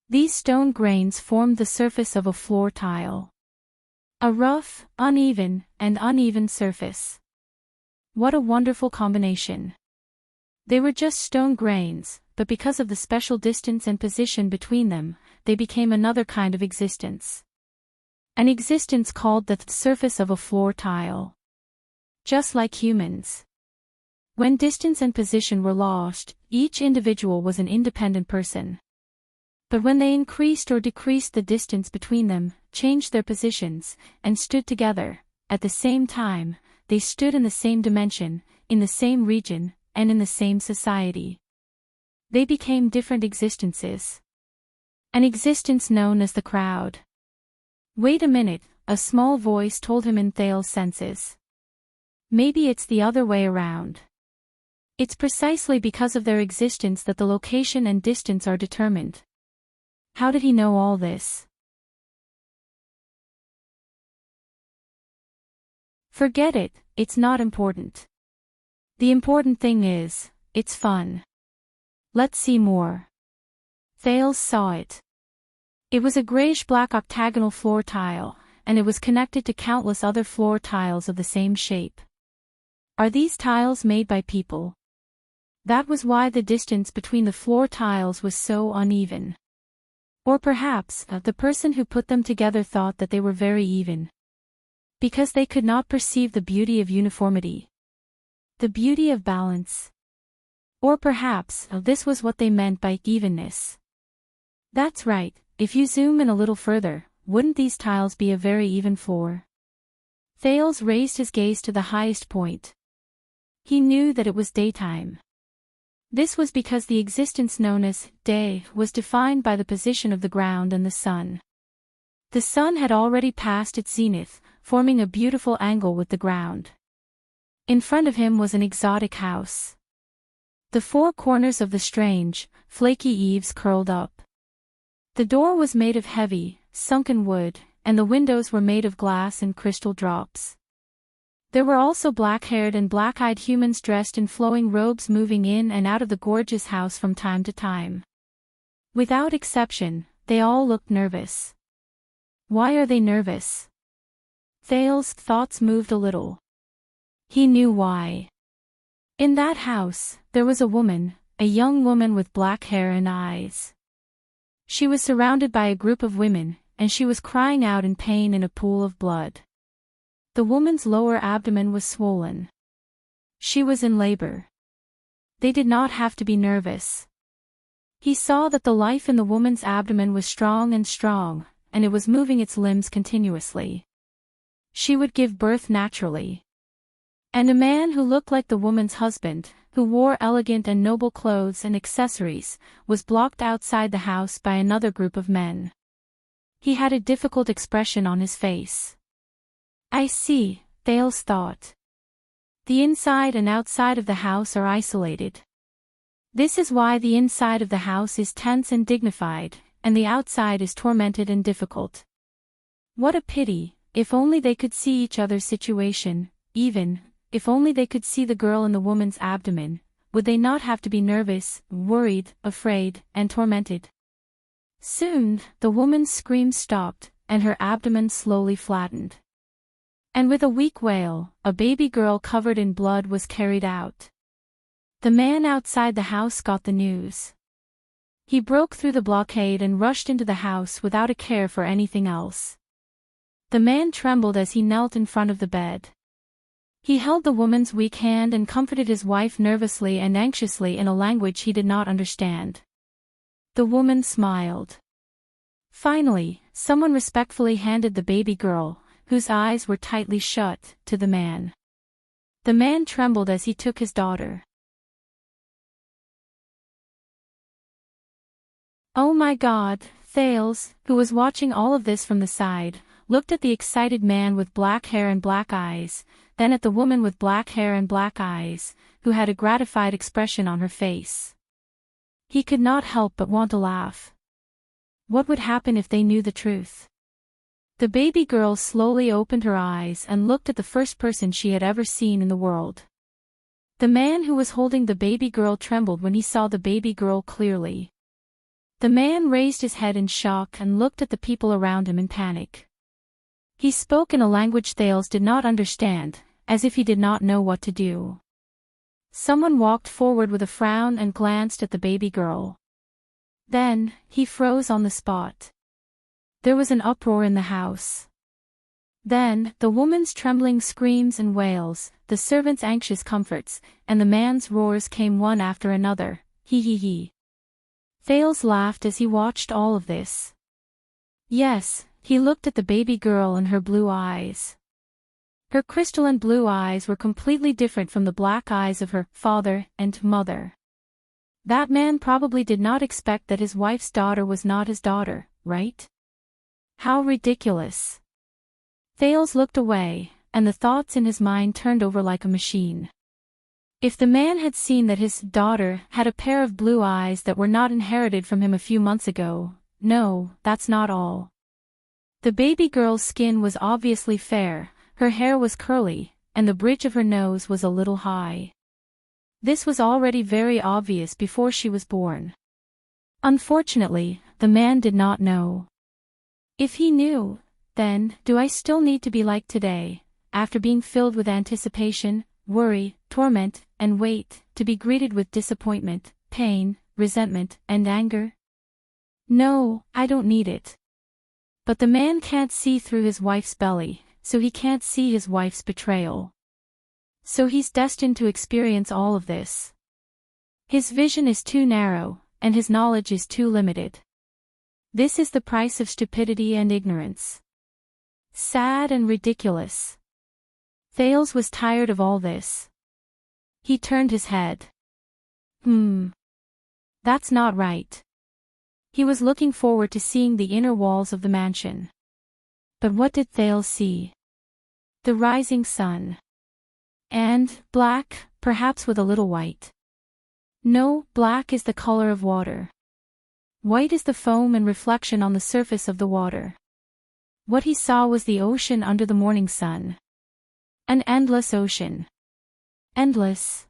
[SPEAKER 1] These stone grains formed the surface of a floor tile. A rough, uneven, and uneven surface. What a wonderful combination. They were just stone grains, but because of the special distance and position between them, they became another kind of existence. An existence called the surface of a floor tile. Just like humans. When distance and position were lost, each individual was an independent person. But when they increased or decreased the distance between them, changed their positions, and stood together, at the same time, they stood in the same dimension, in the same region, and in the same society. They became different existences. An existence known as the crowd. Wait a minute, a small voice told him in Thales' senses. Maybe it's the other way around. It's precisely because of their existence that the location and distance are determined. How did he know all this? Forget it, it's not important. The important thing is, it's fun. Let's see more. Thales saw it. It was a grayish-black octagonal floor tile, and it was connected to countless other floor tiles of the same shape. Are these tiles made by people? That was why the distance between the floor tiles was so uneven. Or perhaps, the person who put them together thought that they were very even. Because they could not perceive the beauty of uniformity. The beauty of balance. Or perhaps, this was what they meant by evenness. That's right, if you zoom in a little further, wouldn't these tiles be a very even floor? Thales raised his gaze to the highest point. He knew that it was daytime. This was because the existence known as day was defined by the position of the ground and the sun. The sun had already passed its zenith, forming a beautiful angle with the ground. In front of him was an exotic house. The four corners of the strange, flaky eaves curled up. The door was made of heavy, sunken wood, and the windows were made of glass and crystal drops. There were also black-haired and black-eyed humans dressed in flowing robes moving in and out of the gorgeous house from time to time. Without exception, they all looked nervous. Why are they nervous? Thales' thoughts moved a little. He knew why. In that house, there was a woman, a young woman with black hair and eyes. She was surrounded by a group of women, and she was crying out in pain in a pool of blood. The woman's lower abdomen was swollen. She was in labor. They did not have to be nervous. He saw that the life in the woman's abdomen was strong, and it was moving its limbs continuously. She would give birth naturally. And a man who looked like the woman's husband, who wore elegant and noble clothes and accessories, was blocked outside the house by another group of men. He had a difficult expression on his face. I see, Thales thought. The inside and outside of the house are isolated. This is why the inside of the house is tense and dignified, and the outside is tormented and difficult. What a pity, if only they could see each other's situation, even, if only they could see the girl in the woman's abdomen, would they not have to be nervous, worried, afraid, and tormented? Soon, the woman's scream stopped, and her abdomen slowly flattened. And with a weak wail, a baby girl covered in blood was carried out. The man outside the house got the news. He broke through the blockade and rushed into the house without a care for anything else. The man trembled as he knelt in front of the bed. He held the woman's weak hand and comforted his wife nervously and anxiously in a language he did not understand. The woman smiled. Finally, someone respectfully handed the baby girl, whose eyes were tightly shut, to the man. The man trembled as he took his daughter. Oh my God, Thales, who was watching all of this from the side, looked at the excited man with black hair and black eyes, then at the woman with black hair and black eyes, who had a gratified expression on her face. He could not help but want to laugh. What would happen if they knew the truth? The baby girl slowly opened her eyes and looked at the first person she had ever seen in the world. The man who was holding the baby girl trembled when he saw the baby girl clearly. The man raised his head in shock and looked at the people around him in panic. He spoke in a language Thales did not understand, as if he did not know what to do. Someone walked forward with a frown and glanced at the baby girl. Then, he froze on the spot. There was an uproar in the house. Then, the woman's trembling screams and wails, the servant's anxious comforts, and the man's roars came one after another. He he he. Thales laughed as he watched all of this. Yes, he looked at the baby girl and her blue eyes. Her crystalline blue eyes were completely different from the black eyes of her father and mother. That man probably did not expect that his wife's daughter was not his daughter, right? How ridiculous. Thales looked away, and the thoughts in his mind turned over like a machine. If the man had seen that his daughter had a pair of blue eyes that were not inherited from him a few months ago, no, that's not all. The baby girl's skin was obviously fair, her hair was curly, and the bridge of her nose was a little high. This was already very obvious before she was born. Unfortunately, the man did not know. If he knew, then, do I still need to be like today, after being filled with anticipation, worry, torment, and wait, to be greeted with disappointment, pain, resentment, and anger? No, I don't need it. But the man can't see through his wife's belly, so he can't see his wife's betrayal. So he's destined to experience all of this. His vision is too narrow, and his knowledge is too limited. This is the price of stupidity and ignorance. Sad and ridiculous. Thales was tired of all this. He turned his head. That's not right. He was looking forward to seeing the inner walls of the mansion. But what did Thales see? The rising sun. And, black, perhaps with a little white. No, black is the color of water. White is the foam and reflection on the surface of the water. What he saw was the ocean under the morning sun. An endless ocean. Endless.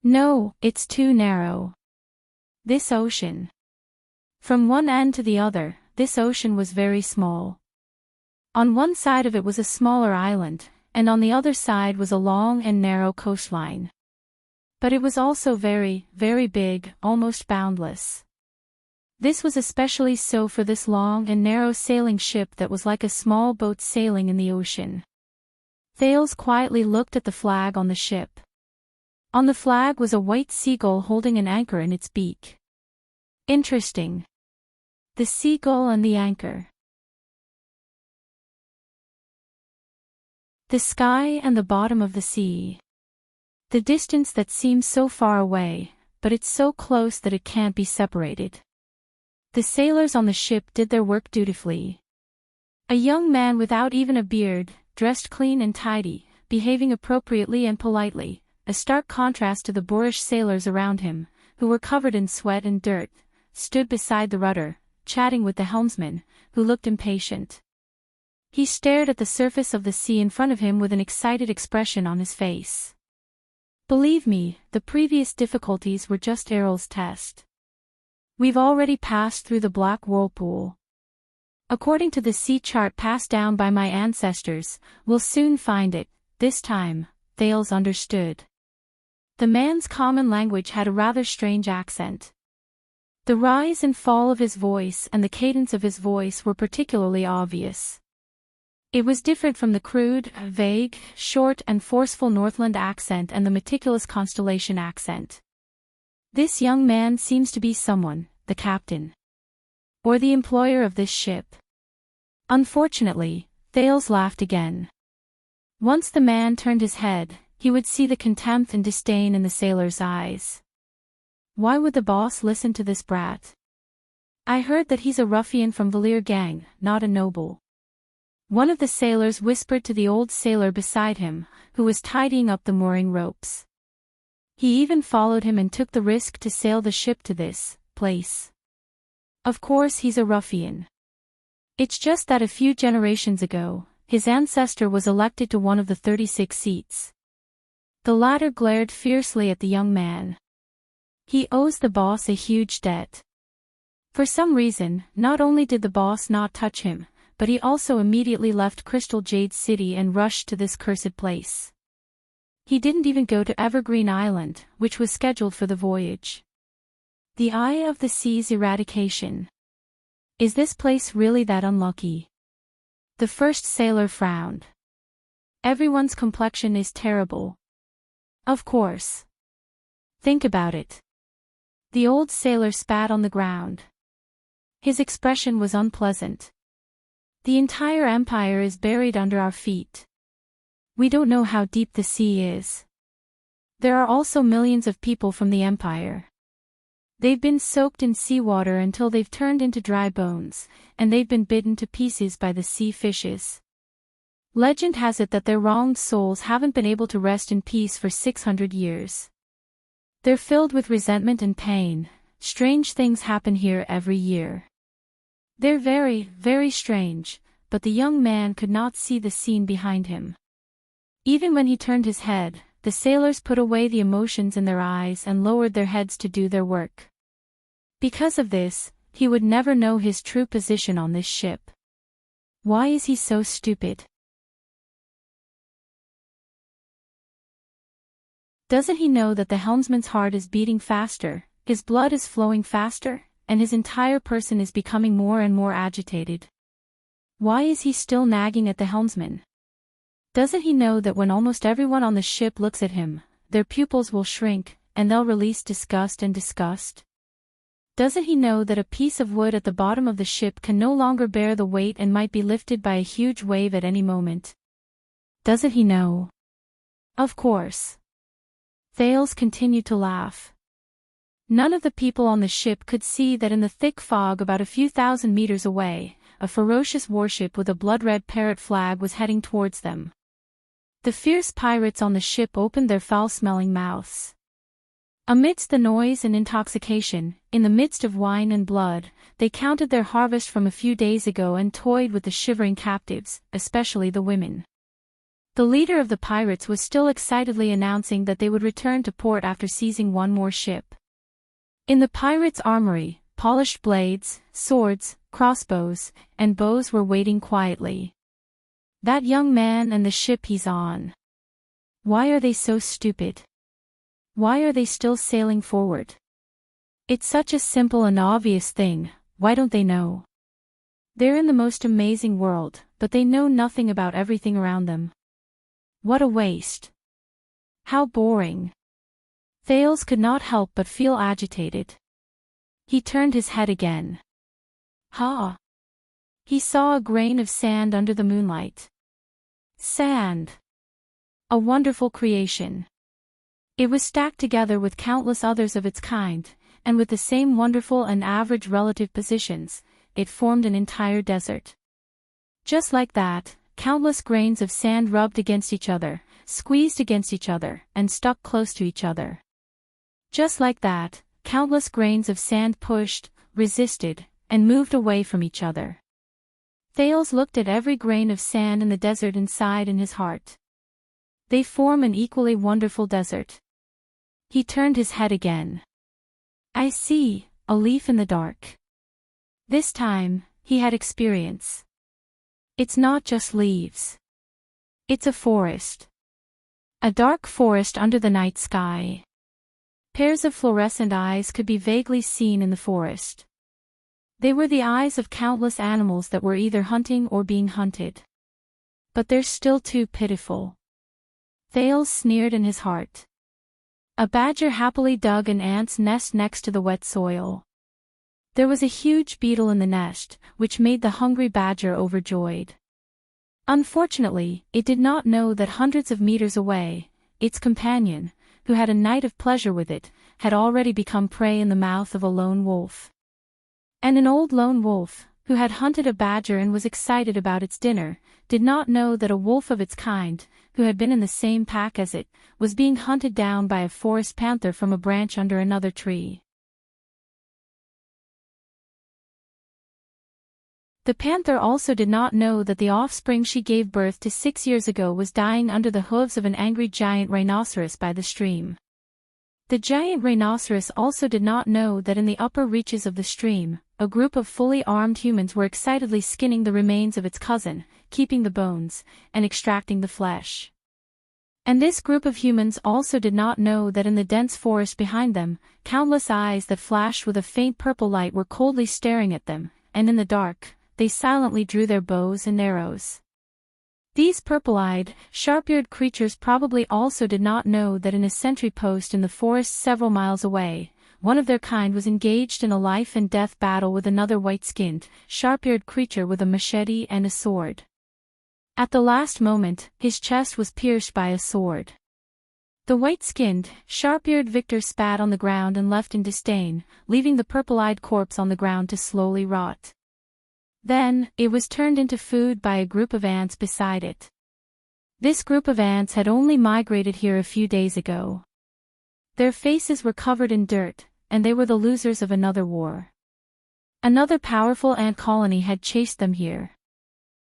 [SPEAKER 1] No, it's too narrow. This ocean. From one end to the other, this ocean was very small. On one side of it was a smaller island, and on the other side was a long and narrow coastline. But it was also very, very big, almost boundless. This was especially so for this long and narrow sailing ship that was like a small boat sailing in the ocean. Thales quietly looked at the flag on the ship. On the flag was a white seagull holding an anchor in its beak. Interesting. The seagull and the anchor. The sky and the bottom of the sea. The distance that seems so far away, but it's so close that it can't be separated. The sailors on the ship did their work dutifully. A young man without even a beard, dressed clean and tidy, behaving appropriately and politely, a stark contrast to the boorish sailors around him, who were covered in sweat and dirt, stood beside the rudder, chatting with the helmsman, who looked impatient. He stared at the surface of the sea in front of him with an excited expression on his face. Believe me, the previous difficulties were just Errol's test. We've already passed through the black whirlpool. According to the sea chart passed down by my ancestors, we'll soon find it. This time, Thales understood. The man's common language had a rather strange accent. The rise and fall of his voice and the cadence of his voice were particularly obvious. It was different from the crude, vague, short and forceful Northland accent and the meticulous Constellation accent. This young man seems to be someone, the captain. Or the employer of this ship. Unfortunately, Thales laughed again. Once the man turned his head, he would see the contempt and disdain in the sailor's eyes. Why would the boss listen to this brat? I heard that he's a ruffian from Valir gang, not a noble. One of the sailors whispered to the old sailor beside him, who was tidying up the mooring ropes. He even followed him and took the risk to sail the ship to this place. Of course he's a ruffian. It's just that a few generations ago, his ancestor was elected to one of the 36 seats. The latter glared fiercely at the young man. He owes the boss a huge debt. For some reason, not only did the boss not touch him, but he also immediately left Crystal Jade City and rushed to this cursed place. He didn't even go to Evergreen Island, which was scheduled for the voyage. The Eye of the Sea's eradication. Is this place really that unlucky? The first sailor frowned. Everyone's complexion is terrible. Of course. Think about it. The old sailor spat on the ground. His expression was unpleasant. The entire empire is buried under our feet. We don't know how deep the sea is. There are also millions of people from the empire. They've been soaked in seawater until they've turned into dry bones, and they've been bitten to pieces by the sea fishes. Legend has it that their wronged souls haven't been able to rest in peace for 600 years. They're filled with resentment and pain. Strange things happen here every year. They're very, very strange, but the young man could not see the scene behind him. Even when he turned his head, the sailors put away the emotions in their eyes and lowered their heads to do their work. Because of this, he would never know his true position on this ship. Why is he so stupid? Doesn't he know that the helmsman's heart is beating faster, his blood is flowing faster, and his entire person is becoming more and more agitated? Why is he still nagging at the helmsman? Doesn't he know that when almost everyone on the ship looks at him, their pupils will shrink, and they'll release disgust and disgust? Doesn't he know that a piece of wood at the bottom of the ship can no longer bear the weight and might be lifted by a huge wave at any moment? Doesn't he know? Of course. Thales continued to laugh. None of the people on the ship could see that in the thick fog about a few thousand meters away, a ferocious warship with a blood-red parrot flag was heading towards them. The fierce pirates on the ship opened their foul-smelling mouths. Amidst the noise and intoxication, in the midst of wine and blood, they counted their harvest from a few days ago and toyed with the shivering captives, especially the women. The leader of the pirates was still excitedly announcing that they would return to port after seizing one more ship. In the pirates' armory, polished blades, swords, crossbows, and bows were waiting quietly. That young man and the ship he's on. Why are they so stupid? Why are they still sailing forward? It's such a simple and obvious thing, why don't they know? They're in the most amazing world, but they know nothing about everything around them. What a waste. How boring. Thales could not help but feel agitated. He turned his head again. Ha! He saw a grain of sand under the moonlight. Sand. A wonderful creation. It was stacked together with countless others of its kind, and with the same wonderful and average relative positions, it formed an entire desert. Just like that, countless grains of sand rubbed against each other, squeezed against each other, and stuck close to each other. Just like that, countless grains of sand pushed, resisted, and moved away from each other. Thales looked at every grain of sand in the desert and sighed in his heart. They form an equally wonderful desert. He turned his head again. I see, a leaf in the dark. This time, he had experience. It's not just leaves. It's a forest. A dark forest under the night sky. Pairs of fluorescent eyes could be vaguely seen in the forest. They were the eyes of countless animals that were either hunting or being hunted. But they're still too pitiful. Thales sneered in his heart. A badger happily dug an ant's nest next to the wet soil. There was a huge beetle in the nest, which made the hungry badger overjoyed. Unfortunately, it did not know that hundreds of meters away, its companion, who had a night of pleasure with it, had already become prey in the mouth of a lone wolf. And an old lone wolf, who had hunted a badger and was excited about its dinner, did not know that a wolf of its kind, who had been in the same pack as it, was being hunted down by a forest panther from a branch under another tree. The panther also did not know that the offspring she gave birth to 6 years ago was dying under the hooves of an angry giant rhinoceros by the stream. The giant rhinoceros also did not know that in the upper reaches of the stream, a group of fully armed humans were excitedly skinning the remains of its cousin, keeping the bones, and extracting the flesh. And this group of humans also did not know that in the dense forest behind them, countless eyes that flashed with a faint purple light were coldly staring at them, and in the dark, they silently drew their bows and arrows. These purple-eyed, sharp-eared creatures probably also did not know that in a sentry post in the forest several miles away, one of their kind was engaged in a life-and-death battle with another white-skinned, sharp-eared creature with a machete and a sword. At the last moment, his chest was pierced by a sword. The white-skinned, sharp-eared victor spat on the ground and left in disdain, leaving the purple-eyed corpse on the ground to slowly rot. Then, it was turned into food by a group of ants beside it. This group of ants had only migrated here a few days ago. Their faces were covered in dirt, and they were the losers of another war. Another powerful ant colony had chased them here.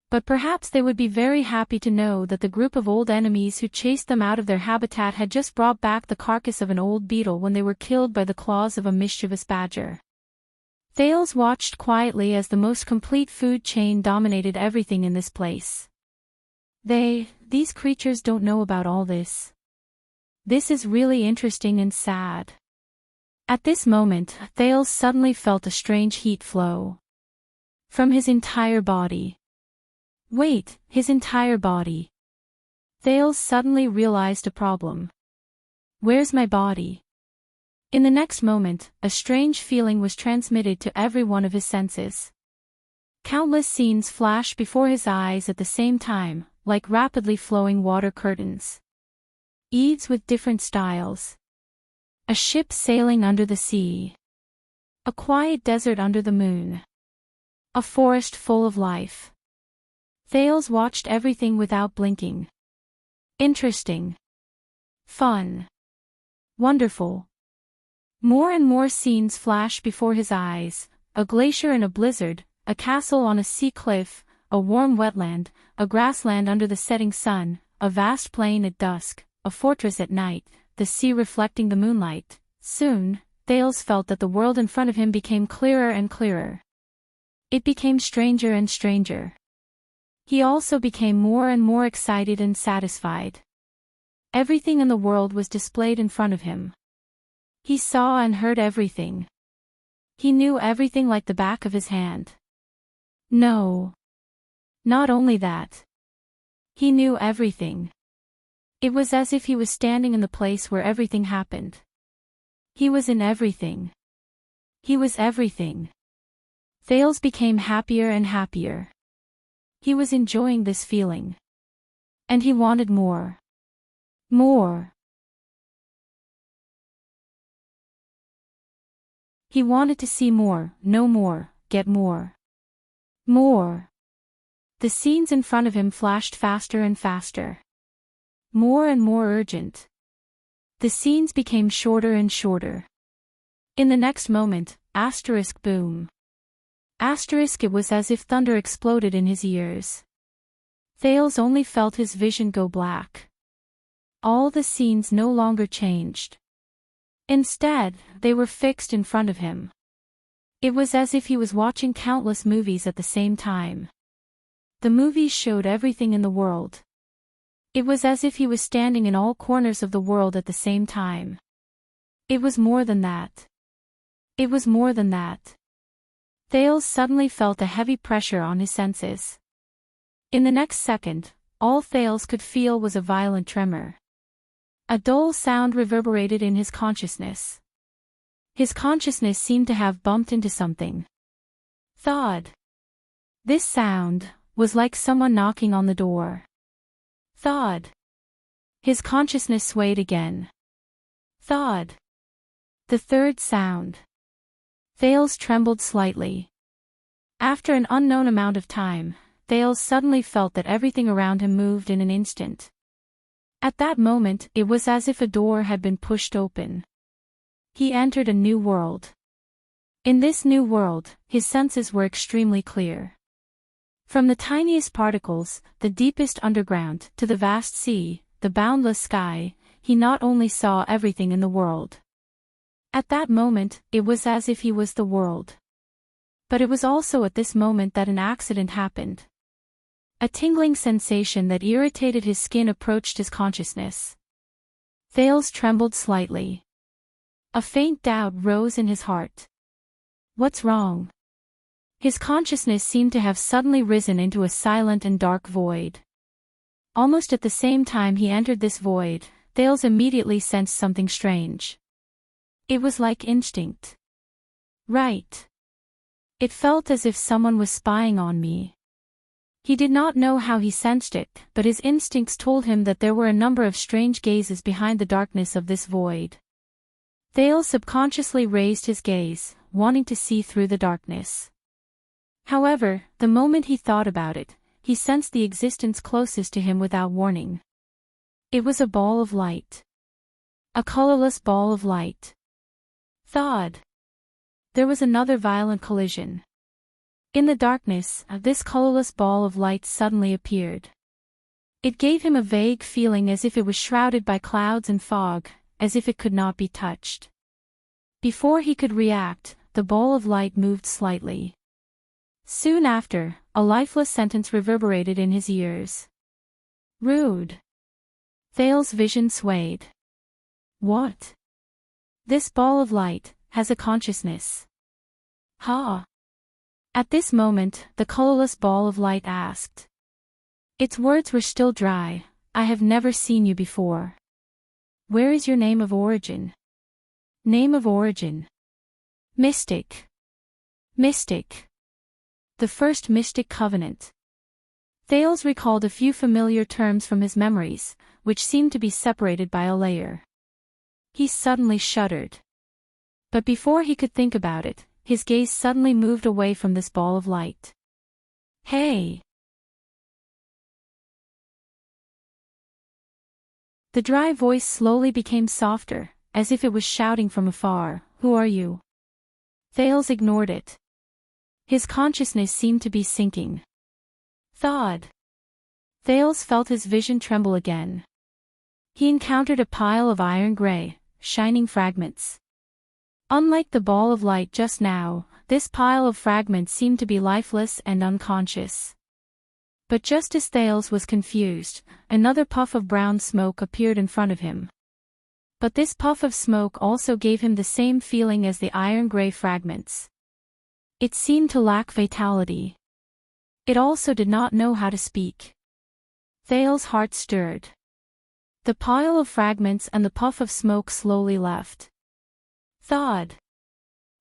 [SPEAKER 1] But perhaps they would be very happy to know that the group of old enemies who chased them out of their habitat had just brought back the carcass of an old beetle when they were killed by the claws of a mischievous badger. Thales watched quietly as the most complete food chain dominated everything in this place. These creatures don't know about all this. This is really interesting and sad. At this moment, Thales suddenly felt a strange heat flow from his entire body. Wait, his entire body. Thales suddenly realized a problem. Where's my body? In the next moment, a strange feeling was transmitted to every one of his senses. Countless scenes flashed before his eyes at the same time, like rapidly flowing water curtains. Eves with different styles. A ship sailing under the sea. A quiet desert under the moon. A forest full of life. Thales watched everything without blinking. Interesting. Fun. Wonderful. More and more scenes flashed before his eyes, a glacier in a blizzard, a castle on a sea cliff, a warm wetland, a grassland under the setting sun, a vast plain at dusk, a fortress at night, the sea reflecting the moonlight. Soon, Thales felt that the world in front of him became clearer and clearer. It became stranger and stranger. He also became more and more excited and satisfied. Everything in the world was displayed in front of him. He saw and heard everything. He knew everything like the back of his hand. No. Not only that. He knew everything. It was as if he was standing in the place where everything happened. He was in everything. He was everything. Thales became happier and happier. He was enjoying this feeling. And he wanted more. More. He wanted to see more, know more, get more. More. The scenes in front of him flashed faster and faster. More and more urgent. The scenes became shorter and shorter. In the next moment, asterisk boom. It was as if thunder exploded in his ears. Thales only felt his vision go black. All the scenes no longer changed. Instead, they were fixed in front of him. It was as if he was watching countless movies at the same time. The movies showed everything in the world. It was as if he was standing in all corners of the world at the same time. It was more than that. It was more than that. Thales suddenly felt a heavy pressure on his senses. In the next second, all Thales could feel was a violent tremor. A dull sound reverberated in his consciousness. His consciousness seemed to have bumped into something. Thud. This sound was like someone knocking on the door. Thud. His consciousness swayed again. Thud. The third sound. Thales trembled slightly. After an unknown amount of time, Thales suddenly felt that everything around him moved in an instant. At that moment, it was as if a door had been pushed open. He entered a new world. In this new world, his senses were extremely clear. From the tiniest particles, the deepest underground, to the vast sea, the boundless sky, he not only saw everything in the world. At that moment, it was as if he was the world. But it was also at this moment that an accident happened. A tingling sensation that irritated his skin approached his consciousness. Thales trembled slightly. A faint doubt rose in his heart. What's wrong? His consciousness seemed to have suddenly risen into a silent and dark void. Almost at the same time he entered this void, Thales immediately sensed something strange. It was like instinct. Right. It felt as if someone was spying on me. He did not know how he sensed it, but his instincts told him that there were a number of strange gazes behind the darkness of this void. Thales subconsciously raised his gaze, wanting to see through the darkness. However, the moment he thought about it, he sensed the existence closest to him without warning. It was a ball of light. A colorless ball of light. Thud. There was another violent collision. In the darkness, this colorless ball of light suddenly appeared. It gave him a vague feeling as if it was shrouded by clouds and fog, as if it could not be touched. Before he could react, the ball of light moved slightly. Soon after, a lifeless sentence reverberated in his ears. Rude. Thales' vision swayed. What? This ball of light has a consciousness. Ha! At this moment, the colorless ball of light asked. Its words were still dry, I have never seen you before. Where is your name of origin? Name of origin. Mystic. Mystic. The first mystic covenant. Thales recalled a few familiar terms from his memories, which seemed to be separated by a layer. He suddenly shuddered. But before he could think about it, his gaze suddenly moved away from this ball of light. Hey! The dry voice slowly became softer, as if it was shouting from afar, Who are you? Thales ignored it. His consciousness seemed to be sinking. Thud. Thales felt his vision tremble again. He encountered a pile of iron gray, shining fragments. Unlike the ball of light just now, this pile of fragments seemed to be lifeless and unconscious. But just as Thales was confused, another puff of brown smoke appeared in front of him. But this puff of smoke also gave him the same feeling as the iron gray fragments. It seemed to lack vitality. It also did not know how to speak. Thales' heart stirred. The pile of fragments and the puff of smoke slowly left. Thud.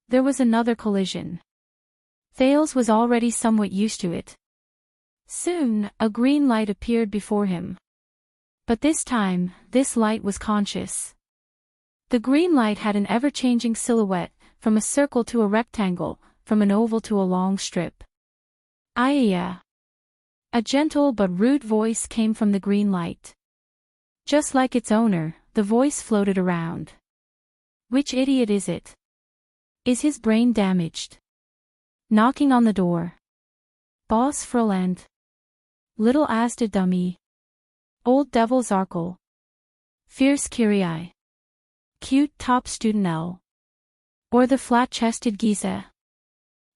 [SPEAKER 1] There was another collision. Thales was already somewhat used to it. Soon, a green light appeared before him. But this time, this light was conscious. The green light had an ever-changing silhouette, from a circle to a rectangle, from an oval to a long strip. Iya. A gentle but rude voice came from the green light. Just like its owner, the voice floated around. Which idiot is it? Is his brain damaged? Knocking on the door. Boss Froland. Little Asda dummy. Old Devil Zarkle. Fierce Kyrie. Cute top student L. Or the flat-chested Giza.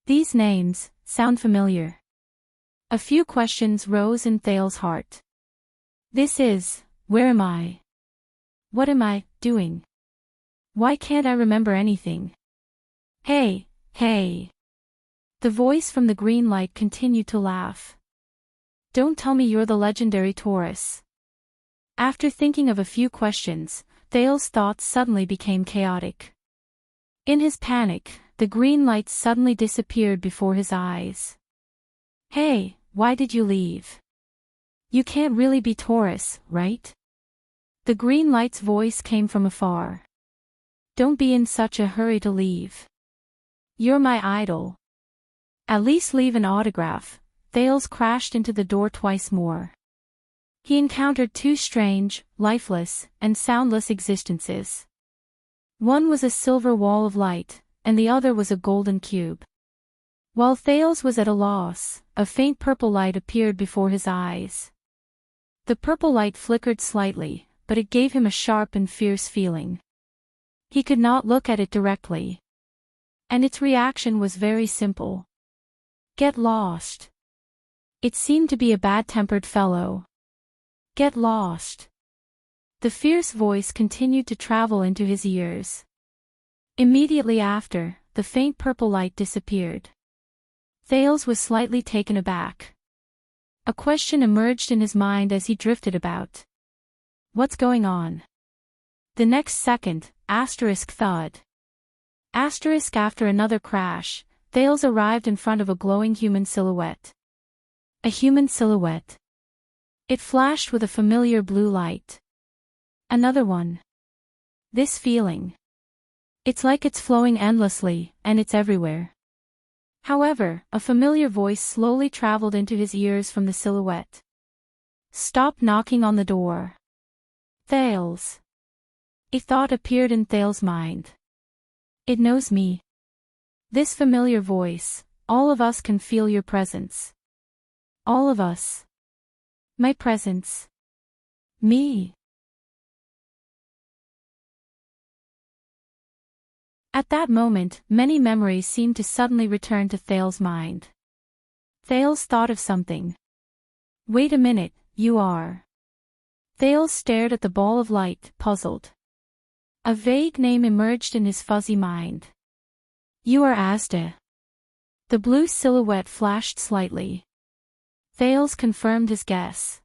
[SPEAKER 1] These names sound familiar. A few questions rose in Thale's heart. Where am I? What am I doing? Why can't I remember anything? Hey, hey. The voice from the green light continued to laugh. Don't tell me you're the legendary Taurus. After thinking of a few questions, Thale's thoughts suddenly became chaotic. In his panic, the green light suddenly disappeared before his eyes. Hey, why did you leave? You can't really be Taurus, right? The green light's voice came from afar. Don't be in such a hurry to leave. You're my idol. At least leave an autograph. Thales crashed into the door twice more. He encountered two strange, lifeless, and soundless existences. One was a silver wall of light, and the other was a golden cube. While Thales was at a loss, a faint purple light appeared before his eyes. The purple light flickered slightly, but it gave him a sharp and fierce feeling. He could not look at it directly. And its reaction was very simple. Get lost. It seemed to be a bad-tempered fellow. Get lost. The fierce voice continued to travel into his ears. Immediately after, the faint purple light disappeared. Thales was slightly taken aback. A question emerged in his mind as he drifted about. What's going on? The next second, thud. After another crash, Thales arrived in front of a glowing human silhouette. A human silhouette. It flashed with a familiar blue light. Another one. This feeling. It's like it's flowing endlessly, and it's everywhere. However, a familiar voice slowly traveled into his ears from the silhouette. Stop knocking on the door. Thales. A thought appeared in Thales' mind. It knows me. This familiar voice, all of us can feel your presence. All of us. My presence. Me. At that moment, many memories seemed to suddenly return to Thales' mind. Thales thought of something. Wait a minute, you are. Thales stared at the ball of light, puzzled. A vague name emerged in his fuzzy mind. You are Asda. The blue silhouette flashed slightly. Thales confirmed his guess.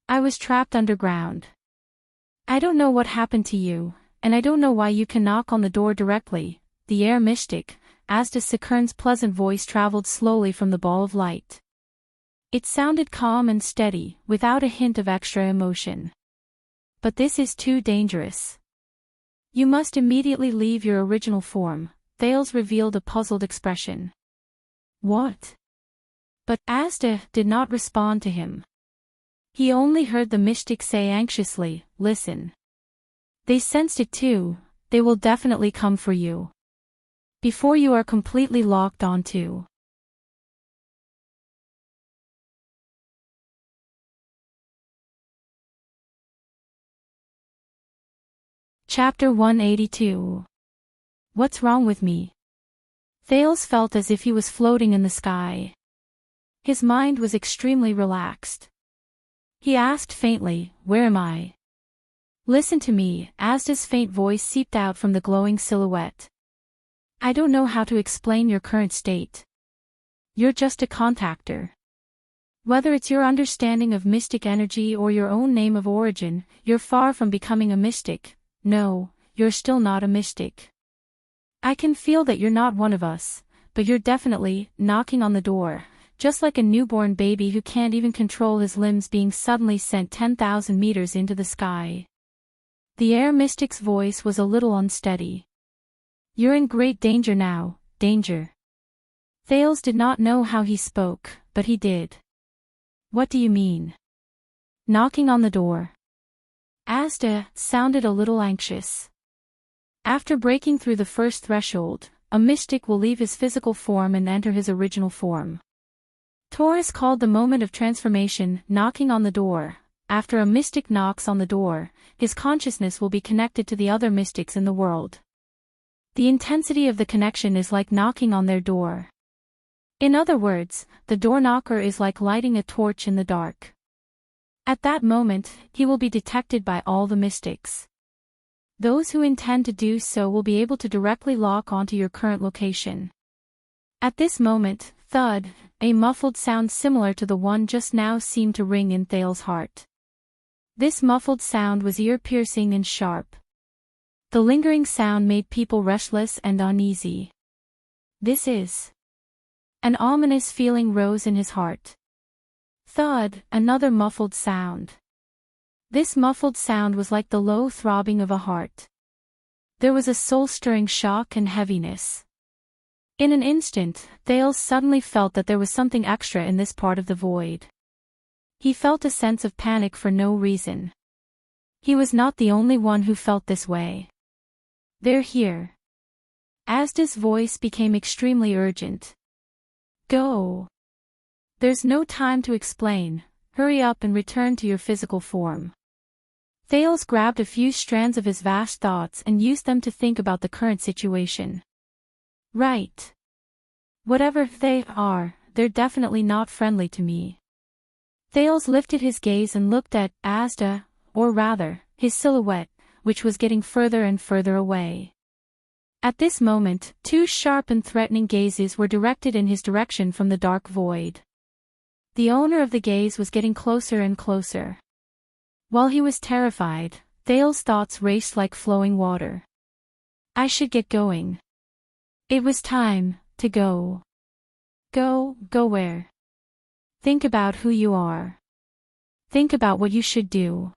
[SPEAKER 1] I was trapped underground. I don't know what happened to you, and I don't know why you can knock on the door directly. The air mystic, Asda Sakurn's pleasant voice traveled slowly from the ball of light. It sounded calm and steady, without a hint of extra emotion. But this is too dangerous. You must immediately leave your original form. Thales revealed a puzzled expression. What? But Asda did not respond to him. He only heard the mystic say anxiously, listen. They sensed it too, they will definitely come for you. Before you are completely locked onto. Chapter 182. What's wrong with me? Thales felt as if he was floating in the sky. His mind was extremely relaxed. He asked faintly, where am I? Listen to me, Asda's faint voice seeped out from the glowing silhouette. I don't know how to explain your current state. You're just a contactor. Whether it's your understanding of mystic energy or your own name of origin, you're far from becoming a mystic. No, you're still not a mystic. I can feel that you're not one of us, but you're definitely knocking on the door, just like a newborn baby who can't even control his limbs being suddenly sent 10,000 meters into the sky. The air mystic's voice was a little unsteady. You're in great danger now, danger. Thales did not know how he spoke, but he did. What do you mean? Knocking on the door. Asda sounded a little anxious. After breaking through the first threshold, a mystic will leave his physical form and enter his original form. Taurus called the moment of transformation knocking on the door. After a mystic knocks on the door, his consciousness will be connected to the other mystics in the world. The intensity of the connection is like knocking on their door. In other words, the door knocker is like lighting a torch in the dark. At that moment, he will be detected by all the mystics. Those who intend to do so will be able to directly lock onto your current location. At this moment, thud, a muffled sound similar to the one just now seemed to ring in Thale's heart. This muffled sound was ear-piercing and sharp. The lingering sound made people restless and uneasy. This is. An ominous feeling rose in his heart. Thud, another muffled sound. This muffled sound was like the low throbbing of a heart. There was a soul-stirring shock and heaviness. In an instant, Thales suddenly felt that there was something extra in this part of the void. He felt a sense of panic for no reason. He was not the only one who felt this way. They're here. Asda's voice became extremely urgent. Go. There's no time to explain, hurry up and return to your physical form. Thales grabbed a few strands of his vast thoughts and used them to think about the current situation. Right. Whatever they are, they're definitely not friendly to me. Thales lifted his gaze and looked at Asda, or rather, his silhouette, which was getting further and further away. At this moment, two sharp and threatening gazes were directed in his direction from the dark void. The owner of the gaze was getting closer and closer. While he was terrified, Thale's thoughts raced like flowing water. I should get going. It was time to go. Go where? Think about who you are. Think about what you should do.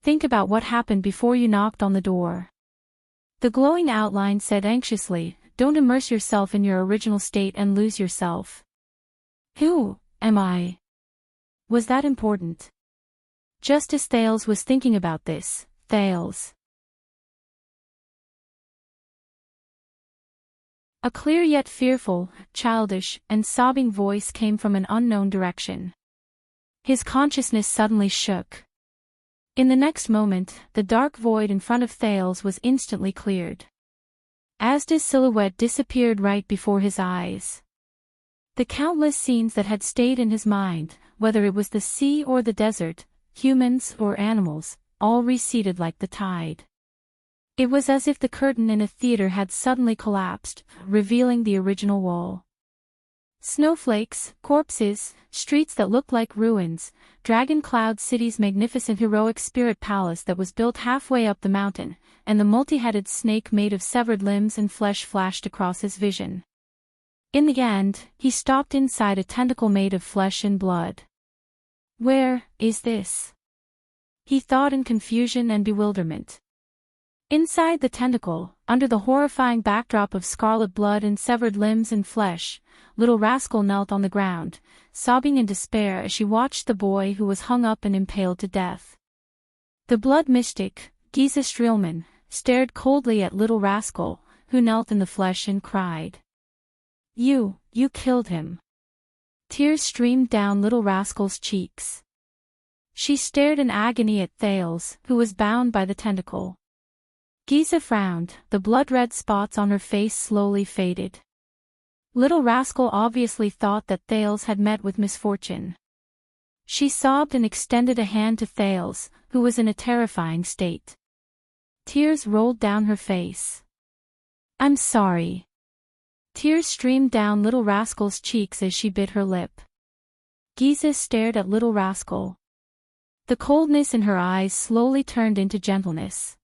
[SPEAKER 1] Think about what happened before you knocked on the door. The glowing outline said anxiously, don't immerse yourself in your original state and lose yourself. Who am I? Was that important? Just as Thales was thinking about this, Thales. A clear yet fearful, childish, and sobbing voice came from an unknown direction. His consciousness suddenly shook. In the next moment, the dark void in front of Thales was instantly cleared. Asda's silhouette disappeared right before his eyes. The countless scenes that had stayed in his mind, whether it was the sea or the desert, humans or animals, all receded like the tide. It was as if the curtain in a theater had suddenly collapsed, revealing the original wall. Snowflakes, corpses, streets that looked like ruins, Dragon Cloud City's magnificent heroic spirit palace that was built halfway up the mountain, and the multi-headed snake made of severed limbs and flesh flashed across his vision. In the end, he stopped inside a tentacle made of flesh and blood. Where is this? He thought in confusion and bewilderment. Inside the tentacle, under the horrifying backdrop of scarlet blood and severed limbs and flesh, Little Rascal knelt on the ground, sobbing in despair as she watched the boy who was hung up and impaled to death. The blood mystic, Giza Streelman, stared coldly at Little Rascal, who knelt in the flesh and cried. You killed him. Tears streamed down Little Rascal's cheeks. She stared in agony at Thales, who was bound by the tentacle. Giza frowned, the blood-red spots on her face slowly faded. Little Rascal obviously thought that Thales had met with misfortune. She sobbed and extended a hand to Thales, who was in a terrifying state. Tears rolled down her face. I'm sorry. Tears streamed down Little Rascal's cheeks as she bit her lip. Giza stared at Little Rascal. The coldness in her eyes slowly turned into gentleness.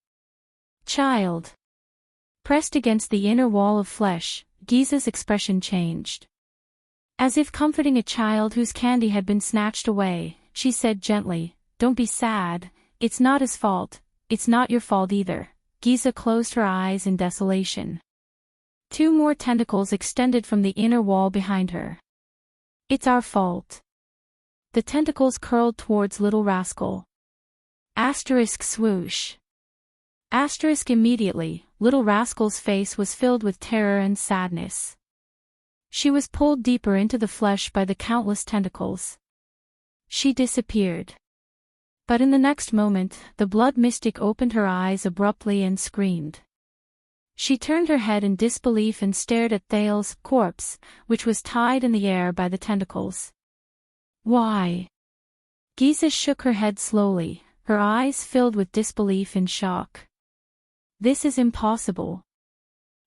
[SPEAKER 1] Child. Pressed against the inner wall of flesh, Giza's expression changed. As if comforting a child whose candy had been snatched away, she said gently, Don't be sad, it's not his fault, it's not your fault either. Giza closed her eyes in desolation. Two more tentacles extended from the inner wall behind her. It's our fault. The tentacles curled towards Little Rascal. Asterisk swoosh. Asterisk immediately, Little Rascal's face was filled with terror and sadness. She was pulled deeper into the flesh by the countless tentacles. She disappeared. But in the next moment, the blood mystic opened her eyes abruptly and screamed. She turned her head in disbelief and stared at Thale's corpse, which was tied in the air by the tentacles. Why? Giza shook her head slowly, her eyes filled with disbelief and shock. This is impossible.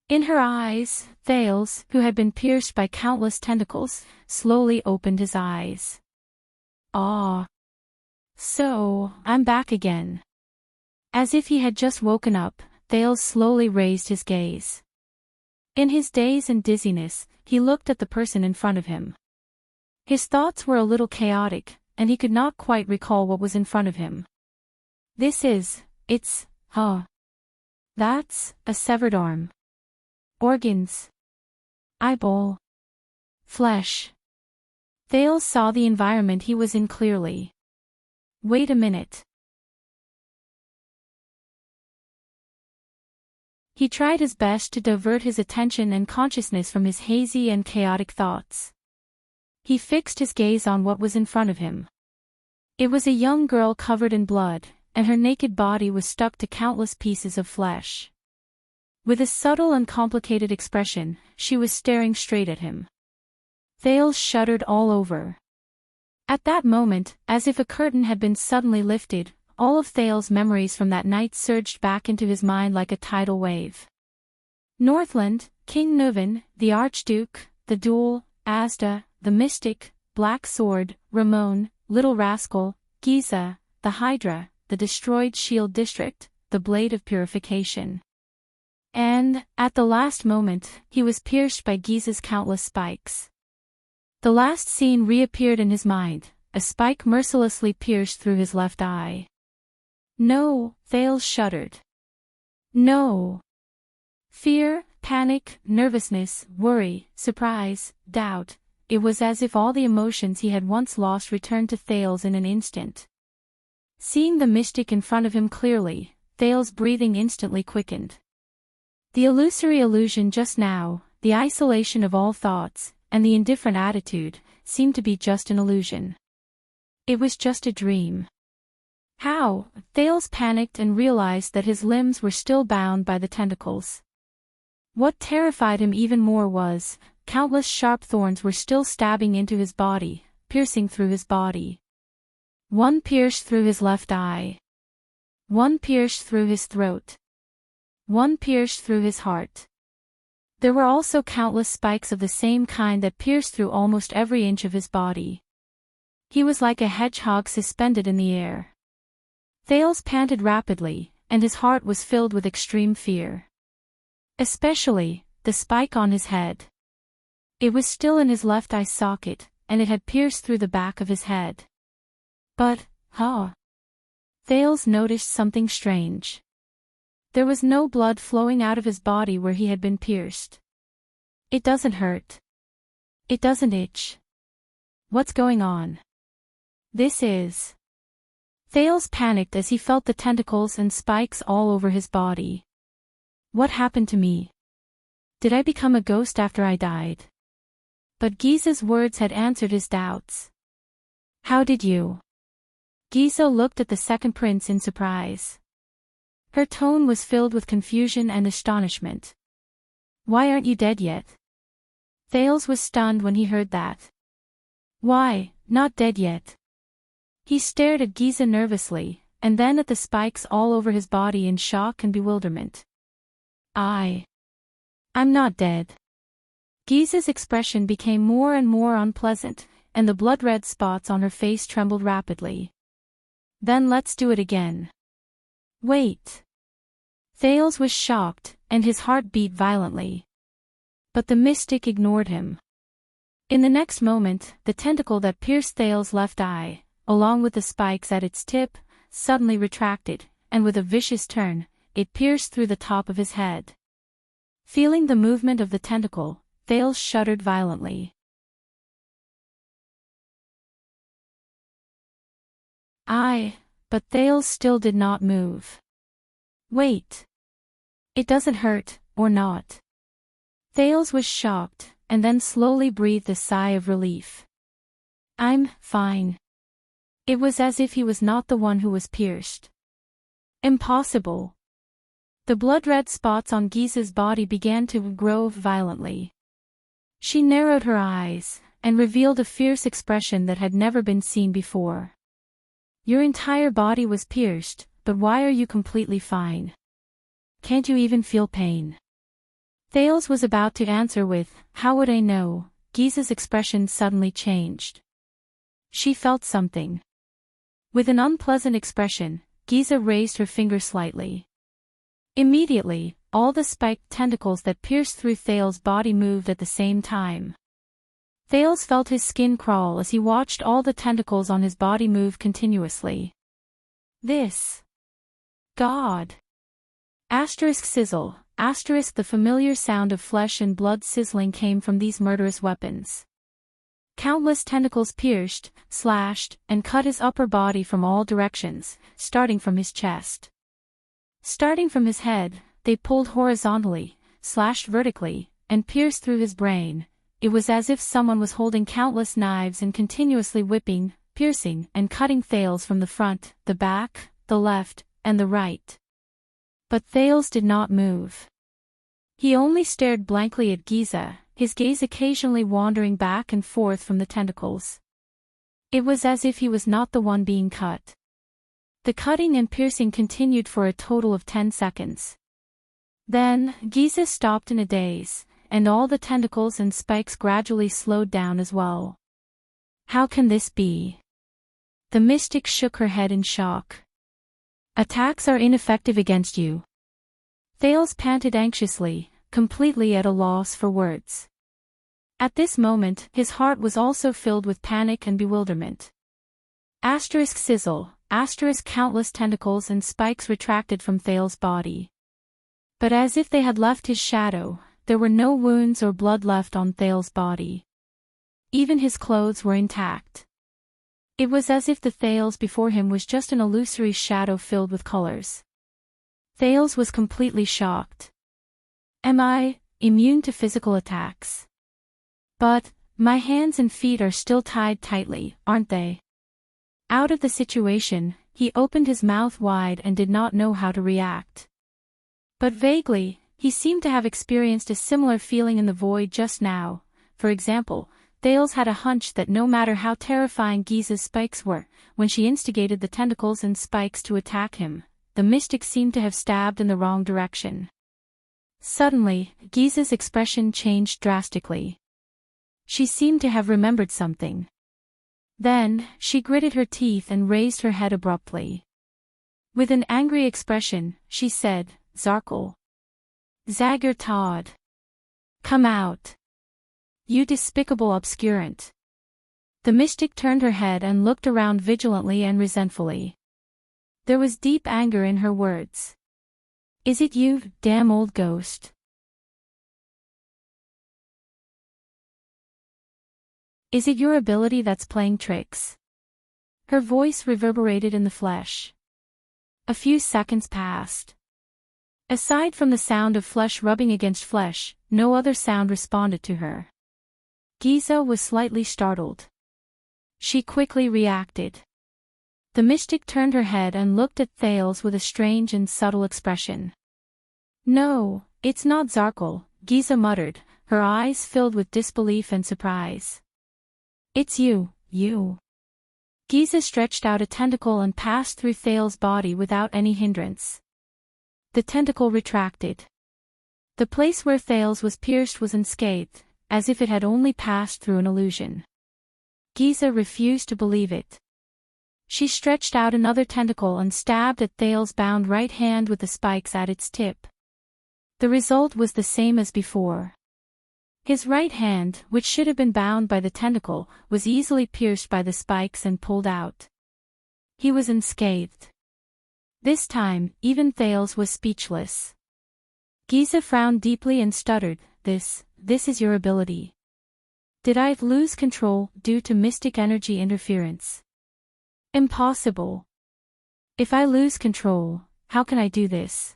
[SPEAKER 1] In her eyes, Thales, who had been pierced by countless tentacles, slowly opened his eyes. Ah. So, I'm back again. As if he had just woken up, Thales slowly raised his gaze. In his daze and dizziness, he looked at the person in front of him. His thoughts were a little chaotic, and he could not quite recall what was in front of him. That's a severed arm. Organs. Eyeball. Flesh. Thales saw the environment he was in clearly. Wait a minute. He tried his best to divert his attention and consciousness from his hazy and chaotic thoughts. He fixed his gaze on what was in front of him. It was a young girl covered in blood, and her naked body was stuck to countless pieces of flesh. With a subtle and complicated expression, she was staring straight at him. Thales shuddered all over. At that moment, as if a curtain had been suddenly lifted, all of Thales' memories from that night surged back into his mind like a tidal wave. Northland, King Nuvan, the Archduke, the duel, Asda, the Mystic, Black Sword, Ramon, Little Rascal, Giza, the Hydra, the destroyed Shield District, the Blade of Purification. And, at the last moment, he was pierced by Giza's countless spikes. The last scene reappeared in his mind, a spike mercilessly pierced through his left eye. No, Thales shuddered. No. Fear, panic, nervousness, worry, surprise, doubt. It was as if all the emotions he had once lost returned to Thales in an instant. Seeing the mystic in front of him clearly, Thales' breathing instantly quickened. The illusory illusion just now, the isolation of all thoughts, and the indifferent attitude, seemed to be just an illusion. It was just a dream. How? Thales panicked and realized that his limbs were still bound by the tentacles. What terrified him even more was, countless sharp thorns were still stabbing into his body, piercing through his body. One pierced through his left eye. One pierced through his throat. One pierced through his heart. There were also countless spikes of the same kind that pierced through almost every inch of his body. He was like a hedgehog suspended in the air. Thales panted rapidly, and his heart was filled with extreme fear. Especially, the spike on his head. It was still in his left eye socket, and it had pierced through the back of his head. But, Thales noticed something strange. There was no blood flowing out of his body where he had been pierced. It doesn't hurt. It doesn't itch. What's going on? This is... Thales panicked as he felt the tentacles and spikes all over his body. What happened to me? Did I become a ghost after I died? But Giza's words had answered his doubts. How did you? Giza looked at the second prince in surprise. Her tone was filled with confusion and astonishment. Why aren't you dead yet? Thales was stunned when he heard that. Why, not dead yet? He stared at Giza nervously, and then at the spikes all over his body in shock and bewilderment. I'm not dead. Giza's expression became more and more unpleasant, and the blood-red spots on her face trembled rapidly. Then let's do it again. Wait. Thales was shocked, and his heart beat violently. But the mystic ignored him. In the next moment, the tentacle that pierced Thales' left eye, along with the spikes at its tip, suddenly retracted, and with a vicious turn, it pierced through the top of his head. Feeling the movement of the tentacle, Thales shuddered violently. But Thales still did not move. Wait. It doesn't hurt, or not. Thales was shocked, and then slowly breathed a sigh of relief. I'm fine. It was as if he was not the one who was pierced. Impossible. The blood-red spots on Giza's body began to grow violently. She narrowed her eyes, and revealed a fierce expression that had never been seen before. Your entire body was pierced, but why are you completely fine? Can't you even feel pain? Thales was about to answer with, how would I know? Giza's expression suddenly changed. She felt something. With an unpleasant expression, Giza raised her finger slightly. Immediately, all the spiked tentacles that pierced through Thales' body moved at the same time. Thales felt his skin crawl as he watched all the tentacles on his body move continuously. This. God. Sizzle, the familiar sound of flesh and blood sizzling came from these murderous weapons. Countless tentacles pierced, slashed, and cut his upper body from all directions, starting from his chest. Starting from his head, they pulled horizontally, slashed vertically, and pierced through his brain. It was as if someone was holding countless knives and continuously whipping, piercing, and cutting Thales from the front, the back, the left, and the right. But Thales did not move. He only stared blankly at Giza, his gaze occasionally wandering back and forth from the tentacles. It was as if he was not the one being cut. The cutting and piercing continued for a total of 10 seconds. Then, Giza stopped in a daze, and all the tentacles and spikes gradually slowed down as well. How can this be? The mystic shook her head in shock. Attacks are ineffective against you. Thales panted anxiously, completely at a loss for words. At this moment, his heart was also filled with panic and bewilderment. Sizzle, countless tentacles and spikes retracted from Thales' body. But as if they had left his shadow, there were no wounds or blood left on Thales' body. Even his clothes were intact. It was as if the Thales before him was just an illusory shadow filled with colors. Thales was completely shocked. Am I immune to physical attacks? But my hands and feet are still tied tightly, aren't they? Out of the situation, he opened his mouth wide and did not know how to react. But vaguely, he seemed to have experienced a similar feeling in the void just now. For example, Thales had a hunch that no matter how terrifying Giza's spikes were, when she instigated the tentacles and spikes to attack him, the mystic seemed to have stabbed in the wrong direction. Suddenly, Giza's expression changed drastically. She seemed to have remembered something. Then, she gritted her teeth and raised her head abruptly. With an angry expression, she said, Zarkul. Zagir Todd. Come out. You despicable obscurant. The mystic turned her head and looked around vigilantly and resentfully. There was deep anger in her words. Is it you, damn old ghost? Is it your ability that's playing tricks? Her voice reverberated in the flesh. A few seconds passed. Aside from the sound of flesh rubbing against flesh, no other sound responded to her. Giza was slightly startled. She quickly reacted. The mystic turned her head and looked at Thales with a strange and subtle expression. No, it's not Zarkul, Giza muttered, her eyes filled with disbelief and surprise. It's you. Giza stretched out a tentacle and passed through Thales' body without any hindrance. The tentacle retracted. The place where Thales was pierced was unscathed, as if it had only passed through an illusion. Giza refused to believe it. She stretched out another tentacle and stabbed at Thales' bound right hand with the spikes at its tip. The result was the same as before. His right hand, which should have been bound by the tentacle, was easily pierced by the spikes and pulled out. He was unscathed. This time, even Thales was speechless. Giza frowned deeply and stuttered, This is your ability. Did I lose control due to mystic energy interference? Impossible. If I lose control, how can I do this?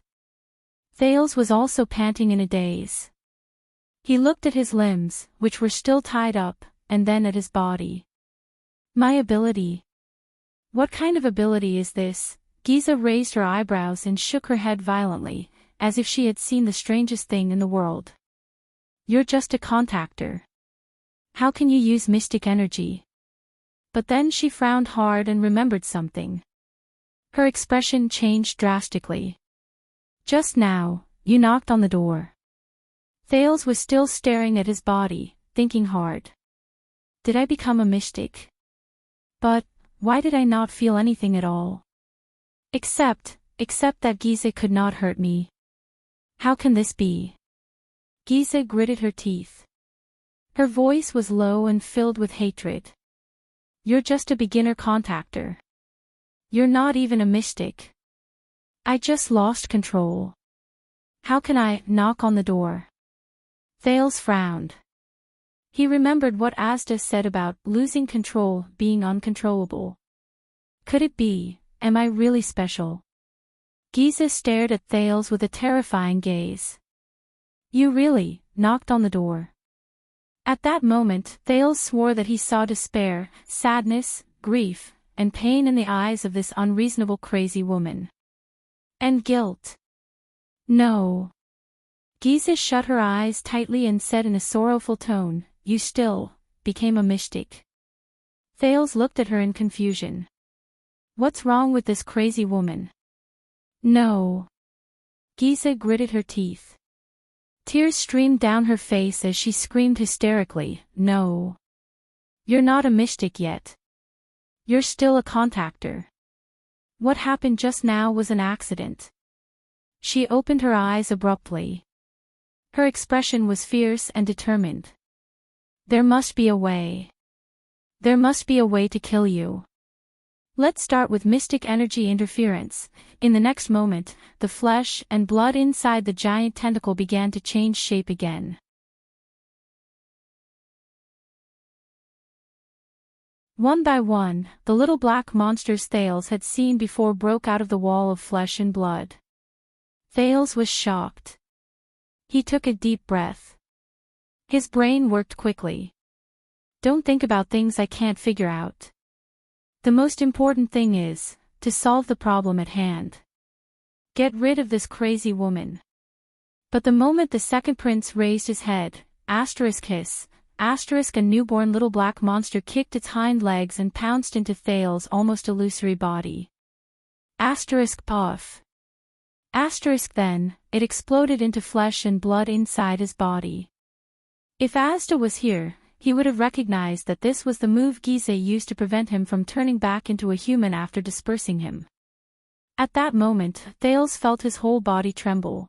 [SPEAKER 1] Thales was also panting in a daze. He looked at his limbs, which were still tied up, and then at his body. My ability. What kind of ability is this? Giza raised her eyebrows and shook her head violently, as if she had seen the strangest thing in the world. You're just a contactor. How can you use mystic energy? But then she frowned hard and remembered something. Her expression changed drastically. Just now, you knocked on the door. Thales was still staring at his body, thinking hard. Did I become a mystic? But, why did I not feel anything at all? Except that Giza could not hurt me. How can this be? Giza gritted her teeth. Her voice was low and filled with hatred. You're just a beginner contactor. You're not even a mystic. I just lost control. How can I knock on the door? Thales frowned. He remembered what Asda said about losing control being uncontrollable. Could it be, am I really special? Giza stared at Thales with a terrifying gaze. You really knocked on the door. At that moment, Thales swore that he saw despair, sadness, grief, and pain in the eyes of this unreasonable crazy woman. And guilt. No. Giza shut her eyes tightly and said in a sorrowful tone, You still became a mystic. Thales looked at her in confusion. What's wrong with this crazy woman? No. Giza gritted her teeth. Tears streamed down her face as she screamed hysterically, No. You're not a mystic yet. You're still a contactor. What happened just now was an accident. She opened her eyes abruptly. Her expression was fierce and determined. There must be a way. There must be a way to kill you. Let's start with mystic energy interference. In the next moment, the flesh and blood inside the giant tentacle began to change shape again. One by one, the little black monsters Thales had seen before broke out of the wall of flesh and blood. Thales was shocked. He took a deep breath. His brain worked quickly. Don't think about things I can't figure out. The most important thing is, to solve the problem at hand. Get rid of this crazy woman. But the moment the second prince raised his head, *his, * a newborn little black monster kicked its hind legs and pounced into Thales' almost illusory body. *puff. Then, it exploded into flesh and blood inside his body. If Asda was here, he would have recognized that this was the move Giza used to prevent him from turning back into a human after dispersing him. At that moment, Thales felt his whole body tremble.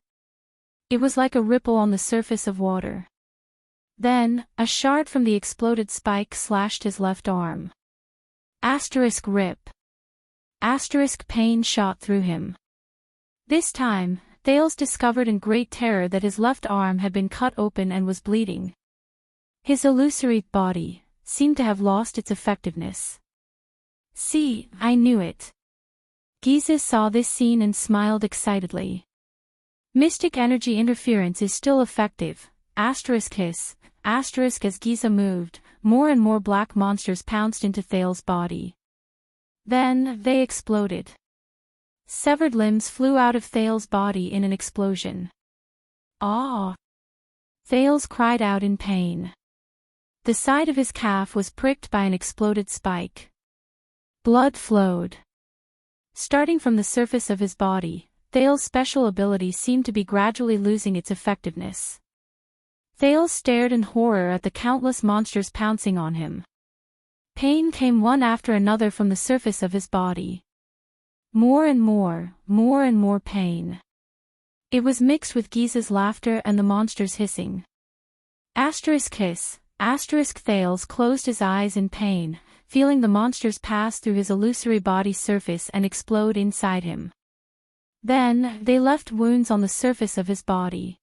[SPEAKER 1] It was like a ripple on the surface of water. Then, a shard from the exploded spike slashed his left arm. *rip. Pain shot through him. This time, Thales discovered in great terror that his left arm had been cut open and was bleeding. His illusory body seemed to have lost its effectiveness. See, I knew it. Giza saw this scene and smiled excitedly. Mystic energy interference is still effective. *his, as Giza moved, more and more black monsters pounced into Thales' body. Then, they exploded. Severed limbs flew out of Thales' body in an explosion. Ah! Thales cried out in pain. The side of his calf was pricked by an exploded spike. Blood flowed. Starting from the surface of his body, Thales' special ability seemed to be gradually losing its effectiveness. Thales stared in horror at the countless monsters pouncing on him. Pain came one after another from the surface of his body. More and more pain. It was mixed with Giza's laughter and the monsters hissing. *his, Thales closed his eyes in pain, feeling the monsters pass through his illusory body surface and explode inside him. Then, they left wounds on the surface of his body.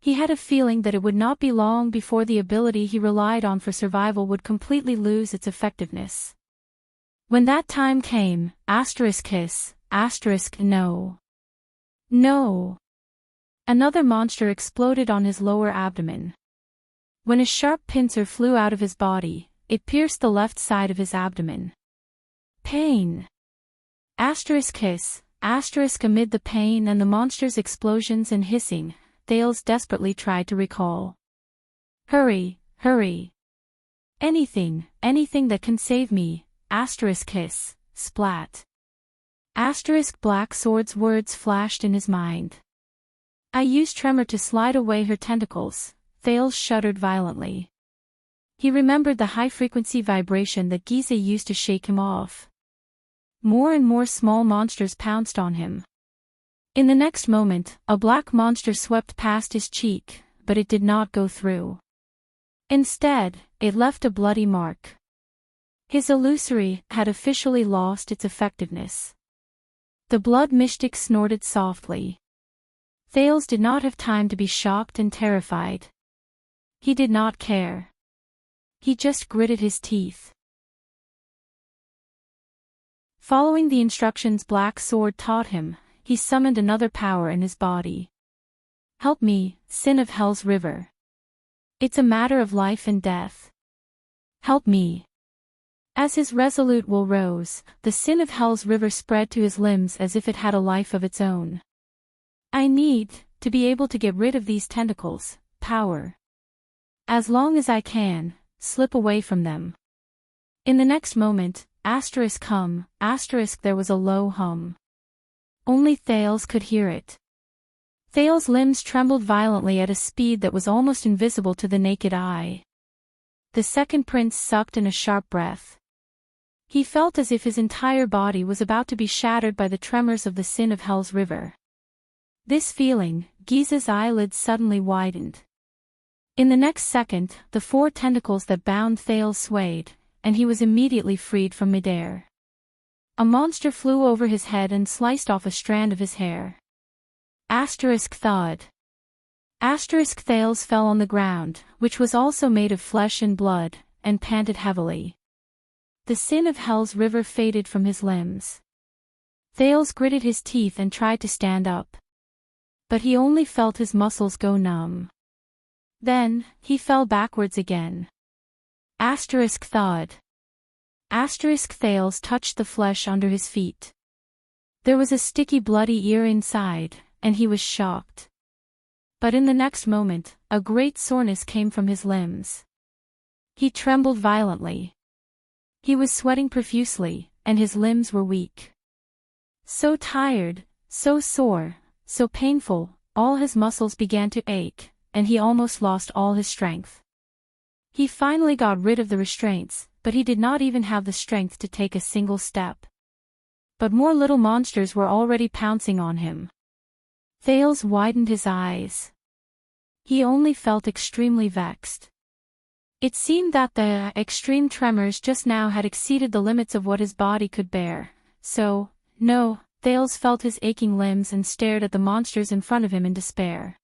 [SPEAKER 1] He had a feeling that it would not be long before the ability he relied on for survival would completely lose its effectiveness. When that time came, *no. No. Another monster exploded on his lower abdomen. When a sharp pincer flew out of his body, it pierced the left side of his abdomen. Pain. Hiss. Amid the pain and the monster's explosions and hissing, Thales desperately tried to recall. Hurry, hurry. Anything that can save me, hiss, splat. Black Sword's words flashed in his mind. I used Tremor to slide away her tentacles. Thales shuddered violently. He remembered the high-frequency vibration that Giza used to shake him off. More and more small monsters pounced on him. In the next moment, a black monster swept past his cheek, but it did not go through. Instead, it left a bloody mark. His illusory had officially lost its effectiveness. The blood mystic snorted softly. Thales did not have time to be shocked and terrified. He did not care. He just gritted his teeth. Following the instructions Black Sword taught him, he summoned another power in his body. Help me, Sin of Hell's River. It's a matter of life and death. Help me. As his resolute will rose, the Sin of Hell's River spread to his limbs as if it had a life of its own. I need to be able to get rid of these tentacles, power. As long as I can, slip away from them. In the next moment, there was a low hum. Only Thales could hear it. Thales' limbs trembled violently at a speed that was almost invisible to the naked eye. The second prince sucked in a sharp breath. He felt as if his entire body was about to be shattered by the tremors of the Sin of Hell's River. This feeling, Giza's eyelids suddenly widened. In the next second, the 4 tentacles that bound Thales swayed, and he was immediately freed from midair. A monster flew over his head and sliced off a strand of his hair. Thud. Thales fell on the ground, which was also made of flesh and blood, and panted heavily. The Sin of Hell's River faded from his limbs. Thales gritted his teeth and tried to stand up. But he only felt his muscles go numb. Then, he fell backwards again. Thud. Thales touched the flesh under his feet. There was a sticky bloody ear inside, and he was shocked. But in the next moment, a great soreness came from his limbs. He trembled violently. He was sweating profusely, and his limbs were weak. So tired, so sore, so painful, all his muscles began to ache, and he almost lost all his strength. He finally got rid of the restraints, but he did not even have the strength to take a single step. But more little monsters were already pouncing on him. Thales widened his eyes. He only felt extremely vexed. It seemed that the extreme tremors just now had exceeded the limits of what his body could bear. Thales felt his aching limbs and stared at the monsters in front of him in despair.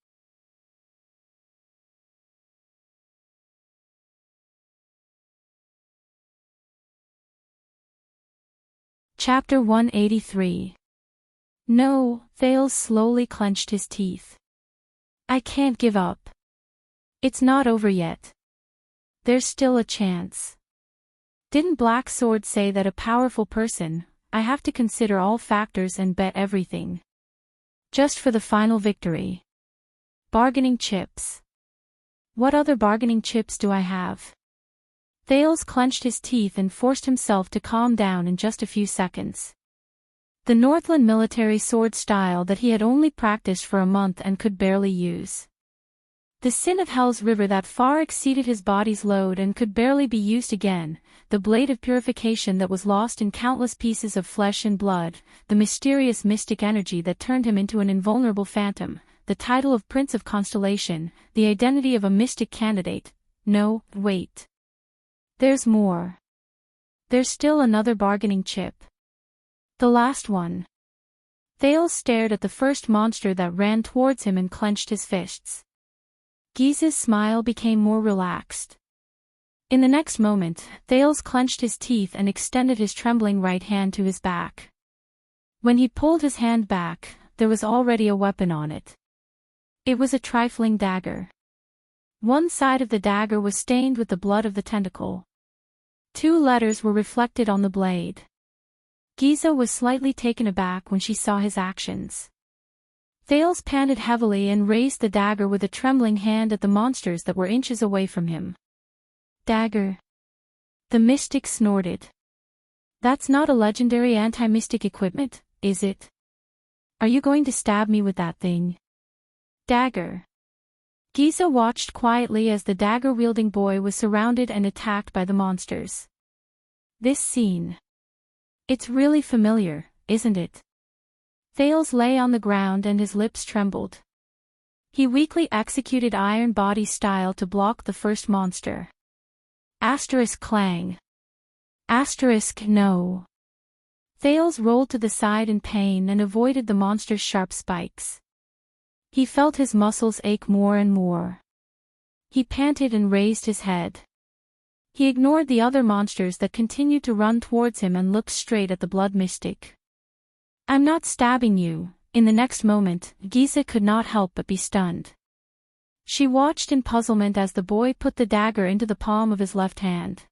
[SPEAKER 1] Chapter 183. No, Thales slowly clenched his teeth. I can't give up. It's not over yet. There's still a chance. Didn't Black Sword say that a powerful person, I have to consider all factors and bet everything? Just for the final victory. Bargaining chips. What other bargaining chips do I have? Thales clenched his teeth and forced himself to calm down in just a few seconds. The Northland military sword style that he had only practiced for a month and could barely use. The Sin of Hell's River that far exceeded his body's load and could barely be used again, the blade of purification that was lost in countless pieces of flesh and blood, the mysterious mystic energy that turned him into an invulnerable phantom, the title of Prince of Constellation, the identity of a mystic candidate. No, wait. There's more. There's still another bargaining chip. The last one. Thales stared at the first monster that ran towards him and clenched his fists. Giza's smile became more relaxed. In the next moment, Thales clenched his teeth and extended his trembling right hand to his back. When he pulled his hand back, there was already a weapon on it. It was a trifling dagger. One side of the dagger was stained with the blood of the tentacle. 2 letters were reflected on the blade. Giza was slightly taken aback when she saw his actions. Thales panted heavily and raised the dagger with a trembling hand at the monsters that were inches away from him. Dagger. The mystic snorted. That's not a legendary anti-mystic equipment, is it? Are you going to stab me with that thing? Dagger. Giza watched quietly as the dagger-wielding boy was surrounded and attacked by the monsters. This scene. It's really familiar, isn't it? Thales lay on the ground and his lips trembled. He weakly executed Iron Body style to block the first monster. Asterisk clang. Asterisk no. Thales rolled to the side in pain and avoided the monster's sharp spikes. He felt his muscles ache more and more. He panted and raised his head. He ignored the other monsters that continued to run towards him and looked straight at the blood mystic. I'm not stabbing you. In the next moment, Giza could not help but be stunned. She watched in puzzlement as the boy put the dagger into the palm of his left hand.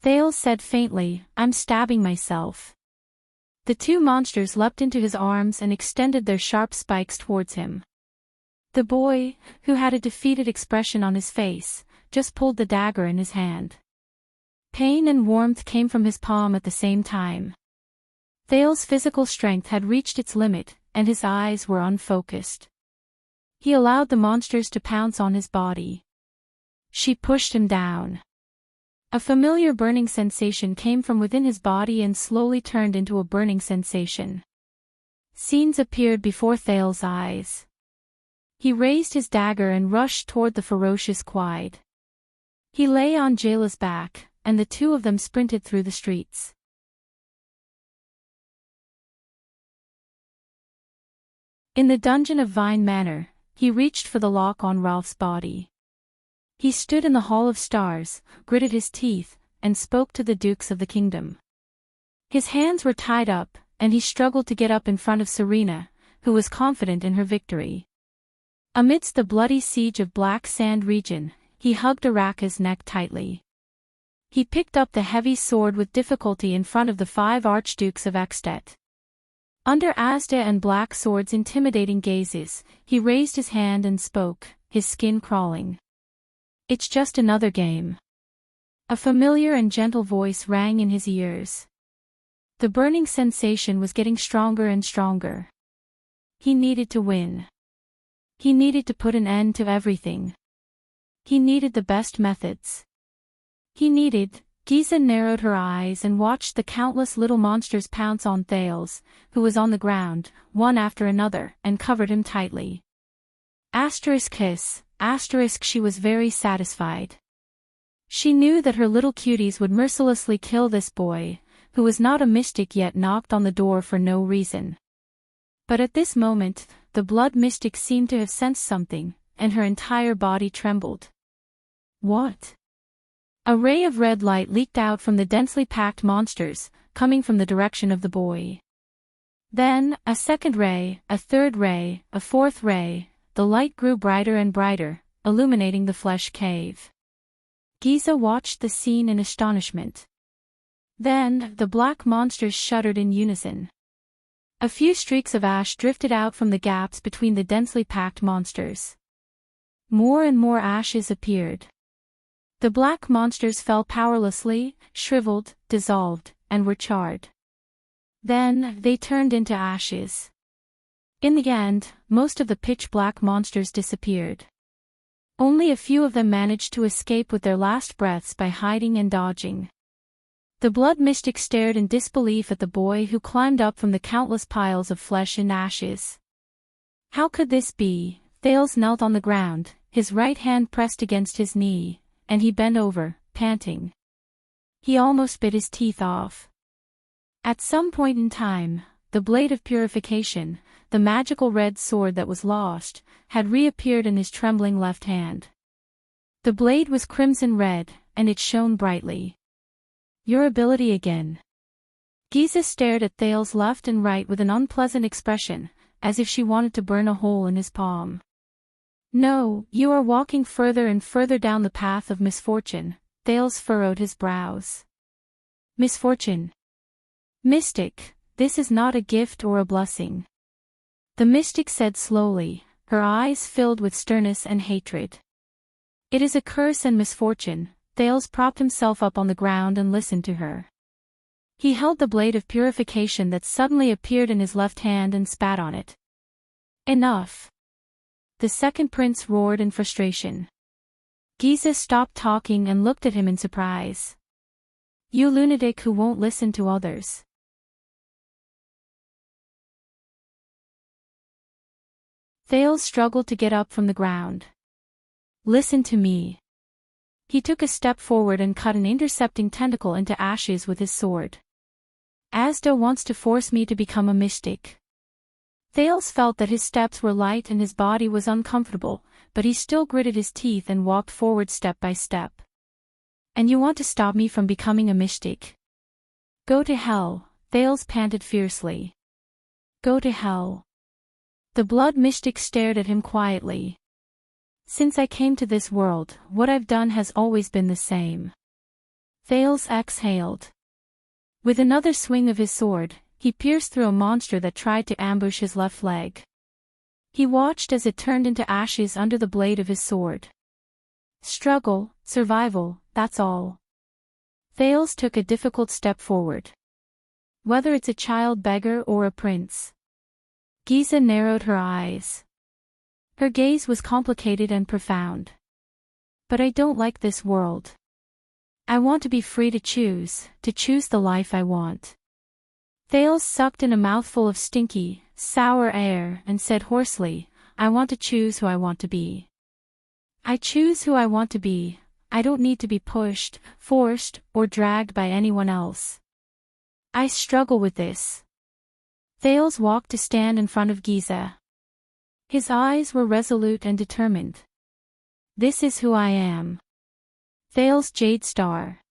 [SPEAKER 1] Thales said faintly, I'm stabbing myself. The 2 monsters leapt into his arms and extended their sharp spikes towards him. The boy, who had a defeated expression on his face, just pulled the dagger in his hand. Pain and warmth came from his palm at the same time. Thales' physical strength had reached its limit, and his eyes were unfocused. He allowed the monsters to pounce on his body. She pushed him down. A familiar burning sensation came from within his body and slowly turned into a burning sensation. Scenes appeared before Thales' eyes. He raised his dagger and rushed toward the ferocious Quide. He lay on Jayla's back, and the 2 of them sprinted through the streets. In the dungeon of Vine Manor, he reached for the lock on Ralph's body. He stood in the Hall of Stars, gritted his teeth, and spoke to the dukes of the kingdom. His hands were tied up, and he struggled to get up in front of Serena, who was confident in her victory. Amidst the bloody siege of Black Sand region, he hugged Araka's neck tightly. He picked up the heavy sword with difficulty in front of the 5 archdukes of Extet. Under Asda and Black Sword's intimidating gazes, he raised his hand and spoke, his skin crawling. It's just another game. A familiar and gentle voice rang in his ears. The burning sensation was getting stronger and stronger. He needed to win. He needed to put an end to everything. He needed the best methods. Giza narrowed her eyes and watched the countless little monsters pounce on Thales, who was on the ground, one after another, and covered him tightly. Asterisk hiss. Asterisk she was very satisfied. She knew that her little cuties would mercilessly kill this boy, who was not a mystic yet knocked on the door for no reason. But at this moment, the blood mystic seemed to have sensed something, and her entire body trembled. What? A ray of red light leaked out from the densely packed monsters, coming from the direction of the boy. Then, a second ray, a third ray, a fourth ray. The light grew brighter and brighter, illuminating the flesh cave. Giza watched the scene in astonishment. Then, the black monsters shuddered in unison. A few streaks of ash drifted out from the gaps between the densely packed monsters. More and more ashes appeared. The black monsters fell powerlessly, shriveled, dissolved, and were charred. Then, they turned into ashes. In the end, most of the pitch-black monsters disappeared. Only a few of them managed to escape with their last breaths by hiding and dodging. The blood mystic stared in disbelief at the boy who climbed up from the countless piles of flesh and ashes. How could this be? Thales knelt on the ground, his right hand pressed against his knee, and he bent over, panting. He almost bit his teeth off. At some point in time, the blade of purification, the magical red sword that was lost, had reappeared in his trembling left hand. The blade was crimson red, and it shone brightly. Your ability again. Giza stared at Thales left and right with an unpleasant expression, as if she wanted to burn a hole in his palm. No, you are walking further and further down the path of misfortune. Thales furrowed his brows. Misfortune. Mystic, this is not a gift or a blessing. The mystic said slowly, her eyes filled with sternness and hatred. It is a curse and misfortune. Thales propped himself up on the ground and listened to her. He held the blade of purification that suddenly appeared in his left hand and spat on it. Enough! The second prince roared in frustration. Giza stopped talking and looked at him in surprise. You lunatic who won't listen to others. Thales struggled to get up from the ground. Listen to me. He took a step forward and cut an intercepting tentacle into ashes with his sword. Asda wants to force me to become a mystic. Thales felt that his steps were light and his body was uncomfortable, but he still gritted his teeth and walked forward step by step. And you want to stop me from becoming a mystic? Go to hell, Thales panted fiercely. Go to hell. The blood mystic stared at him quietly. Since I came to this world, what I've done has always been the same. Thales exhaled. With another swing of his sword, he pierced through a monster that tried to ambush his left leg. He watched as it turned into ashes under the blade of his sword. Struggle, survival, that's all. Thales took a difficult step forward. Whether it's a child beggar or a prince. Giza narrowed her eyes. Her gaze was complicated and profound. But I don't like this world. I want to be free to choose the life I want. Thales sucked in a mouthful of stinky, sour air and said hoarsely, I want to choose who I want to be. I choose who I want to be. I don't need to be pushed, forced, or dragged by anyone else. I struggle with this. Thales walked to stand in front of Giza. His eyes were resolute and determined. This is who I am. Thales Jade Star.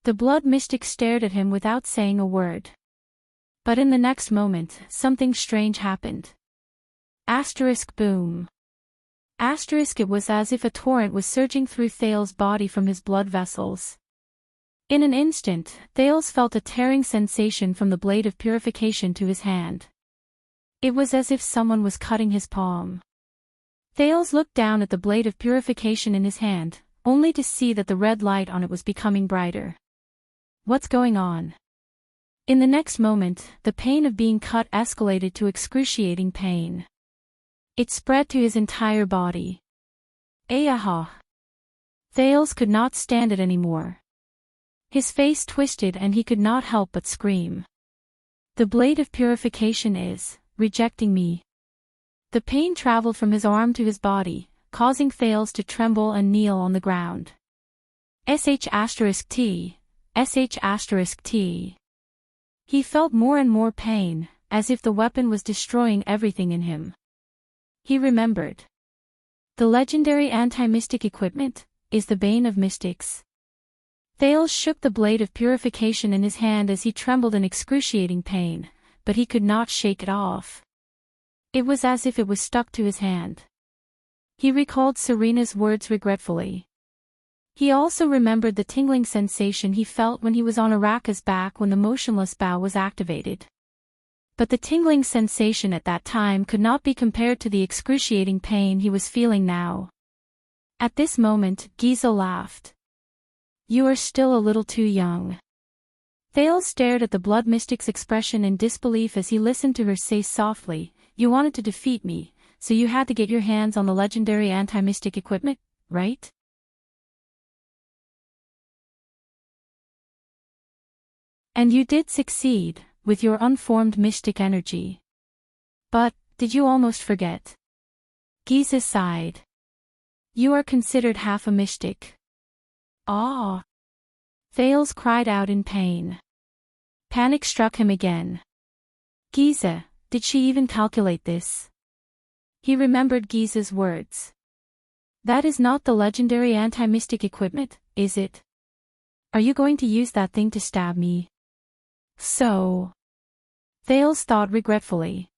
[SPEAKER 1] The blood mystic stared at him without saying a word. But in the next moment, something strange happened. Asterisk boom. Asterisk it was as if a torrent was surging through Thales' body from his blood vessels. In an instant, Thales felt a tearing sensation from the blade of purification to his hand. It was as if someone was cutting his palm. Thales looked down at the blade of purification in his hand, only to see that the red light on it was becoming brighter. What's going on? In the next moment, the pain of being cut escalated to excruciating pain. It spread to his entire body. Ayaha! Thales could not stand it anymore. His face twisted and he could not help but scream. The blade of purification is rejecting me. The pain traveled from his arm to his body, causing Thales to tremble and kneel on the ground. *T. *T. He felt more and more pain, as if the weapon was destroying everything in him. He remembered. The legendary anti-mystic equipment is the bane of mystics. Thales shook the blade of purification in his hand as he trembled in excruciating pain, but he could not shake it off. It was as if it was stuck to his hand. He recalled Serena's words regretfully. He also remembered the tingling sensation he felt when he was on Araka's back when the motionless bow was activated. But the tingling sensation at that time could not be compared to the excruciating pain he was feeling now. At this moment, Giza laughed. You are still a little too young. Thales stared at the blood mystic's expression in disbelief as he listened to her say softly, You wanted to defeat me, so you had to get your hands on the legendary anti-mystic equipment, right? And you did succeed, with your unformed mystic energy. But, did you almost forget? Giza sighed. You are considered half a mystic. Ah! Thales cried out in pain. Panic struck him again. Giza, did she even calculate this? He remembered Giza's words. That is not the legendary anti-mystic equipment, is it? Are you going to use that thing to stab me? So. Thales thought regretfully.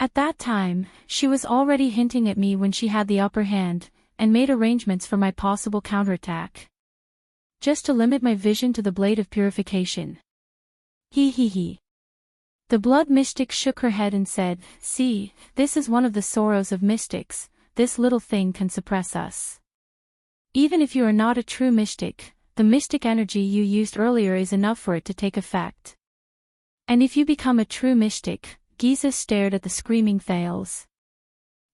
[SPEAKER 1] At that time, she was already hinting at me when she had the upper hand, and made arrangements for my possible counterattack. Just to limit my vision to the blade of purification. He. The blood mystic shook her head and said, "See, this is one of the sorrows of mystics, this little thing can suppress us. Even if you are not a true mystic, the mystic energy you used earlier is enough for it to take effect. And if you become a true mystic," Giza stared at the screaming Thales.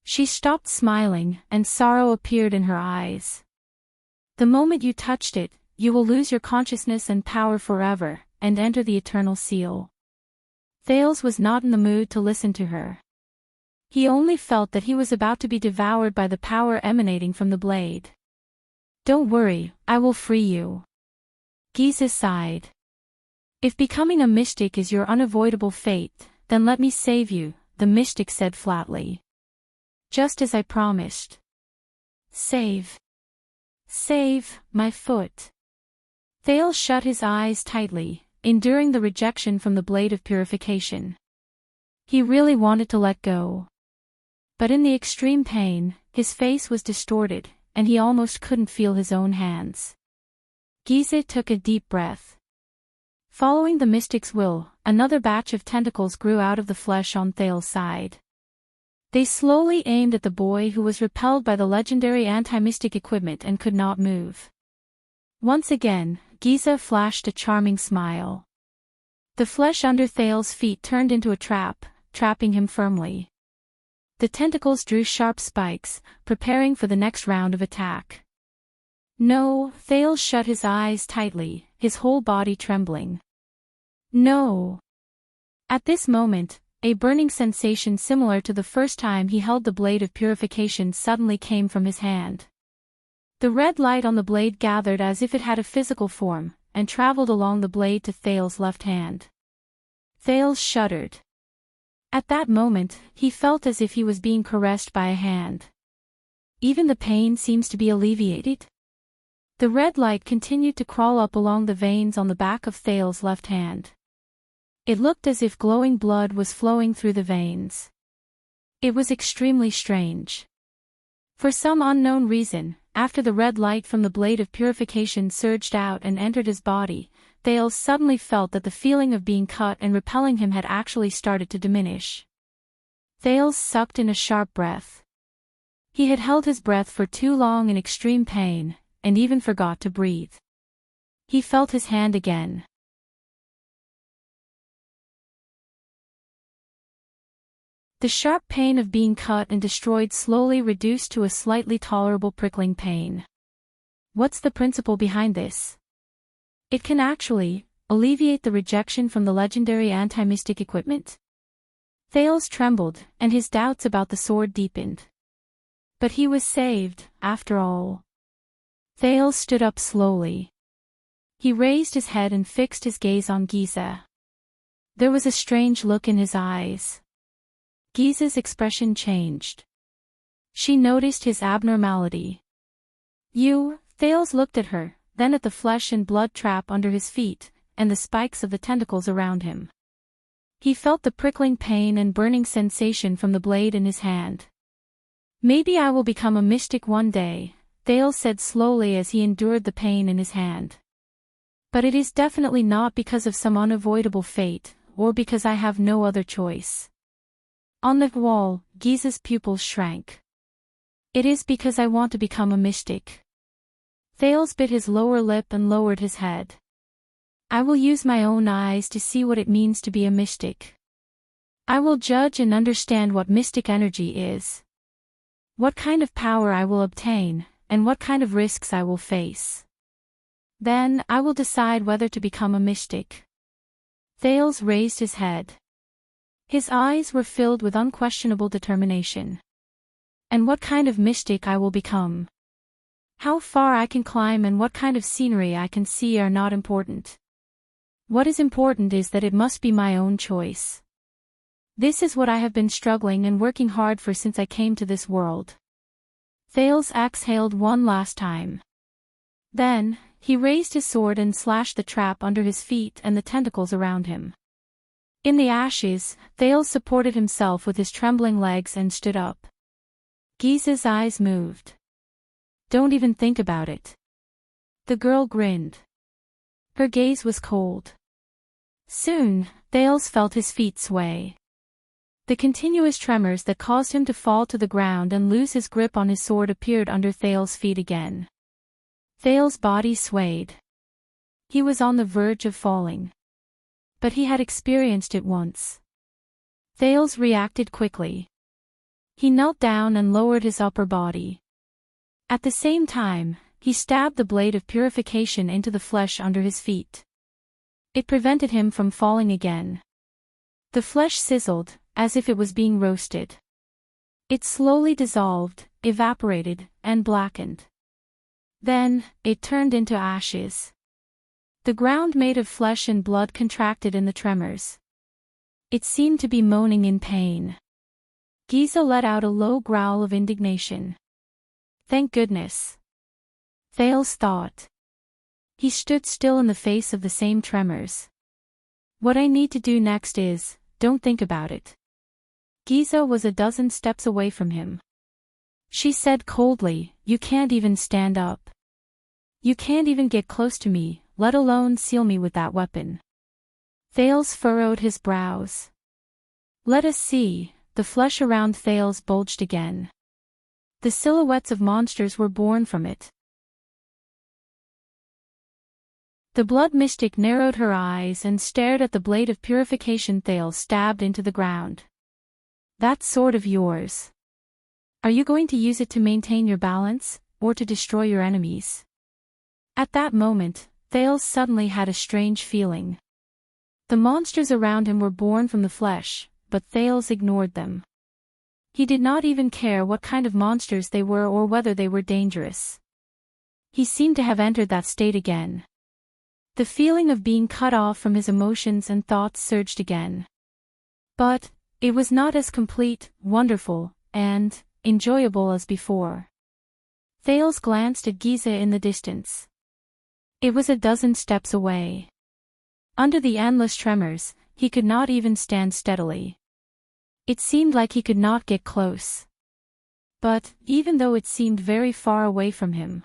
[SPEAKER 1] She stopped smiling, and sorrow appeared in her eyes. "The moment you touched it, you will lose your consciousness and power forever, and enter the eternal seal." Thales was not in the mood to listen to her. He only felt that he was about to be devoured by the power emanating from the blade. "Don't worry, I will free you." Giza sighed. "If becoming a mystic is your unavoidable fate, then let me save you," the mystic said flatly. "Just as I promised." Save, my foot." Thales shut his eyes tightly, enduring the rejection from the blade of purification. He really wanted to let go. But in the extreme pain, his face was distorted, and he almost couldn't feel his own hands. Giza took a deep breath. Following the mystic's will, another batch of tentacles grew out of the flesh on Thales' side. They slowly aimed at the boy who was repelled by the legendary anti-mystic equipment and could not move. Once again, Giza flashed a charming smile. The flesh under Thales' feet turned into a trap, trapping him firmly. The tentacles drew sharp spikes, preparing for the next round of attack. "No," Thales shut his eyes tightly, his whole body trembling. "No." At this moment, a burning sensation similar to the first time he held the blade of purification suddenly came from his hand. The red light on the blade gathered as if it had a physical form, and traveled along the blade to Thales' left hand. Thales shuddered. At that moment, he felt as if he was being caressed by a hand. Even the pain seems to be alleviated. The red light continued to crawl up along the veins on the back of Thales' left hand. It looked as if glowing blood was flowing through the veins. It was extremely strange. For some unknown reason, after the red light from the blade of purification surged out and entered his body, Thales suddenly felt that the feeling of being cut and repelling him had actually started to diminish. Thales sucked in a sharp breath. He had held his breath for too long in extreme pain, and even forgot to breathe. He felt his hand again. The sharp pain of being cut and destroyed slowly reduced to a slightly tolerable prickling pain. What's the principle behind this? It can actually alleviate the rejection from the legendary anti-mystic equipment? Thales trembled, and his doubts about the sword deepened. But he was saved, after all. Thales stood up slowly. He raised his head and fixed his gaze on Giza. There was a strange look in his eyes. Giza's expression changed. She noticed his abnormality. "You," Thales looked at her, then at the flesh and blood trap under his feet, and the spikes of the tentacles around him. He felt the prickling pain and burning sensation from the blade in his hand. "Maybe I will become a mystic one day," Thales said slowly as he endured the pain in his hand. "But it is definitely not because of some unavoidable fate, or because I have no other choice." On the wall, Giza's pupils shrank. "It is because I want to become a mystic." Thales bit his lower lip and lowered his head. "I will use my own eyes to see what it means to be a mystic. I will judge and understand what mystic energy is. What kind of power I will obtain, and what kind of risks I will face. Then, I will decide whether to become a mystic." Thales raised his head. His eyes were filled with unquestionable determination. "And what kind of mystic I will become? How far I can climb and what kind of scenery I can see are not important. What is important is that it must be my own choice. This is what I have been struggling and working hard for since I came to this world." Thales exhaled one last time. Then, he raised his sword and slashed the trap under his feet and the tentacles around him. In the ashes, Thales supported himself with his trembling legs and stood up. Giza's eyes moved. "Don't even think about it." The girl grinned. Her gaze was cold. Soon, Thales felt his feet sway. The continuous tremors that caused him to fall to the ground and lose his grip on his sword appeared under Thales' feet again. Thales' body swayed. He was on the verge of falling. But he had experienced it once. Thales reacted quickly. He knelt down and lowered his upper body. At the same time, he stabbed the blade of purification into the flesh under his feet. It prevented him from falling again. The flesh sizzled, as if it was being roasted. It slowly dissolved, evaporated, and blackened. Then, it turned into ashes. The ground made of flesh and blood contracted in the tremors. It seemed to be moaning in pain. Giza let out a low growl of indignation. "Thank goodness," Thales thought. He stood still in the face of the same tremors. "What I need to do next is, don't think about it." Giza was a dozen steps away from him. She said coldly, "You can't even stand up. You can't even get close to me, let alone seal me with that weapon." Thales furrowed his brows. "Let us see." The flesh around Thales bulged again. The silhouettes of monsters were born from it. The blood mystic narrowed her eyes and stared at the blade of purification Thales stabbed into the ground. "That sword of yours. Are you going to use it to maintain your balance, or to destroy your enemies?" At that moment, Thales suddenly had a strange feeling. The monsters around him were born from the flesh, but Thales ignored them. He did not even care what kind of monsters they were or whether they were dangerous. He seemed to have entered that state again. The feeling of being cut off from his emotions and thoughts surged again. But it was not as complete, wonderful, and enjoyable as before. Thales glanced at Giza in the distance. It was a dozen steps away. Under the endless tremors, he could not even stand steadily. It seemed like he could not get close. But, even though it seemed very far away from him.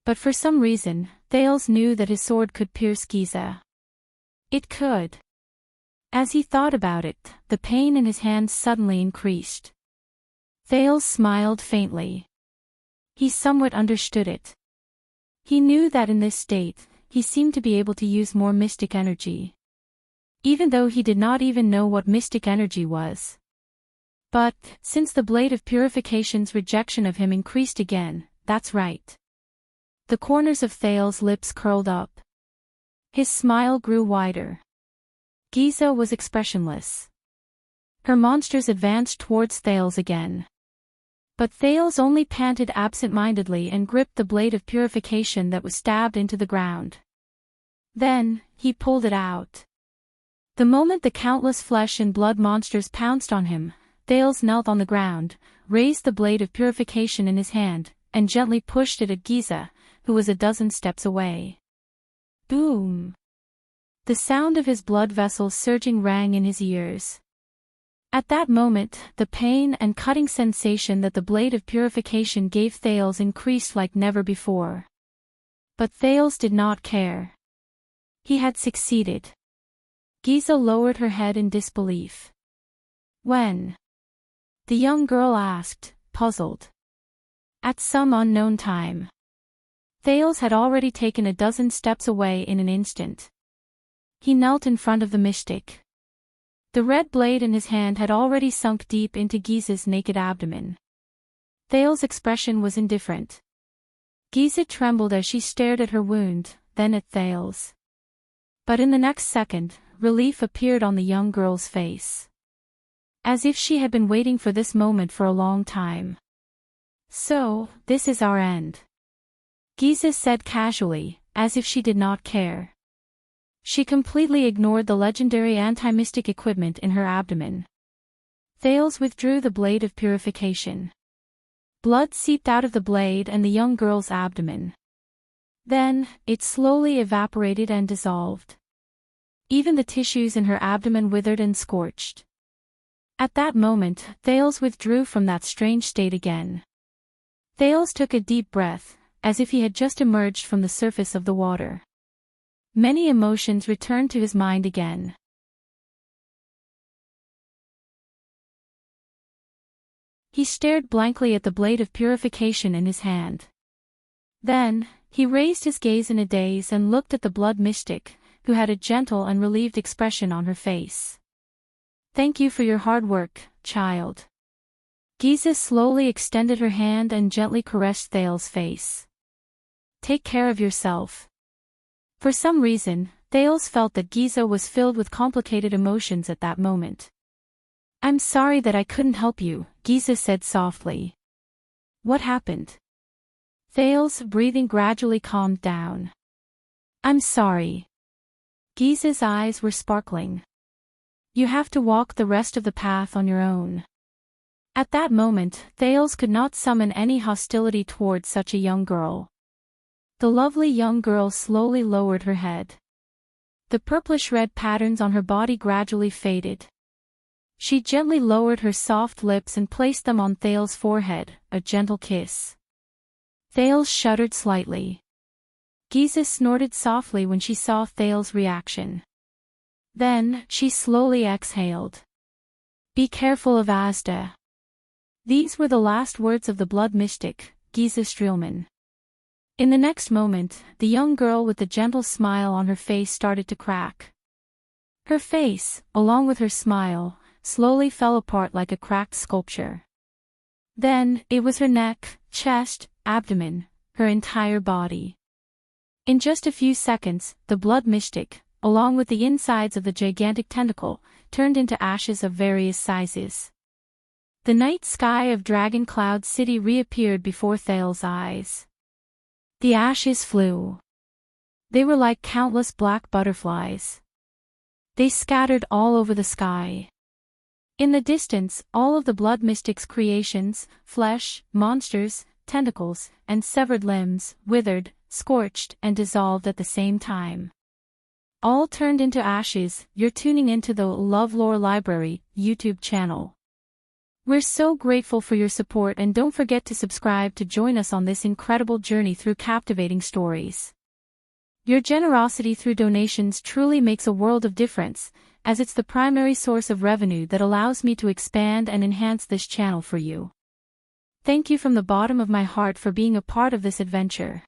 [SPEAKER 1] But for some reason, Thales knew that his sword could pierce Giza. It could. As he thought about it, the pain in his hands suddenly increased. Thales smiled faintly. He somewhat understood it. He knew that in this state, he seemed to be able to use more mystic energy. Even though he did not even know what mystic energy was. But, since the blade of purification's rejection of him increased again, that's right. The corners of Thales' lips curled up. His smile grew wider. Giza was expressionless. Her monsters advanced towards Thales again. But Thales only panted absent-mindedly and gripped the blade of purification that was stabbed into the ground. Then, he pulled it out. The moment the countless flesh and blood monsters pounced on him, Thales knelt on the ground, raised the blade of purification in his hand, and gently pushed it at Giza, who was a dozen steps away. Boom! The sound of his blood vessels surging rang in his ears. At that moment, the pain and cutting sensation that the blade of purification gave Thales increased like never before. But Thales did not care. He had succeeded. Giza lowered her head in disbelief. "When?" the young girl asked, puzzled. "At some unknown time." Thales had already taken a dozen steps away in an instant. He knelt in front of the mystic. The red blade in his hand had already sunk deep into Giza's naked abdomen. Thales' expression was indifferent. Giza trembled as she stared at her wound, then at Thales. But in the next second, relief appeared on the young girl's face. As if she had been waiting for this moment for a long time. "So, this is our end," Giza said casually, as if she did not care. She completely ignored the legendary anti-mystic equipment in her abdomen. Thales withdrew the blade of purification. Blood seeped out of the blade and the young girl's abdomen. Then, it slowly evaporated and dissolved. Even the tissues in her abdomen withered and scorched. At that moment, Thales withdrew from that strange state again. Thales took a deep breath, as if he had just emerged from the surface of the water. Many emotions returned to his mind again. He stared blankly at the blade of purification in his hand. Then, he raised his gaze in a daze and looked at the blood mystic, who had a gentle and relieved expression on her face. "Thank you for your hard work, child." Giza slowly extended her hand and gently caressed Thales' face. "Take care of yourself." For some reason, Thales felt that Giza was filled with complicated emotions at that moment. "I'm sorry that I couldn't help you," Giza said softly. "What happened?" Thales' breathing gradually calmed down. "I'm sorry." Giza's eyes were sparkling. "You have to walk the rest of the path on your own." At that moment, Thales could not summon any hostility towards such a young girl. The lovely young girl slowly lowered her head. The purplish-red patterns on her body gradually faded. She gently lowered her soft lips and placed them on Thales' forehead, a gentle kiss. Thales shuddered slightly. Giza snorted softly when she saw Thales' reaction. Then, she slowly exhaled. "Be careful of Asda." These were the last words of the blood mystic, Giza Streelman. In the next moment, the young girl with the gentle smile on her face started to crack. Her face, along with her smile, slowly fell apart like a cracked sculpture. Then, it was her neck, chest, abdomen, her entire body. In just a few seconds, the blood mystic, along with the insides of the gigantic tentacle, turned into ashes of various sizes. The night sky of Dragon Cloud City reappeared before Thales' eyes. The ashes flew. They were like countless black butterflies. They scattered all over the sky. In the distance, all of the blood mystic's creations, flesh, monsters, tentacles, and severed limbs, withered, scorched, and dissolved at the same time. All turned into ashes. You're tuning into the LoveLore Library YouTube channel. We're so grateful for your support, and don't forget to subscribe to join us on this incredible journey through captivating stories. Your generosity through donations truly makes a world of difference, as it's the primary source of revenue that allows me to expand and enhance this channel for you. Thank you from the bottom of my heart for being a part of this adventure.